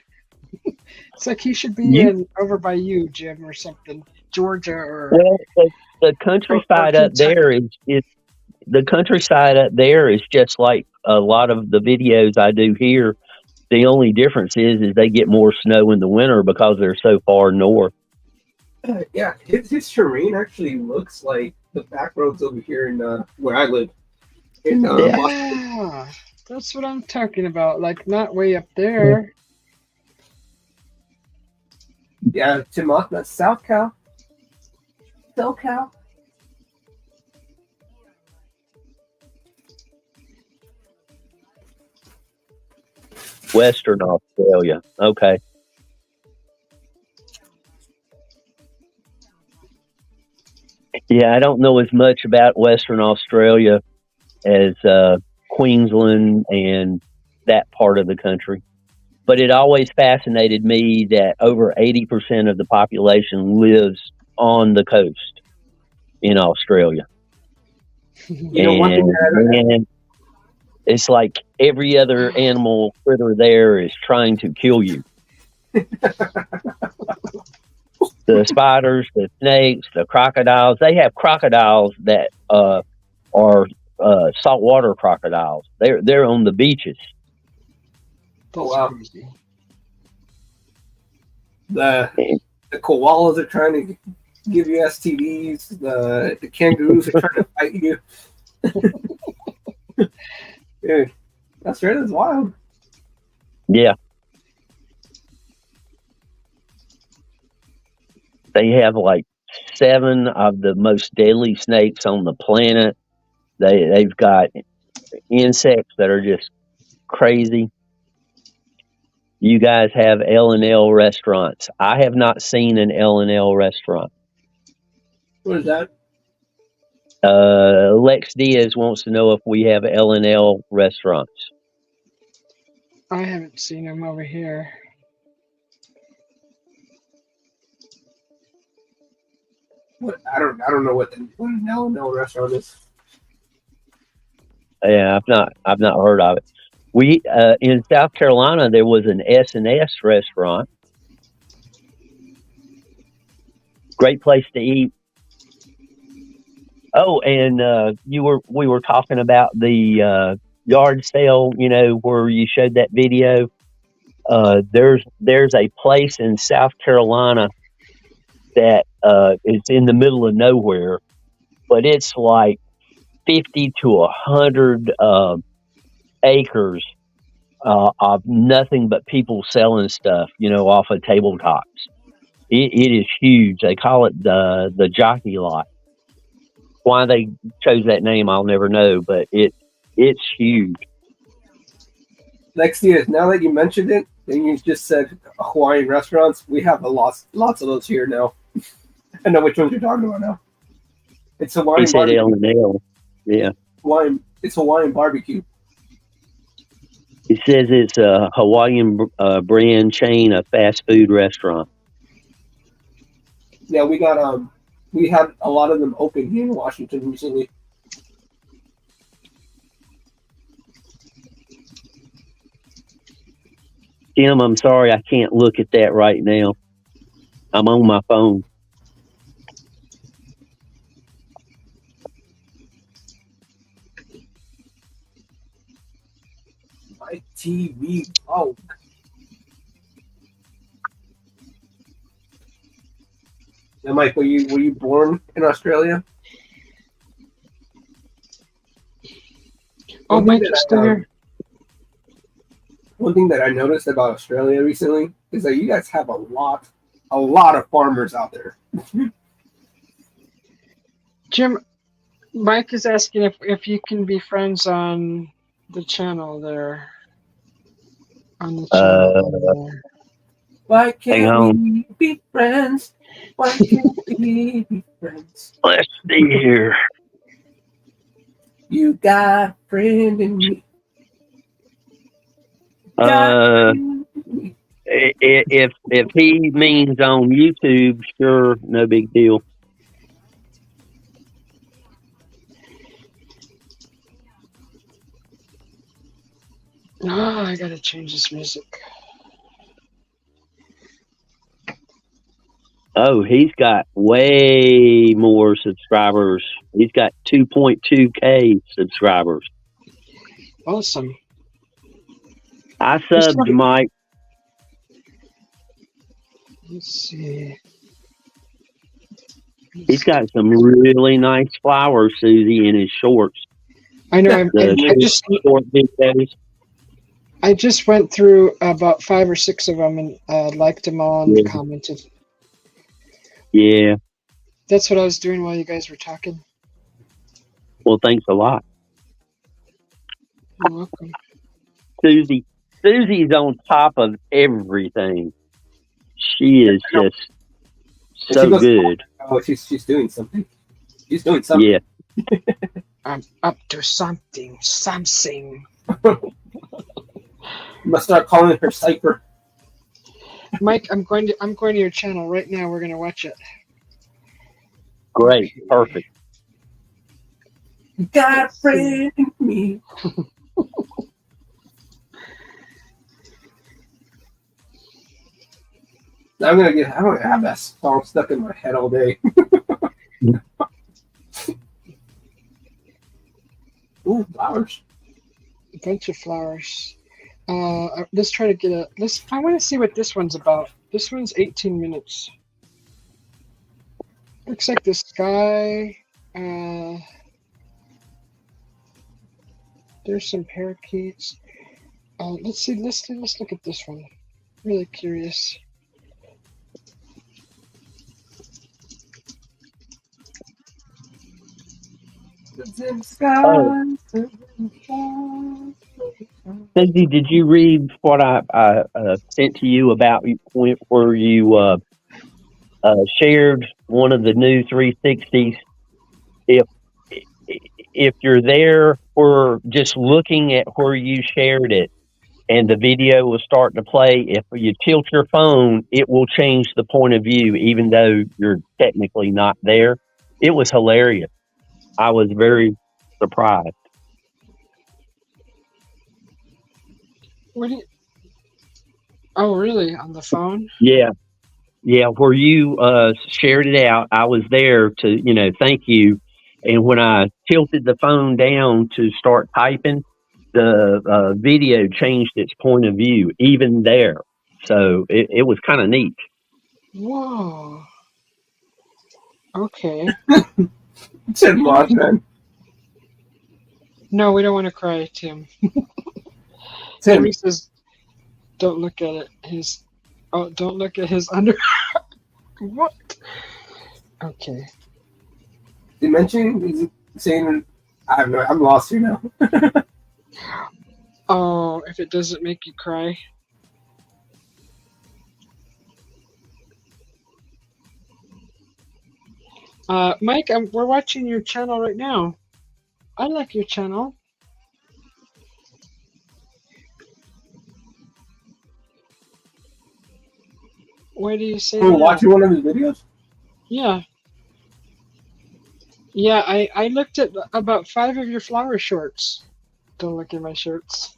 It's like he should be over by you, Jim, or something, Georgia or. Well, the countryside up there is the countryside up there is just like a lot of the videos I do here. The only difference is they get more snow in the winter because they're so far north. Yeah, his terrain actually looks like the back roads over here in where I live. Yeah, that's what I'm talking about. Like not way up there. Yeah, Timothy, South Cal. SoCal. Western Australia. Okay. Yeah, I don't know as much about Western Australia as Queensland and that part of the country. But it always fascinated me that over 80% of the population lives on the coast in Australia. And it's like every other animal critter there is trying to kill you. The spiders, the snakes, the crocodiles. They have crocodiles that are saltwater crocodiles. They're on the beaches. Crazy. The koalas are trying to give you STDs. The kangaroos are trying to fight you. Dude, Australia's wild. Yeah. They have like 7 of the most deadly snakes on the planet. They've got insects that are just crazy. You guys have L&L restaurants. I have not seen an L&L restaurant. What is that? Lex Diaz wants to know if we have L&L restaurants. I haven't seen them over here. What? I don't know what an L&L restaurant is. Yeah, I've not heard of it. We in South Carolina there was an S&S restaurant. Great place to eat. Oh, and we were talking about the yard sale, where you showed that video. there's a place in South Carolina that is in the middle of nowhere, but it's like 50 to 100 acres of nothing but people selling stuff, off of tabletops. It is huge. They call it the jockey lot. Why they chose that name, I'll never know, but it's huge. Next thing is, now that you mentioned it, and you just said Hawaiian restaurants, we have lots of those here now. I know which ones you're talking about now. It's Hawaiian He said barbecue. L&L. Yeah. It's Hawaiian barbecue. He says it's a Hawaiian brand chain of fast food restaurant. Yeah, we had a lot of them open here in Washington recently. Tim, I'm sorry, I can't look at that right now. I'm on my phone. My TV. Oh. Now, Mike, were you born in Australia? Oh, Mike, you're still here. One thing that I noticed about Australia recently is that you guys have a lot of farmers out there. Jim, Mike is asking if you can be friends on the channel there. On the channel there. Why can't we be friends? Why can't we be friends? Let's see here. You got a friend in me. If he means on YouTube, sure, no big deal. Oh, I gotta change this music. Oh, he's got way more subscribers. He's got 2.2K subscribers. Awesome. I subbed Mike. Let's see. He's got some really nice flowers, Susie, in his shorts. I know. I just went through about 5 or 6 of them and liked them all and commented. Yeah. That's what I was doing while you guys were talking. Well, thanks a lot. You're welcome. Susie's on top of everything. She is just so good. Oh, she's doing something. She's doing something. Yeah. I'm up to something. Something. You must start calling her Cypher. Mike, I'm going to your channel right now. We're gonna watch it. Great. Perfect. You got a friend in me. I'm gonna have that song stuck in my head all day. Ooh, flowers. A bunch of flowers. Let's try to get I want to see what this one's about. This one's 18 minutes. Looks like the sky. There's some parakeets. Let's see. Let's look at this one. Really curious. Susie, did you read what I sent to you about where you shared one of the new 360s? If you're there or just looking at where you shared it and the video will start to play, if you tilt your phone, it will change the point of view even though you're technically not there. It was hilarious. I was very surprised. Oh, really? On the phone? Yeah. Yeah, where you shared it out, I was there to, thank you. And when I tilted the phone down to start typing, the video changed its point of view even there. So it was kind of neat. Whoa. Okay. Said Mothman. No, we don't want to cry, Tim. Tim, Timmy says, "Don't look at it." Don't look at his under. What? Okay. you mentioned he's saying, I don't know, I'm lost here now. Oh, if it doesn't make you cry. Mike, we're watching your channel right now. I like your channel. Why do you say We're that? watching one of his videos? Yeah. Yeah, I looked at about 5 of your flower shorts. Don't look at my shirts.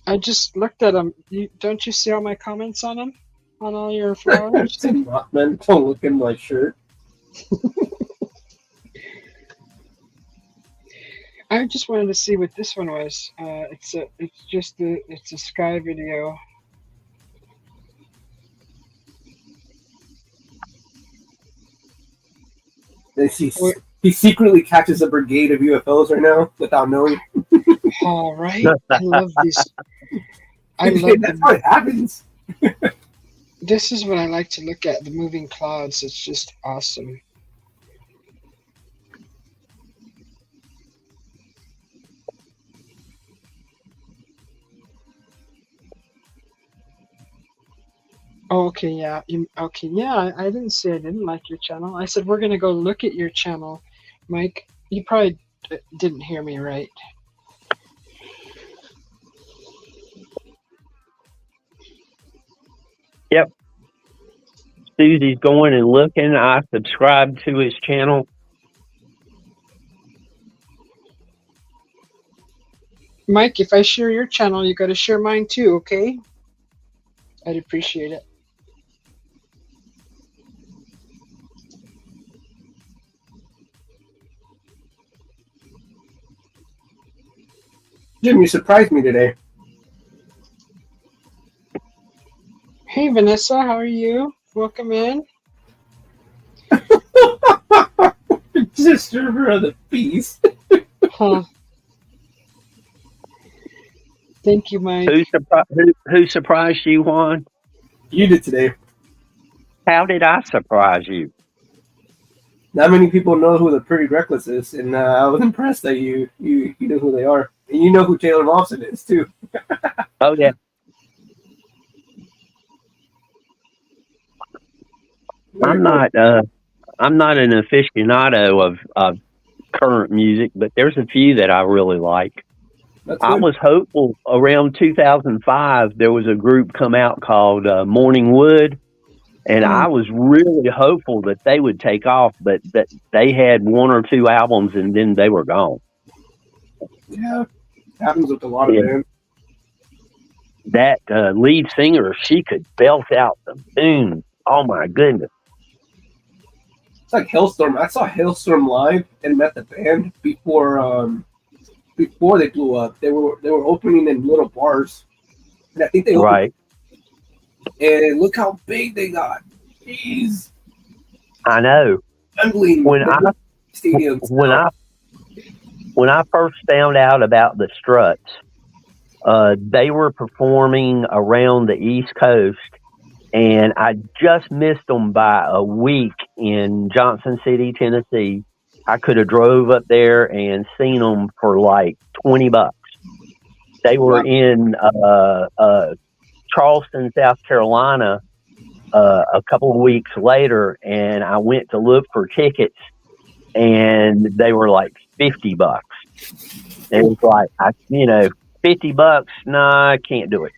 I just looked at them. Don't you see all my comments on them? On all your flowers? Tim Mothman, don't look at my shirt. I just wanted to see what this one was. It's a sky video. He secretly catches a brigade of UFOs right now without knowing. All right, I love these. I love That's how it happens. This is what I like to look at, the moving clouds. It's just awesome. Oh, okay, yeah. Okay, yeah, I didn't say I didn't like your channel. I said we're going to go look at your channel. Mike, you probably didn't hear me right. Yep. Susie's going and looking. I subscribed to his channel. Mike, if I share your channel, you got to share mine too, okay? I'd appreciate it. Jim, you surprised me today. Hey, Vanessa, how are you? Welcome in. Disturber of the peace. Huh. Thank you, Mike. Who surprised you, Juan? You did today. How did I surprise you? Not many people know who the Pretty Reckless is, and I was impressed that you know who they are. And you know who Taylor Momsen is, too. Oh, yeah. I'm not an aficionado of current music, but there's a few that I really like. I was hopeful around 2005 there was a group come out called Morning Wood, and I was really hopeful that they would take off, but that they had 1 or 2 albums and then they were gone. Yeah, happens with a lot of bands. That lead singer, she could belt out the boom. Oh my goodness. It's like Hailstorm. I saw Hailstorm live and met the band before they blew up. They were opening in little bars, and I think they opened. Right. And look how big they got. Jeez. I know. Unbelievable. When I first found out about the Struts, they were performing around the East Coast, and I just missed them by a week in Johnson City, Tennessee. I could have drove up there and seen them for like $20. They were in Charleston, South Carolina, a couple of weeks later, and I went to look for tickets, and they were like $50. And it was like, $50? Nah, I can't do it.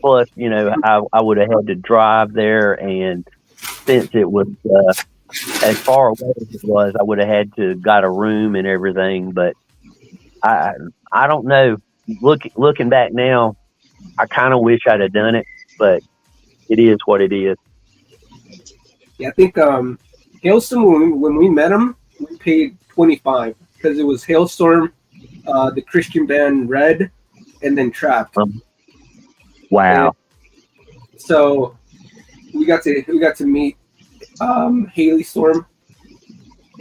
Plus, I would have had to drive there, and since it was as far away as it was, I would have had to got a room and everything. But I don't know. Looking back now, I kind of wish I'd have done it, but it is what it is. Yeah, I think Hailstorm, when we met him, we paid $25 because it was Hailstorm, the Christian band Red, and then Trapped. Wow. And so we got to meet Haley Storm,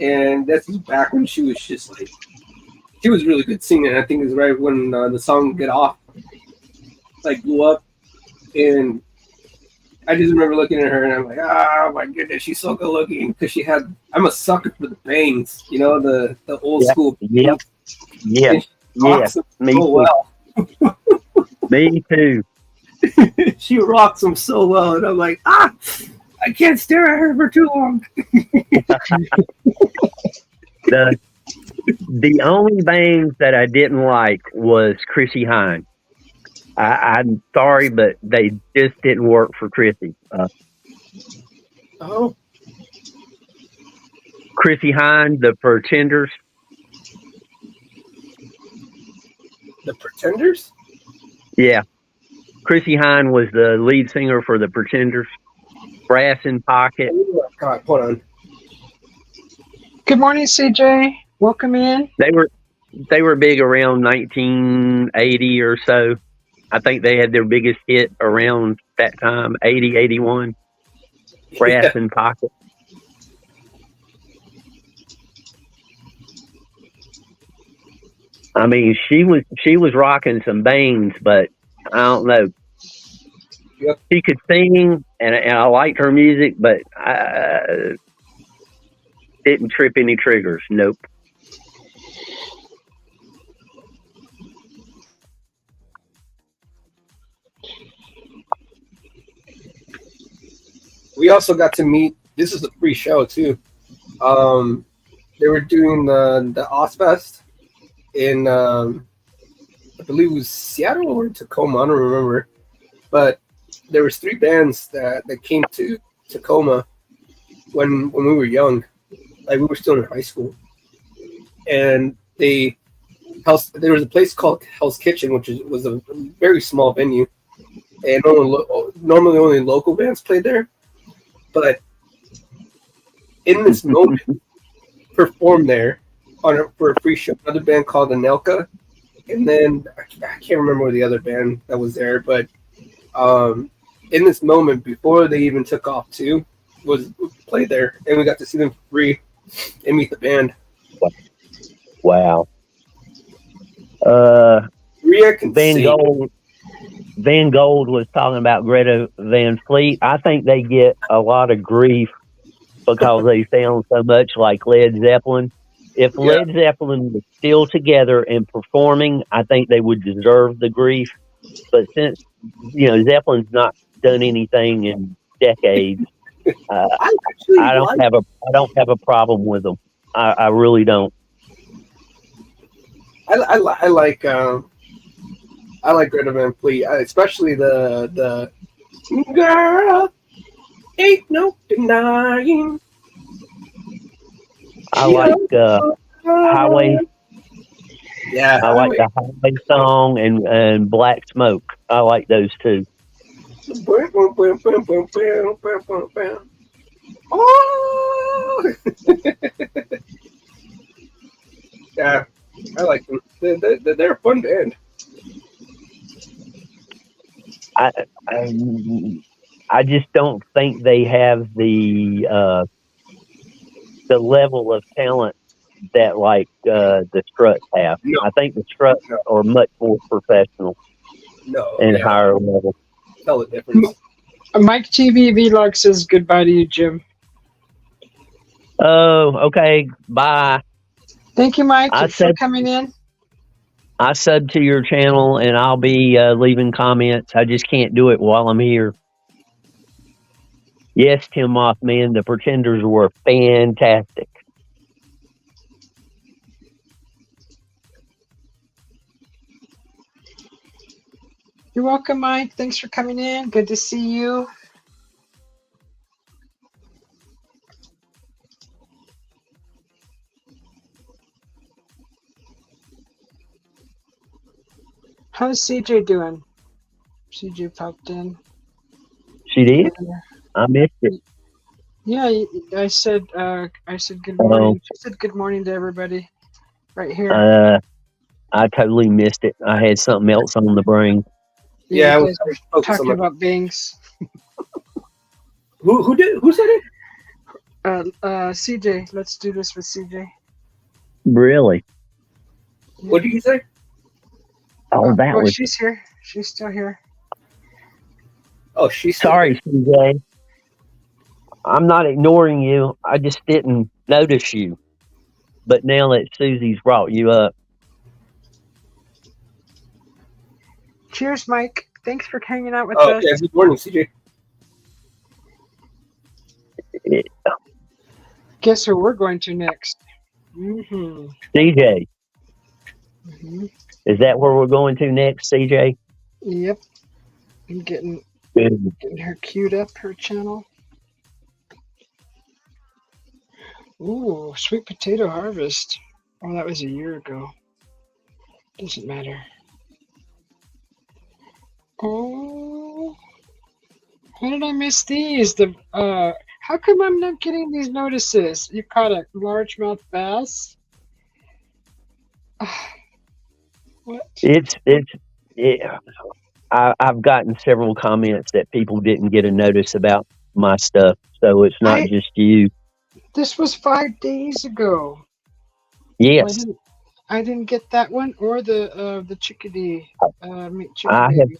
and this is back when she was just like, she was really good singing. I think it was right when the song "Get Off" like blew up, and I just remember looking at her and I'm like, oh my goodness, she's so good looking because she had. I'm a sucker for the bangs, you know, the old school. Yep. Yeah. Yeah. Me so too. Well. Me too. She rocks them so well, and I'm like, I can't stare at her for too long. The only bangs that I didn't like was Chrissy Hine. I'm sorry, but they just didn't work for Chrissy. Oh, Chrissy Hine, the Pretenders. the Pretenders? Yeah. Chrissy Hine was the lead singer for the Pretenders. Brass in Pocket. Oh, God, hold on. Good morning, CJ. Welcome in. They were big around 1980 or so. I think they had their biggest hit around that time, 80, 81. Brass in Pocket. I mean, she was rocking some bangs, but I don't know. Yep. She could sing, and I liked her music, but I didn't trip any triggers. Nope. We also got to meet. This is a free show too. They were doing the Ozfest in I believe it was Seattle or Tacoma. I don't remember, but there was 3 bands that came to Tacoma when we were young, like we were still in high school, and there was a place called Hell's Kitchen, which was a very small venue, and normally only local bands played there. But in this moment, performed there for a free show. Another band called Anelka, and then I can't remember the other band that was there. But in this moment, before they even took off, too, was played there, and we got to see them for free and meet the band. Wow. Van Gold was talking about Greta Van Fleet. I think they get a lot of grief because they sound so much like Led Zeppelin. If Led Zeppelin was still together and performing, I think they would deserve the grief. But since Zeppelin's not done anything in decades, I don't have a problem with them. I really don't. I like Greta Van Fleet, especially the girl ain't no denying. I like Highway. Yeah, I like the Highway song and Black Smoke. I like those two. Oh! Yeah, I like them. They're a fun band. I just don't think they have the level of talent that like the Struts have. No. I think the Struts are much more professional and higher level. Tell the difference. Mike TV Vlog says goodbye to you, Jim. Oh, okay. Bye. Thank you, Mike, for coming in. I subbed to your channel, and I'll be leaving comments. I just can't do it while I'm here. Yes, Tim Mothman, the Pretenders were fantastic. You're welcome, Mike. Thanks for coming in. Good to see you. How's CJ doing? CJ popped in. She did? I missed it. Yeah, I said good Oh, morning. She said good morning to everybody right here. uh, I totally missed it. I had something else on the brain. Yeah, you Yeah, guys I were was focused on talking my. about bangs. Who said it? CJ, let's do this with CJ. Really? Yeah. What did you say? Oh, that Well, was she's here. She's still here. Oh, she's still here. sorry, CJ. I'm not ignoring you. I just didn't notice you. But now that Susie's brought you up, Cheers, Mike. Thanks for hanging out with Oh us. yeah. Good morning, CJ. it, Guess who we're going to next? Mm-hmm. CJ, Mm-hmm. is that where we're going to next, CJ? Yep. I'm getting Good. her queued up, her channel. Ooh, sweet potato harvest. Oh, that was a year ago. Doesn't matter. Oh, how did I miss these? How come I'm not getting these notices? You caught a largemouth bass? What? It's it, I've gotten several comments that people didn't get a notice about my stuff, so it's not I just you. This was 5 days ago. Oh, Yes, I didn't get that one or the chickadee meat chicken I have. baby.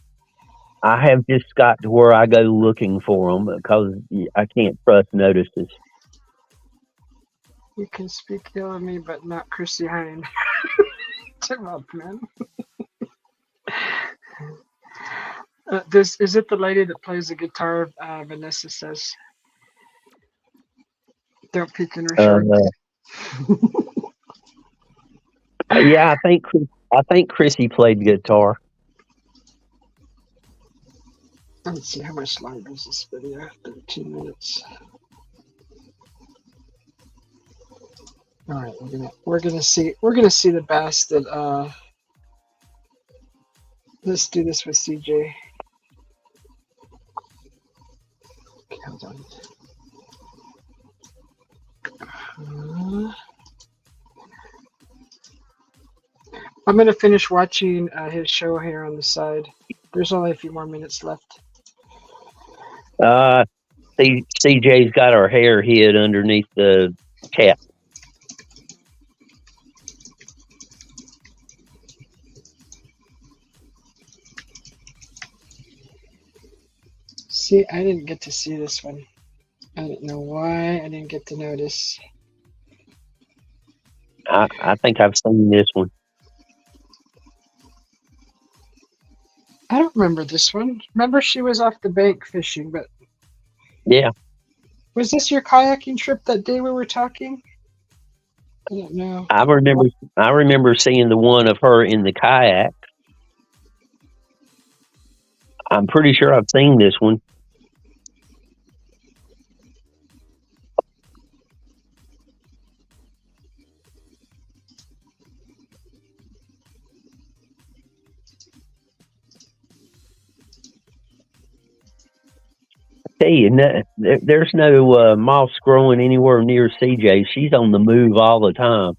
I have just got to where I go looking for them because I can't trust notices. You can speak ill of me, but not Chrissy Hine. Come up, man. This is it. The lady that plays the guitar. Vanessa says, "Don't peek in her Uh, shorts." yeah, I think Chrissy played guitar. Let's see how much longer is this video. 13 minutes. All right, we're gonna see the bass that let's do this with CJ. Okay, hold on. I'm gonna finish watching his show here on the side. There's only a few more minutes left. Uh, CJ's got her hair hid underneath the cap. See, I didn't get to see this one. I don't know why I didn't get to notice. I think I've seen this one. I don't remember this one. Remember she was off the bank fishing, but Yeah, was this your kayaking trip that day we were talking? I don't know. I remember. I remember seeing the one of her in the kayak. I'm pretty sure I've seen this one. Tell you, there's no moss growing anywhere near CJ. She's on the move all the time.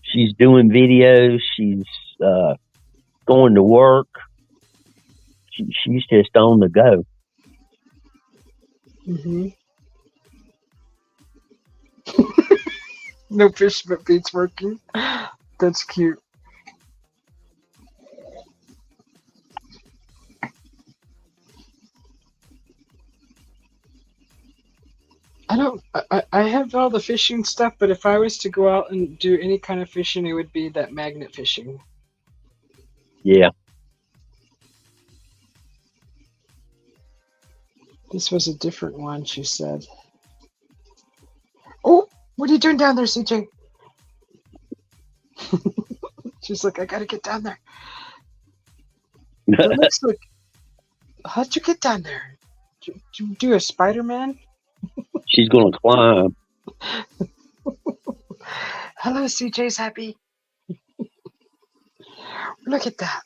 She's doing videos. She's uh, going to work. She's just on the go. Mm-hmm. No fish but beats working. That's cute. I don't. I have all the fishing stuff, but if I was to go out and do any kind of fishing, it would be that magnet fishing. Yeah. This was a different one, she said. Oh, what are you doing down there, CJ? She's like, I gotta get down there. That looks like. How'd you get down there? Did you do a Spider-Man? She's going to climb. Hello, CJ's happy. Look at that.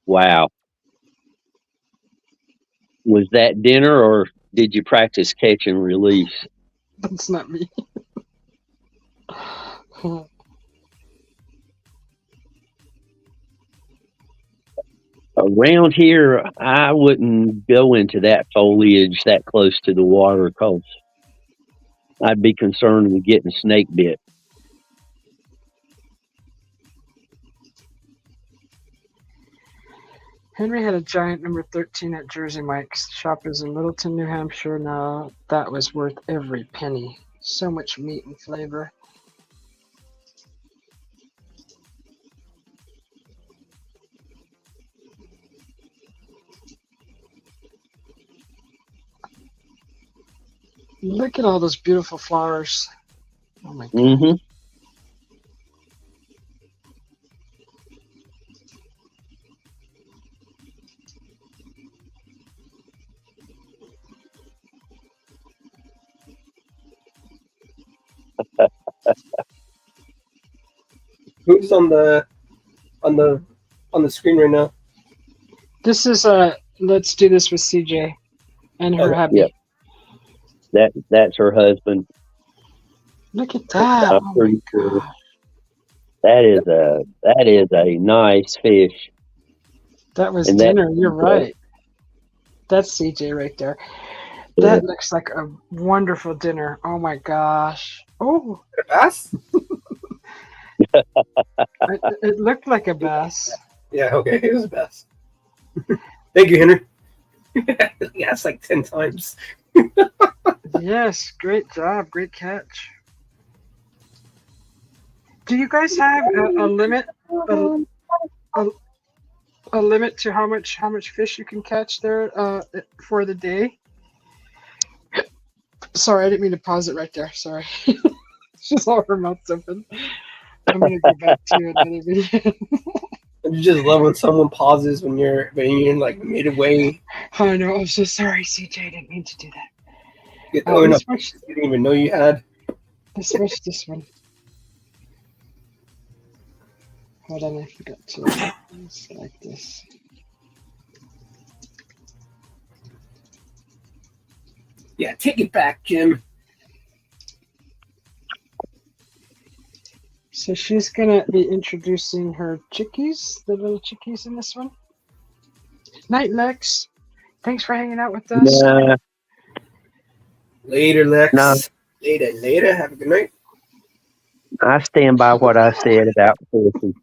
Wow. Was that dinner, or did you practice catch and release? That's not me. Around here, I wouldn't go into that foliage that close to the water because I'd be concerned with getting snake bit. Henry had a giant number 13 at Jersey Mike's. Shop is in Littleton, New Hampshire now. That was worth every penny. So much meat and flavor. Look at all those beautiful flowers. Oh my God. Mm-hmm. Who's on the screen right now? This is let's do this with CJ and her hubby. Yeah. That's her husband. Look at that. I'm Oh my pretty sure. God. That is a nice fish. That was And dinner. You're right. That's CJ right there. That looks like a wonderful dinner. Oh my gosh. Oh, A bass? it looked like a bass. Yeah, okay, it was a bass. Thank you, Henry. Yeah, it's like 10 times. Yes, great job. Great catch. Do you guys have a limit? A limit to how much fish you can catch there for the day? Sorry, I didn't mean to pause it right there. Sorry. She's all her mouth's open. I'm gonna go back to another video. You just love when someone pauses when you're like midway. I know. I'm so sorry, CJ. I didn't mean to do that. You didn't even know you had. Let's switch this one. Hold on, I forgot to select this. Yeah, take it back, Jim. So she's gonna be introducing her chickies, the little chickies in this one. Night, Lex. Thanks for hanging out with us. Nah, Later, Lex. No. Later. Have a good night. I stand by what I said about fishing.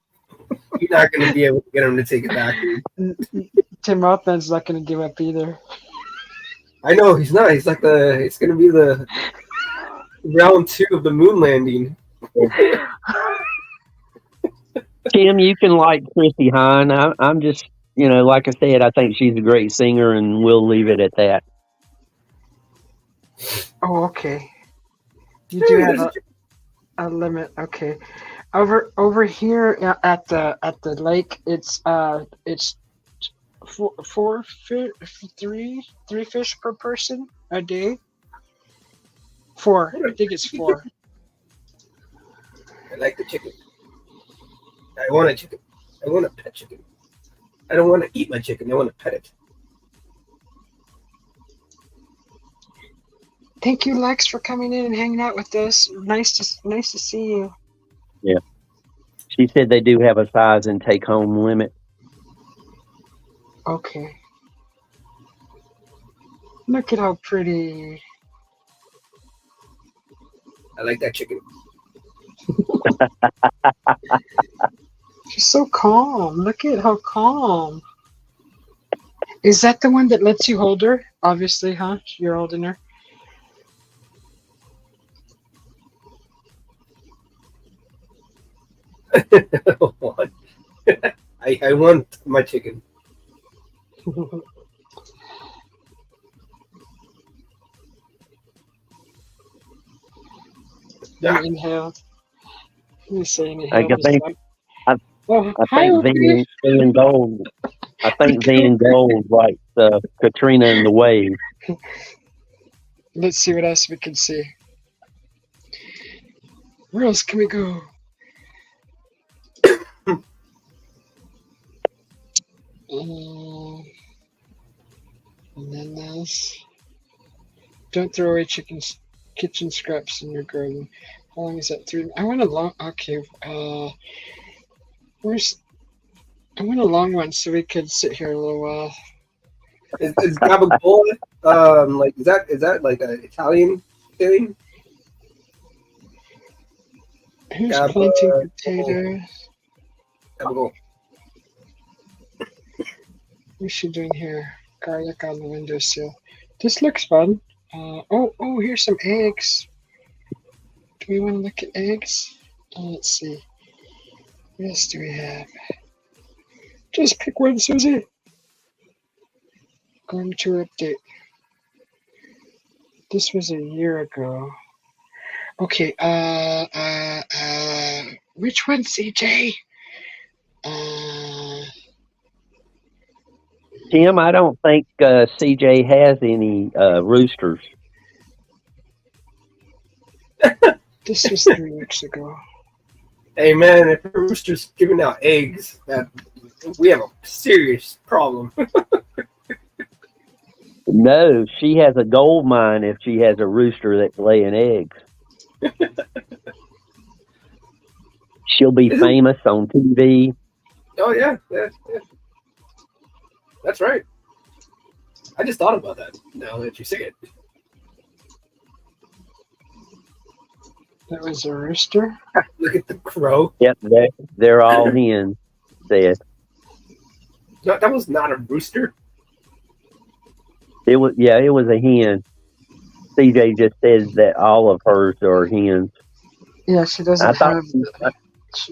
You're not going to be able to get him to take it back. Tim Rothman's not gonna give up either. I know, he's not. He's like it's going to be the round 2 of the moon landing. Tim, you can like Chrissy Hine. I'm just, like I said, I think she's a great singer, and we'll leave it at that. Oh, okay. You do have a limit. Okay. Over here at the lake, it's three fish per person a day. 4. I think it's 4. I like the chicken. I want a chicken. I want a pet chicken. I don't want to eat my chicken. I want to pet it. Thank you, Lex, for coming in and hanging out with us. Nice to see you. Yeah. She said they do have a size and take home limit. Okay. Look at how pretty. I like that chicken. She's so calm. Look at how calm. Is that the one that lets you hold her? Obviously, huh? You're holding her. I want my chicken. Inhale. Let me say inhale. I think Hi, Van Gold. I think Van Gold like Katrina and the Wave. Let's see what else we can see. Where else can we go? And then this. Don't throw away kitchen scraps in your garden. How long is that? 3. I want a long. Okay. Where's? I want a long one so we could sit here a little while. Is gabagool like is that like an Italian thing? Who's planting potatoes? Gabagool. What's she doing here? Garlic on the windowsill. This looks fun. Oh, here's some eggs. Do we want to look at eggs? Let's see. What else do we have? Just pick one, Susie. Going to update. This was a year ago. Okay, which one, CJ? Tim, I don't think CJ has any roosters. This was 3 weeks ago. Hey man, if a rooster's giving out eggs, we have a serious problem. No, she has a gold mine if she has a rooster that's laying eggs. She'll be famous on TV. Oh yeah. That's right. I just thought about that now that you say it. That was a rooster? Look at the crow. Yep, they're all hens. Said No, that was not a rooster. it was. Yeah, it was a hen. CJ just said that all of hers are hens. Yeah, she doesn't have.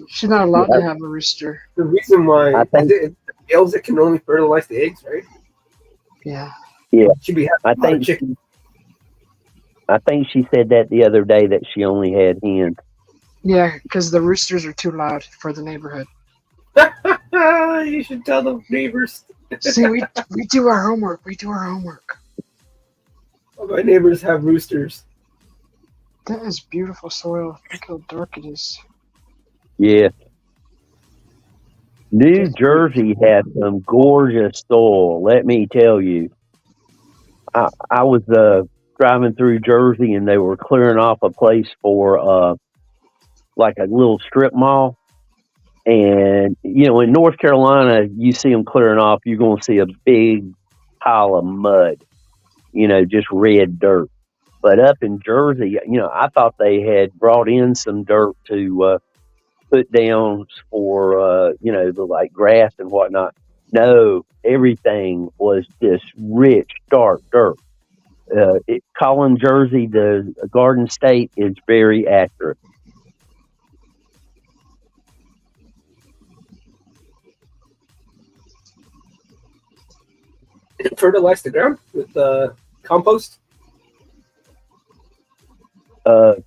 She's not allowed to have a rooster. The reason why it's males that can only fertilize the eggs, right? Yeah. Yeah. Should be having a lot of chicken. I think she said that the other day that she only had hens. Yeah, because the roosters are too loud for the neighborhood. You should tell the neighbors. See, we do our homework. My neighbors have roosters. That is beautiful soil. Look how dark it is. Yeah. New Jersey has some gorgeous soil, let me tell you. I was driving through Jersey and they were clearing off a place for like a little strip mall. And, you know, in North Carolina, you see them clearing off, you're going to see a big pile of mud, you know, just red dirt. But up in Jersey, you know, I thought they had brought in some dirt to put down for, you know, the like grass and whatnot. No, everything was just rich, dark dirt. Calling Jersey the Garden State is very accurate. Fertilize the ground with compost? The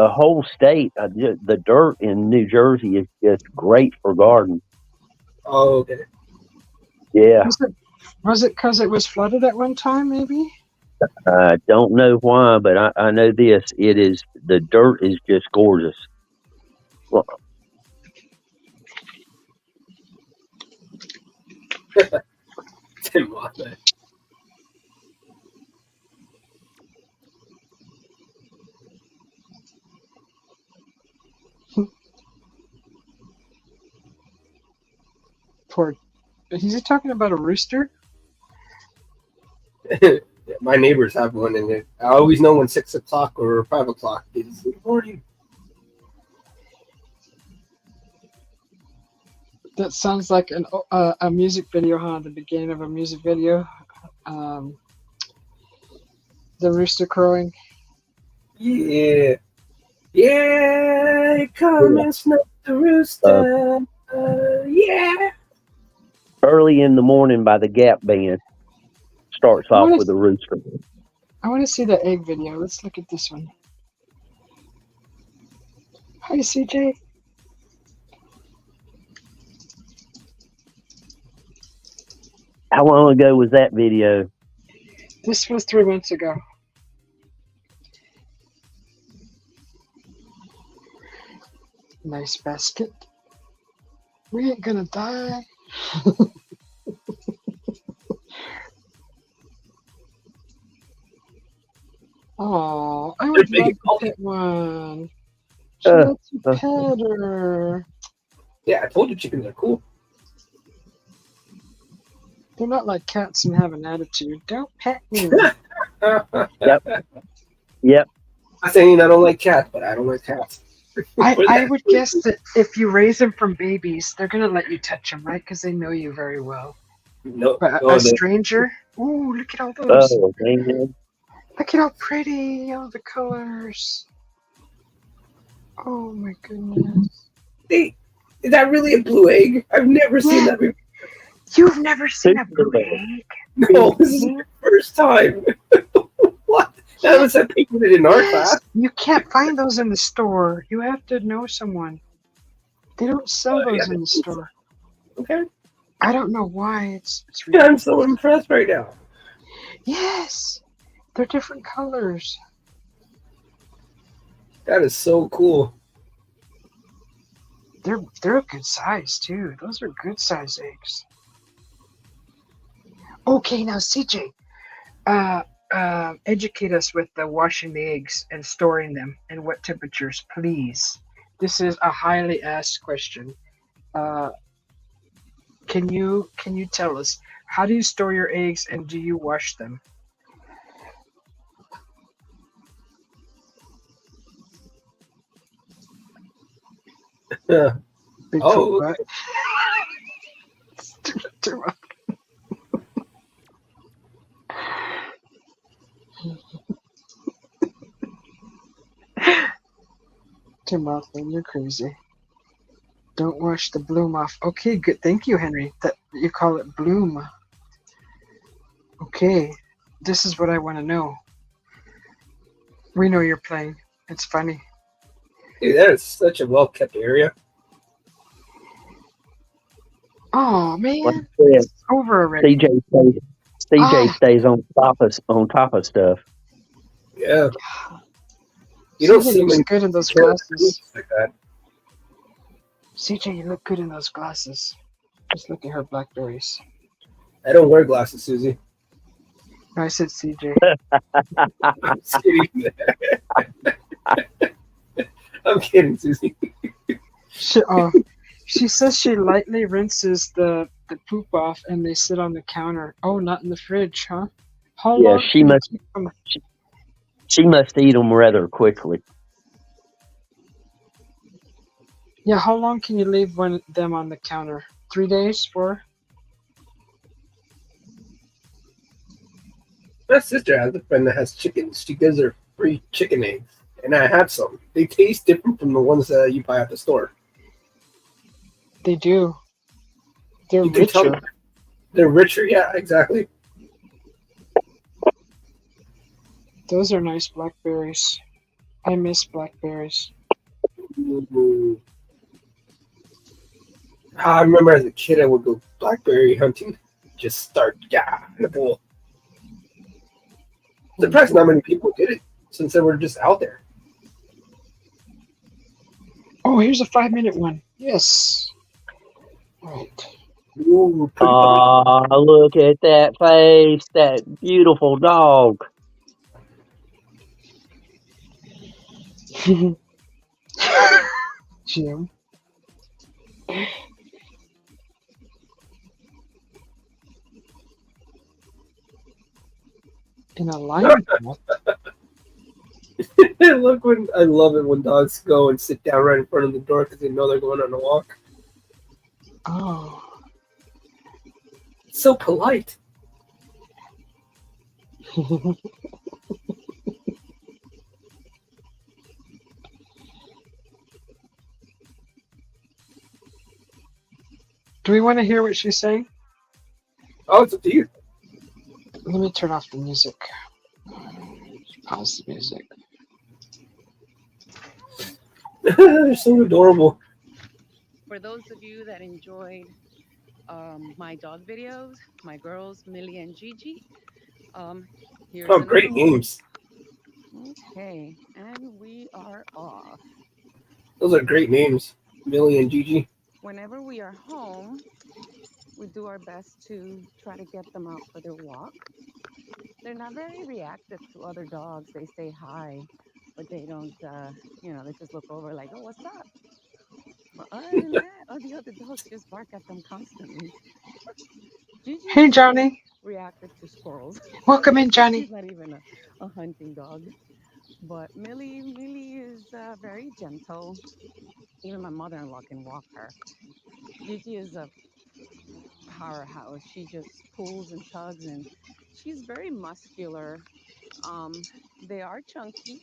whole state, the dirt in New Jersey is just great for garden. Oh, okay. Yeah. Was it because it was flooded at one time, maybe? I don't know why, but I know this. It is, the dirt is just gorgeous. Well, Didn't want that. Poor. Is he talking about a rooster? My neighbors have one, and I always know when 6 o'clock or 5 o'clock is good morning. That sounds like a music video, huh? The beginning of a music video. The rooster crowing. Yeah. Yeah, come and snuff the rooster. Yeah. Early in the Morning by the Gap Band starts off with a rooster. I want to see the egg video. Let's look at this one. Hi, CJ. How long ago was that video? This was 3 months ago. Nice basket. We ain't gonna die. Oh, I They're would big love and to healthy. pet one. She Uh, lets you uh, pet her. Yeah, I told you chickens are cool. They're not like cats and have an attitude. Don't pet me. I'm yep. Yep. not saying I don't like cats, but I don't like cats. I would guess that if you raise them from babies, they're gonna let you touch them, right? Because they know you very well. No, But no, a no. stranger, ooh, look at all those. Oh, man. Look at how pretty all the colors. Oh my goodness. Hey, is that really a blue egg? I've never seen Yeah, that before. you've never seen a blue Super. egg? No, this is my first time. What? That was a painted in our class. Yes, you can't find those in the store. You have to know someone. They don't sell Yeah, those in the store. okay. I don't know why. It's Yeah, I'm ridiculous. so impressed right now. Yes, they're different colors. That is so cool. They're a good size too. Those are good size eggs. Okay, now CJ, educate us with the washing the eggs and storing them and what temperatures, please. This is a highly asked question. Uh, can you tell us how do you store your eggs and do you wash them? Yeah. Bigfoot Oh, butt. Too much. Tim Rothman, you're crazy. Don't wash the bloom off. Okay, good. Thank you, Henry. That you call it bloom. Okay, this is what I want to know. We know you're playing. It's funny. dude, that is such a well kept area. Oh Like man, I said, it's over already. CJ Ah, stays on top of stuff. Yeah. You don't CJ see looks many good in those care about glasses. groups like that. CJ, you look good in those glasses. Just look at her blackberries. I don't wear glasses, Susie. No, I said CJ. I'm just kidding. I'm kidding, Susie. She says she lightly rinses the poop off and they sit on the counter. Oh, not in the fridge, huh? How Yeah, long can you keep them? she must eat them rather quickly. Yeah, how long can you leave them on the counter? 3 days? 4? My sister has a friend that has chickens. She gives her free chicken eggs, and I have some. They taste different from the ones that you buy at the store. They do. They're You can tell richer. they're richer. Yeah, exactly. Those are nice blackberries. I miss blackberries. Ooh. I remember as a kid, I would go blackberry hunting. Just start, in the pool. Surprised not many people did it since they were just out there. Oh, here's a 5-minute one. Yes. Right. Ooh, pretty puppy. Oh, look at that face, that beautiful dog. Jim. In a lion path. Look, when I love it when dogs go and sit down right in front of the door because they know they're going on a walk. Oh. It's so polite. Do we want to hear what she's saying? Oh, it's up to you. Let me turn off the music. Pause the music. They're so adorable. For those of you that enjoyed my dog videos, my girls Millie and Gigi, here's Oh, another great one. names. Okay, and we are off. Those are great names, Millie and Gigi. Whenever we are home, we do our best to try to get them out for their walk. They're not very reactive to other dogs. They say hi, but they don't, they just look over like, oh, what's up? But other than that, all the other dogs just bark at them constantly. Gigi Hey, is very Johnny. reactive to squirrels. Welcome in, She's Johnny. not even a hunting dog. But Millie is very gentle. Even my mother-in-law can walk her. Gigi is a powerhouse. She just pulls and tugs, and she's very muscular. They are chunky,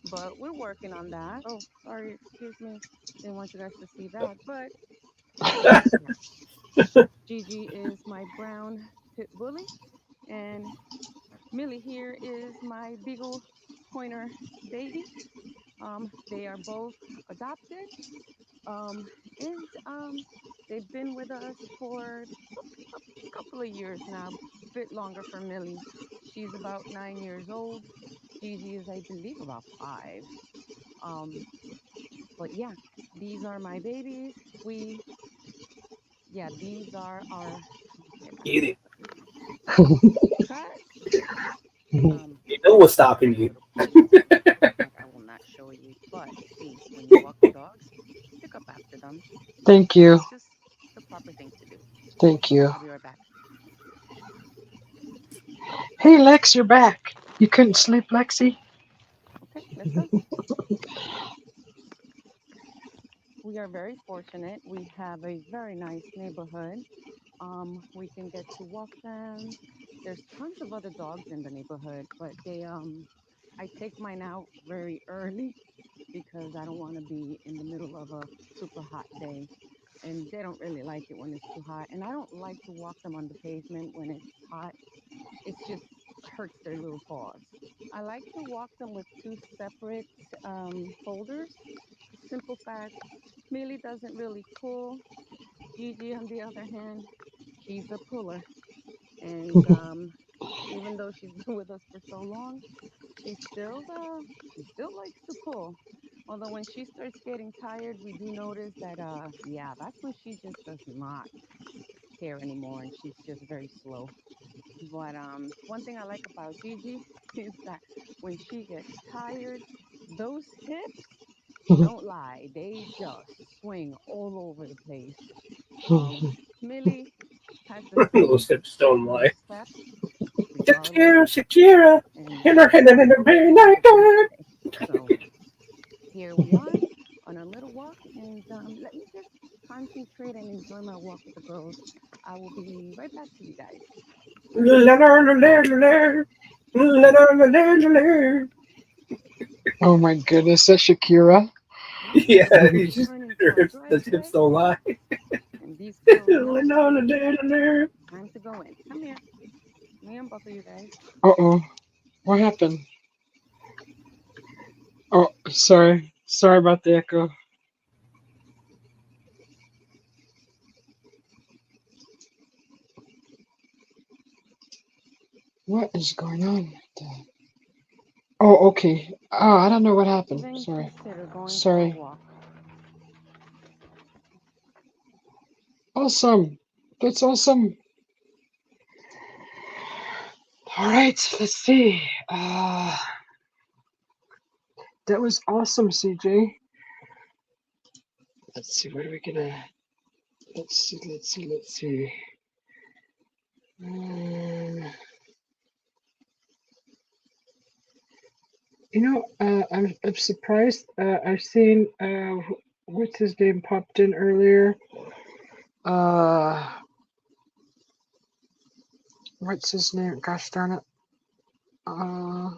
but we're working on that. Oh, sorry, excuse me. Didn't want you guys to see that, but yeah. Gigi is my brown pit bully, and Millie here is my Beagle Pointer baby. They are both adopted, um, and they've been with us for a couple of years now, a bit longer for Millie. She's about 9 years old. Gigi is, I believe, about 5. Um, but yeah, these are my babies. These are our. Okay, back Get up. it. Cut. You know what's stopping A you. little closer that I will not show you. But see, when you walk the dogs, pick up after them. Thank you. It's just the proper thing to do. Thank you. I'll be right back. Hey, Lex, you're back. You couldn't sleep, Lexi? Okay, let's go. We are very fortunate. We have a very nice neighborhood. We can get to walk them. There's tons of other dogs in the neighborhood, but I take mine out very early because I don't want to be in the middle of a super hot day. And they don't really like it when it's too hot. And I don't like to walk them on the pavement when it's hot. It's just hurts their little paws. I like to walk them with two separate holders. Simple fact, Millie doesn't really pull. Gigi, on the other hand, she's a puller. And even though she's been with us for so long, she still likes to pull. Although when she starts getting tired, we do notice that that's when she just does not care anymore, and she's just very slow. But one thing I like about Gigi is that when she gets tired, those hips don't lie. They just swing all over the place. Millie has the same Those hips don't lie. little steps regardless, Shakira, Shakira, and in her head and in her very that's night. what she would say. So here we are on a little walk, and let me just concentrate and enjoy my walk with the girls. I will be right back to you guys. Oh my goodness, that's Shakira. Yeah, We're you just returning to her our hips, the hips driveway, don't lie. and these girls know time to go in. Come here, me and both of you guys. Uh-oh. What happened? Oh, sorry. Sorry about the echo. What is going on with that? Oh, okay. Oh, I don't know what happened. Even Sorry. consider going for a Sorry. walk. Awesome. That's awesome. All right, let's see. That was awesome, CJ. Let's see. What are we gonna? Let's see. Uh, I'm surprised. I've seen what's his name popped in earlier. Uh, what's his name? Gosh darn it. Uh,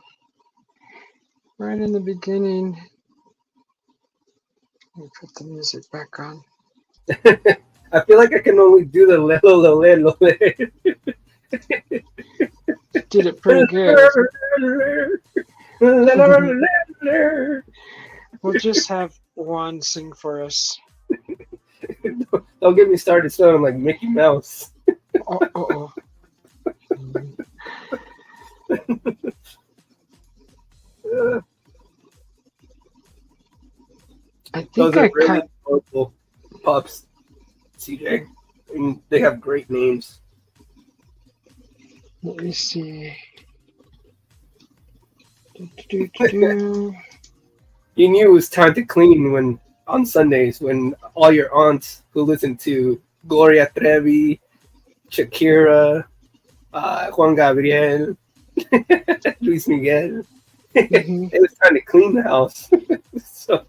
right in the beginning. Let me put the music back on. I feel like I can only do the little. Did it pretty good. We'll just have Juan sing for us. Don't get me started sounding like Mickey Mouse. Oh. I Those think are I really cut. colorful pups, CJ. And they have great names. Let me see. Do-do-do-do. You knew it was time to clean when on Sundays when all your aunts who listen to Gloria Trevi, Shakira, Juan Gabriel, Luis Miguel. Mhm. It was time to clean the house. So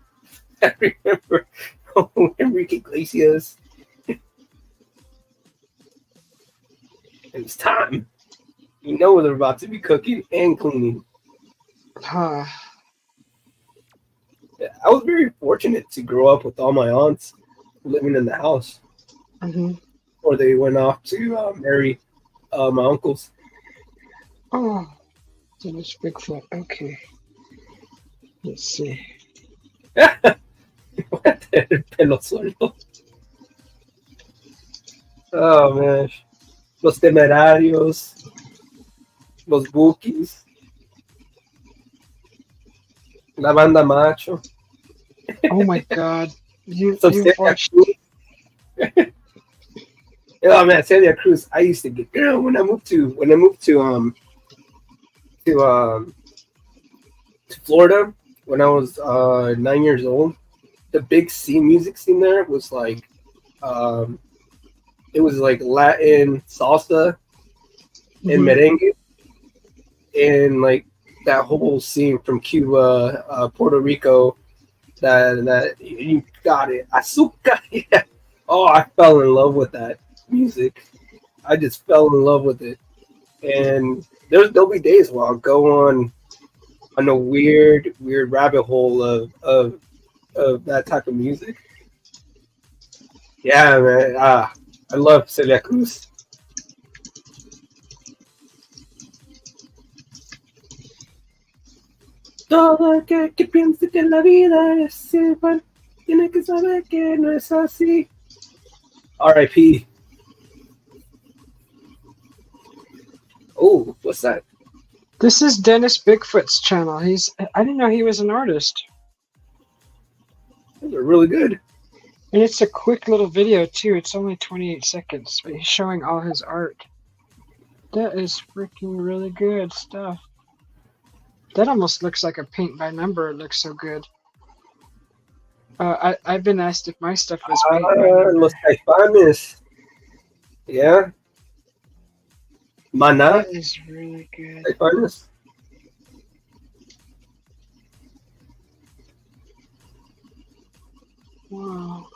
I remember Enrique Iglesias. It's time. You know they're about to be cooking and cleaning. Huh. I was very fortunate to grow up with all my aunts living in the house, Mhm. or they went off to marry my uncles. Oh, Dennis Bigfoot. Okay. Let's see. Pelo suelto. Oh man, los temerarios, los bookies, la banda macho. Oh my God. You've Celia watched. Cruz. Oh man, Celia Cruz. I used to get girl when I moved to to Florida when I was 9 years old. The big scene, music scene there was like, it was like Latin salsa and Mhm. merengue, and like that whole scene from Cuba, Puerto Rico. That you got it, azúcar. Yeah. Oh, I fell in love with that music. I just fell in love with it, and there'll be days where I'll go on a weird rabbit hole of that type of music. Yeah, man. I love Celia Cruz. Todo aquel que piense que la vida es igual tiene que saber que no es así. R.I.P. Oh, what's that? This is Dennis Bigfoot's channel. I didn't know he was an artist. Those are really good. And it's a quick little video too. It's only 28 seconds, but he's showing all his art. That is freaking really good stuff. That almost looks like a paint by number. It looks so good. I've been asked if my stuff was paint by number. Los Caifanes. Yeah. Maná. That is really good. Caifanes. Wow.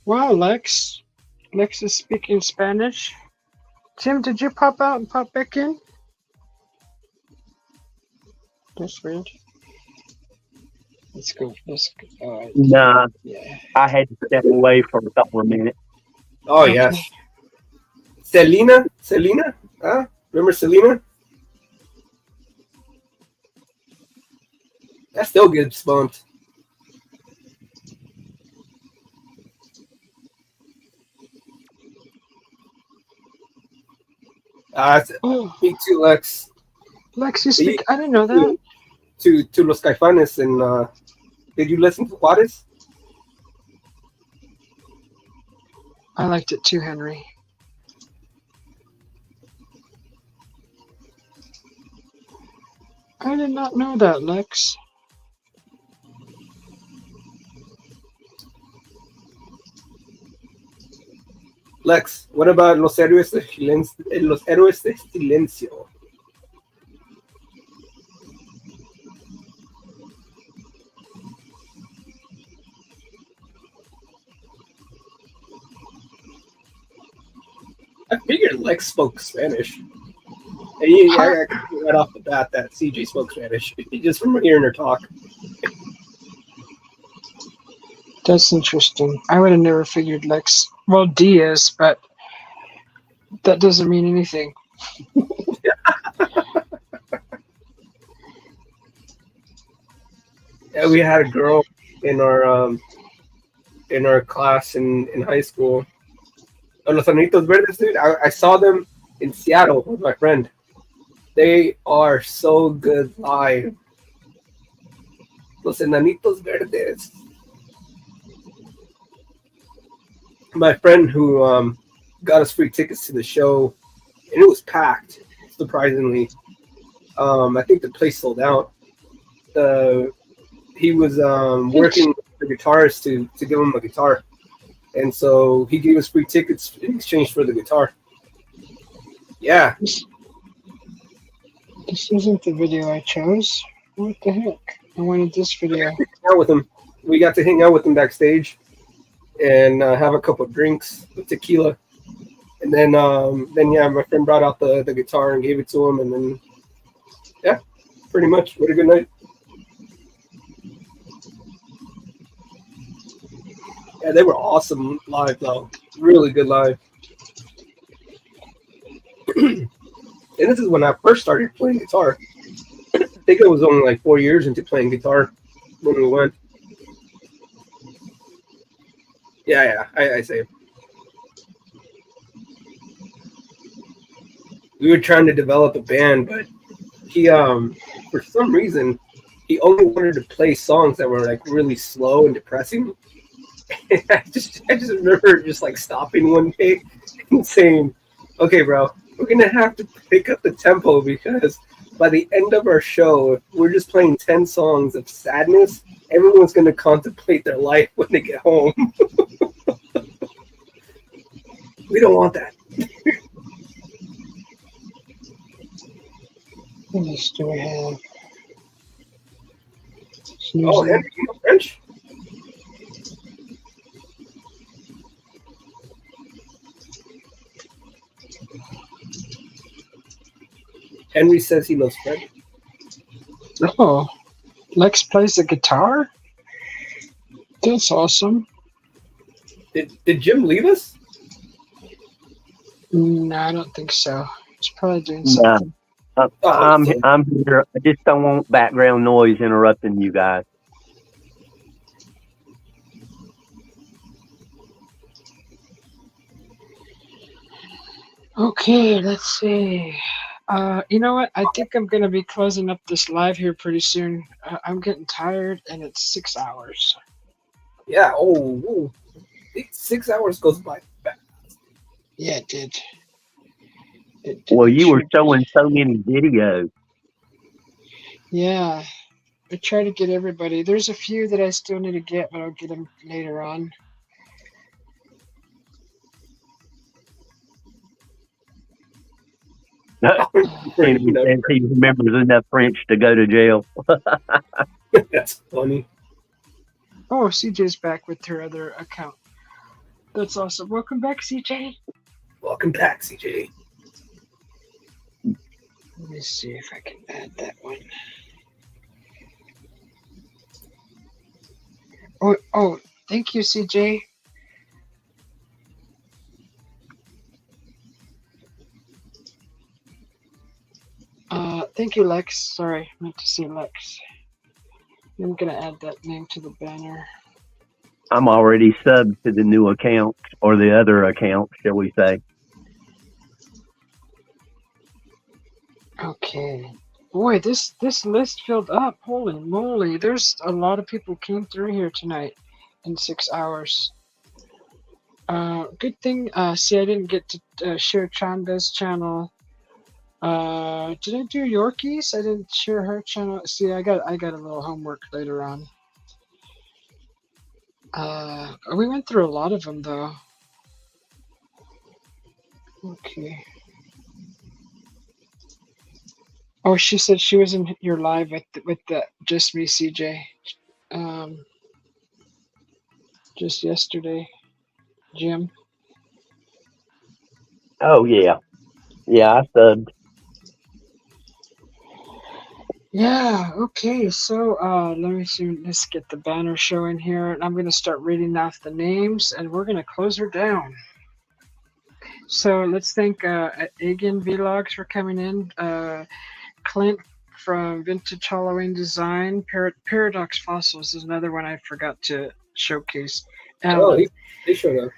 Wow, Lex. Lex is speaking Spanish. Tim, did you pop out and pop back in? That's weird. Let's go. Nah, Yeah. I had to step away for a couple of minutes. Oh, Okay. yes. Selena? Huh? Remember Selena? That still gets bumped. Oh, Me too, Lex. Lex, you speak. I didn't know that. To Los Caifanes, and did you listen to Juarez? I liked it too, Henry. I did not know that, Lex. Lex, what about Los Héroes de Silencio? Los Héroes de Silencio. I figured Lex spoke Spanish. And I could right off the bat that CJ spoke Spanish just from hearing her talk. That's interesting. I would have never figured Lex. Well, D is, but that doesn't mean anything. Yeah, we had a girl in our class in high school. Los Anitos Verdes, dude. I saw them in Seattle with my friend. They are so good live. Los Enanitos Verdes. My friend who got us free tickets to the show, and it was packed. Surprisingly, I think the place sold out. He was working with the guitarist to give him a guitar, and so he gave us free tickets in exchange for the guitar. Yeah. This isn't the video I chose. What the heck? I wanted this video. Out with him. We got to hang out with him backstage and have a couple of drinks with tequila. And then yeah, my friend brought out the guitar and gave it to him. And then, yeah, pretty much. What a good night. Yeah, they were awesome live, though. Really good live. And this is when I first started playing guitar. I think it was only like 4 years into playing guitar when we went. Yeah, I say it. We were trying to develop a band, but he, for some reason, he only wanted to play songs that were like really slow and depressing. And I just remember just like stopping one day and saying, "Okay, bro, we're gonna have to pick up the tempo because by the end of our show, if we're just playing 10 songs of sadness, everyone's gonna contemplate their life when they get home." We don't want that. What else do we have? Oh, Henry, you know French? Henry says he knows French. Oh, Lex plays the guitar? That's awesome. Did Jim leave us? No, I don't think so. He's probably doing Nah. something. I'm here. I just don't want background noise interrupting you guys. Okay, let's see. You know what? I think I'm going to be closing up this live here pretty soon. I'm getting tired, and it's 6 hours. Yeah. Oh, 6 hours goes by fast. Yeah, it did. Well, you were showing so many videos. Yeah. I try to get everybody. There's a few that I still need to get, but I'll get them later on. And he remembers enough French to go to jail. That's funny. Oh, CJ's back with her other account. That's awesome. Welcome back, CJ. Welcome back, CJ. Let me see if I can add that one. Oh, thank you, CJ. Thank you, Lex. Sorry, I meant to see Lex. I'm gonna add that name to the banner. I'm already subbed to the new account, or the other account, shall we say. Okay. Boy, this list filled up. Holy moly. There's a lot of people came through here tonight in 6 hours. Good thing, see, I didn't get to share Chanda's channel. Did I do Yorkie's? I didn't share her channel. See, I got a little homework later on. We went through a lot of them, though. Okay. Oh, she said she was in your live with the Just Me CJ. Just yesterday, Jim. Oh yeah, I subbed. Yeah. Okay. So let me see. Let's get the banner showing here, and I'm gonna start reading off the names, and we're gonna close her down. So let's thank Egan Vlogs for coming in. Clint from Vintage Halloween Design. Paradox Fossils is another one I forgot to showcase. They showed up.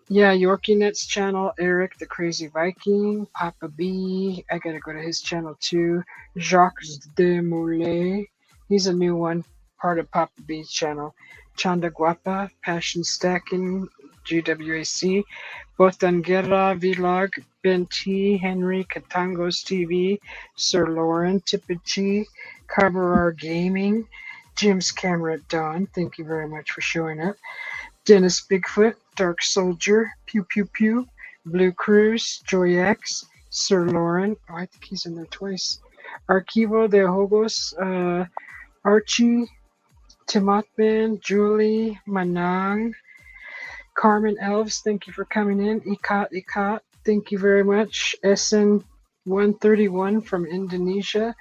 Yeah, Yorkie Net's channel. Eric the Crazy Viking. Papa B. I gotta go to his channel too. Jacques Demoulet. He's a new one, part of Papa B's channel. Chanda Guapa. Passion Stacking. GWAC, Botanguera Vlog, Ben T, Henry, Katangos TV, Sir Lauren, Tippity, Carverar Gaming, Jim's Camera at Dawn, thank you very much for showing up. Dennis Bigfoot, Dark Soldier, Pew Pew Pew, Blue Cruise, Joy X, Sir Lauren, oh, I think he's in there twice. Archivo de Hogos, Archie, Timotman, Julie, Manang, Carmen Elves, thank you for coming in. Ikat, thank you very much. SN131 from Indonesia.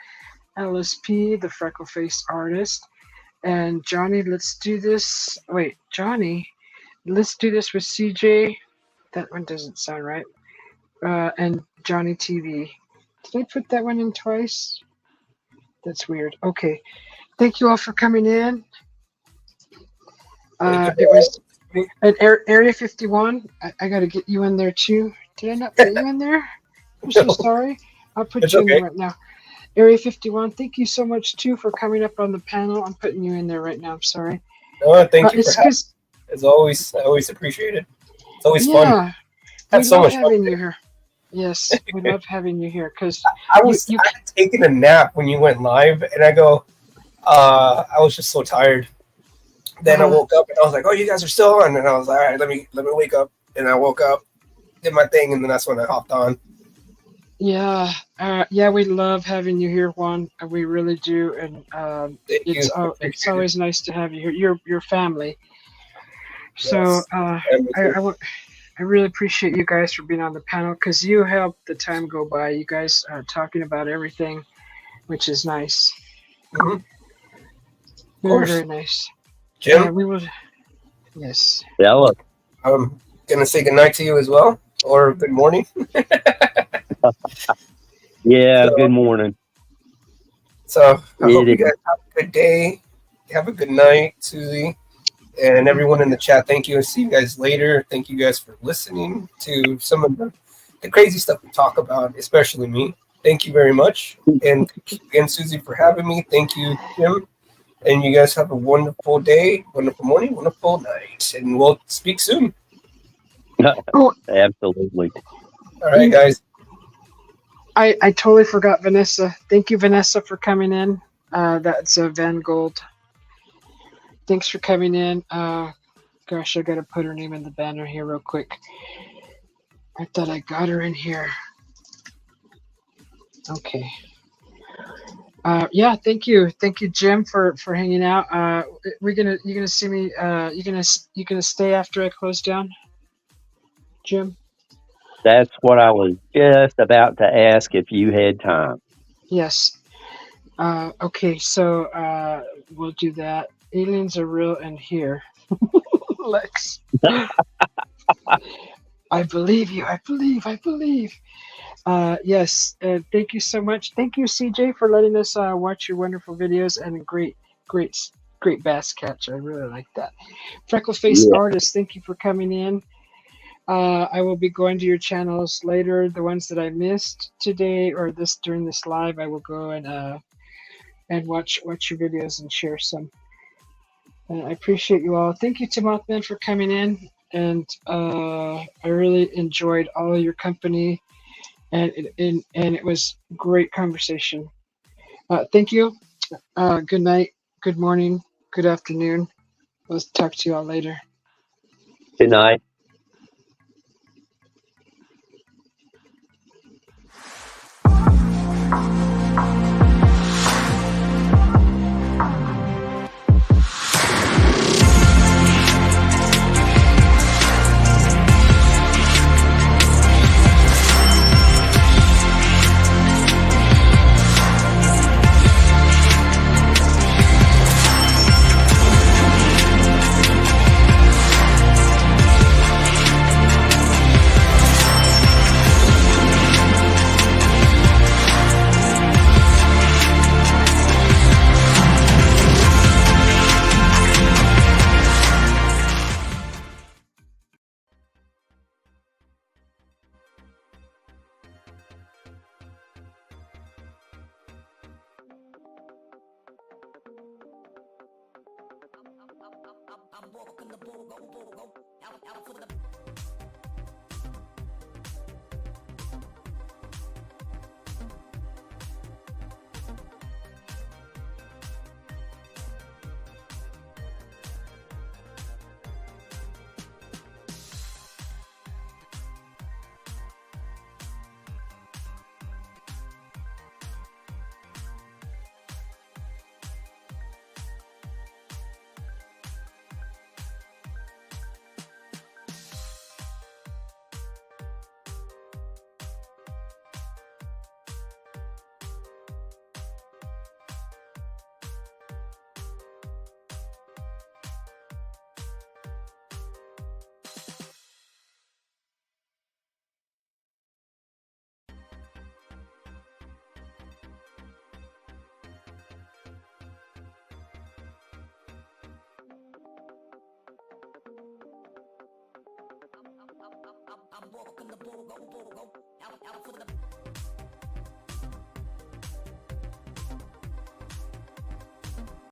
LSP, the freckle face artist. And Johnny, let's do this. Wait, Johnny, let's do this with CJ. That one doesn't sound right. And Johnny TV. Did I put that one in twice? That's weird. Okay. Thank you all for coming in. It was at Area 51. I got to get you in there too. Did I not put you in there? I'm so sorry. I'll put you in there right now. Area 51, thank you so much too for coming up on the panel. I'm putting you in there right now. I'm sorry. No, thank you for having me. As always, I always appreciate it. It's always fun. We love having you here. Yes, we love having you here because I was taking a nap when you went live, and I was just so tired. Then I woke up and I was like, "Oh, you guys are still on," and I was like, "All right, let me wake up." And I woke up, did my thing, and then that's when I hopped on. Yeah, we love having you here, Juan. We really do, and it's always nice to have you here. Your family. So I really appreciate you guys for being on the panel because you helped the time go by. You guys are talking about everything, which is nice. Mm-hmm. Very, very nice. Jim? We will. Yes. Yeah, I'm going to say goodnight to you as well, or good morning. Good morning. So I hope you guys have a good day. Have a good night, Susie. And everyone in the chat, thank you. I'll see you guys later. Thank you guys for listening to some of the crazy stuff we talk about, especially me. Thank you very much. And thank you again, Susie, for having me. Thank you, Jim. And you guys have a wonderful day, wonderful morning, wonderful night. And we'll speak soon. Absolutely. All right, guys. I totally forgot Vanessa. Thank you, Vanessa, for coming in. That's Van Gold. Thanks for coming in. Gosh, I got to put her name in the banner here real quick. I thought I got her in here. Okay. Thank you, Jim, for hanging out. You're gonna see me. You gonna stay after I close down, Jim? That's what I was just about to ask if you had time. Yes. Okay, so we'll do that. Aliens are real and here. Lex. I believe you. I believe. Yes. Thank you so much. Thank you, CJ, for letting us watch your wonderful videos and a great bass catch. I really like that. Freckle Face Artist, thank you for coming in. I will be going to your channels later. The ones that I missed today or during this live, I will go and watch your videos and share some. I appreciate you all. Thank you to Mothman for coming in, and I really enjoyed all of your company, and it was great conversation. Thank you. Good night, good morning, good afternoon. We'll talk to you all later. Good night. I'm walking the bull, go, go. out for the. I'm walking the ball, go,